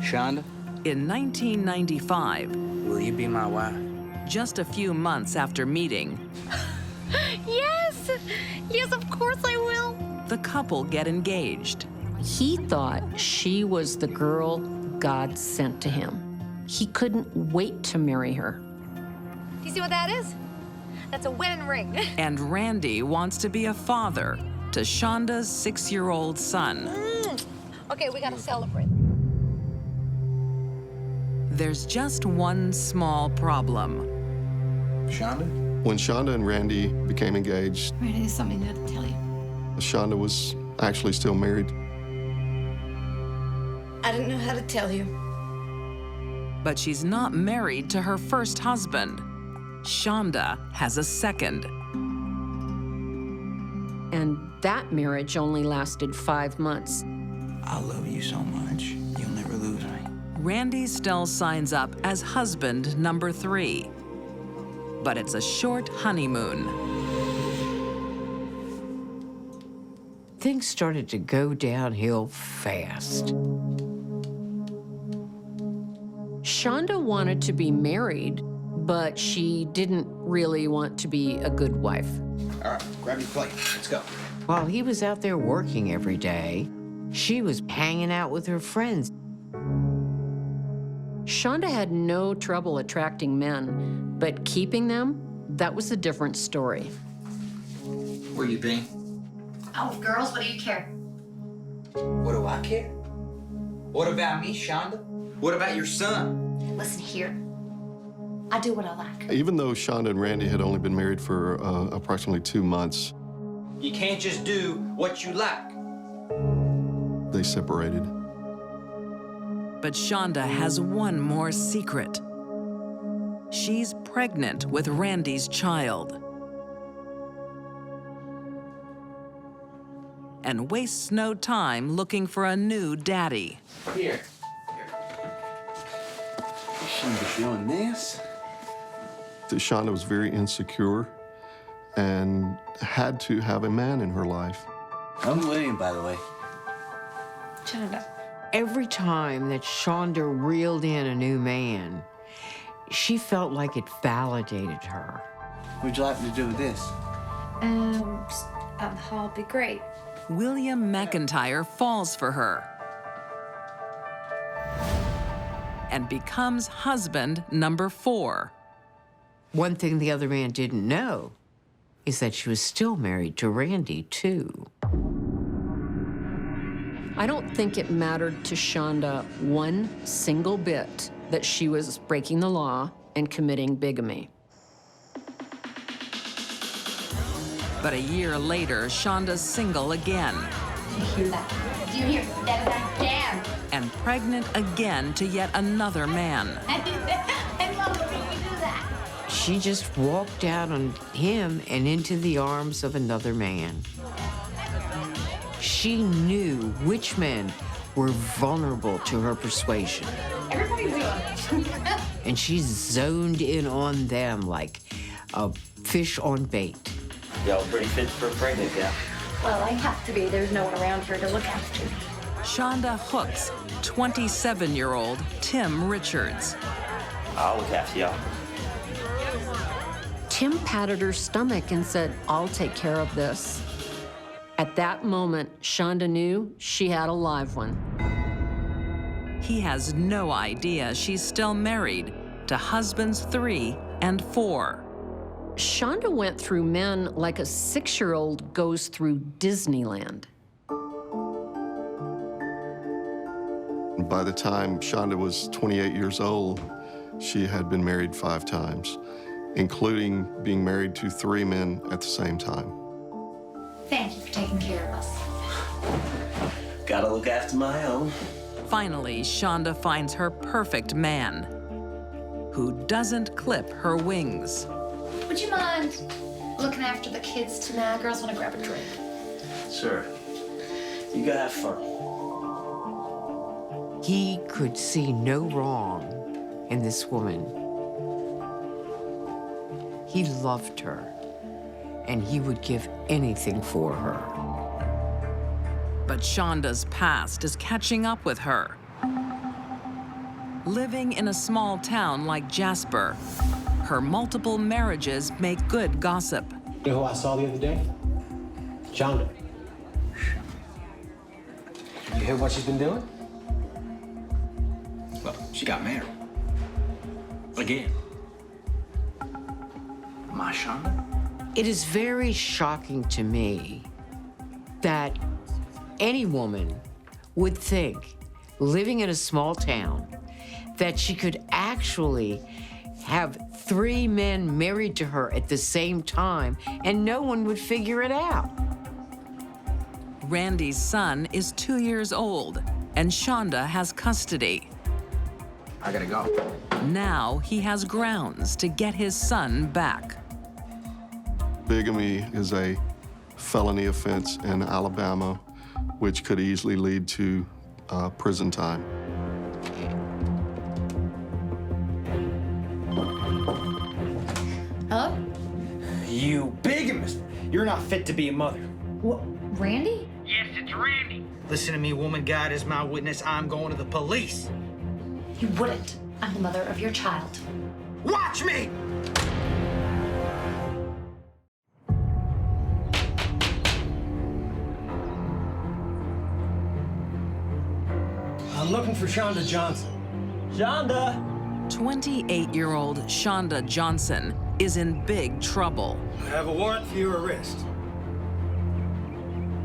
Shonda? In 1995, Will you be my wife? just a few months after meeting, Yes! Yes, of course I will. the couple get engaged. He thought she was the girl God sent to him. He couldn't wait to marry her. Do you see what that is? That's a wedding ring. And Randy wants to be a father to Shonda's 6-year-old son. Okay, we gotta celebrate. There's just one small problem. Shonda? When Shonda and Randy became engaged, Randy, there's something I to tell you. Shonda was actually still married. I didn't know how to tell you. But she's not married to her first husband. Shonda has a second. And that marriage only lasted 5 months. I love you so much. You'll never lose me. Randy still signs up as husband number 3. But it's a short honeymoon. Things started to go downhill fast. Shonda wanted to be married, but she didn't really want to be a good wife. All right, grab your plate. Let's go. While he was out there working every day, she was hanging out with her friends. Shonda had no trouble attracting men, but keeping them, that was a different story. Where you been? Oh, girls, what do you care? What do I care? What about me, Shonda? What about your son? Listen here. I do what I like. Even though Shonda and Randy had only been married for approximately 2 months, You can't just do what you like. they separated. But Shonda has one more secret. She's pregnant with Randy's child. And wastes no time looking for a new daddy. Here. You shouldn't be doing this. Shonda was very insecure and had to have a man in her life. I'm William, by the way. Shonda. Every time that Shonda reeled in a new man, she felt like it validated her. What'd you like to do with this? Just out in the hall would be great. William McIntyre falls for her and becomes husband number 4. One thing the other man didn't know is that she was still married to Randy, too. I don't think it mattered to Shonda one single bit that she was breaking the law and committing bigamy. But a year later, Shonda's single again. Do you hear that? Do you hear that again? And pregnant again to yet another man. I love it when you do that. She just walked out on him and into the arms of another man. She knew which men were vulnerable to her persuasion. Everybody's doing it. And she zoned in on them like a fish on bait. Y'all pretty fit for a pregnant gal. Well, I have to be. There's no one around for her to look after. Shonda hooks 27-year-old Tim Richards. I'll look after y'all. Tim patted her stomach and said, "I'll take care of this." At that moment, Shonda knew she had a live one. He has no idea she's still married to husbands 3 and 4. Shonda went through men like a 6-year-old goes through Disneyland. By the time Shonda was 28 years old, she had been married 5 times, including being married to 3 men at the same time. Thank you for taking care of us. Gotta look after my own. Finally, Shonda finds her perfect man, who doesn't clip her wings. Would you mind looking after the kids tonight? Girls want to grab a drink. Sure. You go have fun. He could see no wrong in this woman. He loved her, and he would give anything for her. But Shonda's past is catching up with her. Living in a small town like Jasper, her multiple marriages make good gossip. You know who I saw the other day? Shonda. You hear what she's been doing? Well, she got married. Again. My Shonda? It is very shocking to me that any woman would think, living in a small town, that she could actually have 3 men married to her at the same time and no one would figure it out. Randy's son is 2 years old, and Shonda has custody. I gotta go. Now he has grounds to get his son back. Bigamy is a felony offense in Alabama, which could easily lead to prison time. Hello? You bigamist. You're not fit to be a mother. What, Randy? Yes, it's Randy. Listen to me, woman. God is my witness. I'm going to the police. You wouldn't. I'm the mother of your child. Watch me! I'm looking for Shonda Johnson. Shonda! 28-year-old Shonda Johnson is in big trouble. I have a warrant for your arrest.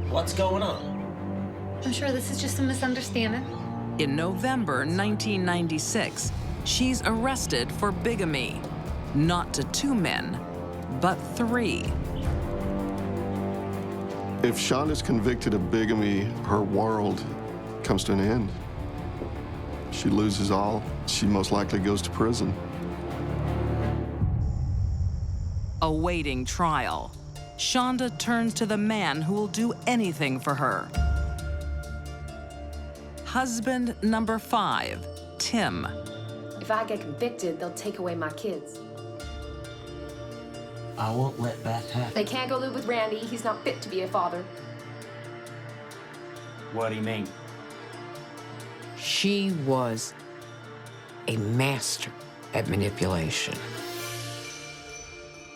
What's going on? I'm sure this is just a misunderstanding. In November 1996, she's arrested for bigamy. Not to 2 men, but 3. If Shonda's convicted of bigamy, her world comes to an end. She loses all. She most likely goes to prison. Awaiting trial, Shonda turns to the man who will do anything for her. Husband number 5, Tim. If I get convicted, they'll take away my kids. I won't let that happen. They can't go live with Randy. He's not fit to be a father. What do you mean? She was a master at manipulation.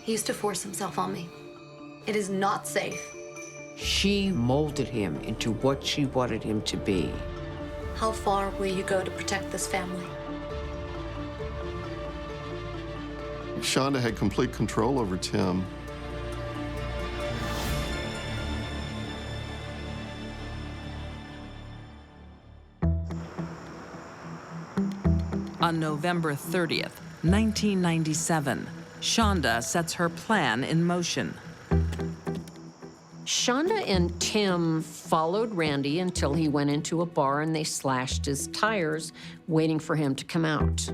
He used to force himself on me. It is not safe. She molded him into what she wanted him to be. How far will you go to protect this family? Shonda had complete control over Tim. On November 30th, 1997, Shonda sets her plan in motion. Shonda and Tim followed Randy until he went into a bar and they slashed his tires, waiting for him to come out.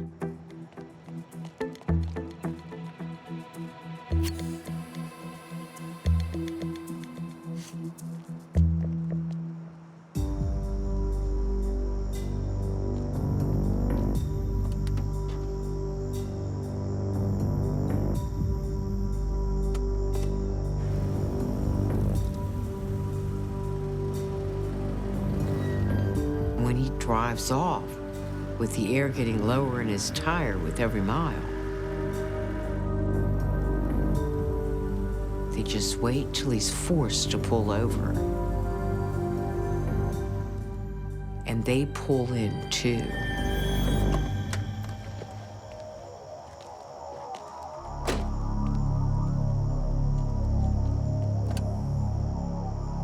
When he drives off, with the air getting lower in his tire with every mile, they just wait till he's forced to pull over. And they pull in too.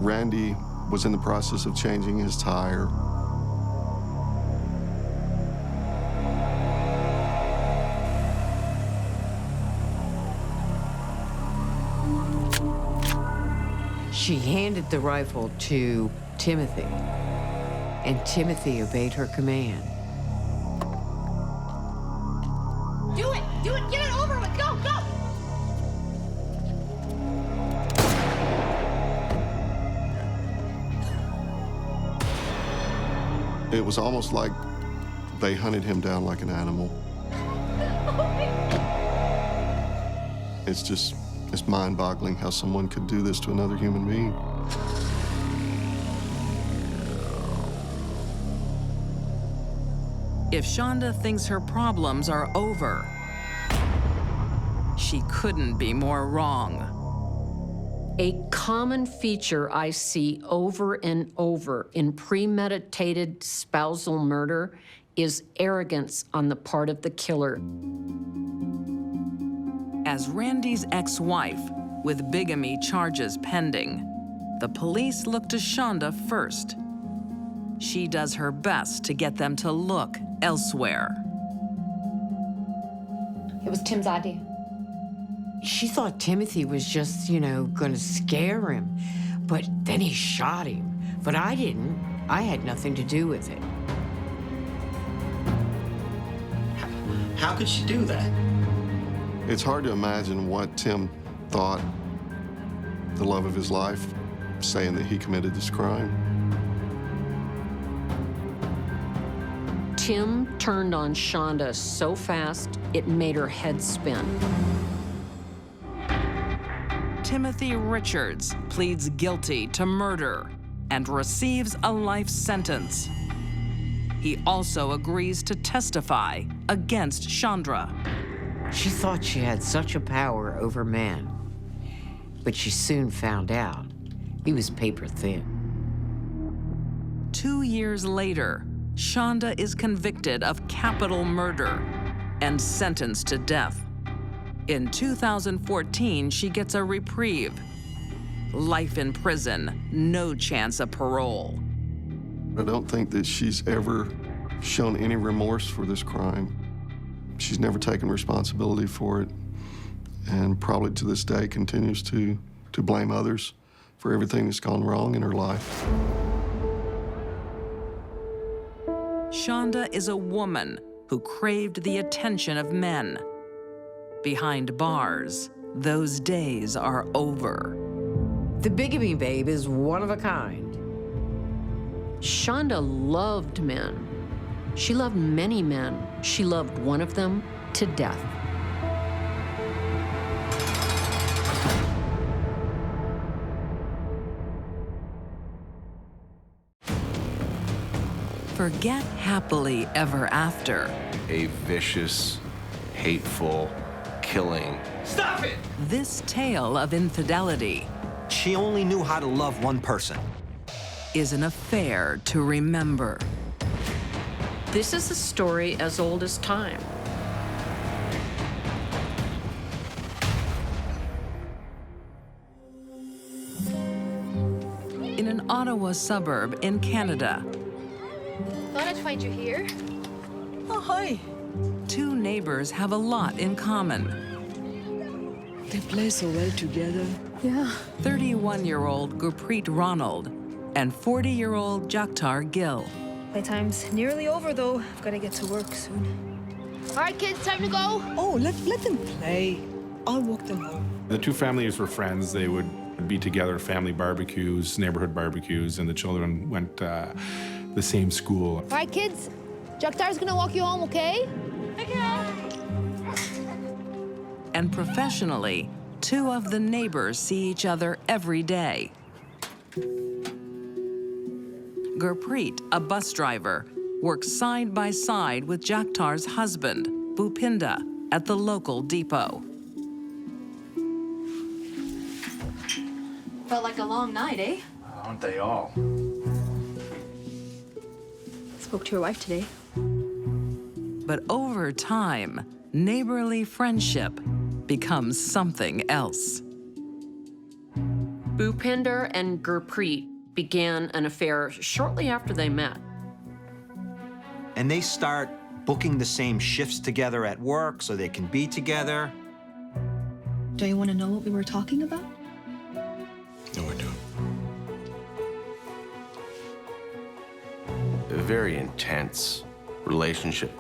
Randy was in the process of changing his tire. She handed the rifle to Timothy, and Timothy obeyed her command. Do it! Do it! Get it over with! Go! Go! It was almost like they hunted him down like an animal. It's mind-boggling how someone could do this to another human being. If Shonda thinks her problems are over, she couldn't be more wrong. A common feature I see over and over in premeditated spousal murder is arrogance on the part of the killer. As Randy's ex-wife, with bigamy charges pending, the police look to Shonda first. She does her best to get them to look elsewhere. It was Tim's idea. She thought Timothy was just, gonna scare him. But then he shot him. But I didn't. I had nothing to do with it. How could she do that? It's hard to imagine what Tim thought, the love of his life, saying that he committed this crime. Tim turned on Shonda so fast, it made her head spin. Timothy Richards pleads guilty to murder and receives a life sentence. He also agrees to testify against Chandra. She thought she had such a power over man, but she soon found out he was paper thin. 2 years later, Shonda is convicted of capital murder and sentenced to death. In 2014, she gets a reprieve. Life in prison, no chance of parole. I don't think that she's ever shown any remorse for this crime. She's never taken responsibility for it, and probably to this day continues to blame others for everything that's gone wrong in her life. Shonda is a woman who craved the attention of men. Behind bars, those days are over. The bigamy babe is one of a kind. Shonda loved men. She loved many men. She loved one of them to death. Forget happily ever after. A vicious, hateful, killing. Stop it! This tale of infidelity. She only knew how to love one person. Is an affair to remember. This is a story as old as time. In an Ottawa suburb in Canada. Thought I'd find you here. Oh, hi. Two neighbors have a lot in common. They play so well together. Yeah. 31-year-old Gurpreet Ronald and 40-year-old Jakhtar Gill. Playtime's nearly over, though. I've got to get to work soon. All right, kids, time to go. Oh, let them play. I'll walk them home. The two families were friends. They would be together at family barbecues, neighborhood barbecues, and the children went the same school. All right, kids. Jakhtar's gonna walk you home, okay? Okay. And professionally, two of the neighbors see each other every day. Gurpreet, a bus driver, works side by side with Jakhtar's husband, Bhupinda, at the local depot. Felt like a long night, eh? Aren't they all? Spoke to your wife today. But over time, neighborly friendship becomes something else. Bhupinder and Gurpreet began an affair shortly after they met. And they start booking the same shifts together at work so they can be together. Do you want to know what we were talking about? No, I don't. A very intense relationship.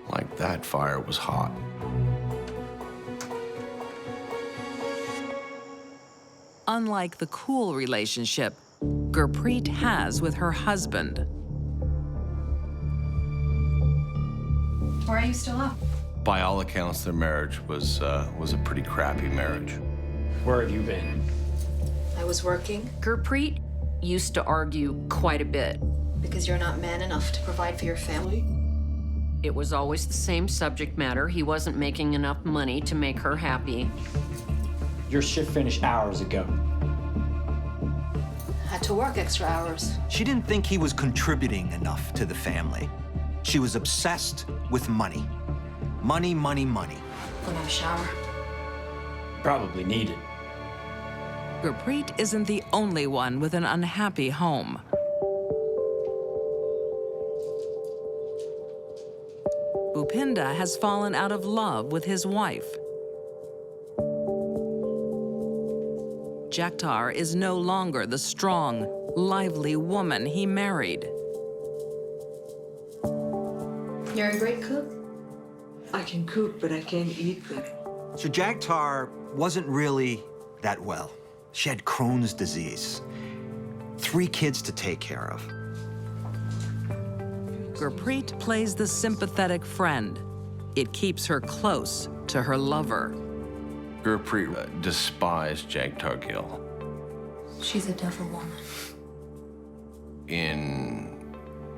Like that fire was hot. Unlike the cool relationship Gurpreet has with her husband. Why are you still up? By all accounts, their marriage was a pretty crappy marriage. Where have you been? I was working. Gurpreet used to argue quite a bit. Because you're not man enough to provide for your family? It was always the same subject matter. He wasn't making enough money to make her happy. Your shift finished hours ago. Had to work extra hours. She didn't think he was contributing enough to the family. She was obsessed with money. Money, money, money. Wanna have a shower? Probably needed. Gurpreet isn't the only one with an unhappy home. Bhupinda has fallen out of love with his wife. Jagtar is no longer the strong, lively woman he married. You're a great cook. I can cook, but I can't eat them. So Jagtar wasn't really that well. She had Crohn's disease. 3 kids to take care of. Gurpreet plays the sympathetic friend. It keeps her close to her lover. Gurpreet despised Jagtar Gill. She's a devil woman. In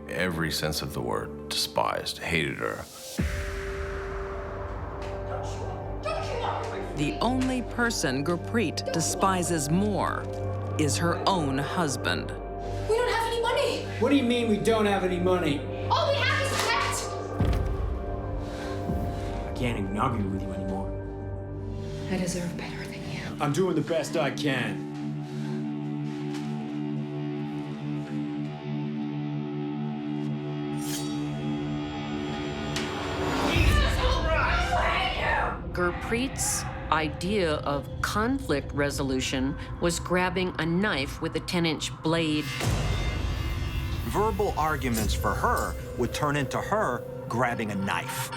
every sense of the word, despised, hated her. The only person Gurpreet despises more is her own husband. We don't have any money. What do you mean we don't have any money? All we have is debt. I can't even argue with you anymore. I deserve better than you. I'm doing the best I can. Gurpreet's idea of conflict resolution was grabbing a knife with a 10-inch blade. Verbal arguments for her would turn into her grabbing a knife.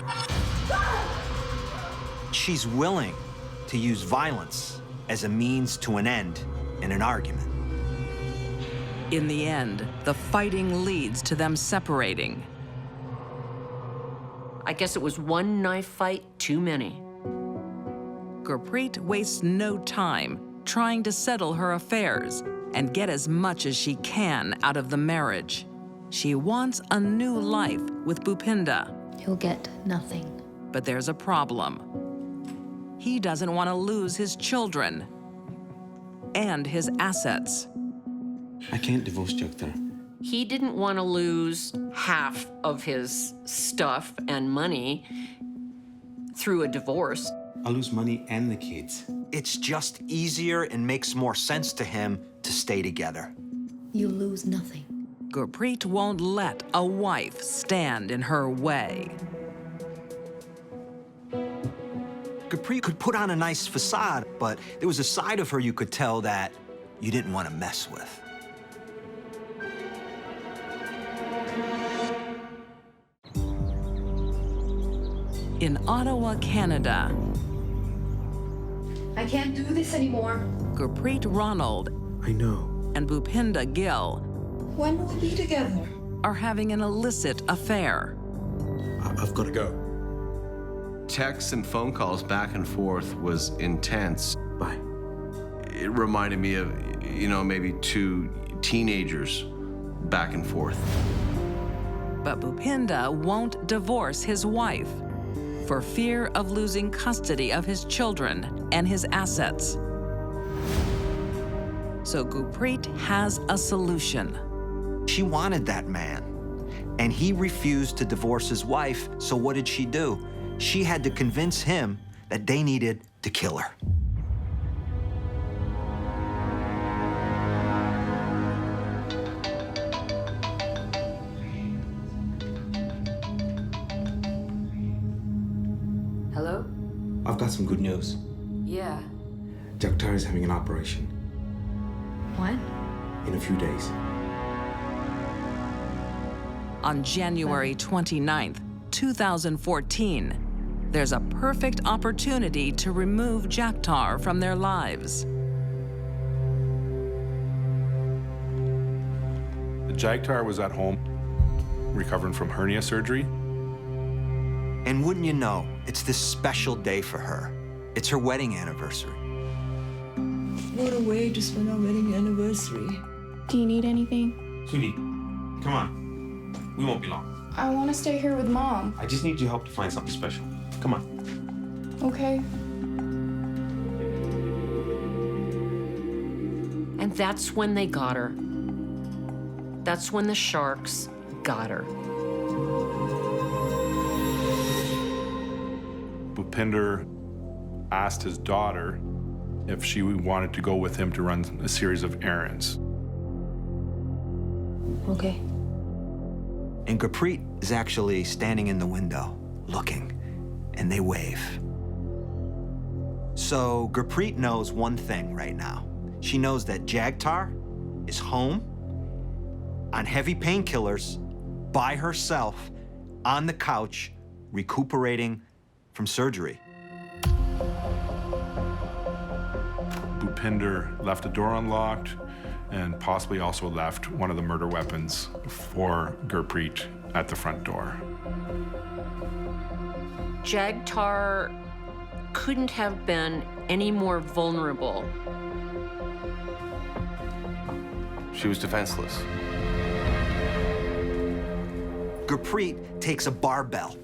She's willing to use violence as a means to an end in an argument. In the end, the fighting leads to them separating. I guess it was one knife fight too many. Gurpreet wastes no time trying to settle her affairs and get as much as she can out of the marriage. She wants a new life with Bhupinda. He'll get nothing. But there's a problem. He doesn't want to lose his children and his assets. I can't divorce Jagtar. He didn't want to lose half of his stuff and money through a divorce. I'll lose money and the kids. It's just easier and makes more sense to him to stay together. You lose nothing. Gurpreet won't let a wife stand in her way. Gurpreet could put on a nice facade, but there was a side of her you could tell that you didn't want to mess with. In Ottawa, Canada, I can't do this anymore. Gurpreet Ronald I know. and Bhupinda Gill When will we be together? are having an illicit affair. I've got to go. Texts and phone calls back and forth was intense. Bye. It reminded me of, maybe 2 teenagers back and forth. But Bhupinda won't divorce his wife for fear of losing custody of his children and his assets. So Gurpreet has a solution. She wanted that man, and he refused to divorce his wife, so what did she do? She had to convince him that they needed to kill her. Hello? I've got some good news. Yeah. Jagtar is having an operation When? in a few days. On January 29th, 2014, there's a perfect opportunity to remove Jagtar from their lives. Jagtar was at home recovering from hernia surgery. And wouldn't you know, it's this special day for her. It's her wedding anniversary. What a way to spend our wedding anniversary. Do you need anything? Sweetie, come on. We won't be long. I want to stay here with Mom. I just need your help to find something special. Come on. Okay. And that's when they got her. That's when the sharks got her. Bhupinder asked his daughter if she wanted to go with him to run a series of errands. Okay. And Gurpreet is actually standing in the window, looking, and they wave. So Gurpreet knows one thing right now. She knows that Jagtar is home, on heavy painkillers, by herself, on the couch, recuperating from surgery. Bhupinder left the door unlocked and possibly also left one of the murder weapons for Gurpreet at the front door. Jagtar couldn't have been any more vulnerable. She was defenseless. Gurpreet takes a barbell.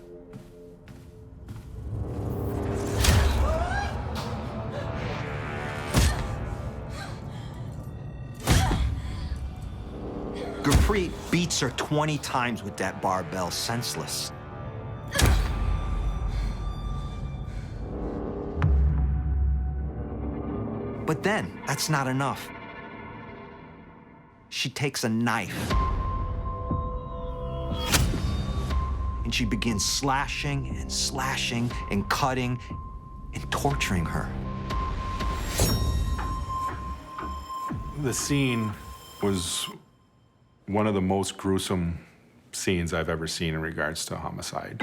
Gurpreet beats her 20 times with that barbell, senseless. But then, that's not enough. She takes a knife. And she begins slashing and slashing and cutting and torturing her. The scene was one of the most gruesome scenes I've ever seen in regards to homicide.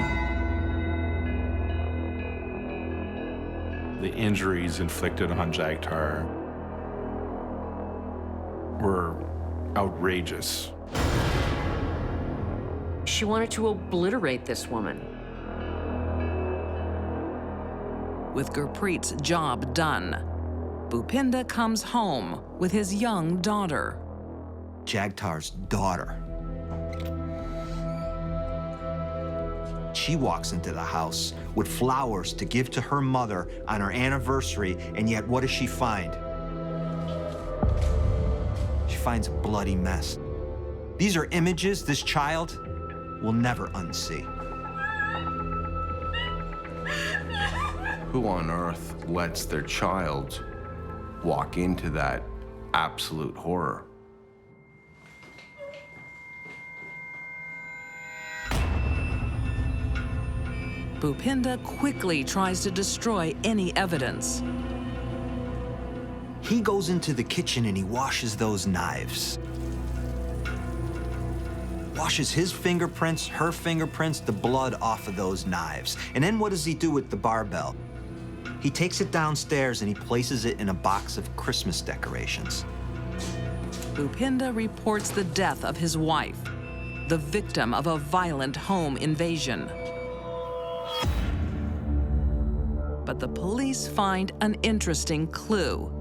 The injuries inflicted on Jagtar were outrageous. She wanted to obliterate this woman. With Gurpreet's job done, Bhupinder comes home with his young daughter. Jagtar's daughter. She walks into the house with flowers to give to her mother on her anniversary, and yet what does she find? She finds a bloody mess. These are images this child will never unsee. Who on earth lets their child walk into that absolute horror? Bhupinder quickly tries to destroy any evidence. He goes into the kitchen and he washes those knives. Washes his fingerprints, her fingerprints, the blood off of those knives. And then what does he do with the barbell? He takes it downstairs and he places it in a box of Christmas decorations. Bhupinder reports the death of his wife, the victim of a violent home invasion. But the police find an interesting clue.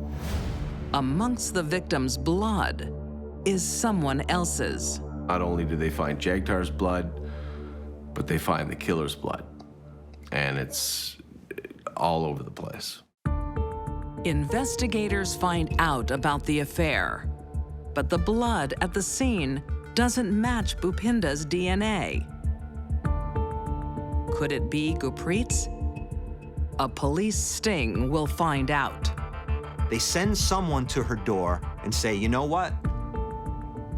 Amongst the victim's blood is someone else's. Not only do they find Jagtar's blood, but they find the killer's blood. And it's all over the place. Investigators find out about the affair, but the blood at the scene doesn't match Bhupinder's DNA. Could it be Gurpreet's? A police sting will find out. They send someone to her door and say, you know what?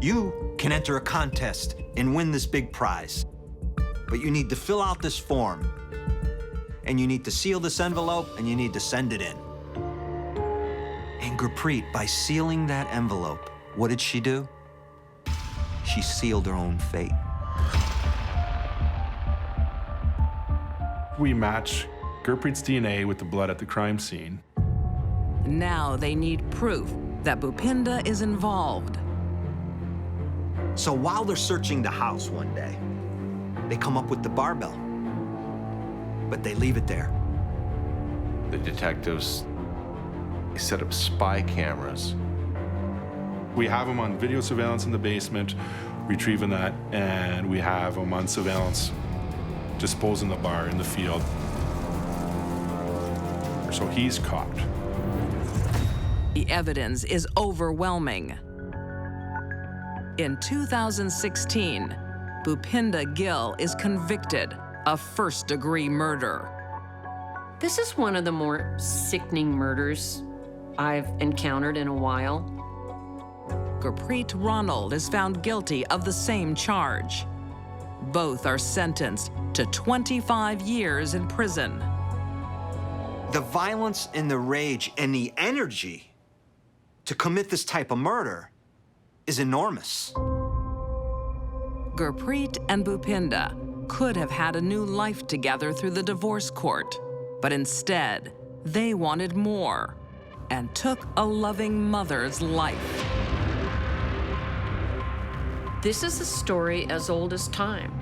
You can enter a contest and win this big prize. But you need to fill out this form. And you need to seal this envelope and you need to send it in. And Gurpreet, by sealing that envelope, what did she do? She sealed her own fate. We match Gurpreet's DNA with the blood at the crime scene. Now they need proof that Bhupinder is involved. So while they're searching the house one day, they come up with the barbell. but they leave it there. The detectives set up spy cameras. We have him on video surveillance in the basement, retrieving that, and we have him on surveillance disposing the bar in the field. So he's caught. The evidence is overwhelming. In 2016, Bhupinda Gill is convicted of first-degree murder. This is one of the more sickening murders I've encountered in a while. Gurpreet Ronald is found guilty of the same charge. Both are sentenced to 25 years in prison. The violence and the rage and the energy to commit this type of murder is enormous. Gurpreet and Bhupinda could have had a new life together through the divorce court, but instead, they wanted more and took a loving mother's life. This is a story as old as time.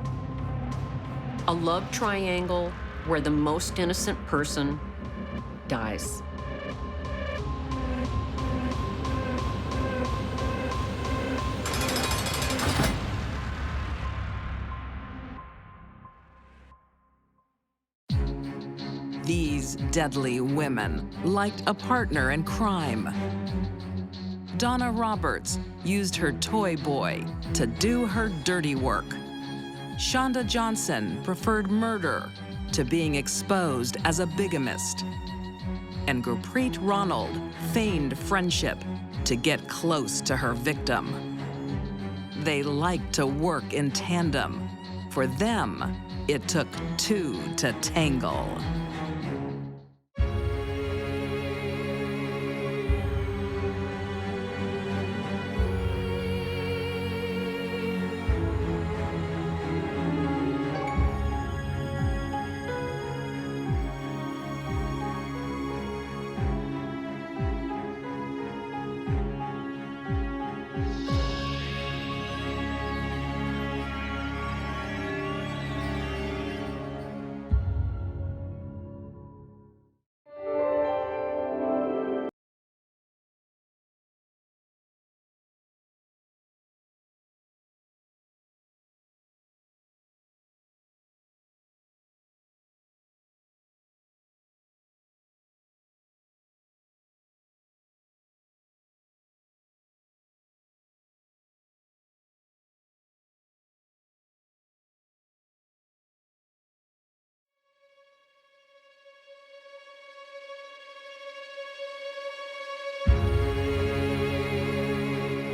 A love triangle where the most innocent person dies. These deadly women liked a partner in crime. Donna Roberts used her toy boy to do her dirty work. Shonda Johnson preferred murder to being exposed as a bigamist. And Gurpreet Ronald feigned friendship to get close to her victim. They liked to work in tandem. For them, it took two to tangle.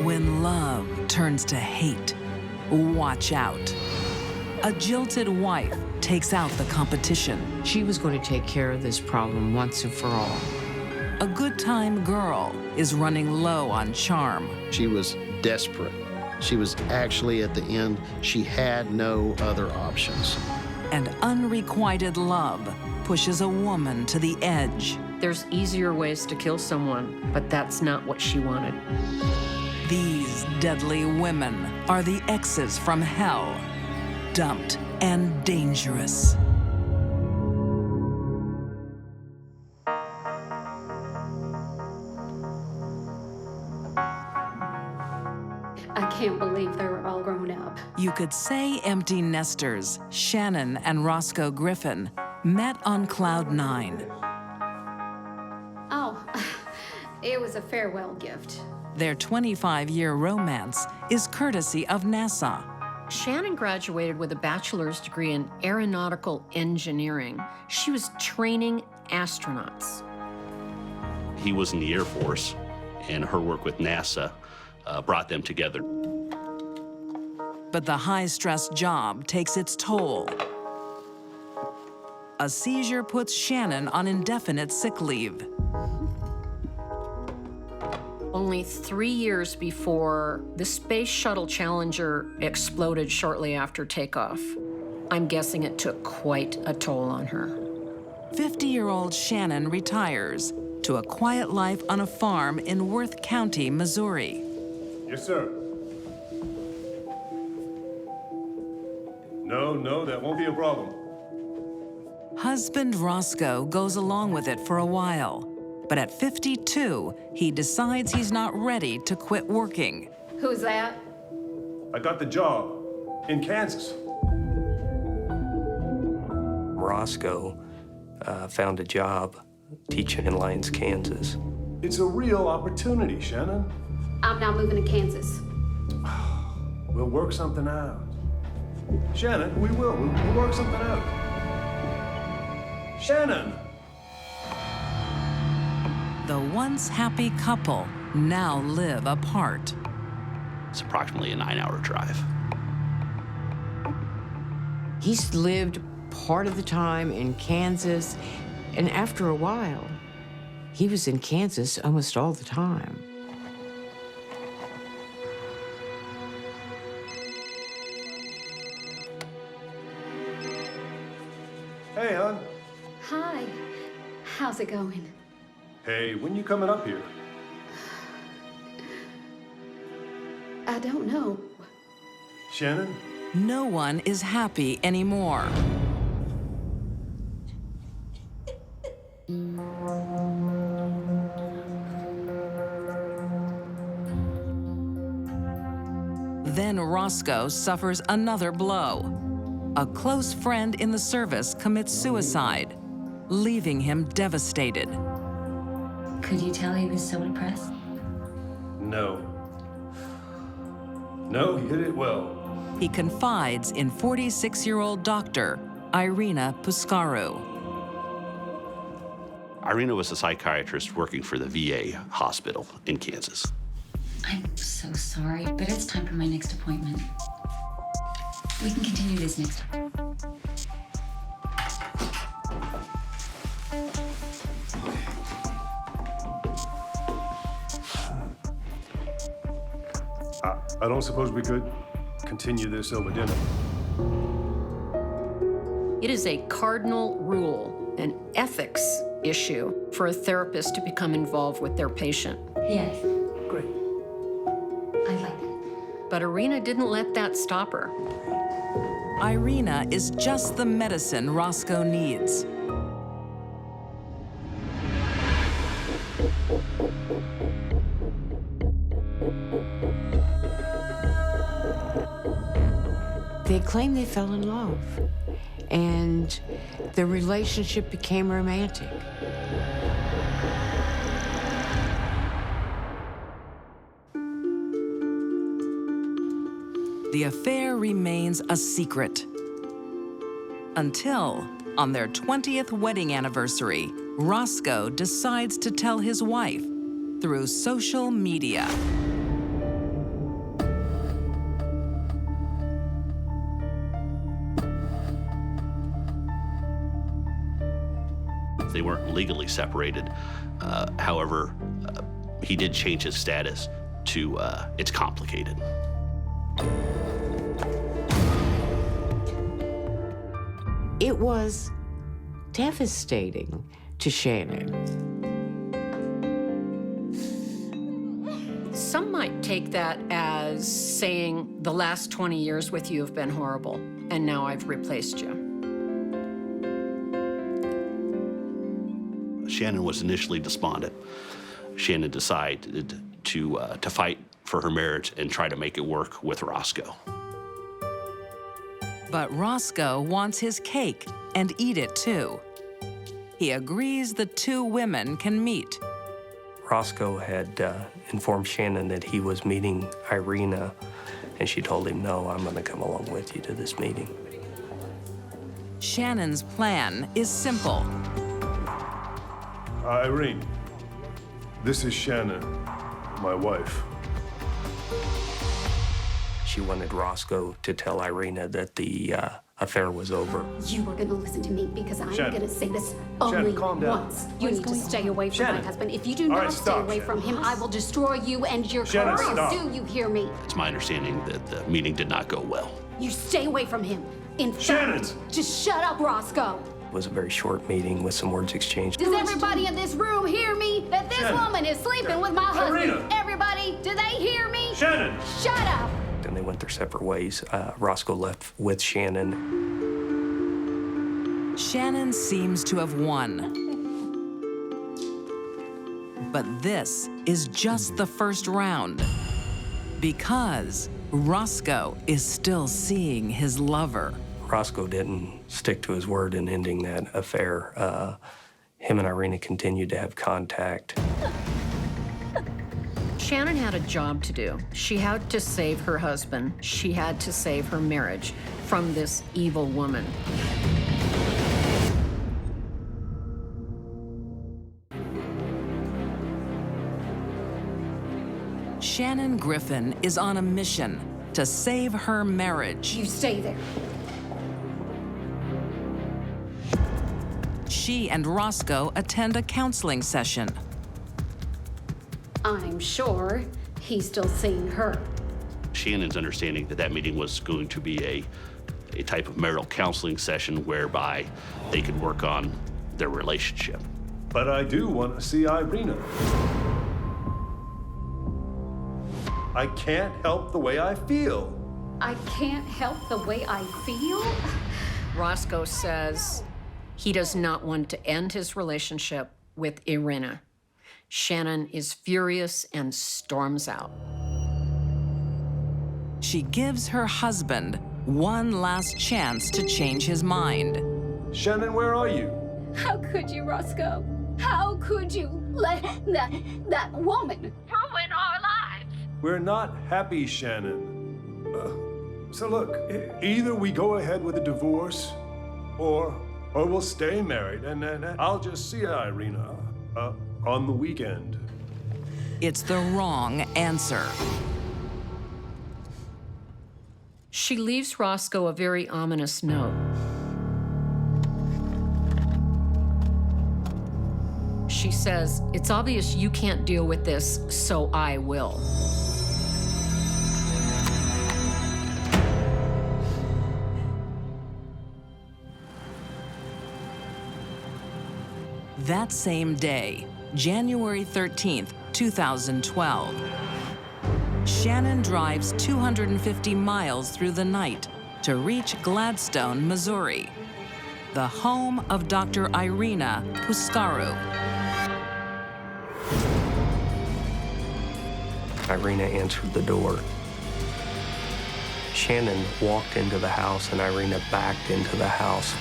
When love turns to hate, watch out. A jilted wife takes out the competition. She was going to take care of this problem once and for all. A good time girl is running low on charm. She was desperate. She was actually at the end. She had no other options. And unrequited love pushes a woman to the edge. There's easier ways to kill someone, but that's not what she wanted. These deadly women are the exes from hell, dumped and dangerous. I can't believe they're all grown up. You could say empty nesters, Shannon and Roscoe Griffin, met on Cloud 9. Oh, it was a farewell gift. Their 25-year romance is courtesy of NASA. Shannon graduated with a bachelor's degree in aeronautical engineering. She was training astronauts. He was in the Air Force, and her work with NASA brought them together. But the high-stress job takes its toll. A seizure puts Shannon on indefinite sick leave. Only 3 years before the Space Shuttle Challenger exploded shortly after takeoff. I'm guessing it took quite a toll on her. 50-year-old Shannon retires to a quiet life on a farm in Worth County, Missouri. Yes, sir. No, that won't be a problem. Husband Roscoe goes along with it for a while, but at 52, he decides he's not ready to quit working. Who's that? I got the job in Kansas. Roscoe found a job teaching in Lyons, Kansas. It's a real opportunity, Shannon. I'm now moving to Kansas. We'll work something out. Shannon, we will. We'll work something out. Shannon! The once happy couple now live apart. It's approximately a 9-hour drive. He's lived part of the time in Kansas, and after a while, he was in Kansas almost all the time. Hey, hon. Hi. How's it going? Hey, when you coming up here? I don't know. Shannon? No one is happy anymore. Then Roscoe suffers another blow. A close friend in the service commits suicide, leaving him devastated. Could you tell he was so depressed? No. No, he hit it well. He confides in 46-year-old doctor Irina Puskaru. Irina was a psychiatrist working for the VA hospital in Kansas. I'm so sorry, but it's time for my next appointment. We can continue this next time. I don't suppose we could continue this over dinner. It is a cardinal rule, an ethics issue, for a therapist to become involved with their patient. Yes. Great. I like it. But Irina didn't let that stop her. Irina is just the medicine Roscoe needs. They claim they fell in love, and the relationship became romantic. The affair remains a secret. Until, on their 20th wedding anniversary, Roscoe decides to tell his wife through social media. They weren't legally separated. However, he did change his status to it's complicated. It was devastating to Shannon. Some might take that as saying, the last 20 years with you have been horrible, and now I've replaced you. Shannon was initially despondent. Shannon decided to fight for her marriage and try to make it work with Roscoe. But Roscoe wants his cake and eat it too. He agrees the two women can meet. Roscoe had informed Shannon that he was meeting Irina, and she told him, no, I'm gonna come along with you to this meeting. Shannon's plan is simple. Irene, this is Shannon, my wife. She wanted Roscoe to tell Irina that the affair was over. You are going to listen to me because I'm Shannon. going to say this Shannon, only calm down. once. You need to stay away from my Shannon. husband. If you do All not right, stay stop, away from him, I will destroy you and your Shannon, career. stop. Do you hear me? It's my understanding that the meeting did not go well. You stay away from him. In Shannon. fact, just shut up, Roscoe. It was a very short meeting with some words exchanged. Does everybody in this room hear me? That this Shannon. woman is sleeping with my husband. Irina. Everybody, do they hear me? Shannon. Shut up. And they went their separate ways. Roscoe left with Shannon. Shannon seems to have won. But this is just the first round, because Roscoe is still seeing his lover. Roscoe didn't stick to his word in ending that affair. Him and Irina continued to have contact. Shannon had a job to do. She had to save her husband. She had to save her marriage from this evil woman. Shannon Griffin is on a mission to save her marriage. You stay there. She and Roscoe attend a counseling session. I'm sure he's still seeing her. Shannon's understanding that that meeting was going to be a type of marital counseling session whereby they could work on their relationship. But I do want to see Irina. I can't help the way I feel. I can't help the way I feel? Roscoe says he does not want to end his relationship with Irina. Shannon is furious and storms out. She gives her husband one last chance to change his mind. Shannon, where are you? How could you, Roscoe? How could you let that woman ruin our lives? We're not happy, Shannon. So look, either we go ahead with a divorce, or we'll stay married, and then I'll just see Irina on the weekend. It's the wrong answer. She leaves Roscoe a very ominous note. She says, "It's obvious you can't deal with this, so I will." That same day, January 13th, 2012, Shannon drives 250 miles through the night to reach Gladstone, Missouri, the home of Dr. Irina Puskaru. Irina answered the door. Shannon walked into the house and Irina backed into the house.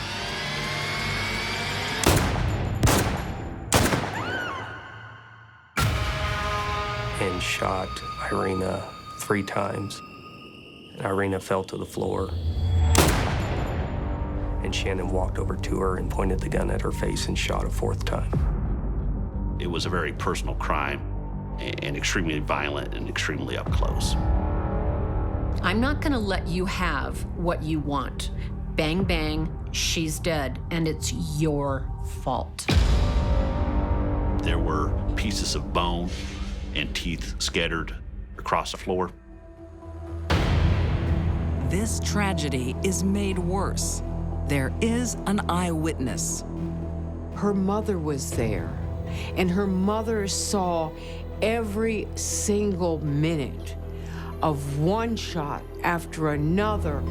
And shot Irina 3 times. And Irina fell to the floor. And Shannon walked over to her and pointed the gun at her face and shot a 4th time. It was a very personal crime and extremely violent and extremely up close. I'm not gonna let you have what you want. Bang, bang, she's dead, and it's your fault. There were pieces of bone and teeth scattered across the floor. This tragedy is made worse. There is an eyewitness. Her mother was there, and her mother saw every single minute of one shot after another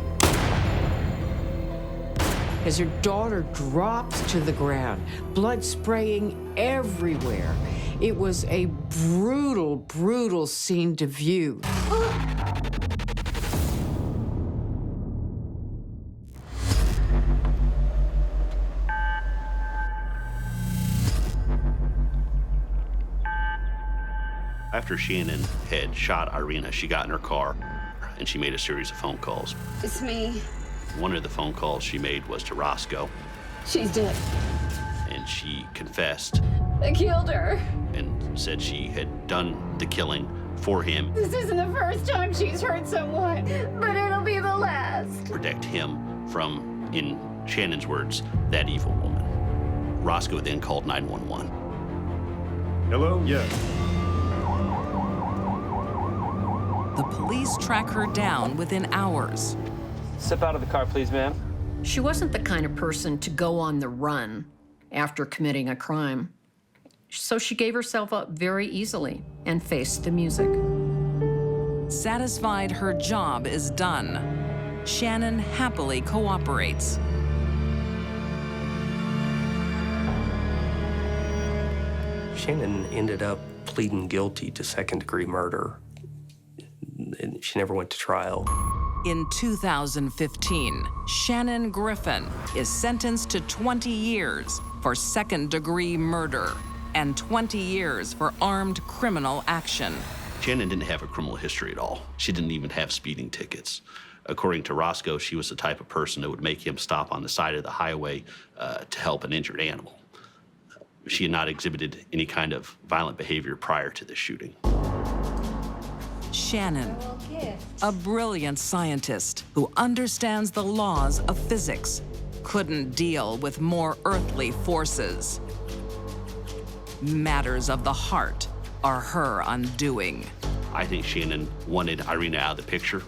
as her daughter drops to the ground, blood spraying everywhere. It was a brutal, brutal scene to view. After Shannon had shot Irina, she got in her car and she made a series of phone calls. It's me. One of the phone calls she made was to Roscoe, She's dead. and she confessed I killed her. and said she had done the killing for him, This isn't the first time she's hurt someone, but it'll be the last. to protect him from, in Shannon's words, that evil woman. Roscoe then called 911. Hello? Yes. The police track her down within hours. Step out of the car, please, ma'am. She wasn't the kind of person to go on the run after committing a crime. So she gave herself up very easily and faced the music. Satisfied her job is done, Shannon happily cooperates. Shannon ended up pleading guilty to second-degree murder, and she never went to trial. In 2015, Shannon Griffin is sentenced to 20 years for second-degree murder and 20 years for armed criminal action. Shannon didn't have a criminal history at all. She didn't even have speeding tickets. According to Roscoe, she was the type of person that would make him stop on the side of the highway to help an injured animal. She had not exhibited any kind of violent behavior prior to this shooting. Shannon, a brilliant scientist who understands the laws of physics, couldn't deal with more earthly forces. Matters of the heart are her undoing. I think Shannon wanted Irina out of the picture.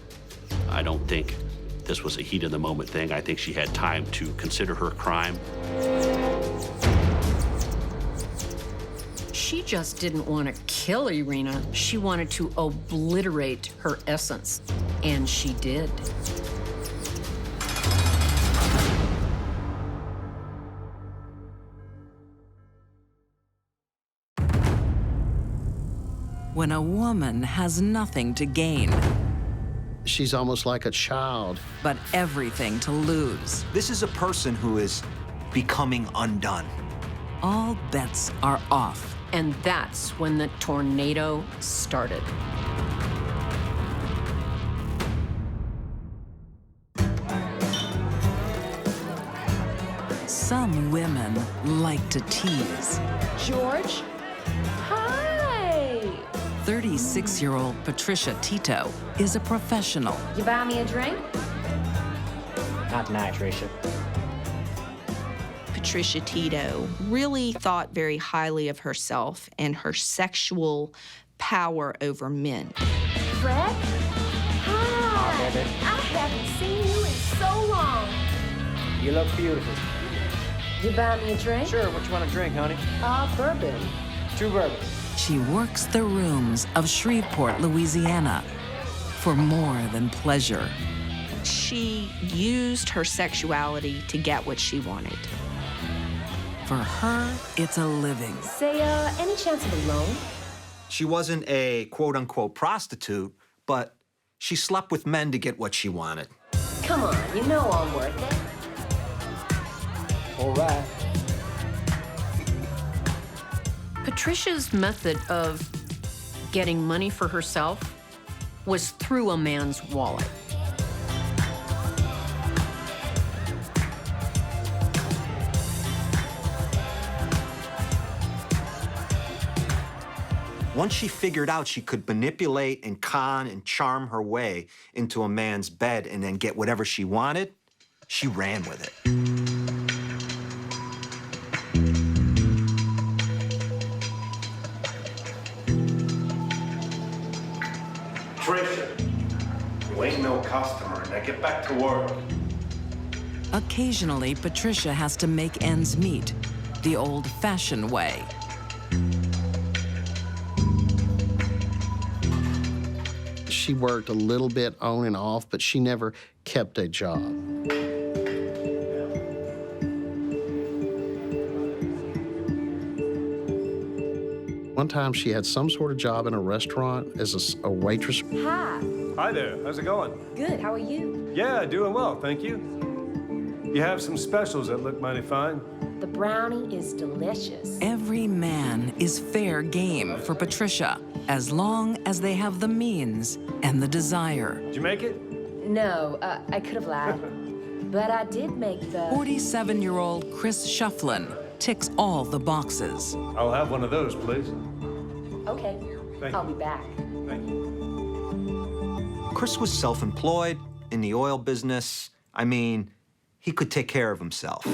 I don't think this was a heat-of-the-moment thing. I think she had time to consider her crime. She just didn't want to kill Irina. She wanted to obliterate her essence, and she did. When a woman has nothing to gain, she's almost like a child, but everything to lose. This is a person who is becoming undone. All bets are off. And that's when the tornado started. Some women like to tease. George? Hi! 36-year-old Patricia Tito is a professional. You buy me a drink? Not tonight, Tricia. Patricia Tito really thought very highly of herself and her sexual power over men. Fred? Hi! baby. I haven't seen you in so long. You look beautiful. You buy me a drink? Sure, what you want to drink, honey? Bourbon. 2 bourbons. She works the rooms of Shreveport, Louisiana, for more than pleasure. She used her sexuality to get what she wanted. For her, it's a living. Say, any chance of a loan? She wasn't a quote-unquote prostitute, but she slept with men to get what she wanted. Come on, you know I'm worth it. All right. Patricia's method of getting money for herself was through a man's wallet. Once she figured out she could manipulate and con and charm her way into a man's bed and then get whatever she wanted, she ran with it. Tricia, you ain't no customer. Now get back to work. Occasionally, Patricia has to make ends meet, the old-fashioned way. She worked a little bit on and off, but she never kept a job. One time she had some sort of job in a restaurant as a waitress. Hi. Hi there. How's it going? Good, how are you? Yeah, doing well, thank you. You have some specials that look mighty fine. The brownie is delicious. Every man is fair game for Patricia, as long as they have the means and the desire. Did you make it? No, I could have lied. But I did make the... 47-year-old Chris Shufflin ticks all the boxes. I'll have one of those, please. Okay, I'll be back. Thank you. Chris was self-employed in the oil business. I mean, he could take care of himself.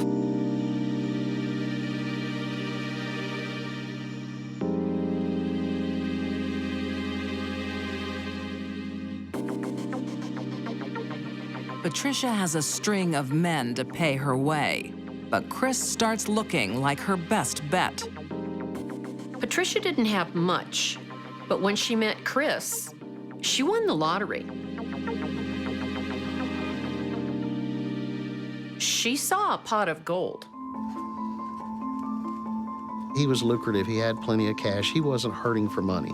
Patricia has a string of men to pay her way, but Chris starts looking like her best bet. Patricia didn't have much, but when she met Chris, she won the lottery. She saw a pot of gold. He was lucrative. He had plenty of cash. He wasn't hurting for money.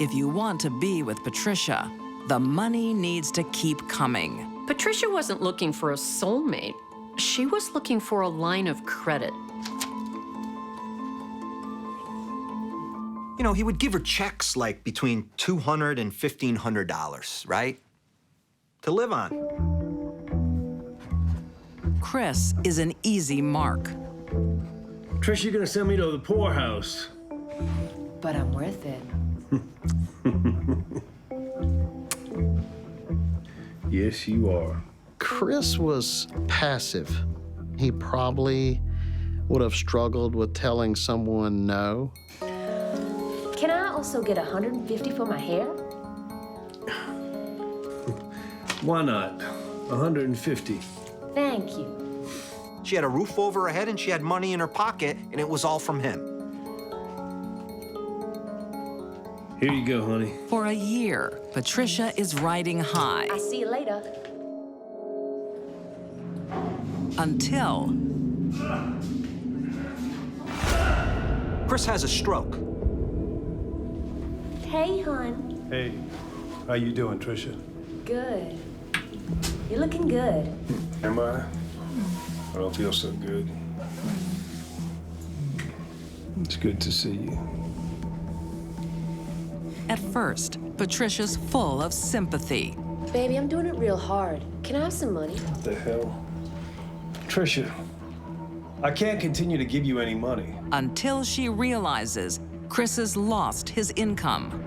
If you want to be with Patricia, the money needs to keep coming. Patricia wasn't looking for a soulmate. She was looking for a line of credit. You know, he would give her checks like between $200 and $1,500, right? To live on. Chris is an easy mark. Trish, you're gonna send me to the poorhouse. But I'm worth it. Yes, you are. Chris was passive. He probably would have struggled with telling someone no. Can I also get $150 for my hair? Why not? 150. Thank you. She had a roof over her head and she had money in her pocket, and it was all from him. Here you go, honey. For a year, Patricia is riding high. I'll see you later. Until Chris has a stroke. Hey, hon. Hey, how you doing, Tricia? Good. You're looking good. Am I? I don't feel so good. It's good to see you. At first, Patricia's full of sympathy. Baby, I'm doing it real hard. Can I have some money? What the hell? Tricia, I can't continue to give you any money. Until she realizes Chris has lost his income.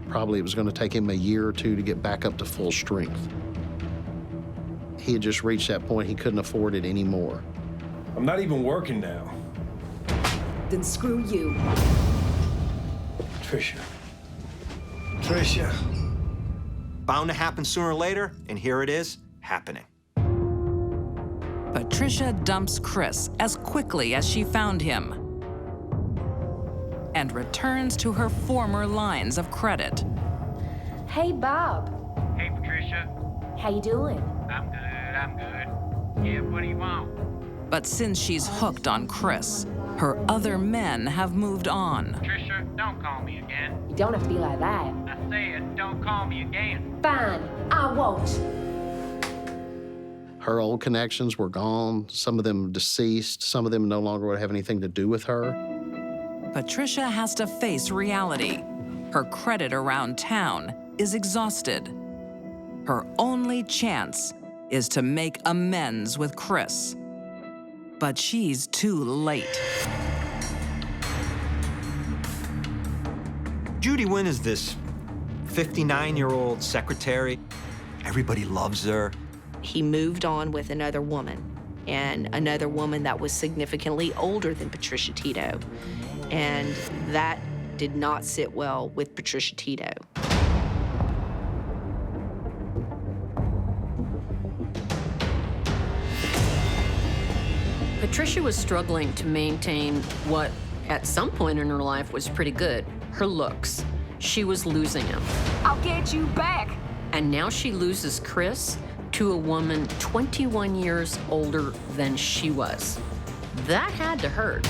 Probably it was going to take him a year or two to get back up to full strength. He had just reached that point he couldn't afford it anymore. I'm not even working now. Then screw you. Tricia. Tricia. Bound to happen sooner or later, and here it is, happening. Patricia dumps Chris as quickly as she found him and returns to her former lines of credit. Hey, Bob. Hey, Patricia. How you doing? I'm good. Yeah, what do you want? But since she's hooked on Chris, her other men have moved on. Patricia, don't call me again. You don't have to be like that. I said, don't call me again. Fine, I won't. Her old connections were gone. Some of them deceased. Some of them no longer would have anything to do with her. Patricia has to face reality. Her credit around town is exhausted. Her only chance is to make amends with Chris. But she's too late. Judy Wynn is this 59-year-old secretary. Everybody loves her. He moved on with another woman, and another woman that was significantly older than Patricia Tito. And that did not sit well with Patricia Tito. Patricia was struggling to maintain what, at some point in her life, was pretty good, her looks. She was losing him. I'll get you back. And now she loses Chris to a woman 21 years older than she was. That had to hurt.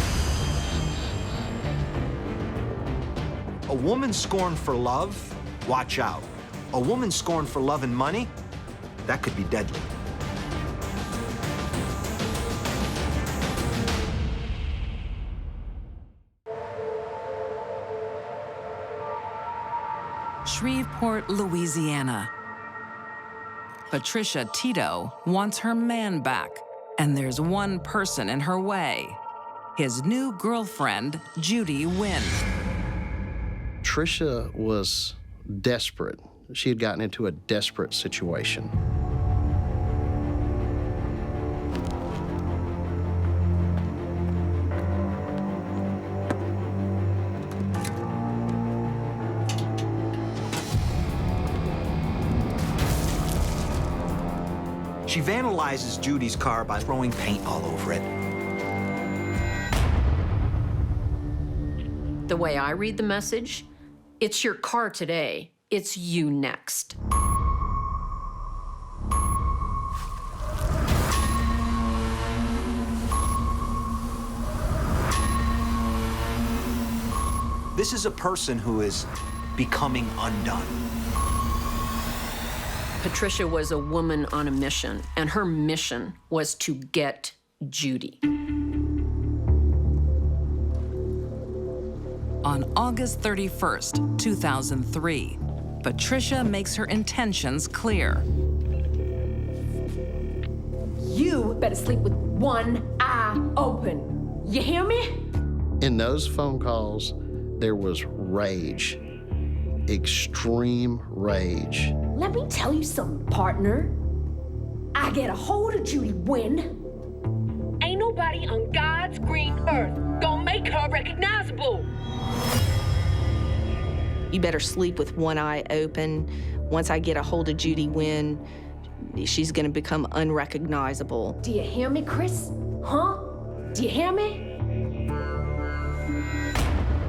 A woman scorned for love, watch out. A woman scorned for love and money, that could be deadly. Shreveport, Louisiana. Patricia Tito wants her man back, and there's one person in her way. His new girlfriend, Judy Wynn. Tricia was desperate. She had gotten into a desperate situation. She vandalizes Judy's car by throwing paint all over it. The way I read the message, it's your car today, it's you next. This is a person who is becoming undone. Patricia was a woman on a mission, and her mission was to get Judy. On August 31st, 2003, Patricia makes her intentions clear. You better sleep with one eye open. You hear me? In those phone calls, there was rage, extreme rage. Let me tell you something, partner. I get a hold of Judy Wynn. Ain't nobody on God's green earth gonna make her recognizable. You better sleep with one eye open. Once I get a hold of Judy Wynn, she's gonna become unrecognizable. Do you hear me, Chris? Huh? Do you hear me?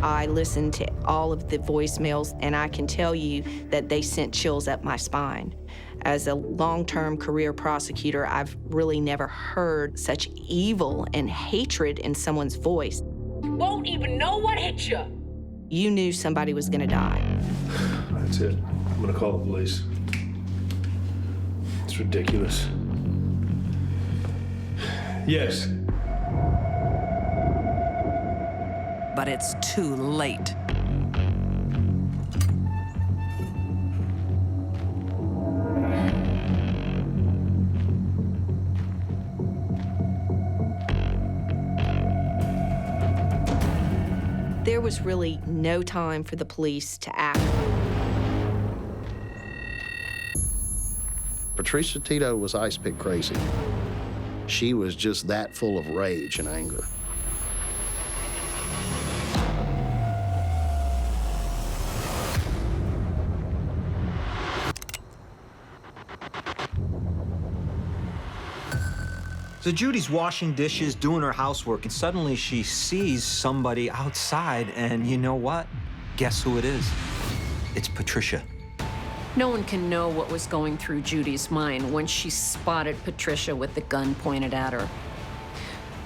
I listened to all of the voicemails, and I can tell you that they sent chills up my spine. As a long-term career prosecutor, I've really never heard such evil and hatred in someone's voice. You won't even know what hit you. You knew somebody was gonna die. That's it. I'm gonna call the police. It's ridiculous. Yes. But it's too late. There was really no time for the police to act. Patricia Tito was ice pick crazy. She was just that full of rage and anger. So Judy's washing dishes, doing her housework, and suddenly she sees somebody outside, and you know what? Guess who it is? It's Patricia. No one can know what was going through Judy's mind when she spotted Patricia with the gun pointed at her.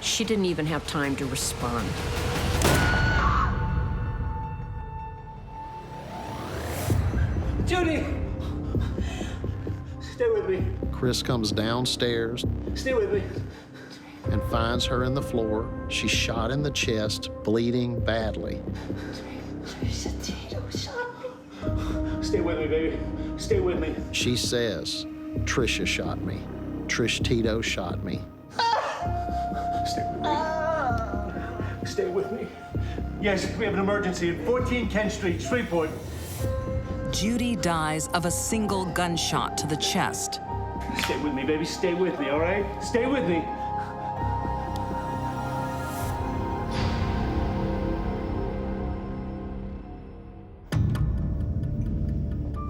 She didn't even have time to respond. Judy! Stay with me. Chris comes downstairs Stay with me. and finds her in the floor. She's shot in the chest, bleeding badly. Stay with me, baby. Stay with me. She says, Trisha shot me. Trish Tito shot me. Stay with me. Stay with me. Yes, we have an emergency at 14 Kent Street, Shreveport. Judy dies of a single gunshot to the chest. Stay with me, baby. Stay with me, all right? Stay with me.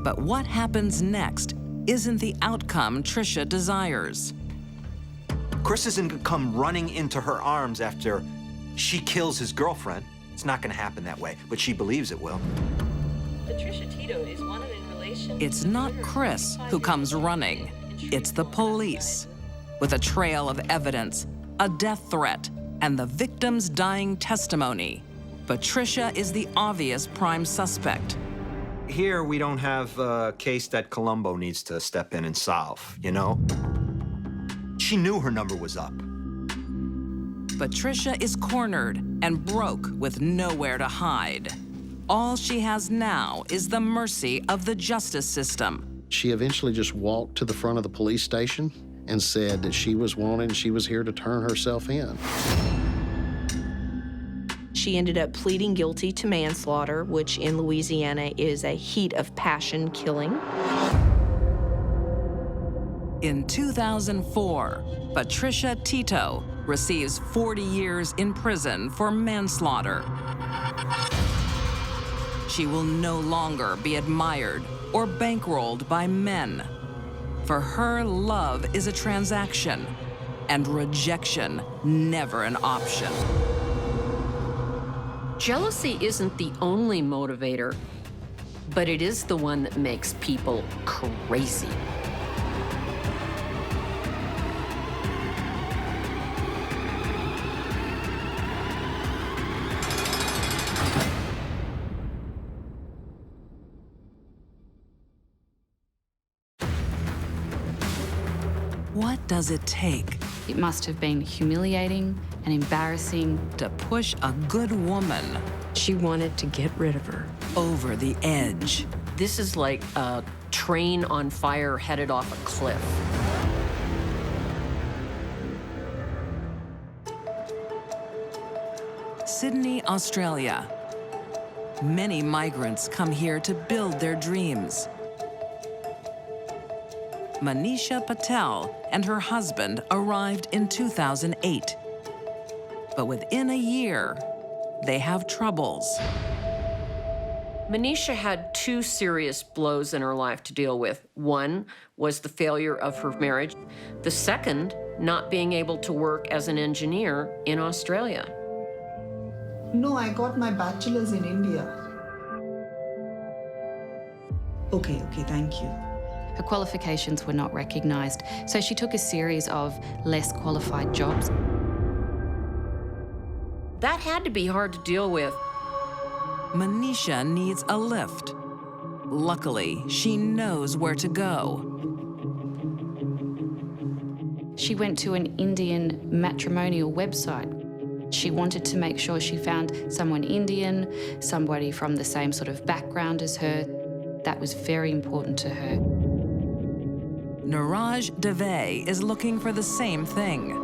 But what happens next isn't the outcome Trisha desires. Chris isn't gonna come running into her arms after she kills his girlfriend. It's not gonna happen that way, but she believes it will. Patricia Tito is wanted in relation. It's not Chris who comes running. It's the police, with a trail of evidence, a death threat, and the victim's dying testimony. Patricia is the obvious prime suspect. Here, we don't have a case that Columbo needs to step in and solve, you know? She knew her number was up. Patricia is cornered and broke with nowhere to hide. All she has now is the mercy of the justice system. She eventually just walked to the front of the police station and said that she was wanted and she was here to turn herself in. She ended up pleading guilty to manslaughter, which in Louisiana is a heat of passion killing. In 2004, Patricia Tito receives 40 years in prison for manslaughter. She will no longer be admired or bankrolled by men. For her, love is a transaction, and rejection never an option. Jealousy isn't the only motivator, but it is the one that makes people crazy. What does it take It must have been humiliating and embarrassing. to push a good woman She wanted to get rid of her. over the edge? This is like a train on fire headed off a cliff. Sydney, Australia. Many migrants come here to build their dreams. Manisha Patel and her husband arrived in 2008. But within a year, they have troubles. Manisha had two serious blows in her life to deal with. One was the failure of her marriage. The second, not being able to work as an engineer in Australia. No, I got my bachelor's in India. Okay, thank you. Her qualifications were not recognized, so she took a series of less qualified jobs. That had to be hard to deal with. Manisha needs a lift. Luckily, she knows where to go. She went to an Indian matrimonial website. She wanted to make sure she found someone Indian, somebody from the same sort of background as her. That was very important to her. Niraj Dave is looking for the same thing.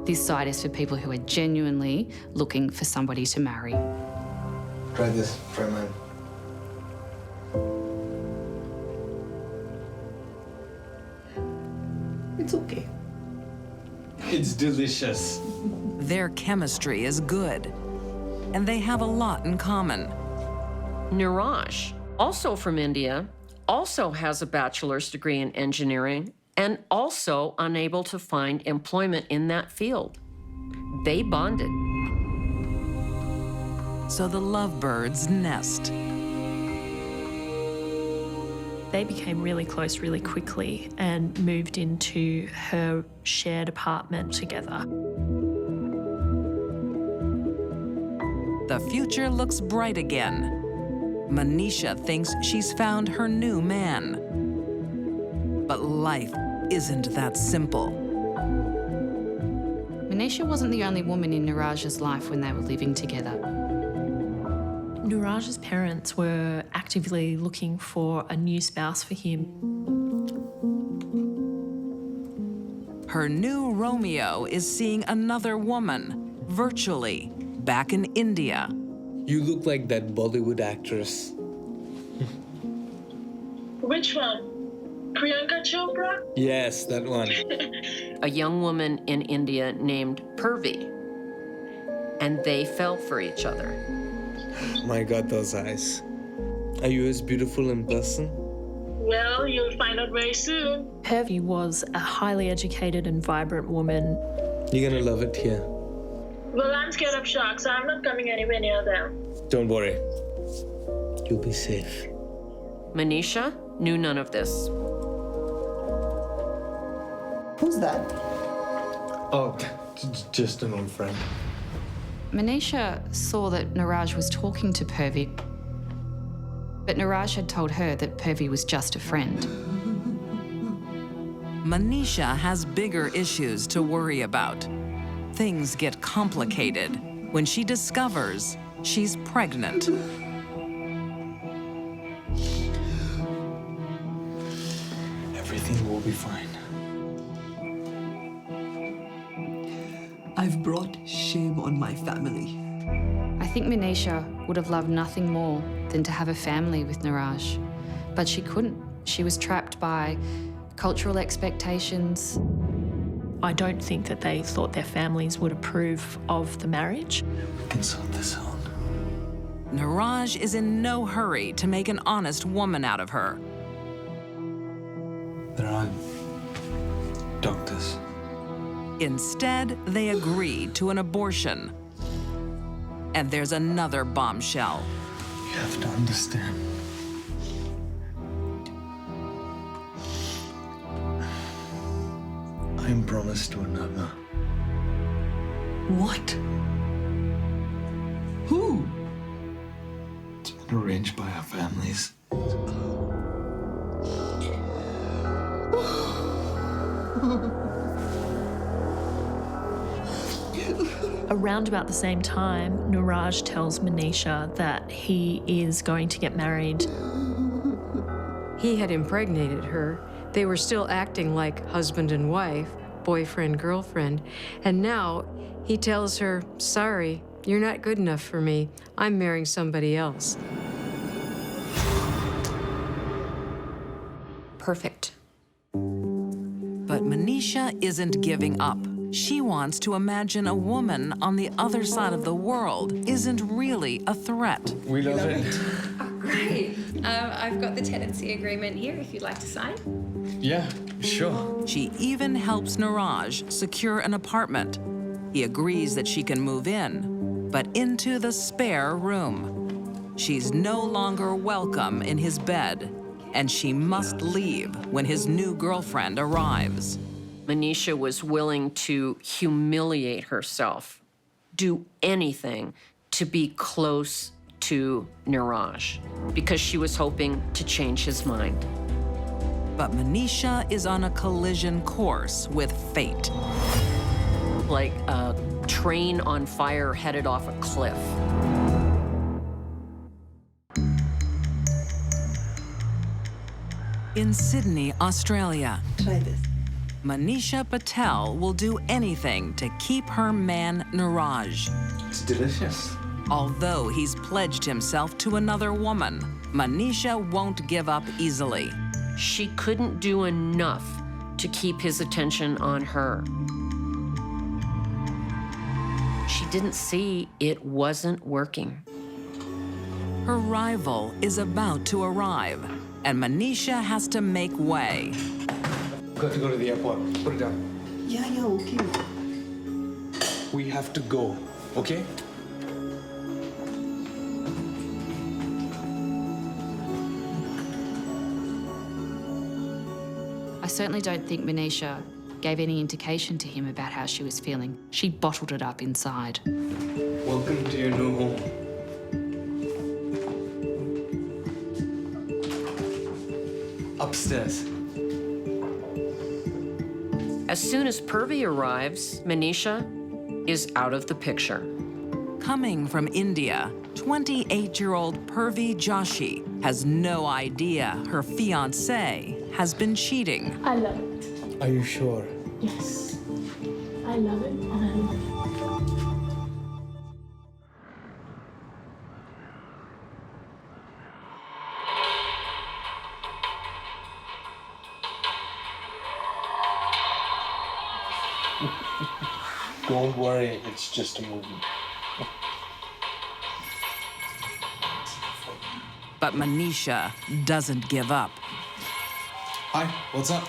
This site is for people who are genuinely looking for somebody to marry. Try this, try mine. It's okay. It's delicious. Their chemistry is good, and they have a lot in common. Niraj, also from India, also has a bachelor's degree in engineering and also unable to find employment in that field. They bonded. So the lovebirds nest. They became really close really quickly and moved into her shared apartment together. The future looks bright again. Manisha thinks she's found her new man. But life isn't that simple. Manisha wasn't the only woman in Niraj's life when they were living together. Niraj's parents were actively looking for a new spouse for him. Her new Romeo is seeing another woman, virtually, back in India. You look like that Bollywood actress. Which one? Priyanka Chopra? Yes, that one. A young woman in India named Purvi, and they fell for each other. My God, those eyes. Are you as beautiful in person? Well, you'll find out very soon. Purvi was a highly educated and vibrant woman. You're gonna love it here. Well, I'm scared of sharks, so I'm not coming anywhere near them. Don't worry. You'll be safe. Manisha knew none of this. Who's that? Oh, just an old friend. Manisha saw that Niraj was talking to Purvi, but Niraj had told her that Purvi was just a friend. Manisha has bigger issues to worry about. Things get complicated when she discovers she's pregnant. Everything will be fine. I've brought shame on my family. I think Manisha would have loved nothing more than to have a family with Niraj, but she couldn't. She was trapped by cultural expectations. I don't think that they thought their families would approve of the marriage. We can sort this out. Niraj is in no hurry to make an honest woman out of her. There aren't doctors. Instead, they agree to an abortion. And there's another bombshell. You have to understand. I am promised to another. What? Who? It's been arranged by our families. Around about the same time, Niraj tells Manisha that he is going to get married. He had impregnated her. They were still acting like husband and wife, boyfriend, girlfriend, and now he tells her, sorry, you're not good enough for me. I'm marrying somebody else. Perfect. But Manisha isn't giving up. She wants to imagine a woman on the other side of the world isn't really a threat. We love it. Great. I've got the tenancy agreement here if you'd like to sign. Yeah, sure. She even helps Niraj secure an apartment. He agrees that she can move in, but into the spare room. She's no longer welcome in his bed, and she must leave when his new girlfriend arrives. Manisha was willing to humiliate herself, do anything to be close to Niraj, because she was hoping to change his mind. But Manisha is on a collision course with fate. Like a train on fire headed off a cliff. In Sydney, Australia, Try this. Manisha Patel will do anything to keep her man Niraj. It's delicious. Although he's pledged himself to another woman, Manisha won't give up easily. She couldn't do enough to keep his attention on her. She didn't see it wasn't working. Her rival is about to arrive, and Manisha has to make way. Got to go to the airport. Put it down. Yeah, okay. We have to go, okay? I certainly don't think Manisha gave any indication to him about how she was feeling. She bottled it up inside. Welcome to your new home. Upstairs. As soon as Purvi arrives, Manisha is out of the picture. Coming from India, 28-year-old Purvi Joshi has no idea her fiancé has been cheating. I love it. Are you sure? Yes. I love it and I love it. Don't worry, it's just a movie. But Manisha doesn't give up. Hi, what's up?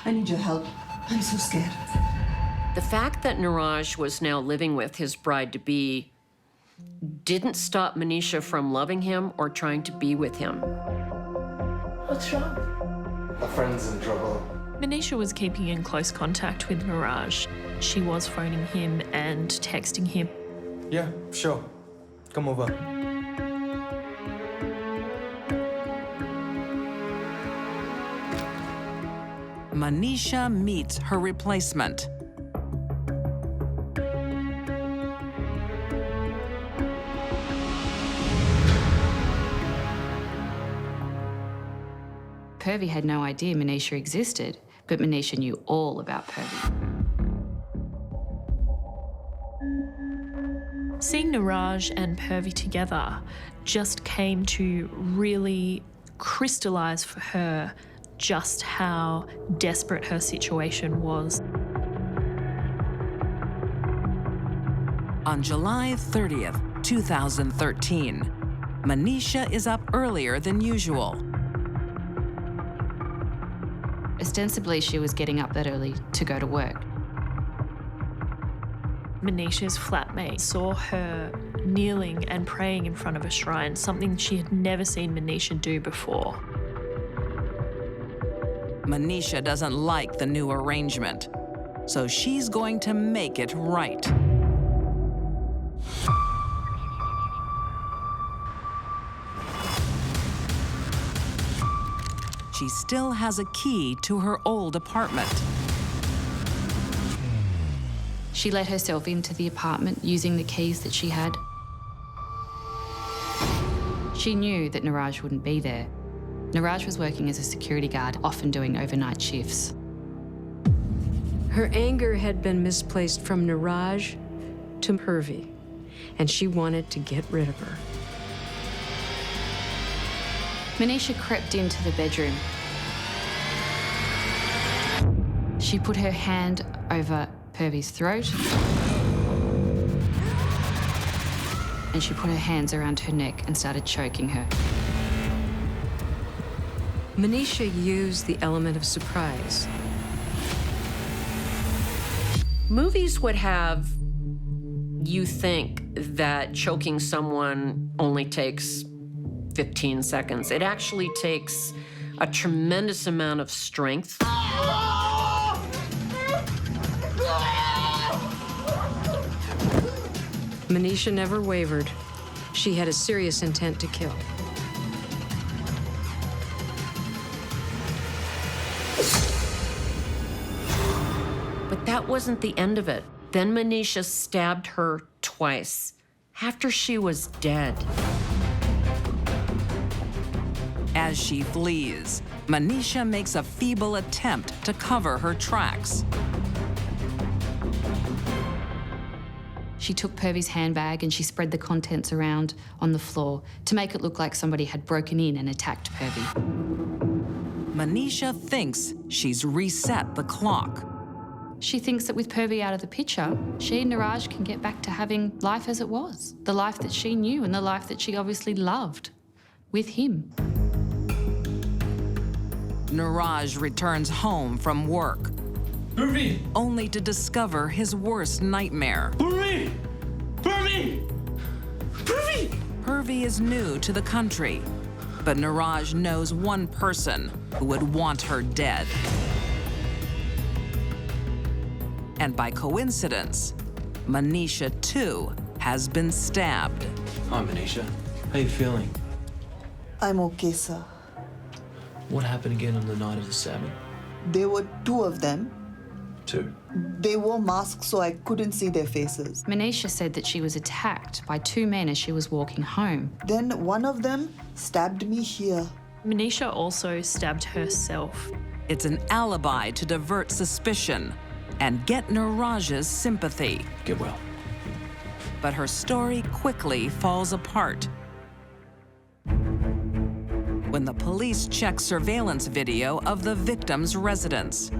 I need your help. I'm so scared. The fact that Niraj was now living with his bride-to-be didn't stop Manisha from loving him or trying to be with him. What's wrong? A friend's in trouble. Manisha was keeping in close contact with Niraj. She was phoning him and texting him. Yeah, sure. Come over. Manisha meets her replacement. Purvi had no idea Manisha existed, but Manisha knew all about Purvi. Seeing Niraj and Purvi together just came to really crystallize for her just how desperate her situation was. On July 30th, 2013, Manisha is up earlier than usual. Ostensibly, she was getting up that early to go to work. Manisha's flatmate saw her kneeling and praying in front of a shrine, something she had never seen Manisha do before. Manisha doesn't like the new arrangement, so she's going to make it right. She still has a key to her old apartment. She let herself into the apartment using the keys that she had. She knew that Niraj wouldn't be there. Niraj was working as a security guard, often doing overnight shifts. Her anger had been misplaced from Niraj to Purvi, and she wanted to get rid of her. Manisha crept into the bedroom. She put her hand over Purvi's throat, and she put her hands around her neck and started choking her. Manisha used the element of surprise. Movies would have you think that choking someone only takes 15 seconds. It actually takes a tremendous amount of strength. Manisha never wavered. She had a serious intent to kill. But that wasn't the end of it. Then Manisha stabbed her twice, after she was dead. As she flees, Manisha makes a feeble attempt to cover her tracks. She took Purvi's handbag and she spread the contents around on the floor to make it look like somebody had broken in and attacked Purvi. Manisha thinks she's reset the clock. She thinks that with Purvi out of the picture, she and Niraj can get back to having life as it was, the life that she knew and the life that she obviously loved with him. Niraj returns home from work, Purvi! only to discover his worst nightmare. Purvi! Purvi! Purvi! Purvi is new to the country, but Niraj knows one person who would want her dead. And by coincidence, Manisha too has been stabbed. Hi, Manisha. How you feeling? I'm okay, sir. What happened again on the night of the stabbing? There were two of them. Two. They wore masks, so I couldn't see their faces. Manisha said that she was attacked by two men as she was walking home. Then one of them stabbed me here. Manisha also stabbed herself. It's an alibi to divert suspicion and get Niraj's sympathy. Get well. But her story quickly falls apart. When the police check surveillance video of the victim's residence.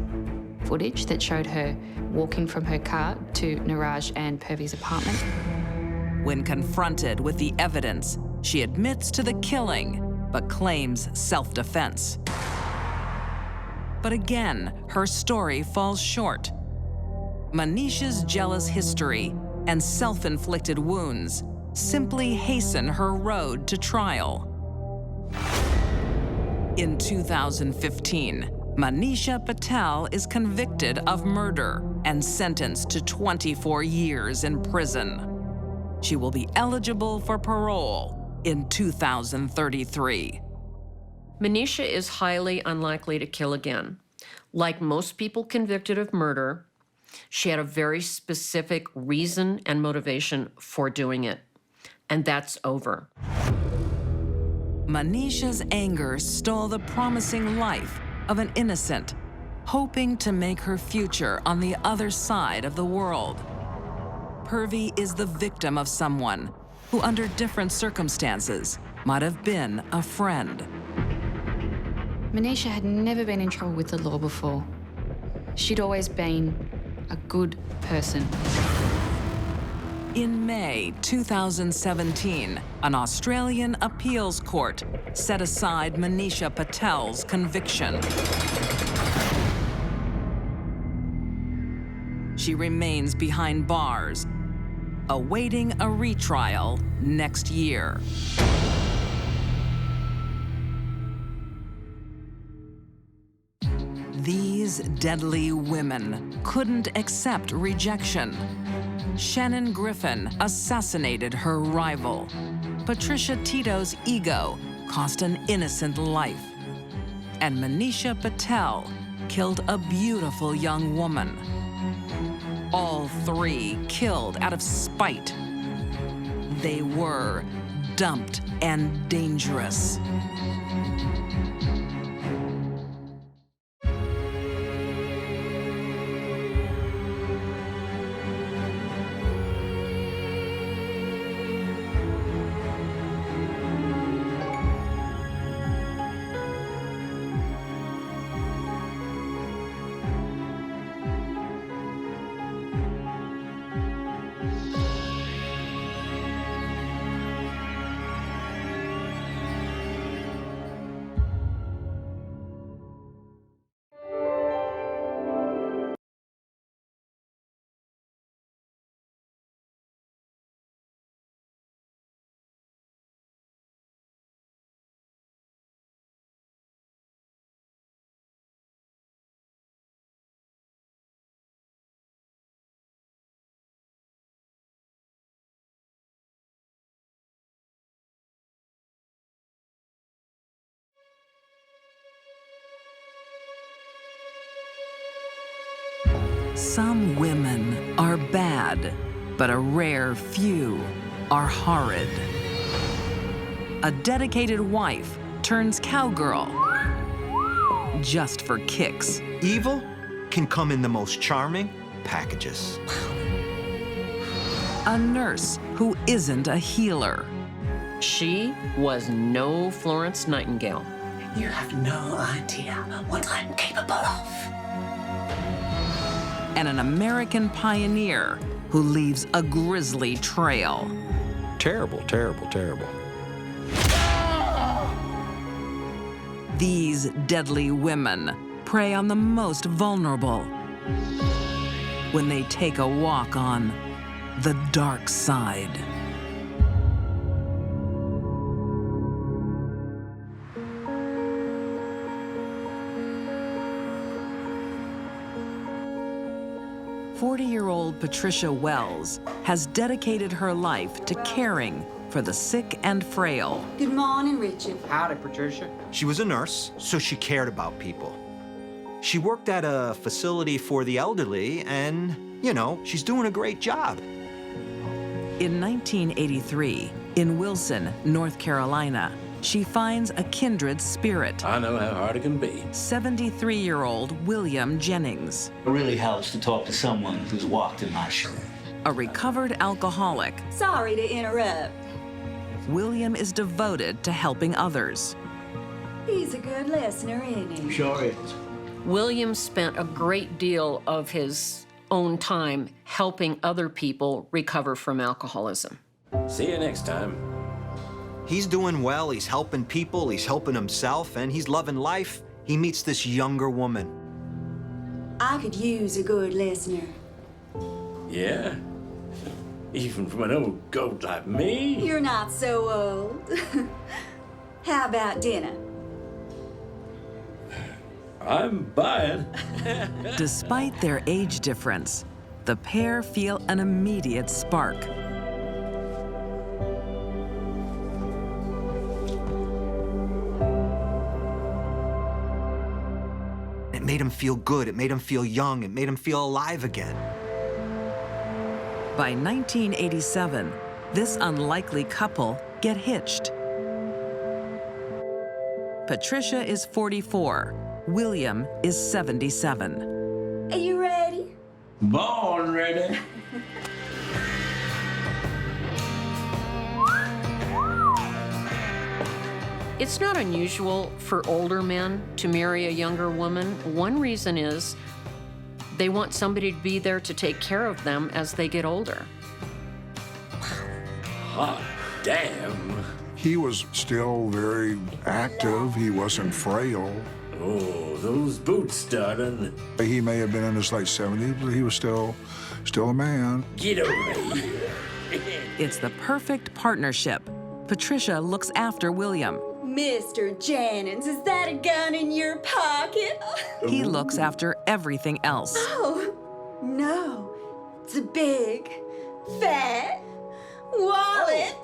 Footage that showed her walking from her car to Niraj and Purvi's apartment. When confronted with the evidence, she admits to the killing, but claims self-defense. But again, her story falls short. Manisha's jealous history and self-inflicted wounds simply hasten her road to trial. In 2015, Manisha Patel is convicted of murder and sentenced to 24 years in prison. She will be eligible for parole in 2033. Manisha is highly unlikely to kill again. Like most people convicted of murder, she had a very specific reason and motivation for doing it, and that's over. Manisha's anger stole the promising life of an innocent, hoping to make her future on the other side of the world. Purvi is the victim of someone who, under different circumstances, might have been a friend. Manisha had never been in trouble with the law before. She'd always been a good person. In May 2017, an Australian appeals court set aside Manisha Patel's conviction. She remains behind bars, awaiting a retrial next year. These deadly women couldn't accept rejection. Shannon Griffin assassinated her rival. Patricia Tito's ego cost an innocent life. And Manisha Patel killed a beautiful young woman. all three killed out of spite. They were dumped and dangerous. Some women are bad, but a rare few are horrid. A dedicated wife turns cowgirl just for kicks. Evil can come in the most charming packages. A nurse who isn't a healer. She was no Florence Nightingale. You have no idea what I'm capable of. And an American pioneer who leaves a grisly trail. Terrible, terrible, terrible. These deadly women prey on the most vulnerable when they take a walk on the dark side. "40-year-old Patricia Wells has dedicated her life to caring for the sick and frail. Good morning, Richard. Howdy, Patricia. She was a nurse, so she cared about people. She worked at a facility for the elderly, and, you know, she's doing a great job. In 1983, in Wilson, North Carolina, she finds a kindred spirit. I know how hard it can be. 73-year-old William Jennings. It really helps to talk to someone who's walked in my shoes. A recovered alcoholic, Sorry to interrupt. William is devoted to helping others. He's a good listener, isn't he? Sure is. William spent a great deal of his own time helping other people recover from alcoholism. See you next time. He's doing well, he's helping people, he's helping himself, and he's loving life. He meets this younger woman. I could use a good listener. Yeah? Even from an old goat like me? You're not so old. How about dinner? I'm buying. Despite their age difference, the pair feel an immediate spark. It made him feel good, it made him feel young, it made him feel alive again. By 1987, this unlikely couple get hitched. Patricia is 44, William is 77. Are you ready? Born ready. It's not unusual for older men to marry a younger woman. One reason is they want somebody to be there to take care of them as they get older. Hot damn. He was still very active. He wasn't frail. Oh, those boots starting. He may have been in his late 70s, but he was still a man. Get over here. It's the perfect partnership. Patricia looks after William. Mr. Jennings, is that a gun in your pocket? He looks after everything else. Oh, no. It's a big, fat wallet.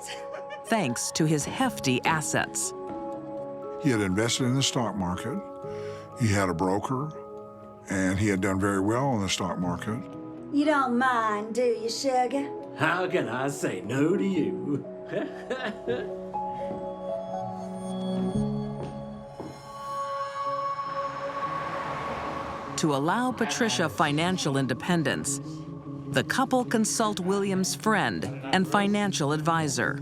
Thanks to his hefty assets. He had invested in the stock market. He had a broker, and he had done very well in the stock market. You don't mind, do you, sugar? How can I say no to you? To allow Patricia financial independence, the couple consult William's friend and financial advisor.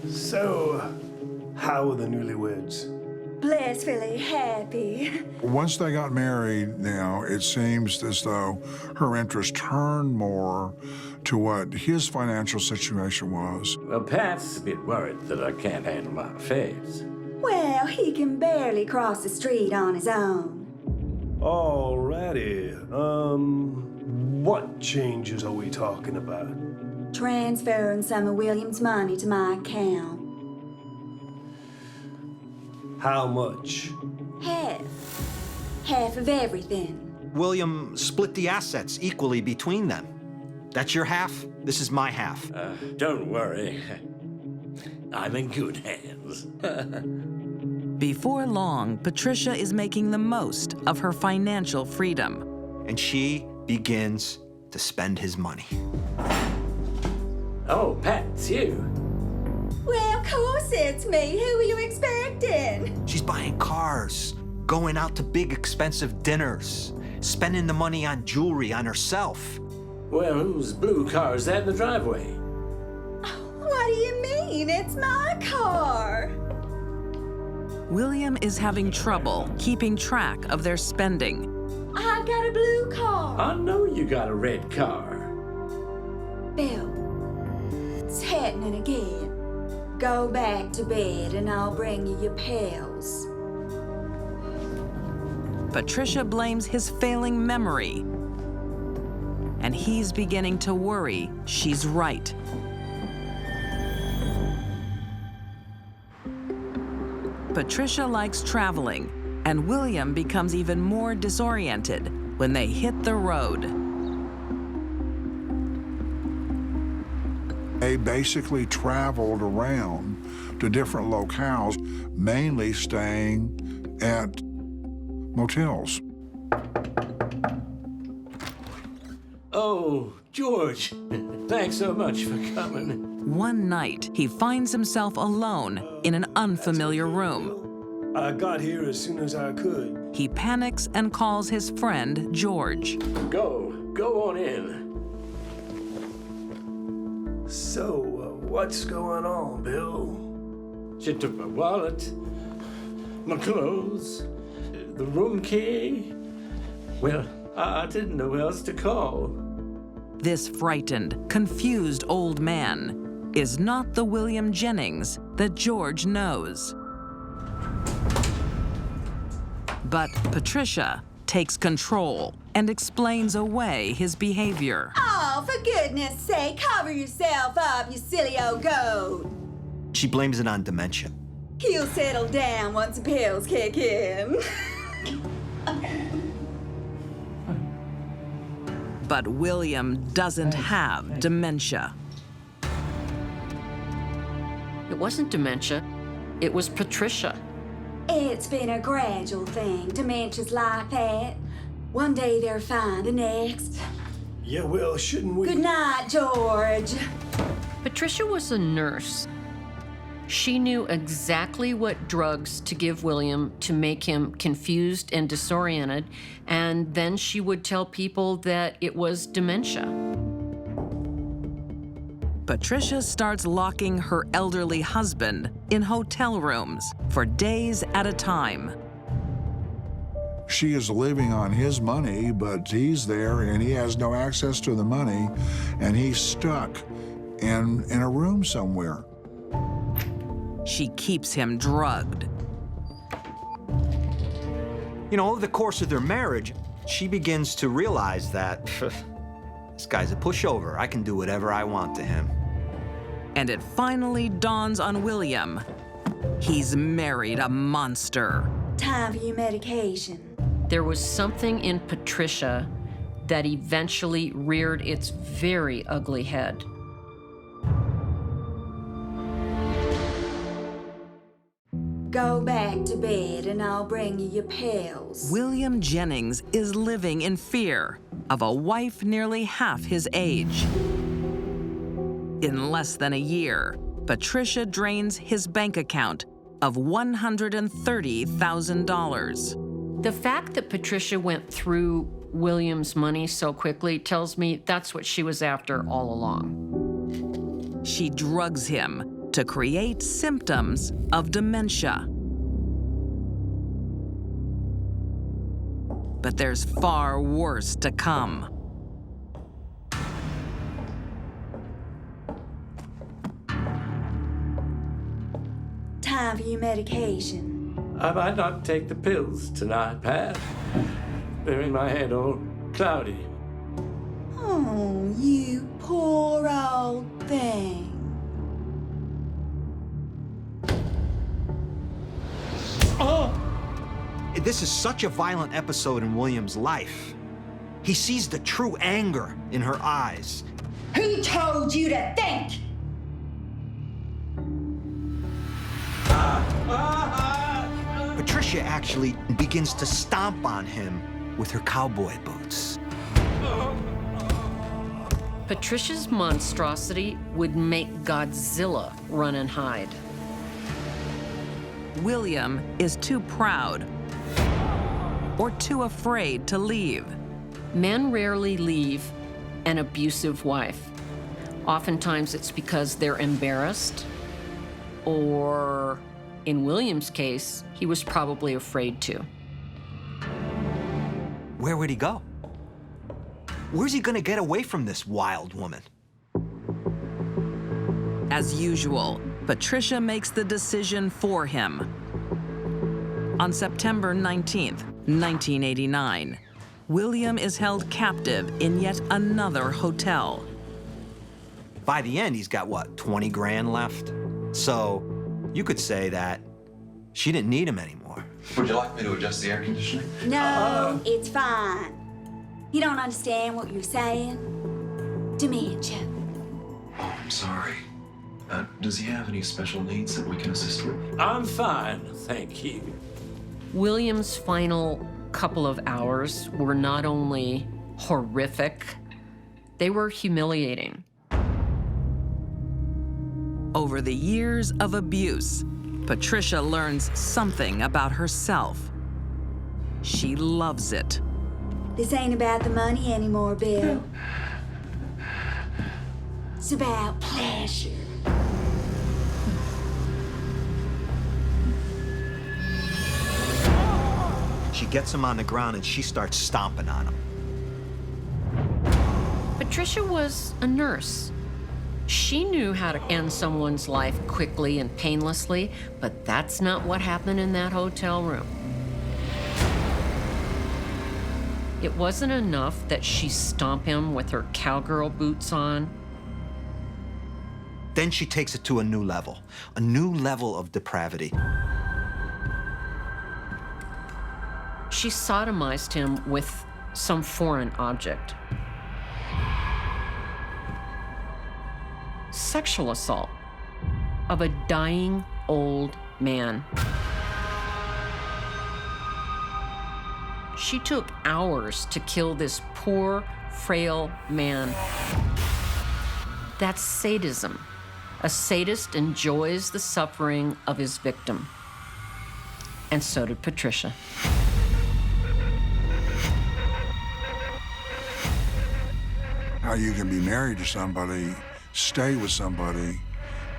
So, how are the newlyweds? Blissfully happy. Once they got married now, it seems as though her interest turned more to what his financial situation was. Well, Pat's a bit worried that I can't handle my affairs. Well, he can barely cross the street on his own. Alrighty. What changes are we talking about? Transferring some of William's money to my account. How much? Half. Half of everything. William split the assets equally between them. That's your half, this is my half. Don't worry. I'm in good hands. Before long, Patricia is making the most of her financial freedom. And she begins to spend his money. Oh, Pat, it's you. Well, of course it's me. Who were you expecting? She's buying cars, going out to big expensive dinners, spending the money on jewelry on herself. Well, whose blue car is that in the driveway? What do you mean? It's my car. William is having trouble keeping track of their spending. I've got a blue car. I know you got a red car. Bill, it's happening again. Go back to bed and I'll bring you your pills. Patricia blames his failing memory, and he's beginning to worry she's right. Patricia likes traveling, and William becomes even more disoriented when they hit the road. They basically traveled around to different locales, mainly staying at motels. Oh, George, thanks so much for coming. One night, he finds himself alone in an unfamiliar room. I got here as soon as I could. He panics and calls his friend, George. Go on in. So, what's going on, Bill? She took my wallet, my clothes, the room key. Well, I didn't know who else to call. This frightened, confused old man is not the William Jennings that George knows. But Patricia takes control and explains away his behavior. Oh, for goodness sake, cover yourself up, you silly old goat. She blames it on dementia. He'll settle down once the pills kick in. But William doesn't have dementia. It wasn't dementia, it was Patricia. It's been a gradual thing, dementia's like that. One day they're fine, the next. Yeah, well, shouldn't we? Good night, George. Patricia was a nurse. She knew exactly what drugs to give William to make him confused and disoriented, and then she would tell people that it was dementia. Patricia starts locking her elderly husband in hotel rooms for days at a time. She is living on his money, but he's there and he has no access to the money, and he's stuck in a room somewhere. She keeps him drugged. You know, over the course of their marriage, she begins to realize that this guy's a pushover. I can do whatever I want to him. And it finally dawns on William. He's married a monster. Time for your medication. There was something in Patricia that eventually reared its very ugly head. Go back to bed and I'll bring you your pills. William Jennings is living in fear. of a wife nearly half his age. In less than a year, Patricia drains his bank account of $130,000. The fact that Patricia went through William's money so quickly tells me that's what she was after all along. She drugs him to create symptoms of dementia. But there's far worse to come. Time for your medication. I might not take the pills tonight, Pat. They're in my head all cloudy. Oh, you poor old thing. This is such a violent episode in William's life. He sees the true anger in her eyes. Who told you to think? Patricia actually begins to stomp on him with her cowboy boots. Patricia's monstrosity would make Godzilla run and hide. William is too proud or too afraid to leave. Men rarely leave an abusive wife. Oftentimes it's because they're embarrassed, or in William's case, he was probably afraid to. Where would he go? Where's he gonna get away from this wild woman? As usual, Patricia makes the decision for him. On September 19th, 1989, William is held captive in yet another hotel. By the end, he's got, what, 20 grand left? So you could say that she didn't need him anymore. Would you like me to adjust the air conditioning? No, it's fine. You don't understand what you're saying? Dementia. Oh, I'm sorry. Does he have any special needs that we can assist with? I'm fine, thank you. William's final couple of hours were not only horrific, they were humiliating. Over the years of abuse, Patricia learns something about herself. She loves it. This ain't about the money anymore, Bill. It's about pleasure. She gets him on the ground and she starts stomping on him. Patricia was a nurse. She knew how to end someone's life quickly and painlessly, but that's not what happened in that hotel room. It wasn't enough that she stomp him with her cowgirl boots on. Then she takes it to a new level of depravity. She sodomized him with some foreign object. Sexual assault of a dying old man. She took hours to kill this poor, frail man. That's sadism. A sadist enjoys the suffering of his victim. And so did Patricia. How you can be married to somebody, stay with somebody,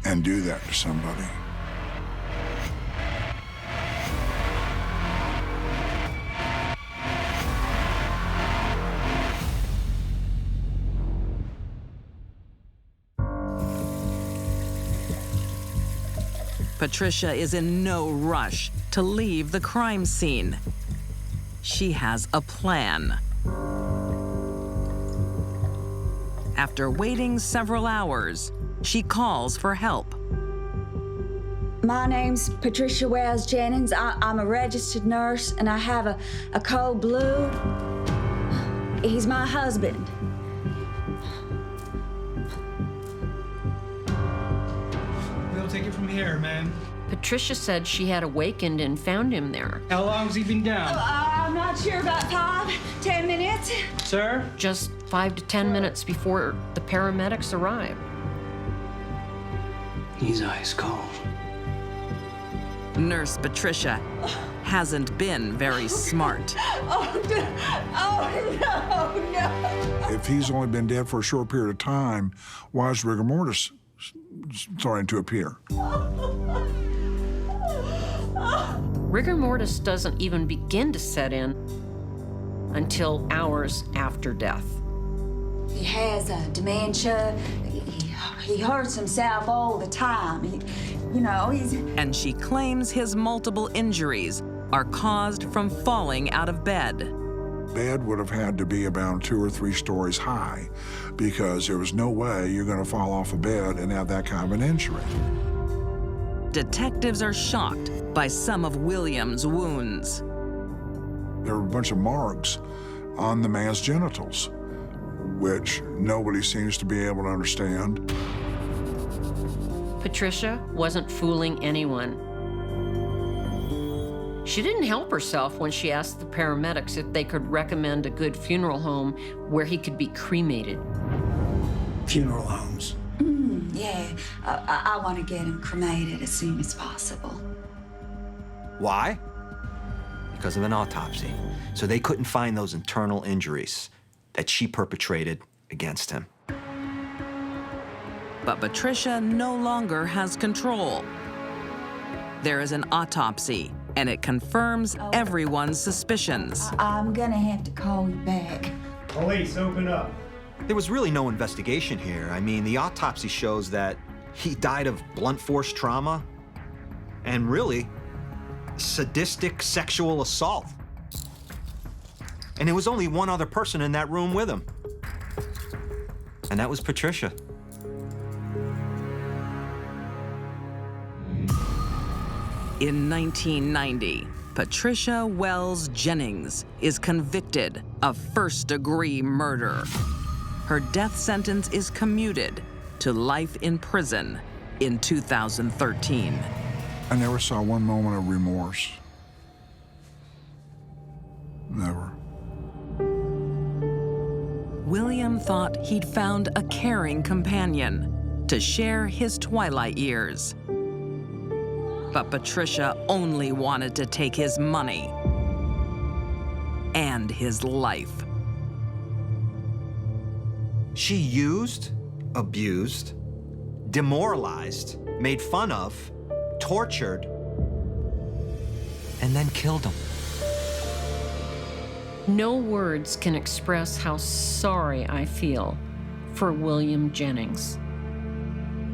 and do that to somebody. Patricia is in no rush to leave the crime scene. She has a plan. After waiting several hours, she calls for help. My name's Patricia Wells Jennings. I'm a registered nurse, and I have a cold blue. He's my husband. We'll take it from here, man. Patricia said she had awakened and found him there. How long's he been down? I'm not sure, about 5-10 minutes. Sir? Just 5 to 10 minutes before the paramedics arrived. He's ice cold. Nurse Patricia hasn't been very smart. Oh, no. If he's only been dead for a short period of time, why is rigor mortis starting to appear? Rigor mortis doesn't even begin to set in until hours after death. He has dementia. He hurts himself all the time. He's... And she claims his multiple injuries are caused from falling out of bed. Bed would have had to be about 2 or 3 stories high because there was no way you're going to fall off a bed and have that kind of an injury. Detectives are shocked by some of William's wounds. There were a bunch of marks on the man's genitals, which nobody seems to be able to understand. Patricia wasn't fooling anyone. She didn't help herself when she asked the paramedics if they could recommend a good funeral home where he could be cremated. Funeral homes. Yeah, I want to get him cremated as soon as possible. Why? Because of an autopsy. So they couldn't find those internal injuries that she perpetrated against him. But Patricia no longer has control. There is an autopsy, and it confirms everyone's suspicions. I'm gonna have to call you back. Police, open up. There was really no investigation here. I mean, the autopsy shows that he died of blunt force trauma and really sadistic sexual assault. And there was only one other person in that room with him. And that was Patricia. In 1990, Patricia Wells Jennings is convicted of first-degree murder. Her death sentence is commuted to life in prison in 2013. I never saw one moment of remorse. Never. William thought he'd found a caring companion to share his twilight years. But Patricia only wanted to take his money and his life. She used, abused, demoralized, made fun of, tortured, and then killed him. No words can express how sorry I feel for William Jennings,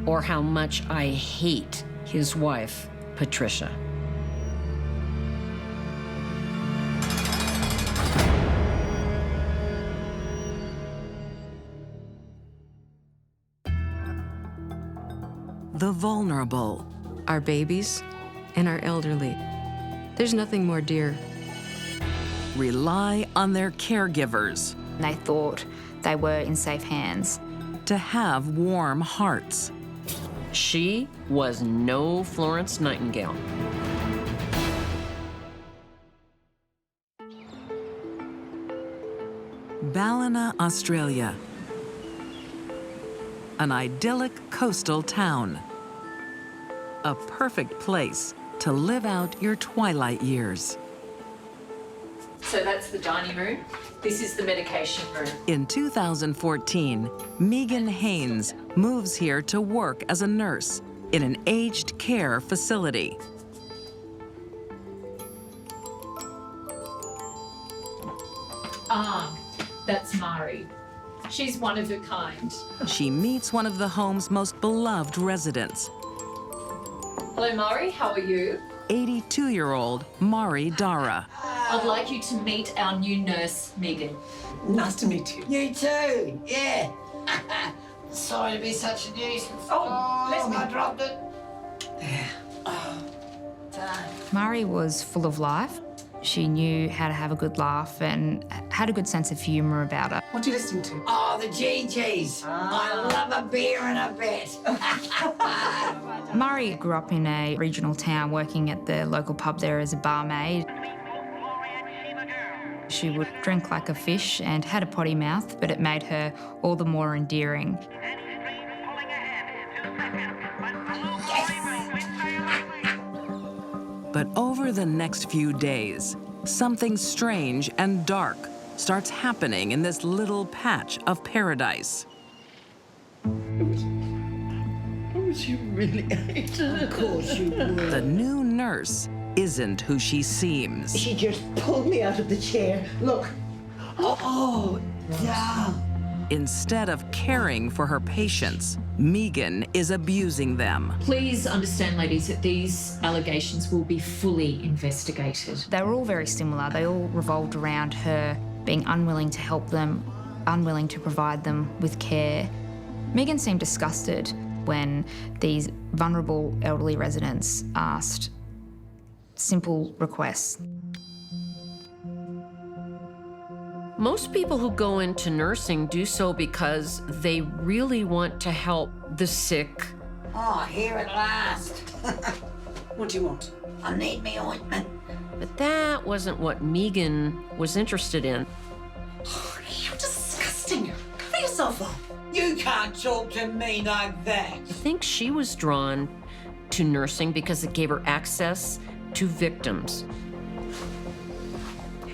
or how much I hate his wife, Patricia. The vulnerable. Our babies and our elderly. There's nothing more dear. Rely on their caregivers. They thought they were in safe hands. To have warm hearts. She was no Florence Nightingale. Ballina, Australia. An idyllic coastal town. A perfect place to live out your twilight years. So that's the dining room. This is the medication room. In 2014, Megan Haynes moves here to work as a nurse in an aged care facility. That's Mari. She's one of a kind. She meets one of the home's most beloved residents. Hello, Mari. How are you? 82-year-old Mari Dara. I'd like you to meet our new nurse, Megan. Nice to meet you. You too, yeah. Sorry to be such a nuisance. I dropped it. Mari was full of life. She knew how to have a good laugh and had a good sense of humour about her. What are you listening to? Oh, the GGs. I love a beer and a bit. Murray grew up in a regional town working at the local pub there as a barmaid. She would drink like a fish and had a potty mouth, but it made her all the more endearing. But over the next few days, something strange and dark starts happening in this little patch of paradise. You really hate her. Of course you would. The new nurse isn't who she seems. She just pulled me out of the chair. Look. Oh, yeah. Instead of caring for her patients, Megan is abusing them. Please understand, ladies, that these allegations will be fully investigated. They were all very similar. They all revolved around her being unwilling to help them, unwilling to provide them with care. Megan seemed disgusted when these vulnerable elderly residents asked simple requests. Most people who go into nursing do so because they really want to help the sick. Oh, here at last. What do you want? I need me ointment. But that wasn't what Megan was interested in. Oh, you're disgusting. Cover yourself up. You can't talk to me like that. I think she was drawn to nursing because it gave her access to victims.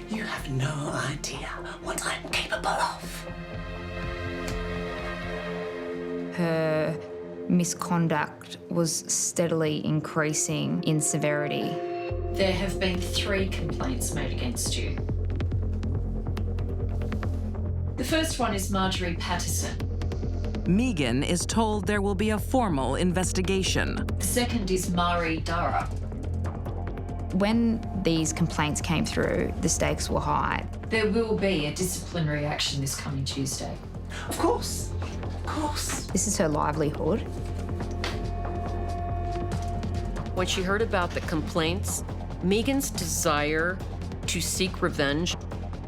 You have no idea what I'm capable of. Her misconduct was steadily increasing in severity. There have been 3 complaints made against you. The first one is Marjorie Patterson. Megan is told there will be a formal investigation. The second is Mari Dara. When these complaints came through, the stakes were high. There will be a disciplinary action this coming Tuesday. Of course. Of course. This is her livelihood. When she heard about the complaints, Megan's desire to seek revenge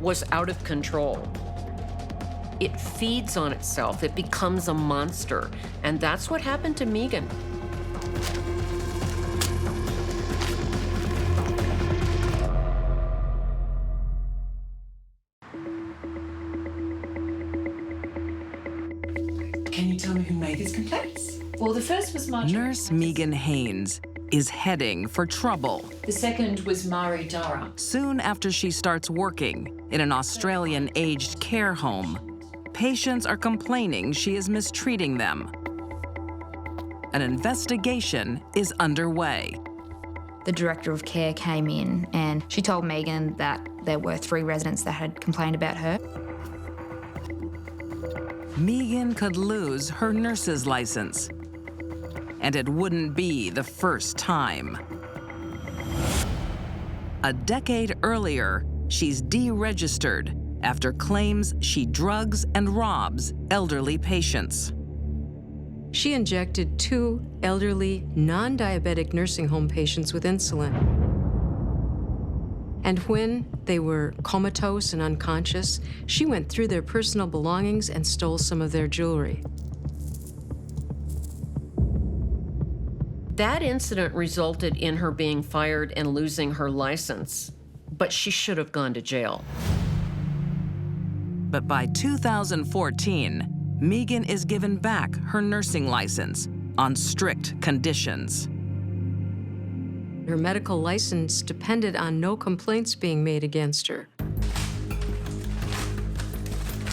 was out of control. It feeds on itself, it becomes a monster, and that's what happened to Megan. Can you tell me who made these complaints? Well, the first was Marjorie. Nurse Megan Haynes is heading for trouble. The second was Mari Dara. Soon after she starts working in an Australian aged care home, patients are complaining she is mistreating them. An investigation is underway. The director of care came in and she told Megan that there were 3 residents that had complained about her. Megan could lose her nurse's license, and it wouldn't be the first time. A decade earlier, she's deregistered after claims she drugs and robs elderly patients. She injected 2 elderly, non-diabetic nursing home patients with insulin. And when they were comatose and unconscious, she went through their personal belongings and stole some of their jewelry. That incident resulted in her being fired and losing her license, but she should have gone to jail. But by 2014, Megan is given back her nursing license on strict conditions. Her medical license depended on no complaints being made against her.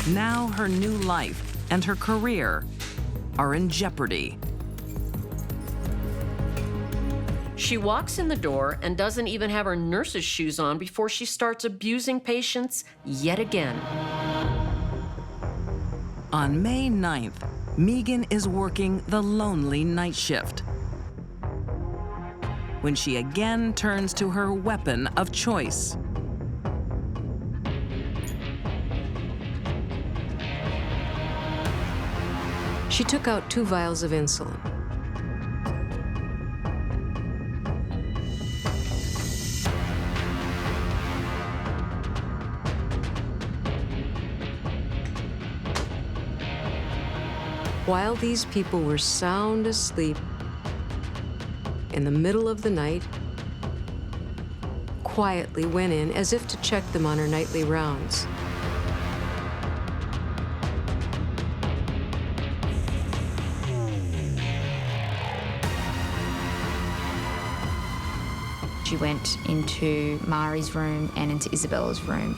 Now her new life and her career are in jeopardy. She walks in the door and doesn't even have her nurse's shoes on before she starts abusing patients yet again. On May 9th, Megan is working the lonely night shift when she again turns to her weapon of choice. She took out 2 vials of insulin. While these people were sound asleep, in the middle of the night, quietly went in as if to check them on her nightly rounds. She went into Mari's room and into Isabella's room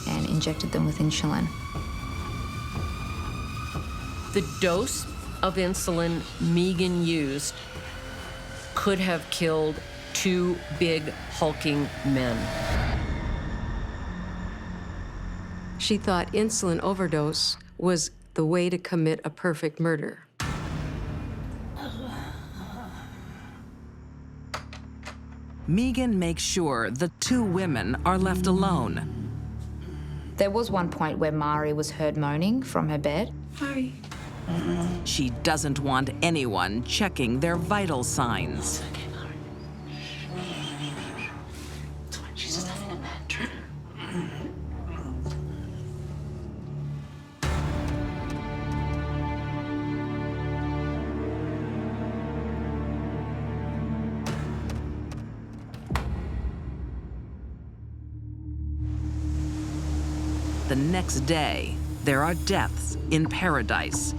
and injected them with insulin. The dose of insulin Megan used could have killed 2 big, hulking men. She thought insulin overdose was the way to commit a perfect murder. Megan makes sure the 2 women are left alone. There was one point where Mari was heard moaning from her bed. Mari. She doesn't want anyone checking their vital signs. She's just having a bad dream. The next day, there are deaths in paradise.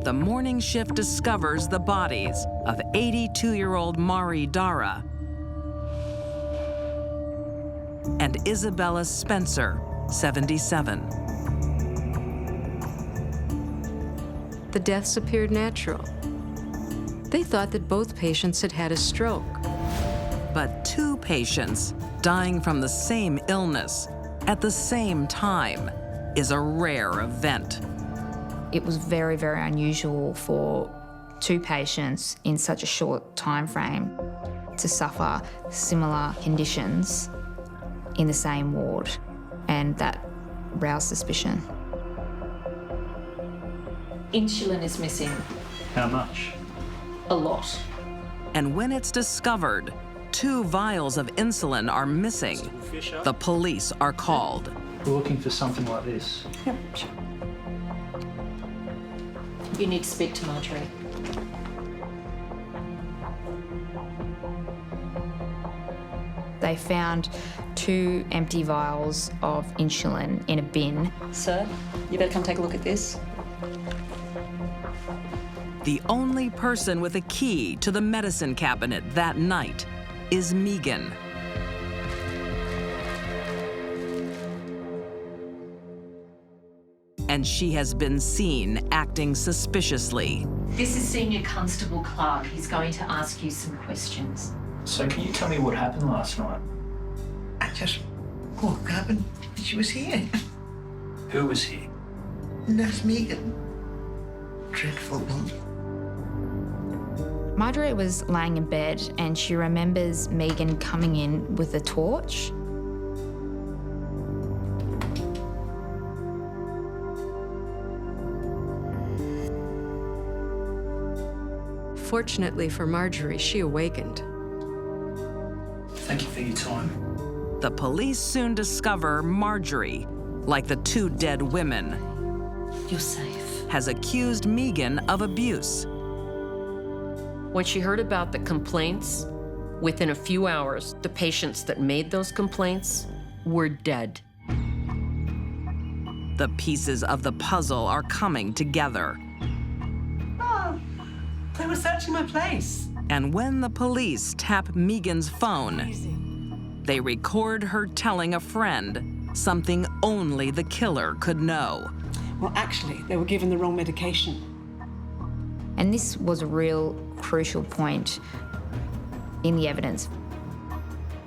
The morning shift discovers the bodies of 82-year-old Mari Dara and Isabella Spencer, 77. The deaths appeared natural. They thought that both patients had had a stroke. But 2 patients dying from the same illness at the same time is a rare event. It was very, very unusual for 2 patients in such a short time frame to suffer similar conditions in the same ward, and that roused suspicion. Insulin is missing. How much? A lot. And when it's discovered 2 vials of insulin are missing, the police are called. We're looking for something like this. Yep, sure. You need to speak to Marjorie. They found 2 empty vials of insulin in a bin. Sir, you better come take a look at this. The only person with a key to the medicine cabinet that night is Megan. And she has been seen acting suspiciously. This is Senior Constable Clark. He's going to ask you some questions. So can you tell me what happened last night? I just woke up and she was here. Who was here? Nurse Megan. Dreadful one. Marjorie was lying in bed and she remembers Megan coming in with a torch. Fortunately for Marjorie, she awakened. Thank you for your time. The police soon discover Marjorie, like the 2 dead women, You're safe. has accused Megan of abuse. When she heard about the complaints, within a few hours, the patients that made those complaints were dead. The pieces of the puzzle are coming together. Oh, they were searching my place. And when the police tap Megan's phone, they record her telling a friend something only the killer could know. Well, actually, they were given the wrong medication. And this was a real crucial point in the evidence.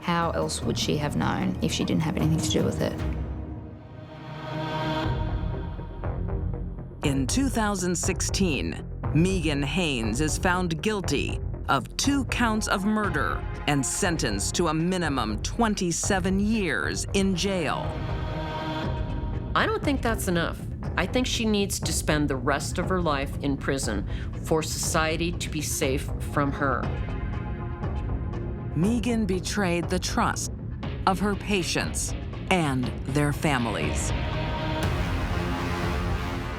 How else would she have known if she didn't have anything to do with it? In 2016, Megan Haynes is found guilty of 2 counts of murder and sentenced to a minimum 27 years in jail. I don't think that's enough. I think she needs to spend the rest of her life in prison for society to be safe from her. Megan betrayed the trust of her patients and their families.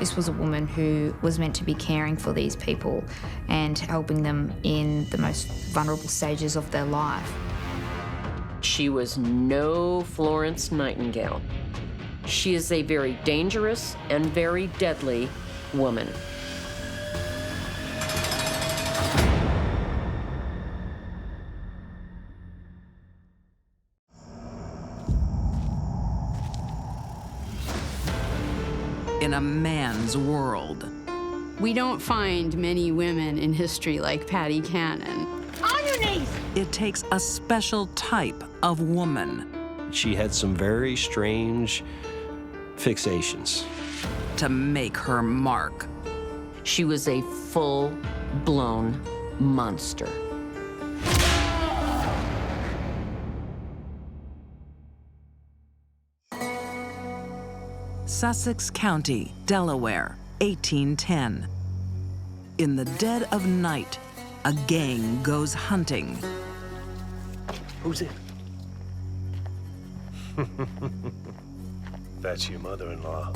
This was a woman who was meant to be caring for these people and helping them in the most vulnerable stages of their life. She was no Florence Nightingale. She is a very dangerous and very deadly woman. In a man's world. We don't find many women in history like Patty Cannon. On your knees! It takes a special type of woman. She had some very strange fixations. To make her mark. She was a full-blown monster. Sussex County, Delaware, 1810. In the dead of night, a gang goes hunting. Who's it? That's your mother-in-law.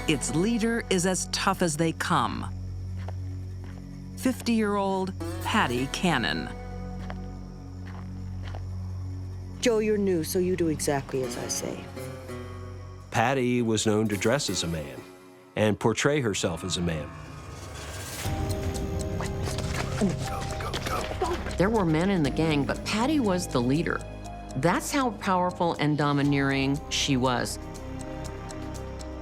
Its leader is as tough as they come. 50-year-old Patty Cannon. Joe, you're new, so you do exactly as I say. Patty was known to dress as a man and portray herself as a man. There were men in the gang, but Patty was the leader. That's how powerful and domineering she was.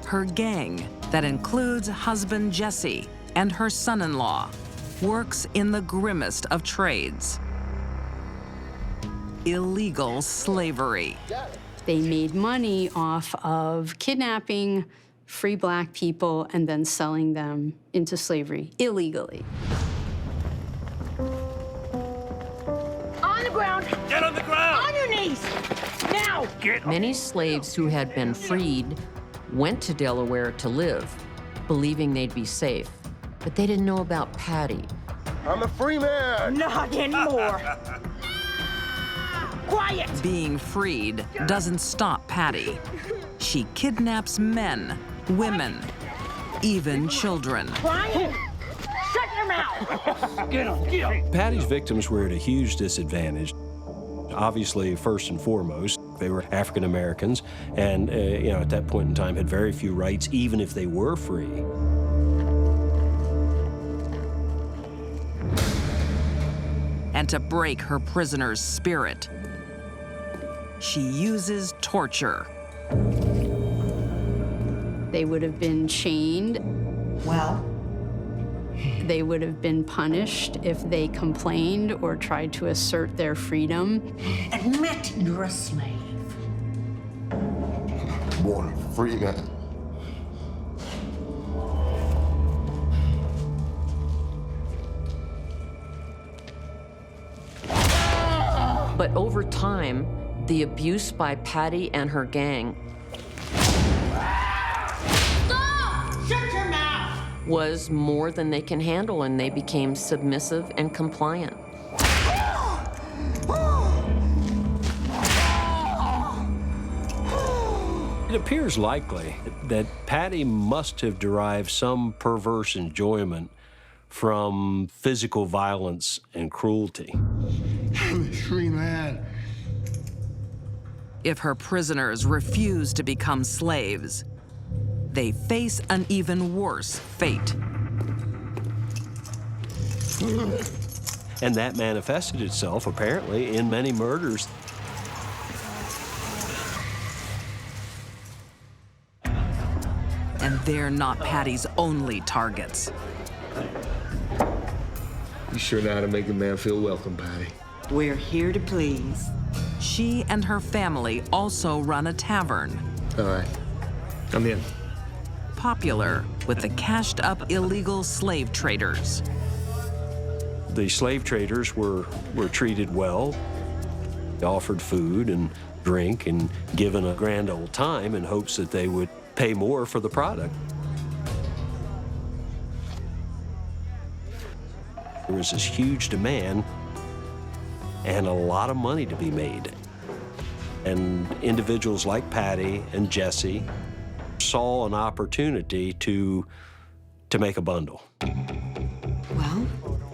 Her gang, that includes husband Jesse and her son-in-law, works in the grimmest of trades. Illegal slavery. They made money off of kidnapping free black people and then selling them into slavery illegally. On the ground! Get on the ground! On your knees! Now! Many slaves who had been freed went to Delaware to live, believing they'd be safe. But they didn't know about Patty. I'm a free man! Not anymore! Quiet! Being freed doesn't stop Patty. She kidnaps men, women, even children. Quiet! Shut your mouth! Get him! Get him! Patty's victims were at a huge disadvantage. Obviously, first and foremost, they were African Americans, and at that point in time had very few rights, even if they were free. And to break her prisoner's spirit, she uses torture. They would have been chained. Well? They would have been punished if they complained or tried to assert their freedom. Admit you're a slave. Born a free man. But over time, the abuse by Patty and her gang Shut your mouth! was more than they can handle, and they became submissive and compliant. It appears likely that Patty must have derived some perverse enjoyment from physical violence and cruelty. I'm a free man. If her prisoners refuse to become slaves, they face an even worse fate. And that manifested itself, apparently, in many murders. And they're not Patty's only targets. You sure know how to make a man feel welcome, Patty. We're here to please. She and her family also run a tavern. All right, I'm in. Popular with the cashed-up illegal slave traders. The slave traders were treated well. They offered food and drink and given a grand old time in hopes that they would pay more for the product. There was this huge demand and a lot of money to be made. And individuals like Patty and Jesse saw an opportunity to to make a bundle. Well?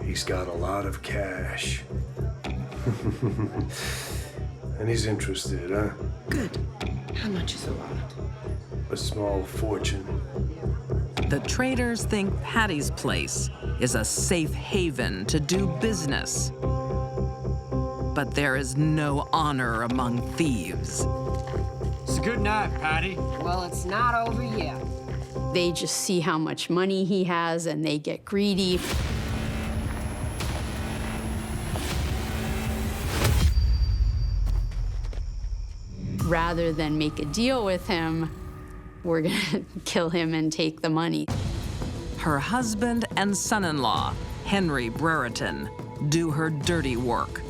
He's got a lot of cash. And he's interested, huh? Good. How much is a lot? A small fortune. The traders think Patty's place is a safe haven to do business. But there is no honor among thieves. It's a good night, Patty. Well, it's not over yet. They just see how much money he has and they get greedy. Rather than make a deal with him, we're gonna kill him and take the money. Her husband and son-in-law, Henry Brereton, do her dirty work.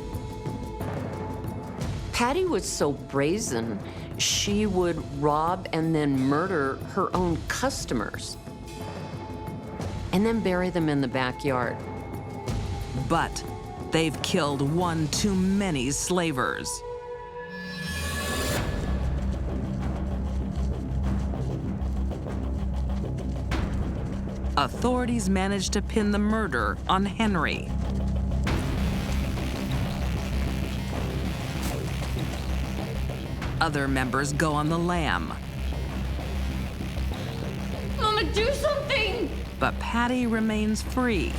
Patty was so brazen, she would rob and then murder her own customers and then bury them in the backyard. But they've killed one too many slavers. Authorities managed to pin the murder on Henry. Other members go on the lam. Mama, do something! But Patty remains free.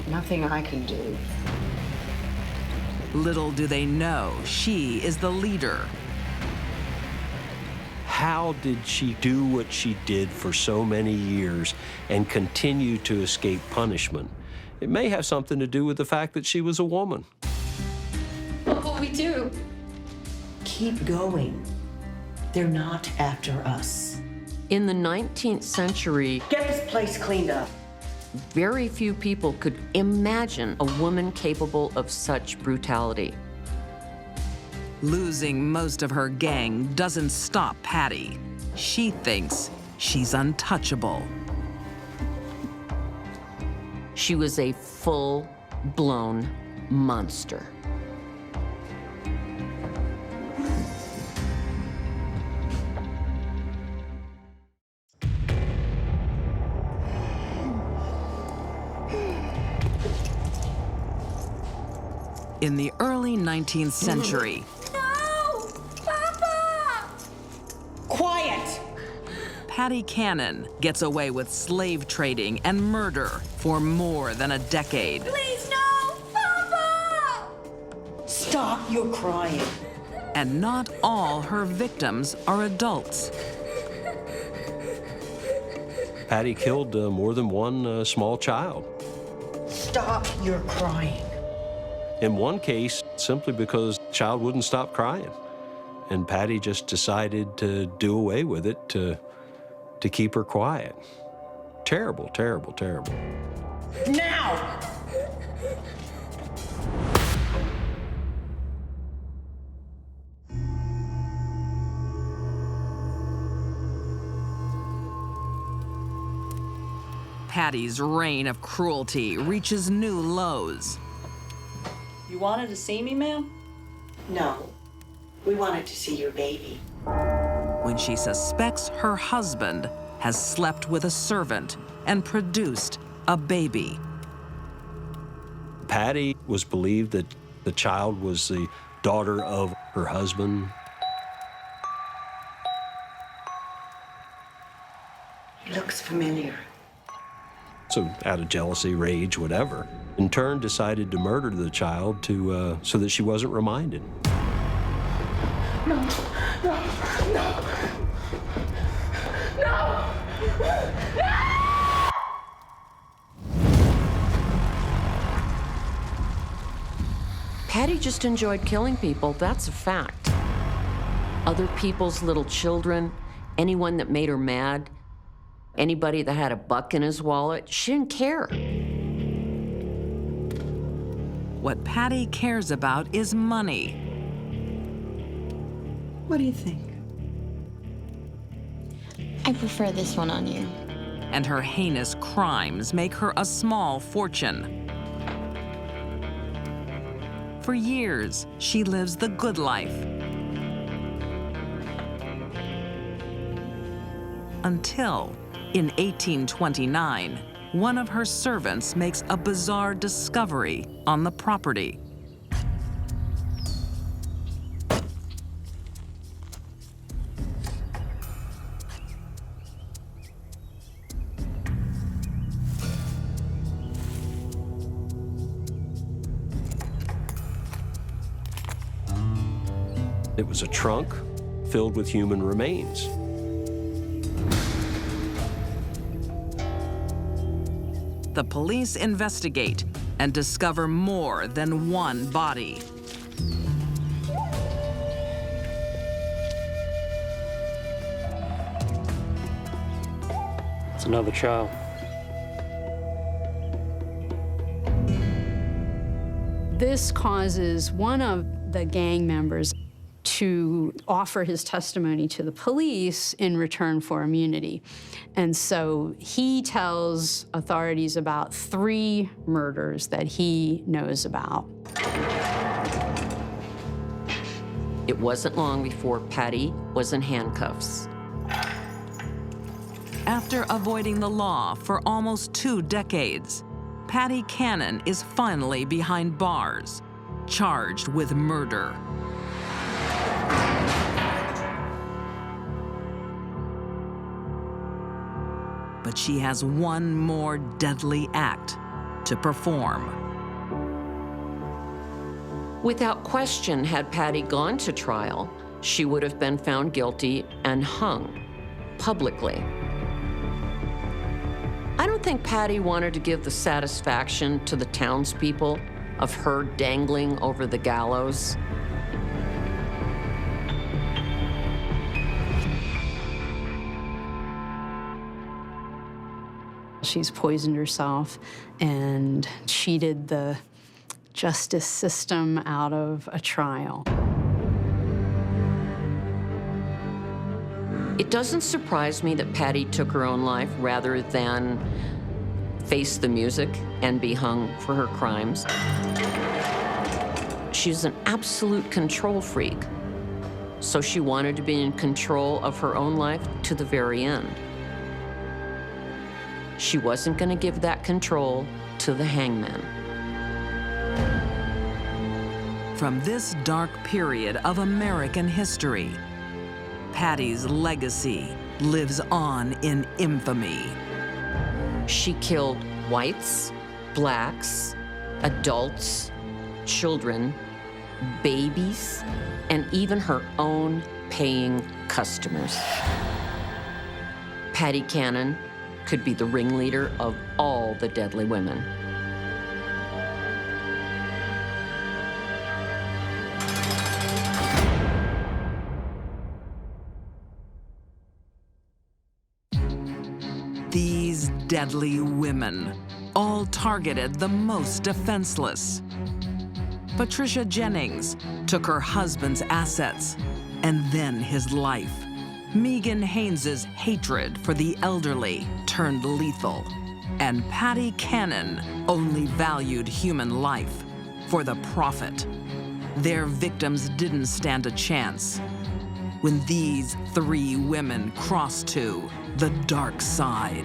Nothing I can do. Little do they know, she is the leader. How did she do what she did for so many years and continue to escape punishment? It may have something to do with the fact that she was a woman. What will we do? Keep going. They're not after us. In the 19th century, Get this place cleaned up. very few people could imagine a woman capable of such brutality. Losing most of her gang doesn't stop Patty. She thinks she's untouchable. She was a full-blown monster. In the early 19th century, No! Papa! Quiet! Patty Cannon gets away with slave trading and murder for more than a decade. Please, no! Papa! Stop your crying. And not all her victims are adults. Patty killed more than one small child. Stop your crying. In one case, simply because the child wouldn't stop crying. And Patty just decided to do away with it to keep her quiet. Terrible, terrible, terrible. Now! Patty's reign of cruelty reaches new lows. You wanted to see me, ma'am? No. We wanted to see your baby. When she suspects her husband has slept with a servant and produced a baby. Patty was believed that the child was the daughter of her husband. He looks familiar. So out of jealousy, rage, whatever, in turn decided to murder the child so that she wasn't reminded. No! No! No! No! No! Patty just enjoyed killing people, that's a fact. Other people's little children, anyone that made her mad, anybody that had a buck in his wallet, she didn't care. What Patty cares about is money. What do you think? I prefer this one on you. And her heinous crimes make her a small fortune. For years, she lives the good life. Until, in 1829, one of her servants makes a bizarre discovery on the property. It was a trunk filled with human remains. The police investigate and discover more than one body. It's another child. This causes one of the gang members to offer his testimony to the police in return for immunity. And so he tells authorities about 3 murders that he knows about. It wasn't long before Patty was in handcuffs. After avoiding the law for almost 2 decades, Patty Cannon is finally behind bars, charged with murder. But she has one more deadly act to perform. Without question, had Patty gone to trial, she would have been found guilty and hung publicly. I don't think Patty wanted to give the satisfaction to the townspeople of her dangling over the gallows. She's poisoned herself and cheated the justice system out of a trial. It doesn't surprise me that Patty took her own life rather than face the music and be hung for her crimes. She's an absolute control freak, so she wanted to be in control of her own life to the very end. She wasn't going to give that control to the hangman. From this dark period of American history, Patty's legacy lives on in infamy. She killed whites, blacks, adults, children, babies, and even her own paying customers. Patty Cannon could be the ringleader of all the deadly women. These deadly women all targeted the most defenseless. Patricia Jennings took her husband's assets and then his life. Megan Haynes's hatred for the elderly turned lethal, and Patty Cannon only valued human life for the profit. Their victims didn't stand a chance when these 3 women crossed to the dark side.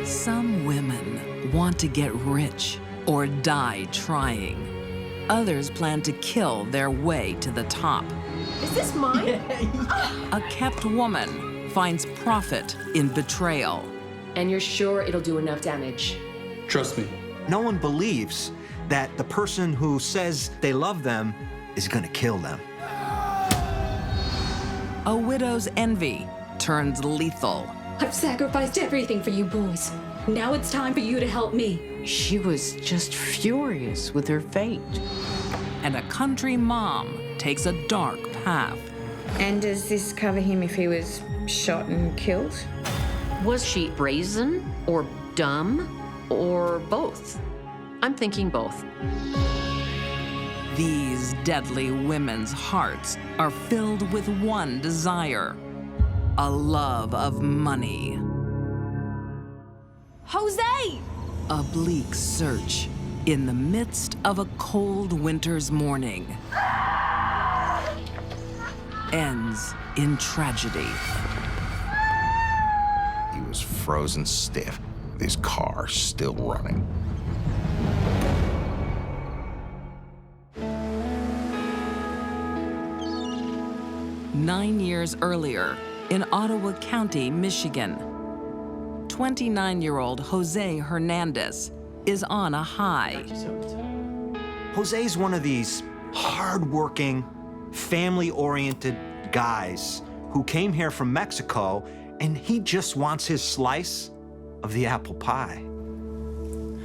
Some women want to get rich or die trying. Others plan to kill their way to the top. Is this mine? A kept woman finds profit in betrayal. And you're sure it'll do enough damage? Trust me. No one believes that the person who says they love them is gonna kill them. A widow's envy turns lethal. I've sacrificed everything for you boys. Now it's time for you to help me. She was just furious with her fate. And a country mom takes a dark path. And does this cover him if he was shot and killed? Was she brazen or dumb or both? I'm thinking both. These deadly women's hearts are filled with one desire: a love of money. Jose! A bleak search in the midst of a cold winter's morning ends in tragedy. He was frozen stiff, with his car still running. Nine years earlier, in Ottawa County, Michigan, 29-year-old Jose Hernandez is on a high. Jose's one of these hard-working, family-oriented guys who came here from Mexico, and he just wants his slice of the apple pie.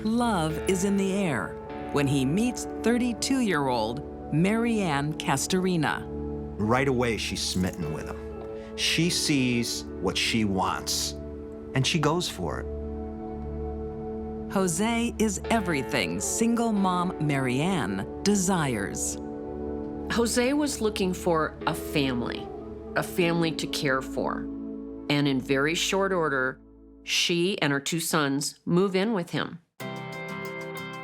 Love is in the air when he meets 32-year-old Marianne Castorina. Right away, she's smitten with him. She sees what she wants, and she goes for it. Jose is everything single mom Marianne desires. Jose was looking for a family to care for. And in very short order, she and her two sons move in with him.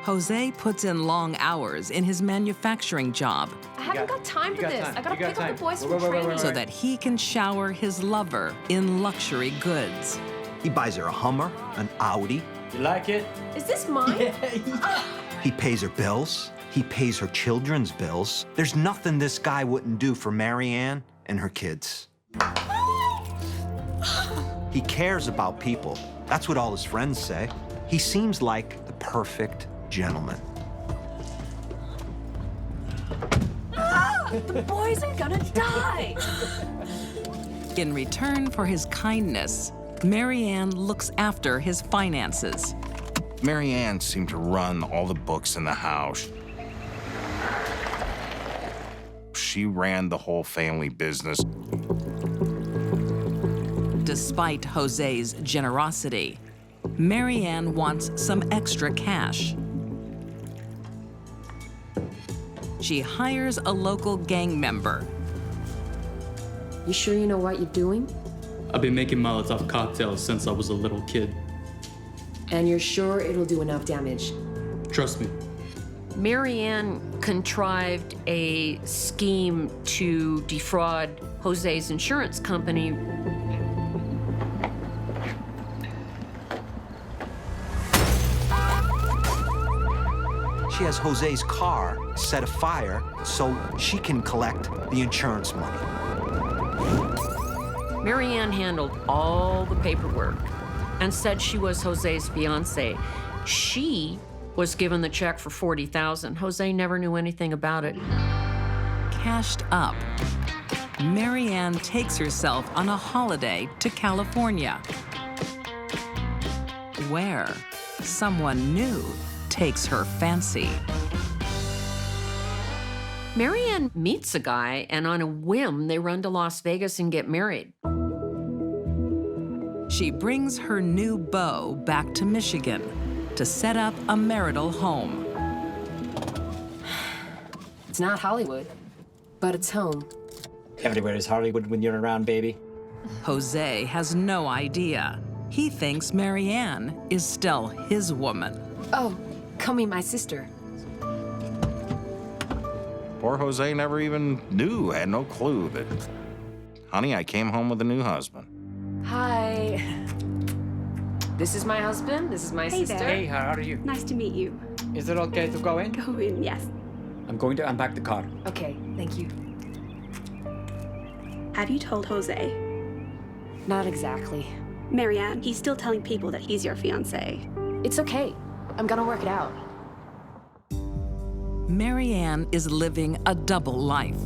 Jose puts in long hours in his manufacturing job I haven't got time for this. I gotta pick up the boys from training. so that he can shower his lover in luxury goods. He buys her a Hummer, an Audi. You like it? Is this mine? He pays her bills. He pays her children's bills. There's nothing this guy wouldn't do for Marianne and her kids. He cares about people. That's what all his friends say. He seems like the perfect gentleman. The boys are gonna die! In return for his kindness, Marianne looks after his finances. Marianne seemed to run all the books in the house. She ran the whole family business. Despite Jose's generosity, Marianne wants some extra cash. She hires a local gang member. You sure you know what you're doing? I've been making Molotov cocktails since I was a little kid. And you're sure it'll do enough damage? Trust me. Marianne contrived a scheme to defraud Jose's insurance company. She has Jose's car set afire so she can collect the insurance money. Marianne handled all the paperwork and said she was Jose's fiance. She was given the check for $40,000. Jose never knew anything about it. Cashed up, Marianne takes herself on a holiday to California, where someone new takes her fancy. Marianne meets a guy, and on a whim, they run to Las Vegas and get married. She brings her new beau back to Michigan to set up a marital home. It's not Hollywood, but it's home. Everywhere is Hollywood when you're around, baby. Jose has no idea. He thinks Marianne is still his woman. Oh, call me my sister. Poor Jose never even knew, had no clue that, honey, I came home with a new husband. Hi. This is my husband. This is my sister. There. Hey, how are you? Nice to meet you. Is it okay to go in? Go in, yes. I'm going to unpack the car. Okay, thank you. Have you told Jose? Not exactly. Marianne, he's still telling people that he's your fiancé. It's okay. I'm gonna work it out. Marianne is living a double life.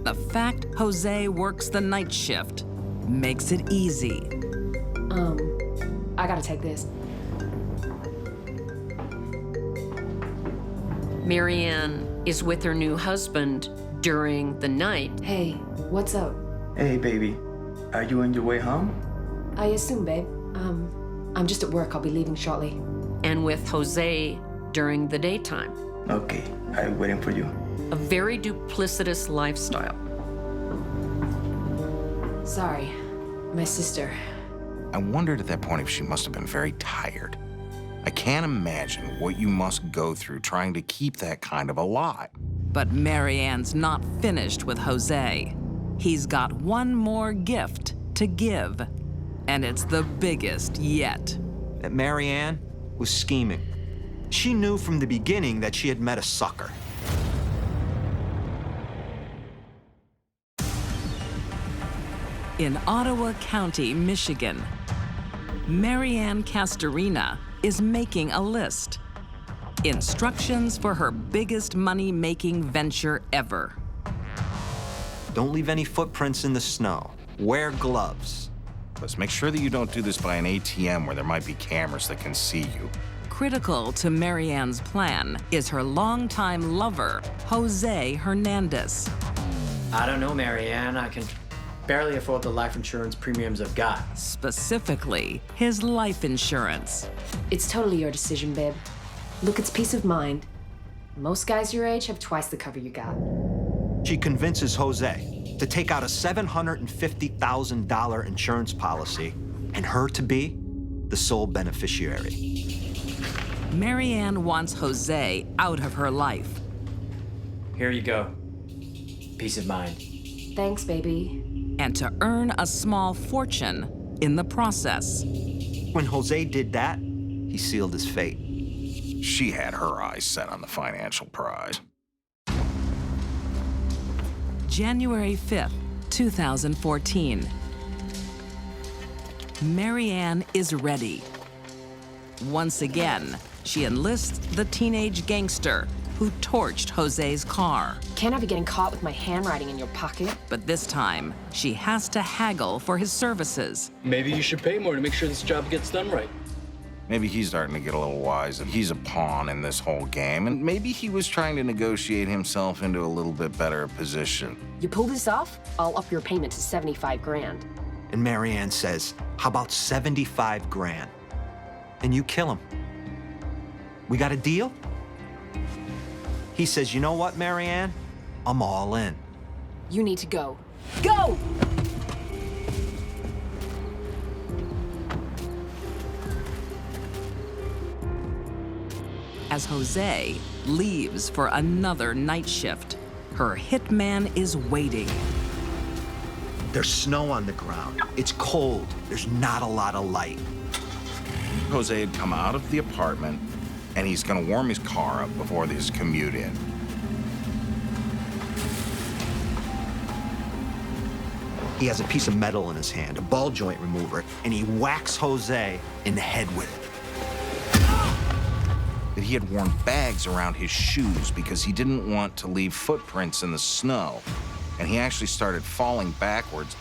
The fact Jose works the night shift makes it easy. I gotta take this. Marianne is with her new husband during the night. Hey, what's up? Hey, baby. Are you on your way home? I assume, babe. I'm just at work. I'll be leaving shortly. And with Jose during the daytime. Okay, I'm waiting for you. A very duplicitous lifestyle. Sorry, my sister. I wondered at that point if she must have been very tired. I can't imagine what you must go through trying to keep that kind of a lie. But Marianne's not finished with Jose. He's got one more gift to give, and it's the biggest yet. That Marianne was scheming. She knew from the beginning that she had met a sucker. In Ottawa County, Michigan, Marianne Castorina is making a list. Instructions for her biggest money-making venture ever. Don't leave any footprints in the snow. Wear gloves. Let's make sure that you don't do this by an ATM where there might be cameras that can see you. Critical to Marianne's plan is her longtime lover, Jose Hernandez. I don't know, Marianne. I can barely afford the life insurance premiums I've got. Specifically, his life insurance. It's totally your decision, babe. Look, it's peace of mind. Most guys your age have twice the cover you got. She convinces Jose to take out a $750,000 insurance policy and her to be the sole beneficiary. Marianne wants Jose out of her life. Here you go. Peace of mind. Thanks, baby. And to earn a small fortune in the process. When Jose did that, he sealed his fate. She had her eyes set on the financial prize. January 5th, 2014. Marianne is ready. Once again, she enlists the teenage gangster who torched Jose's car. Can't I be getting caught with my handwriting in your pocket? But this time, she has to haggle for his services. Maybe you should pay more to make sure this job gets done right. Maybe he's starting to get a little wise. He's a pawn in this whole game, and maybe he was trying to negotiate himself into a little bit better position. You pull this off, I'll up your payment to 75 grand. And Marianne says, how about 75 grand? And you kill him. We got a deal? He says, you know what, Marianne? I'm all in. You need to go. Go! As Jose leaves for another night shift, her hitman is waiting. There's snow on the ground. It's cold. There's not a lot of light. Jose had come out of the apartment, and he's gonna warm his car up before his commute in. He has a piece of metal in his hand, a ball joint remover, and he whacks Jose in the head with it. That he had worn bags around his shoes because he didn't want to leave footprints in the snow. And he actually started falling backwards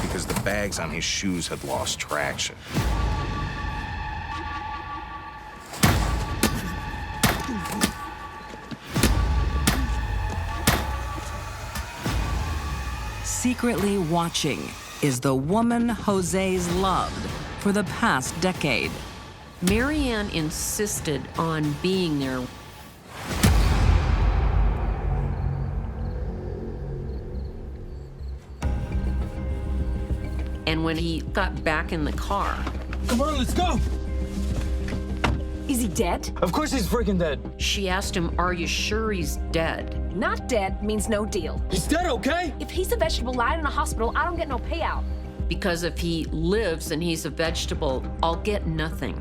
because the bags on his shoes had lost traction. Secretly watching is the woman Jose's loved for the past decade. Marianne insisted on being there. And when he got back in the car... Come on, let's go! Is he dead? Of course he's freaking dead. She asked him, are you sure he's dead? Not dead means no deal. He's dead, okay? If he's a vegetable lying in a hospital, I don't get no payout. Because if he lives and he's a vegetable, I'll get nothing.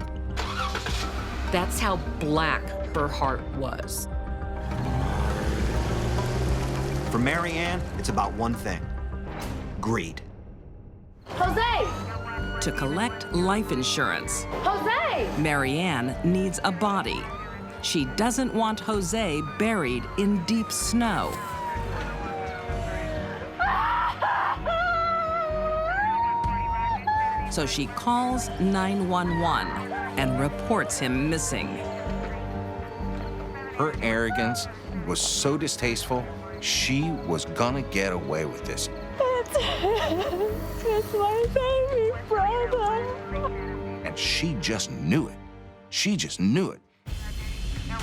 That's how black her heart was. For Marianne, it's about one thing. greed. Jose! To collect life insurance, Jose! Marianne needs a body. She doesn't want Jose buried in deep snow. So she calls 911 and reports him missing. Her arrogance was so distasteful, she was gonna get away with this. It's my baby brother. And she just knew it. She just knew it.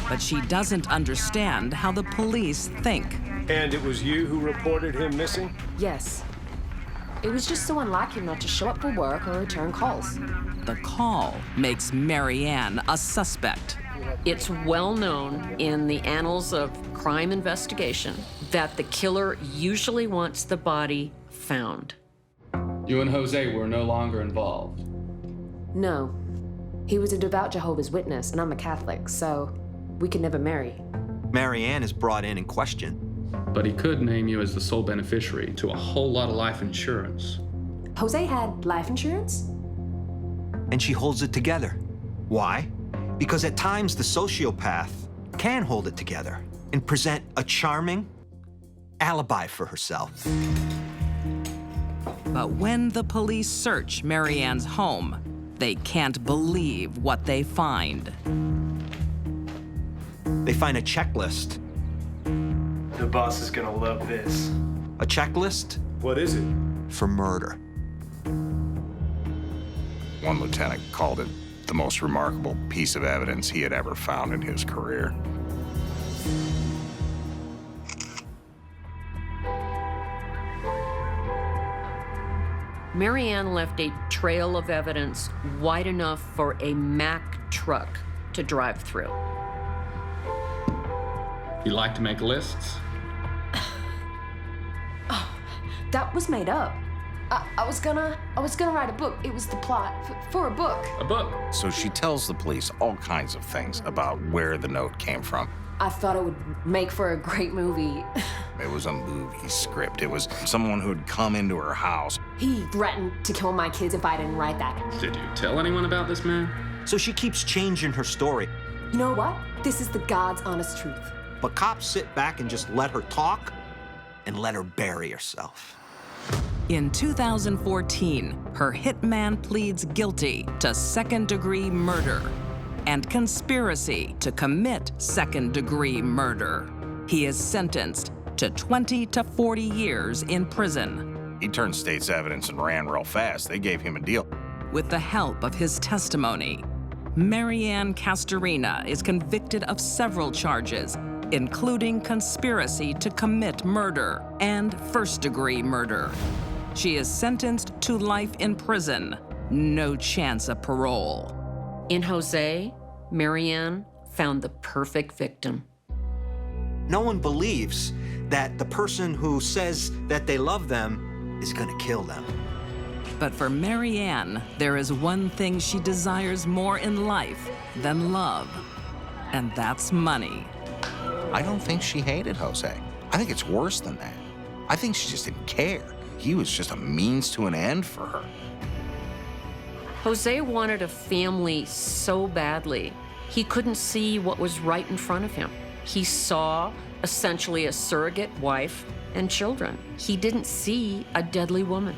But she doesn't understand how the police think. And it was you who reported him missing? Yes. It was just so unlike him not to show up for work or return calls. The call makes Marianne a suspect. It's well known in the annals of crime investigation that the killer usually wants the body found. You and Jose were no longer involved. No. He was a devout Jehovah's Witness, and I'm a Catholic, so we could never marry. Marianne is brought in and questioned. But he could name you as the sole beneficiary to a whole lot of life insurance. Jose had life insurance? And she holds it together. Why? Because at times the sociopath can hold it together and present a charming alibi for herself. But when the police search Marianne's home, they can't believe what they find. They find a checklist. The boss is gonna love this. A checklist? What is it? For murder. One lieutenant called it the most remarkable piece of evidence he had ever found in his career. Marianne left a trail of evidence wide enough for a Mack truck to drive through. You like to make lists? That was made up. I was gonna write a book. It was the plot for a book. A book? So she tells the police all kinds of things about where the note came from. I thought it would make for a great movie. It was a movie script. It was someone who'd come into her house. He threatened to kill my kids if I didn't write that. Did you tell anyone about this man? So she keeps changing her story. You know what? This is the God's honest truth. But cops sit back and just let her talk and let her bury herself. In 2014, her hitman pleads guilty to second-degree murder and conspiracy to commit second-degree murder. He is sentenced to 20 to 40 years in prison. He turned state's evidence and ran real fast. They gave him a deal. With the help of his testimony, Marianne Castorina is convicted of several charges, including conspiracy to commit murder and first-degree murder. She is sentenced to life in prison, no chance of parole. In Jose, Marianne found the perfect victim. No one believes that the person who says that they love them is gonna kill them. But for Marianne, there is one thing she desires more in life than love, and that's money. I don't think she hated Jose. I think it's worse than that. I think she just didn't care. He was just a means to an end for her. Jose wanted a family so badly, he couldn't see what was right in front of him. He saw essentially a surrogate wife and children. He didn't see a deadly woman.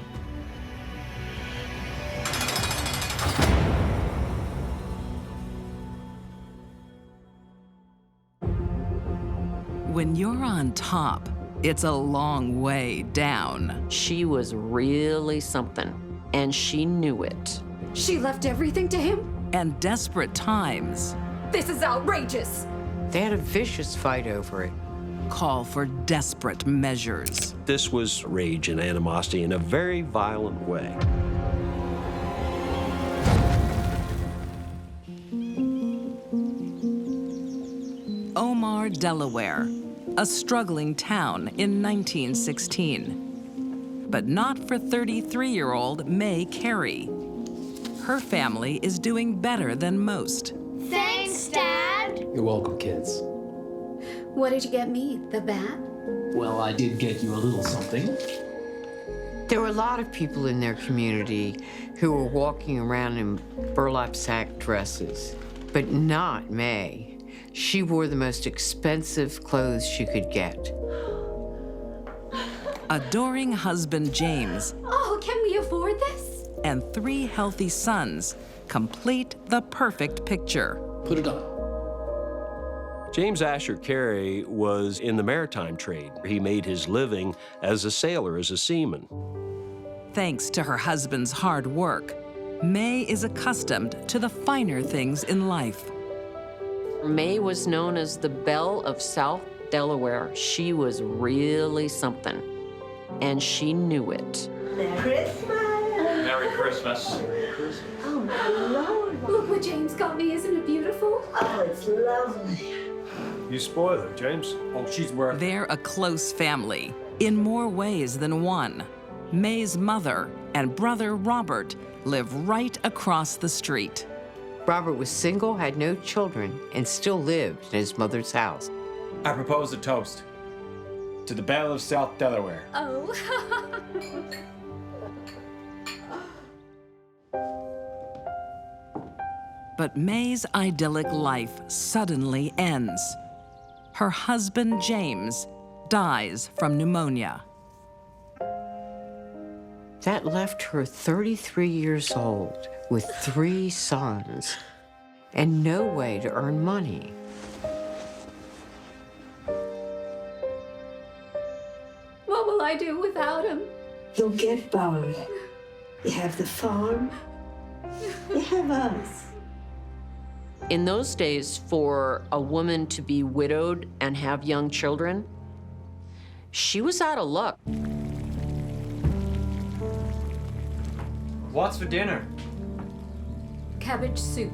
When you're on top, it's a long way down. She was really something, and she knew it. She left everything to him? And desperate times This is outrageous. They had a vicious fight over it. call for desperate measures. This was rage and animosity in a very violent way. Omar, Delaware, a struggling town in 1916. But not for 33-year-old May Carey. Her family is doing better than most. Thanks, Dad. You're welcome, kids. What did you get me? The bat? Well, I did get you a little something. There were a lot of people in their community who were walking around in burlap sack dresses, but not May. She wore the most expensive clothes she could get. Adoring husband James Oh, can we afford this? and 3 healthy sons complete the perfect picture. Put it on. James Asher Carey was in the maritime trade. He made his living as a sailor, as a seaman. Thanks to her husband's hard work, May is accustomed to the finer things in life. May was known as the Belle of South Delaware. She was really something, and she knew it. Merry Christmas. Merry Christmas. Oh, my Lord. Look what James got me. Isn't it beautiful? Oh, it's lovely. You spoil her, James. Oh, she's worth it. They're a close family in more ways than one. May's mother and brother Robert live right across the street. Robert was single, had no children, and still lived in his mother's house. I propose a toast to the Belle of South Delaware. Oh. But May's idyllic life suddenly ends. Her husband, James, dies from pneumonia. That left her 33 years old with 3 sons and no way to earn money. What will I do without him? You'll get by. You have the farm. You have us. In those days, for a woman to be widowed and have young children, she was out of luck. What's for dinner? Cabbage soup.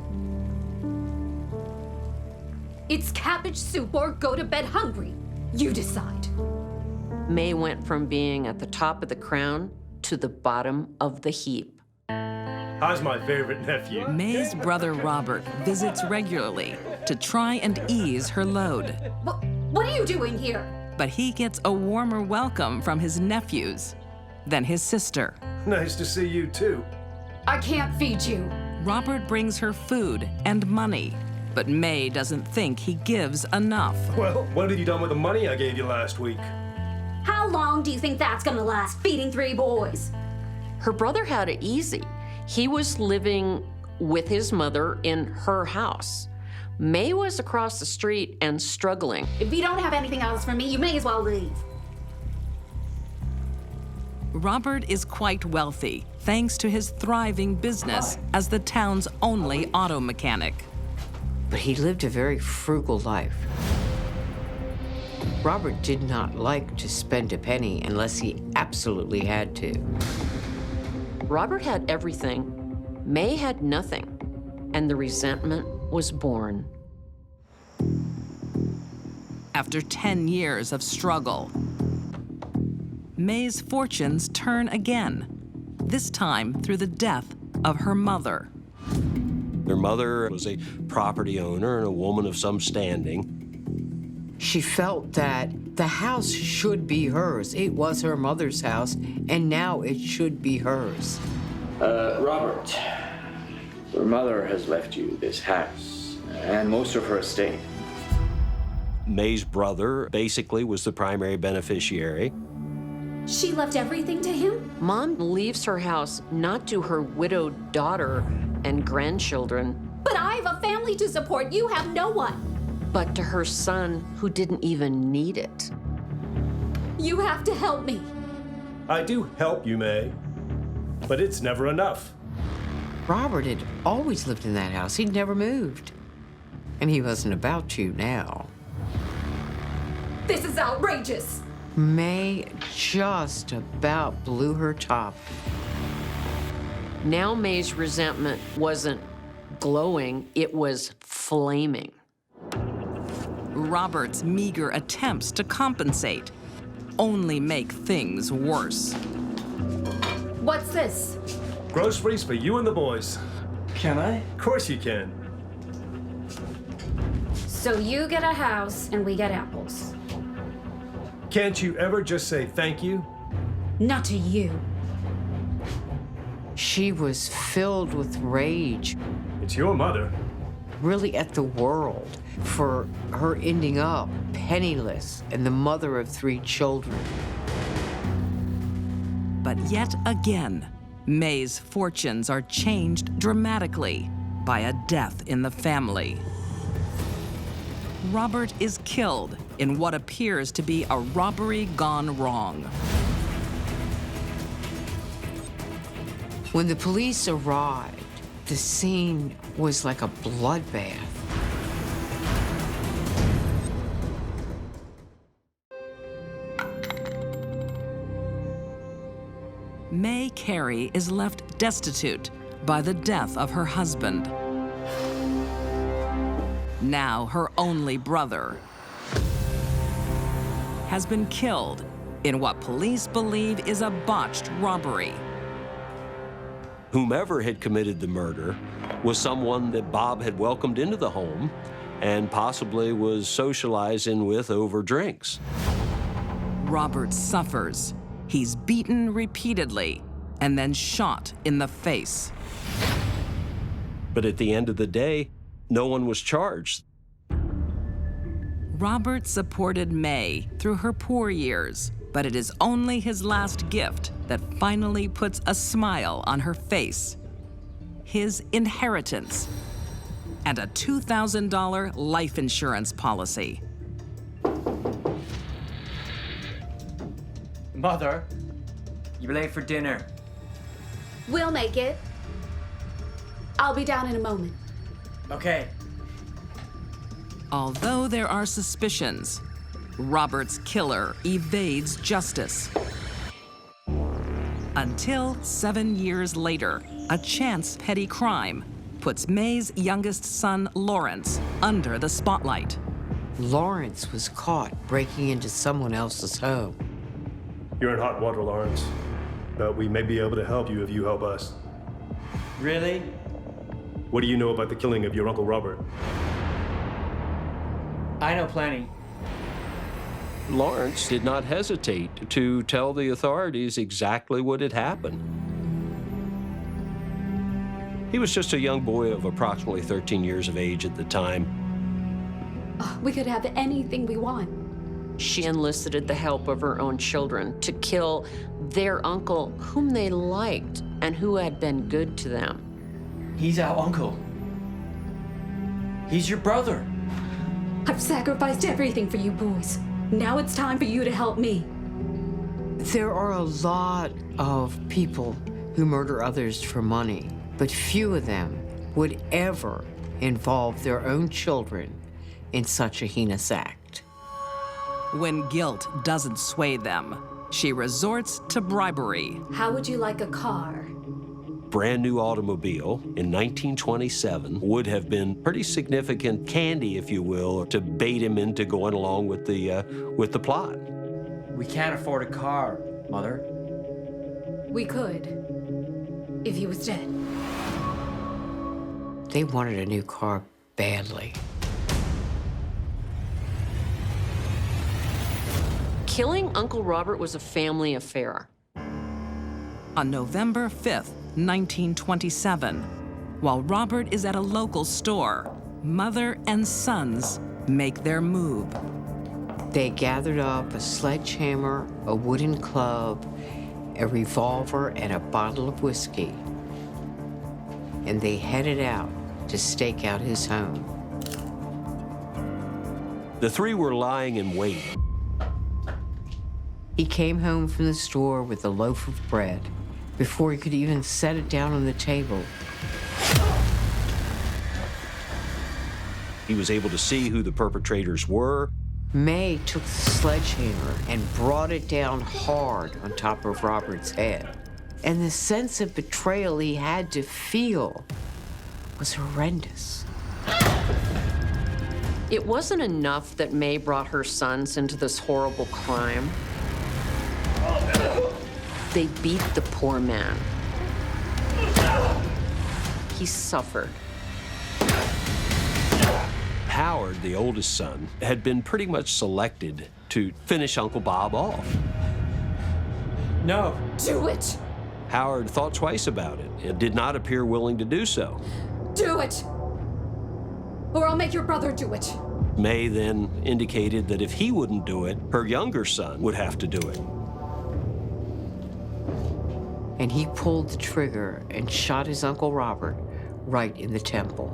It's cabbage soup or go to bed hungry. You decide. May went from being at the top of the crown to the bottom of the heap. How's my favorite nephew? May's brother Robert visits regularly to try and ease her load. What are you doing here? But he gets a warmer welcome from his nephews than his sister. Nice to see you, too. I can't feed you. Robert brings her food and money, but May doesn't think he gives enough. Well, what have you done with the money I gave you last week? How long do you think that's gonna last, feeding 3 boys? Her brother had it easy. He was living with his mother in her house. May was across the street and struggling. If you don't have anything else for me, you may as well leave. Robert is quite wealthy, thanks to his thriving business as the town's only auto mechanic. But he lived a very frugal life. Robert did not like to spend a penny unless he absolutely had to. Robert had everything. May had nothing, and the resentment was born. After 10 years of struggle, May's fortunes turn again, this time through the death of her mother. Her mother was a property owner and a woman of some standing. She felt that the house should be hers. It was her mother's house, and now it should be hers. Robert, your mother has left you this house and most of her estate. May's brother basically was the primary beneficiary. She left everything to him? Mom leaves her house not to her widowed daughter and grandchildren, But I have a family to support. You have no one. but to her son who didn't even need it. You have to help me. I do help you, May, but it's never enough. Robert had always lived in that house. He'd never moved. And he wasn't about to now. This is outrageous. May just about blew her top. Now May's resentment wasn't glowing, it was flaming. Robert's meager attempts to compensate only make things worse. What's this? Groceries for you and the boys. Can I? Of course you can. So you get a house and we get apples. Can't you ever just say thank you? Not to you. She was filled with rage. It's your mother. Really at the world for her ending up penniless and the mother of 3 children. But yet again, May's fortunes are changed dramatically by a death in the family. Robert is killed in what appears to be a robbery gone wrong. When the police arrived, the scene was like a bloodbath. May Carey is left destitute by the death of her husband. Now her only brother has been killed in what police believe is a botched robbery. Whomever had committed the murder was someone that Bob had welcomed into the home and possibly was socializing with over drinks. Robert suffers. He's beaten repeatedly and then shot in the face. But at the end of the day, no one was charged. Robert supported May through her poor years, but it is only his last gift that finally puts a smile on her face. His inheritance and a $2,000 life insurance policy. Mother, you're late for dinner. We'll make it. I'll be down in a moment. Okay. Although there are suspicions, Robert's killer evades justice. Until 7 years later, a chance petty crime puts May's youngest son, Lawrence, under the spotlight. Lawrence was caught breaking into someone else's home. You're in hot water, Lawrence. But we may be able to help you if you help us. Really? What do you know about the killing of your Uncle Robert? I know plenty. Lawrence did not hesitate to tell the authorities exactly what had happened. He was just a young boy of approximately 13 years of age at the time. We could have anything we want. She enlisted the help of her own children to kill their uncle, whom they liked and who had been good to them. He's our uncle. He's your brother. I've sacrificed everything for you boys. Now it's time for you to help me. There are a lot of people who murder others for money, but few of them would ever involve their own children in such a heinous act. When guilt doesn't sway them, she resorts to bribery. How would you like a car? Brand new automobile in 1927 would have been pretty significant candy, if you will, to bait him into going along with the plot. We can't afford a car, Mother. We could, if he was dead. They wanted a new car badly. Killing Uncle Robert was a family affair. On November 5th, 1927, while Robert is at a local store, mother and sons make their move. They gathered up a sledgehammer, a wooden club, a revolver, and a bottle of whiskey. And they headed out to stake out his home. The three were lying in wait. He came home from the store with a loaf of bread before he could even set it down on the table. He was able to see who the perpetrators were. May took the sledgehammer and brought it down hard on top of Robert's head. And the sense of betrayal he had to feel was horrendous. It wasn't enough that May brought her sons into this horrible crime. They beat the poor man. He suffered. Howard, the oldest son, had been pretty much selected to finish Uncle Bob off. No. Do it! Howard thought twice about it and did not appear willing to do so. Do it! Or I'll make your brother do it. May then indicated that if he wouldn't do it, her younger son would have to do it. And he pulled the trigger and shot his Uncle Robert right in the temple.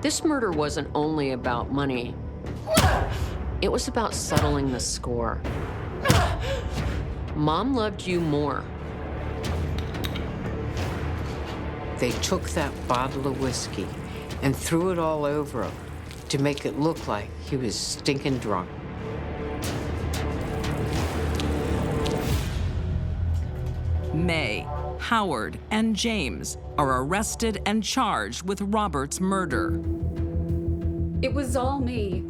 This murder wasn't only about money. It was about settling the score. Mom loved you more. They took that bottle of whiskey and threw it all over him to make it look like he was stinking drunk. May, Howard, and James are arrested and charged with Robert's murder. It was all me.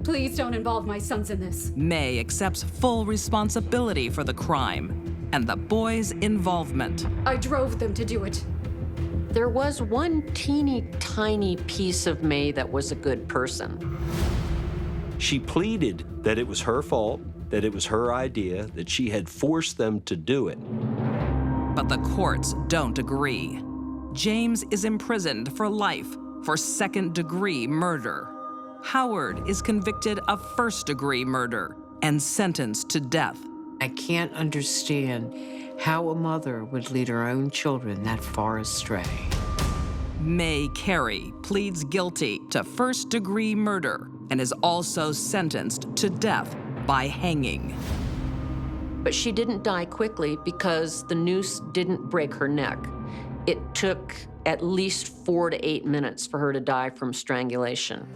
Please don't involve my sons in this. May accepts full responsibility for the crime and the boys' involvement. I drove them to do it. There was one teeny tiny piece of May that was a good person. She pleaded that it was her fault, that it was her idea, that she had forced them to do it. But the courts don't agree. James is imprisoned for life for second-degree murder. Howard is convicted of first-degree murder and sentenced to death. I can't understand how a mother would lead her own children that far astray. May Carey pleads guilty to first-degree murder and is also sentenced to death by hanging. But she didn't die quickly because the noose didn't break her neck. It took at least 4 to 8 minutes for her to die from strangulation.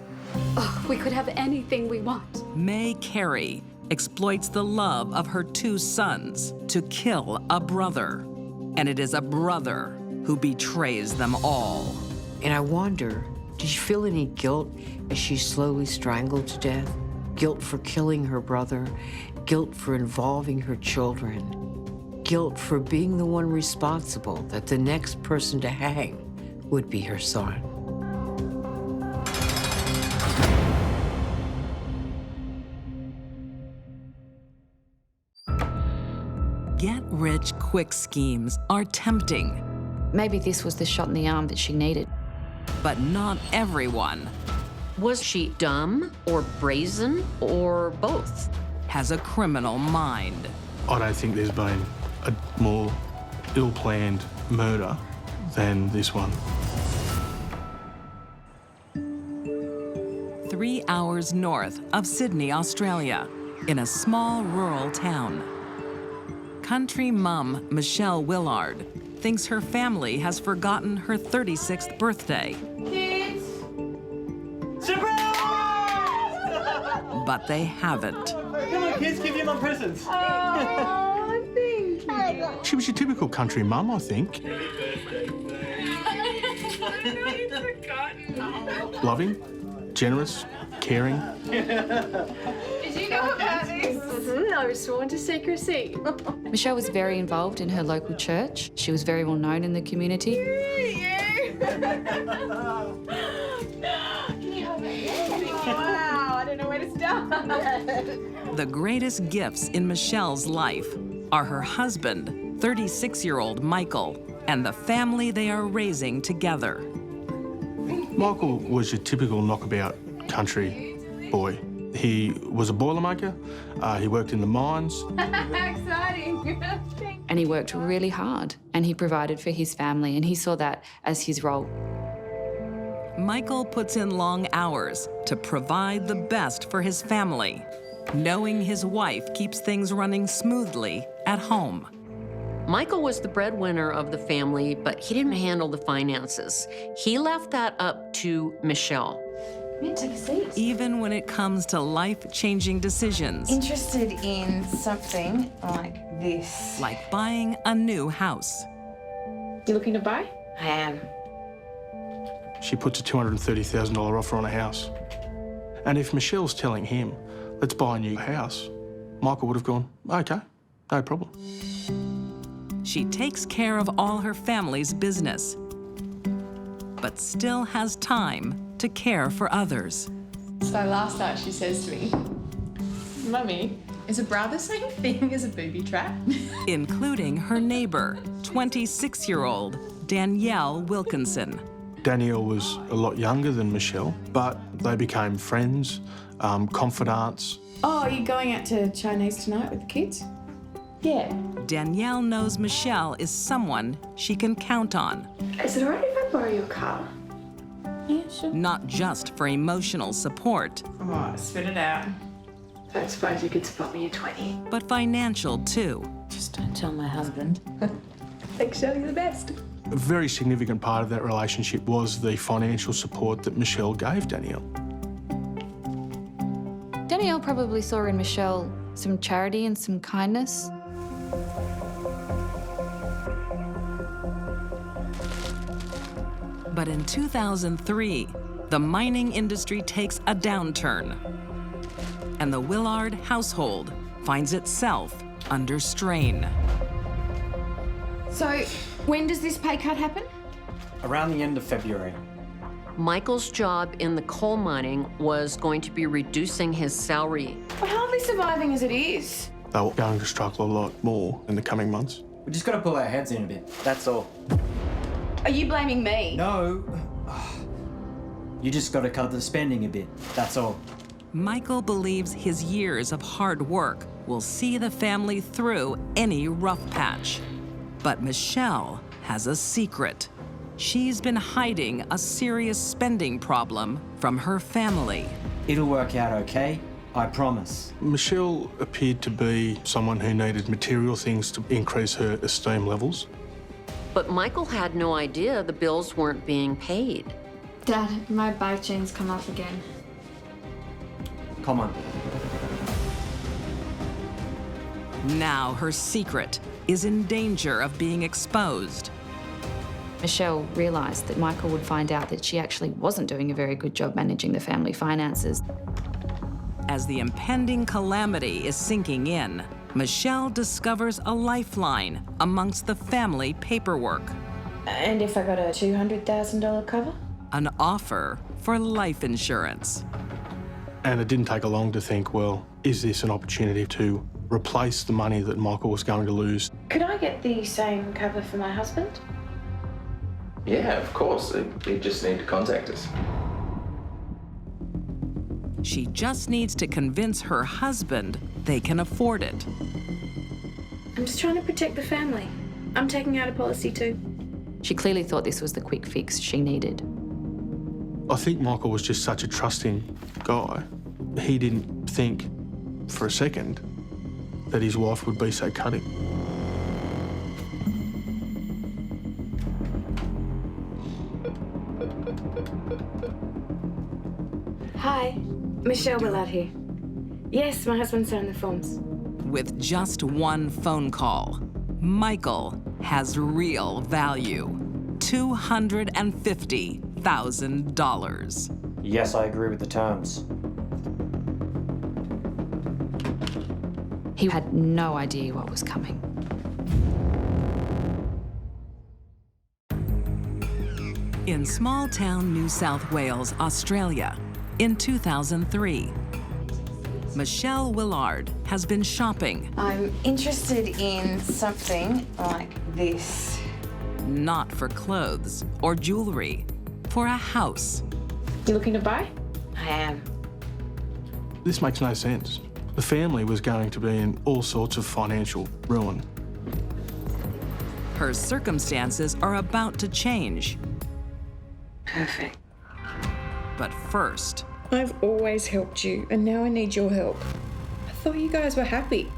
Oh, we could have anything we want. May Carey exploits the love of her 2 sons to kill a brother. And it is a brother who betrays them all. And I wonder, did she feel any guilt as she slowly strangled to death? Guilt for killing her brother, guilt for involving her children, guilt for being the one responsible that the next person to hang would be her son. Get-rich-quick schemes are tempting. Maybe this was the shot in the arm that she needed. But not everyone. Was she dumb or brazen or both? Has a criminal mind. I don't think there's been a more ill-planned murder than this one. 3 hours north of Sydney, Australia, in a small rural town. Country mum Michelle Willard thinks her family has forgotten her 36th birthday. Kids! But they haven't. Come on, kids, give you my presents. Oh, thank you. She was your typical country mum, I think. Loving, generous, caring. Did you know about this? I was sworn to secrecy. Michelle was very involved in her local church. She was very well known in the community. Wow, I don't know where to start. The greatest gifts in Michelle's life are her husband, 36-year-old Michael, and the family they are raising together. Michael was your typical knockabout country boy. He was a boilermaker, he worked in the mines. Exciting. And he worked really hard, and he provided for his family, and he saw that as his role. Michael puts in long hours to provide the best for his family, knowing his wife keeps things running smoothly at home. Michael was the breadwinner of the family, but he didn't handle the finances. He left that up to Michelle. Take a seat. Even when it comes to life-changing decisions. Interested in something like this. Like buying a new house. You looking to buy? I am. She puts a $230,000 offer on a house. And if Michelle's telling him, let's buy a new house, Michael would have gone, okay, no problem. She takes care of all her family's business, but still has time to care for others. So last night she says to me, Mummy, is a bra the same thing as a booby trap? Including her neighbor, 26-year-old Danielle Wilkinson. Danielle was a lot younger than Michelle, but they became friends, confidants. Oh, are you going out to Chinese tonight with the kids? Yeah. Danielle knows Michelle is someone she can count on. Is it alright if I borrow your car? Yeah, sure. Not just for emotional support, Oh, spit it out. Don't suppose you could spot me at 20. but financial too. Just don't tell my husband. Thanks, Shelley, you're the best. A very significant part of that relationship was the financial support that Michelle gave Danielle. Danielle probably saw in Michelle some charity and some kindness. But in 2003, the mining industry takes a downturn, and the Willard household finds itself under strain. So, when does this pay cut happen? Around the end of February. Michael's job in the coal mining was going to be reducing his salary. We're hardly surviving as it is. They were going to struggle a lot more in the coming months. We just gotta pull our heads in a bit, that's all. Are you blaming me? No. You just gotta cut the spending a bit, that's all. Michael believes his years of hard work will see the family through any rough patch. But Michelle has a secret. She's been hiding a serious spending problem from her family. It'll work out okay, I promise. Michelle appeared to be someone who needed material things to increase her esteem levels. But Michael had no idea the bills weren't being paid. Dad, my bike chain's come off again. Come on. Now her secret is in danger of being exposed. Michelle realised that Michael would find out that she actually wasn't doing a very good job managing the family finances. As the impending calamity is sinking in, Michelle discovers a lifeline amongst the family paperwork. And if I got a $200,000 cover? An offer for life insurance. And it didn't take long to think, well, is this an opportunity to replace the money that Michael was going to lose? Could I get the same cover for my husband? Yeah, of course. You just need to contact us. She just needs to convince her husband they can afford it. I'm just trying to protect the family. I'm taking out a policy too. She clearly thought this was the quick fix she needed. I think Michael was just such a trusting guy. He didn't think for a second that his wife would be so cunning. Hi, Michelle Willard here. Yes, my husband signed the forms. With just one phone call, Michael has real value. $250,000. Yes, I agree with the terms. He had no idea what was coming. In small-town New South Wales, Australia, in 2003, Michelle Willard has been shopping. I'm interested in something like this. Not for clothes or jewelry, for a house. You looking to buy? I am. This makes no sense. The family was going to be in all sorts of financial ruin. Her circumstances are about to change. Perfect. But first, I've always helped you, and now I need your help. I thought you guys were happy.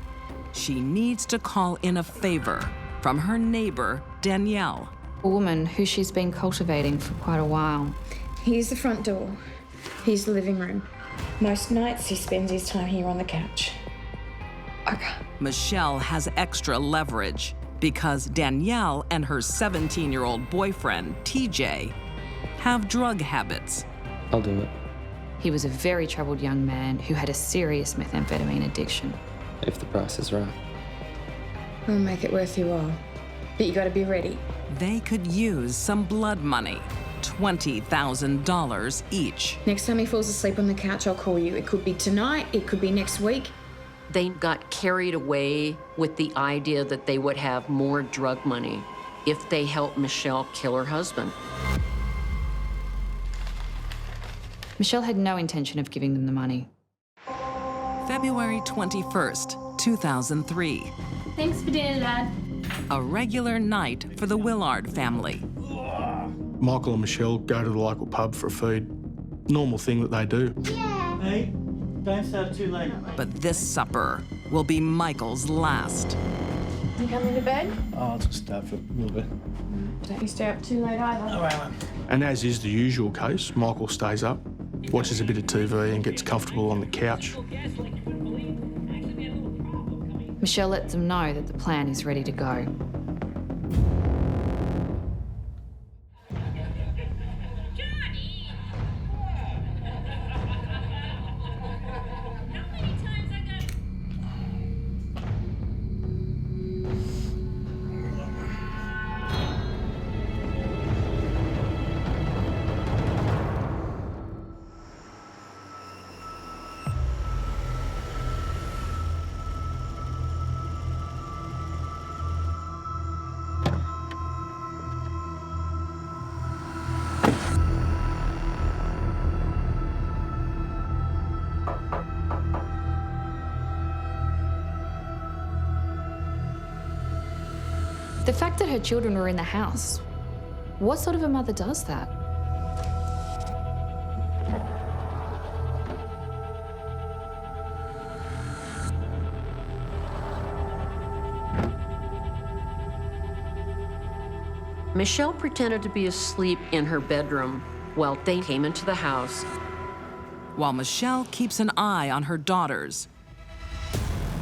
she needs to call in a favor from her neighbor, Danielle. A woman who she's been cultivating for quite a while. Here's the front door. Here's the living room. Most nights he spends his time here on the couch. Okay. Michelle has extra leverage because Danielle and her 17-year-old boyfriend, TJ, have drug habits. I'll do it. He was a very troubled young man who had a serious methamphetamine addiction. If the price is right. We'll make it worth your while. But you gotta be ready. They could use some blood money, $20,000 each. Next time he falls asleep on the couch, I'll call you. It could be tonight, it could be next week. They got carried away with the idea that they would have more drug money if they helped Michelle kill her husband. Michelle had no intention of giving them the money. February 21st, 2003. Thanks for dinner, Dad. A regular night for the Willard family. Michael and Michelle go to the local pub for a feed. Normal thing that they do. Hey, don't start too late. But this supper will be Michael's last. You coming to bed? I'll just stay for a little bit. Don't you stay up too late either. All right. And as is the usual case, Michael stays up, watches a bit of TV and gets comfortable on the couch. Michelle lets them know that the plan is ready to go. The fact that her children were in the house, what sort of a mother does that? Michelle pretended to be asleep in her bedroom while they came into the house. While Michelle keeps an eye on her daughters,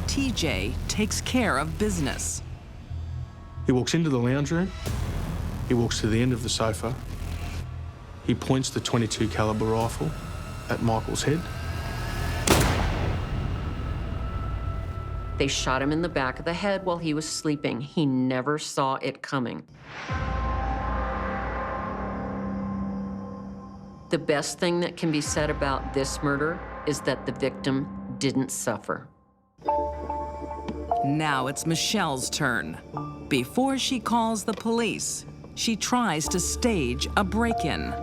TJ takes care of business. He walks into the lounge room, he walks to the end of the sofa, he points the .22 caliber rifle at Michael's head. They shot him in the back of the head while he was sleeping. He never saw it coming. The best thing that can be said about this murder is that the victim didn't suffer. Now it's Michelle's turn. Before she calls the police, she tries to stage a break-in.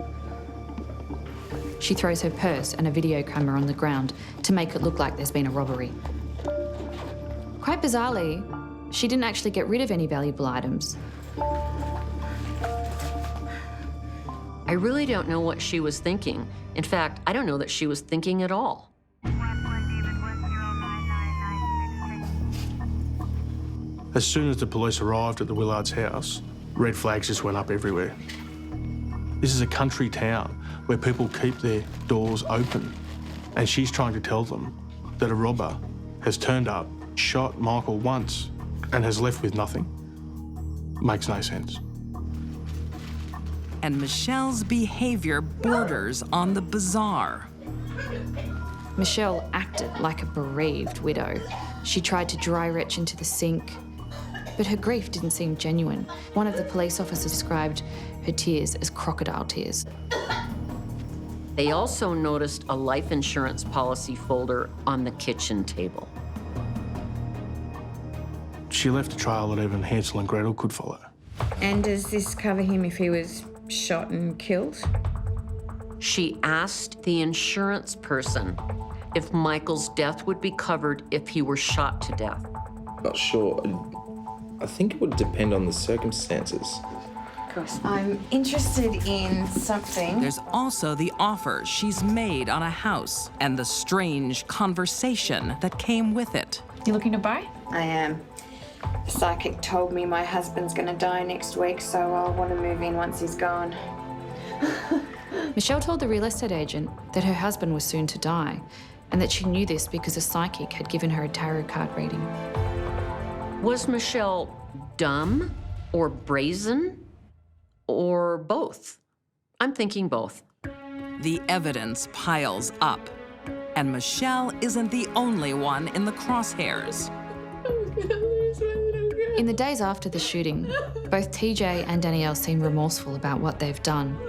She throws her purse and a video camera on the ground to make it look like there's been a robbery. Quite bizarrely, she didn't actually get rid of any valuable items. I really don't know what she was thinking. In fact, I don't know that she was thinking at all. As soon as the police arrived at the Willards' house, red flags just went up everywhere. This is a country town where people keep their doors open, and she's trying to tell them that a robber has turned up, shot Michael once, and has left with nothing. Makes no sense. And Michelle's behavior borders on the bizarre. Michelle acted like a bereaved widow. She tried to dry retch into the sink, but her grief didn't seem genuine. One of the police officers described her tears as crocodile tears. They also noticed a life insurance policy folder on the kitchen table. She left a trail that even Hansel and Gretel could follow. And does this cover him if he was shot and killed? She asked the insurance person if Michael's death would be covered if he were shot to death. Not sure. I think it would depend on the circumstances. Of course. I'm interested in something. There's also the offer she's made on a house and the strange conversation that came with it. You looking to buy? I am. The psychic told me my husband's gonna die next week, so I'll want to move in once he's gone. Michelle told the real estate agent that her husband was soon to die, and that she knew this because a psychic had given her a tarot card reading. Was Michelle dumb or brazen or both? I'm thinking both. The evidence piles up, and Michelle isn't the only one in the crosshairs. In the days after the shooting, both TJ and Danielle seem remorseful about what they've done.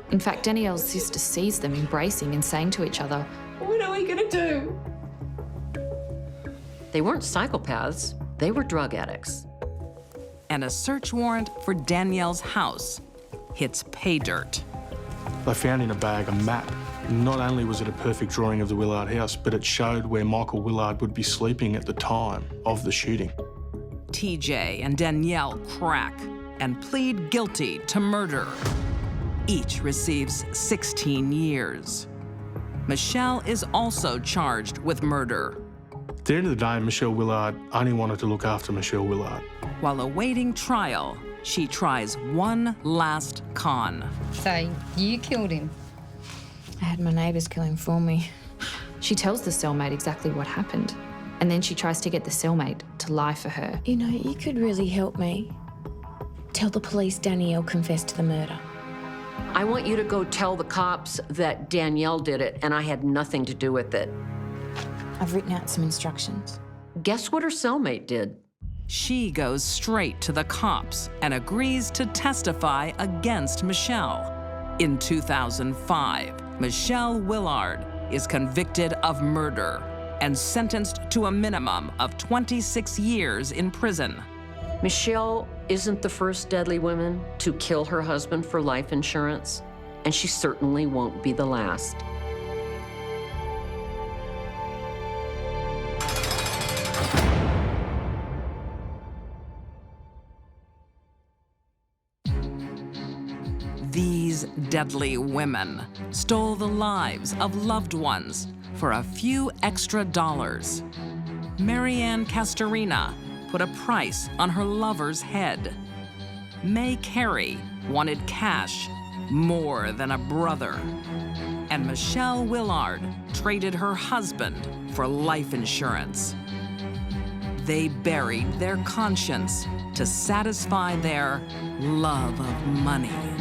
In fact, Danielle's sister sees them embracing and saying to each other, What are we gonna do? They weren't psychopaths, they were drug addicts. And a search warrant for Danielle's house hits pay dirt. They found in a bag a map. Not only was it a perfect drawing of the Willard house, but it showed where Michael Willard would be sleeping at the time of the shooting. TJ and Danielle crack and plead guilty to murder. Each receives 16 years. Michelle is also charged with murder. At the end of the day, Michelle Willard only wanted to look after Michelle Willard. While awaiting trial, she tries one last con. So, you killed him? I had my neighbours kill him for me. She tells the cellmate exactly what happened, and then she tries to get the cellmate to lie for her. You know, you could really help me. Tell the police Danielle confessed to the murder. I want you to go tell the cops that Danielle did it and I had nothing to do with it. I've written out some instructions. Guess what her cellmate did? She goes straight to the cops and agrees to testify against Michelle. In 2005, Michelle Willard is convicted of murder and sentenced to a minimum of 26 years in prison. Michelle isn't the first deadly woman to kill her husband for life insurance, and she certainly won't be the last. These deadly women stole the lives of loved ones for a few extra dollars. Marianne Castorina put a price on her lover's head. May Carey wanted cash more than a brother. And Michelle Willard traded her husband for life insurance. They buried their conscience to satisfy their love of money.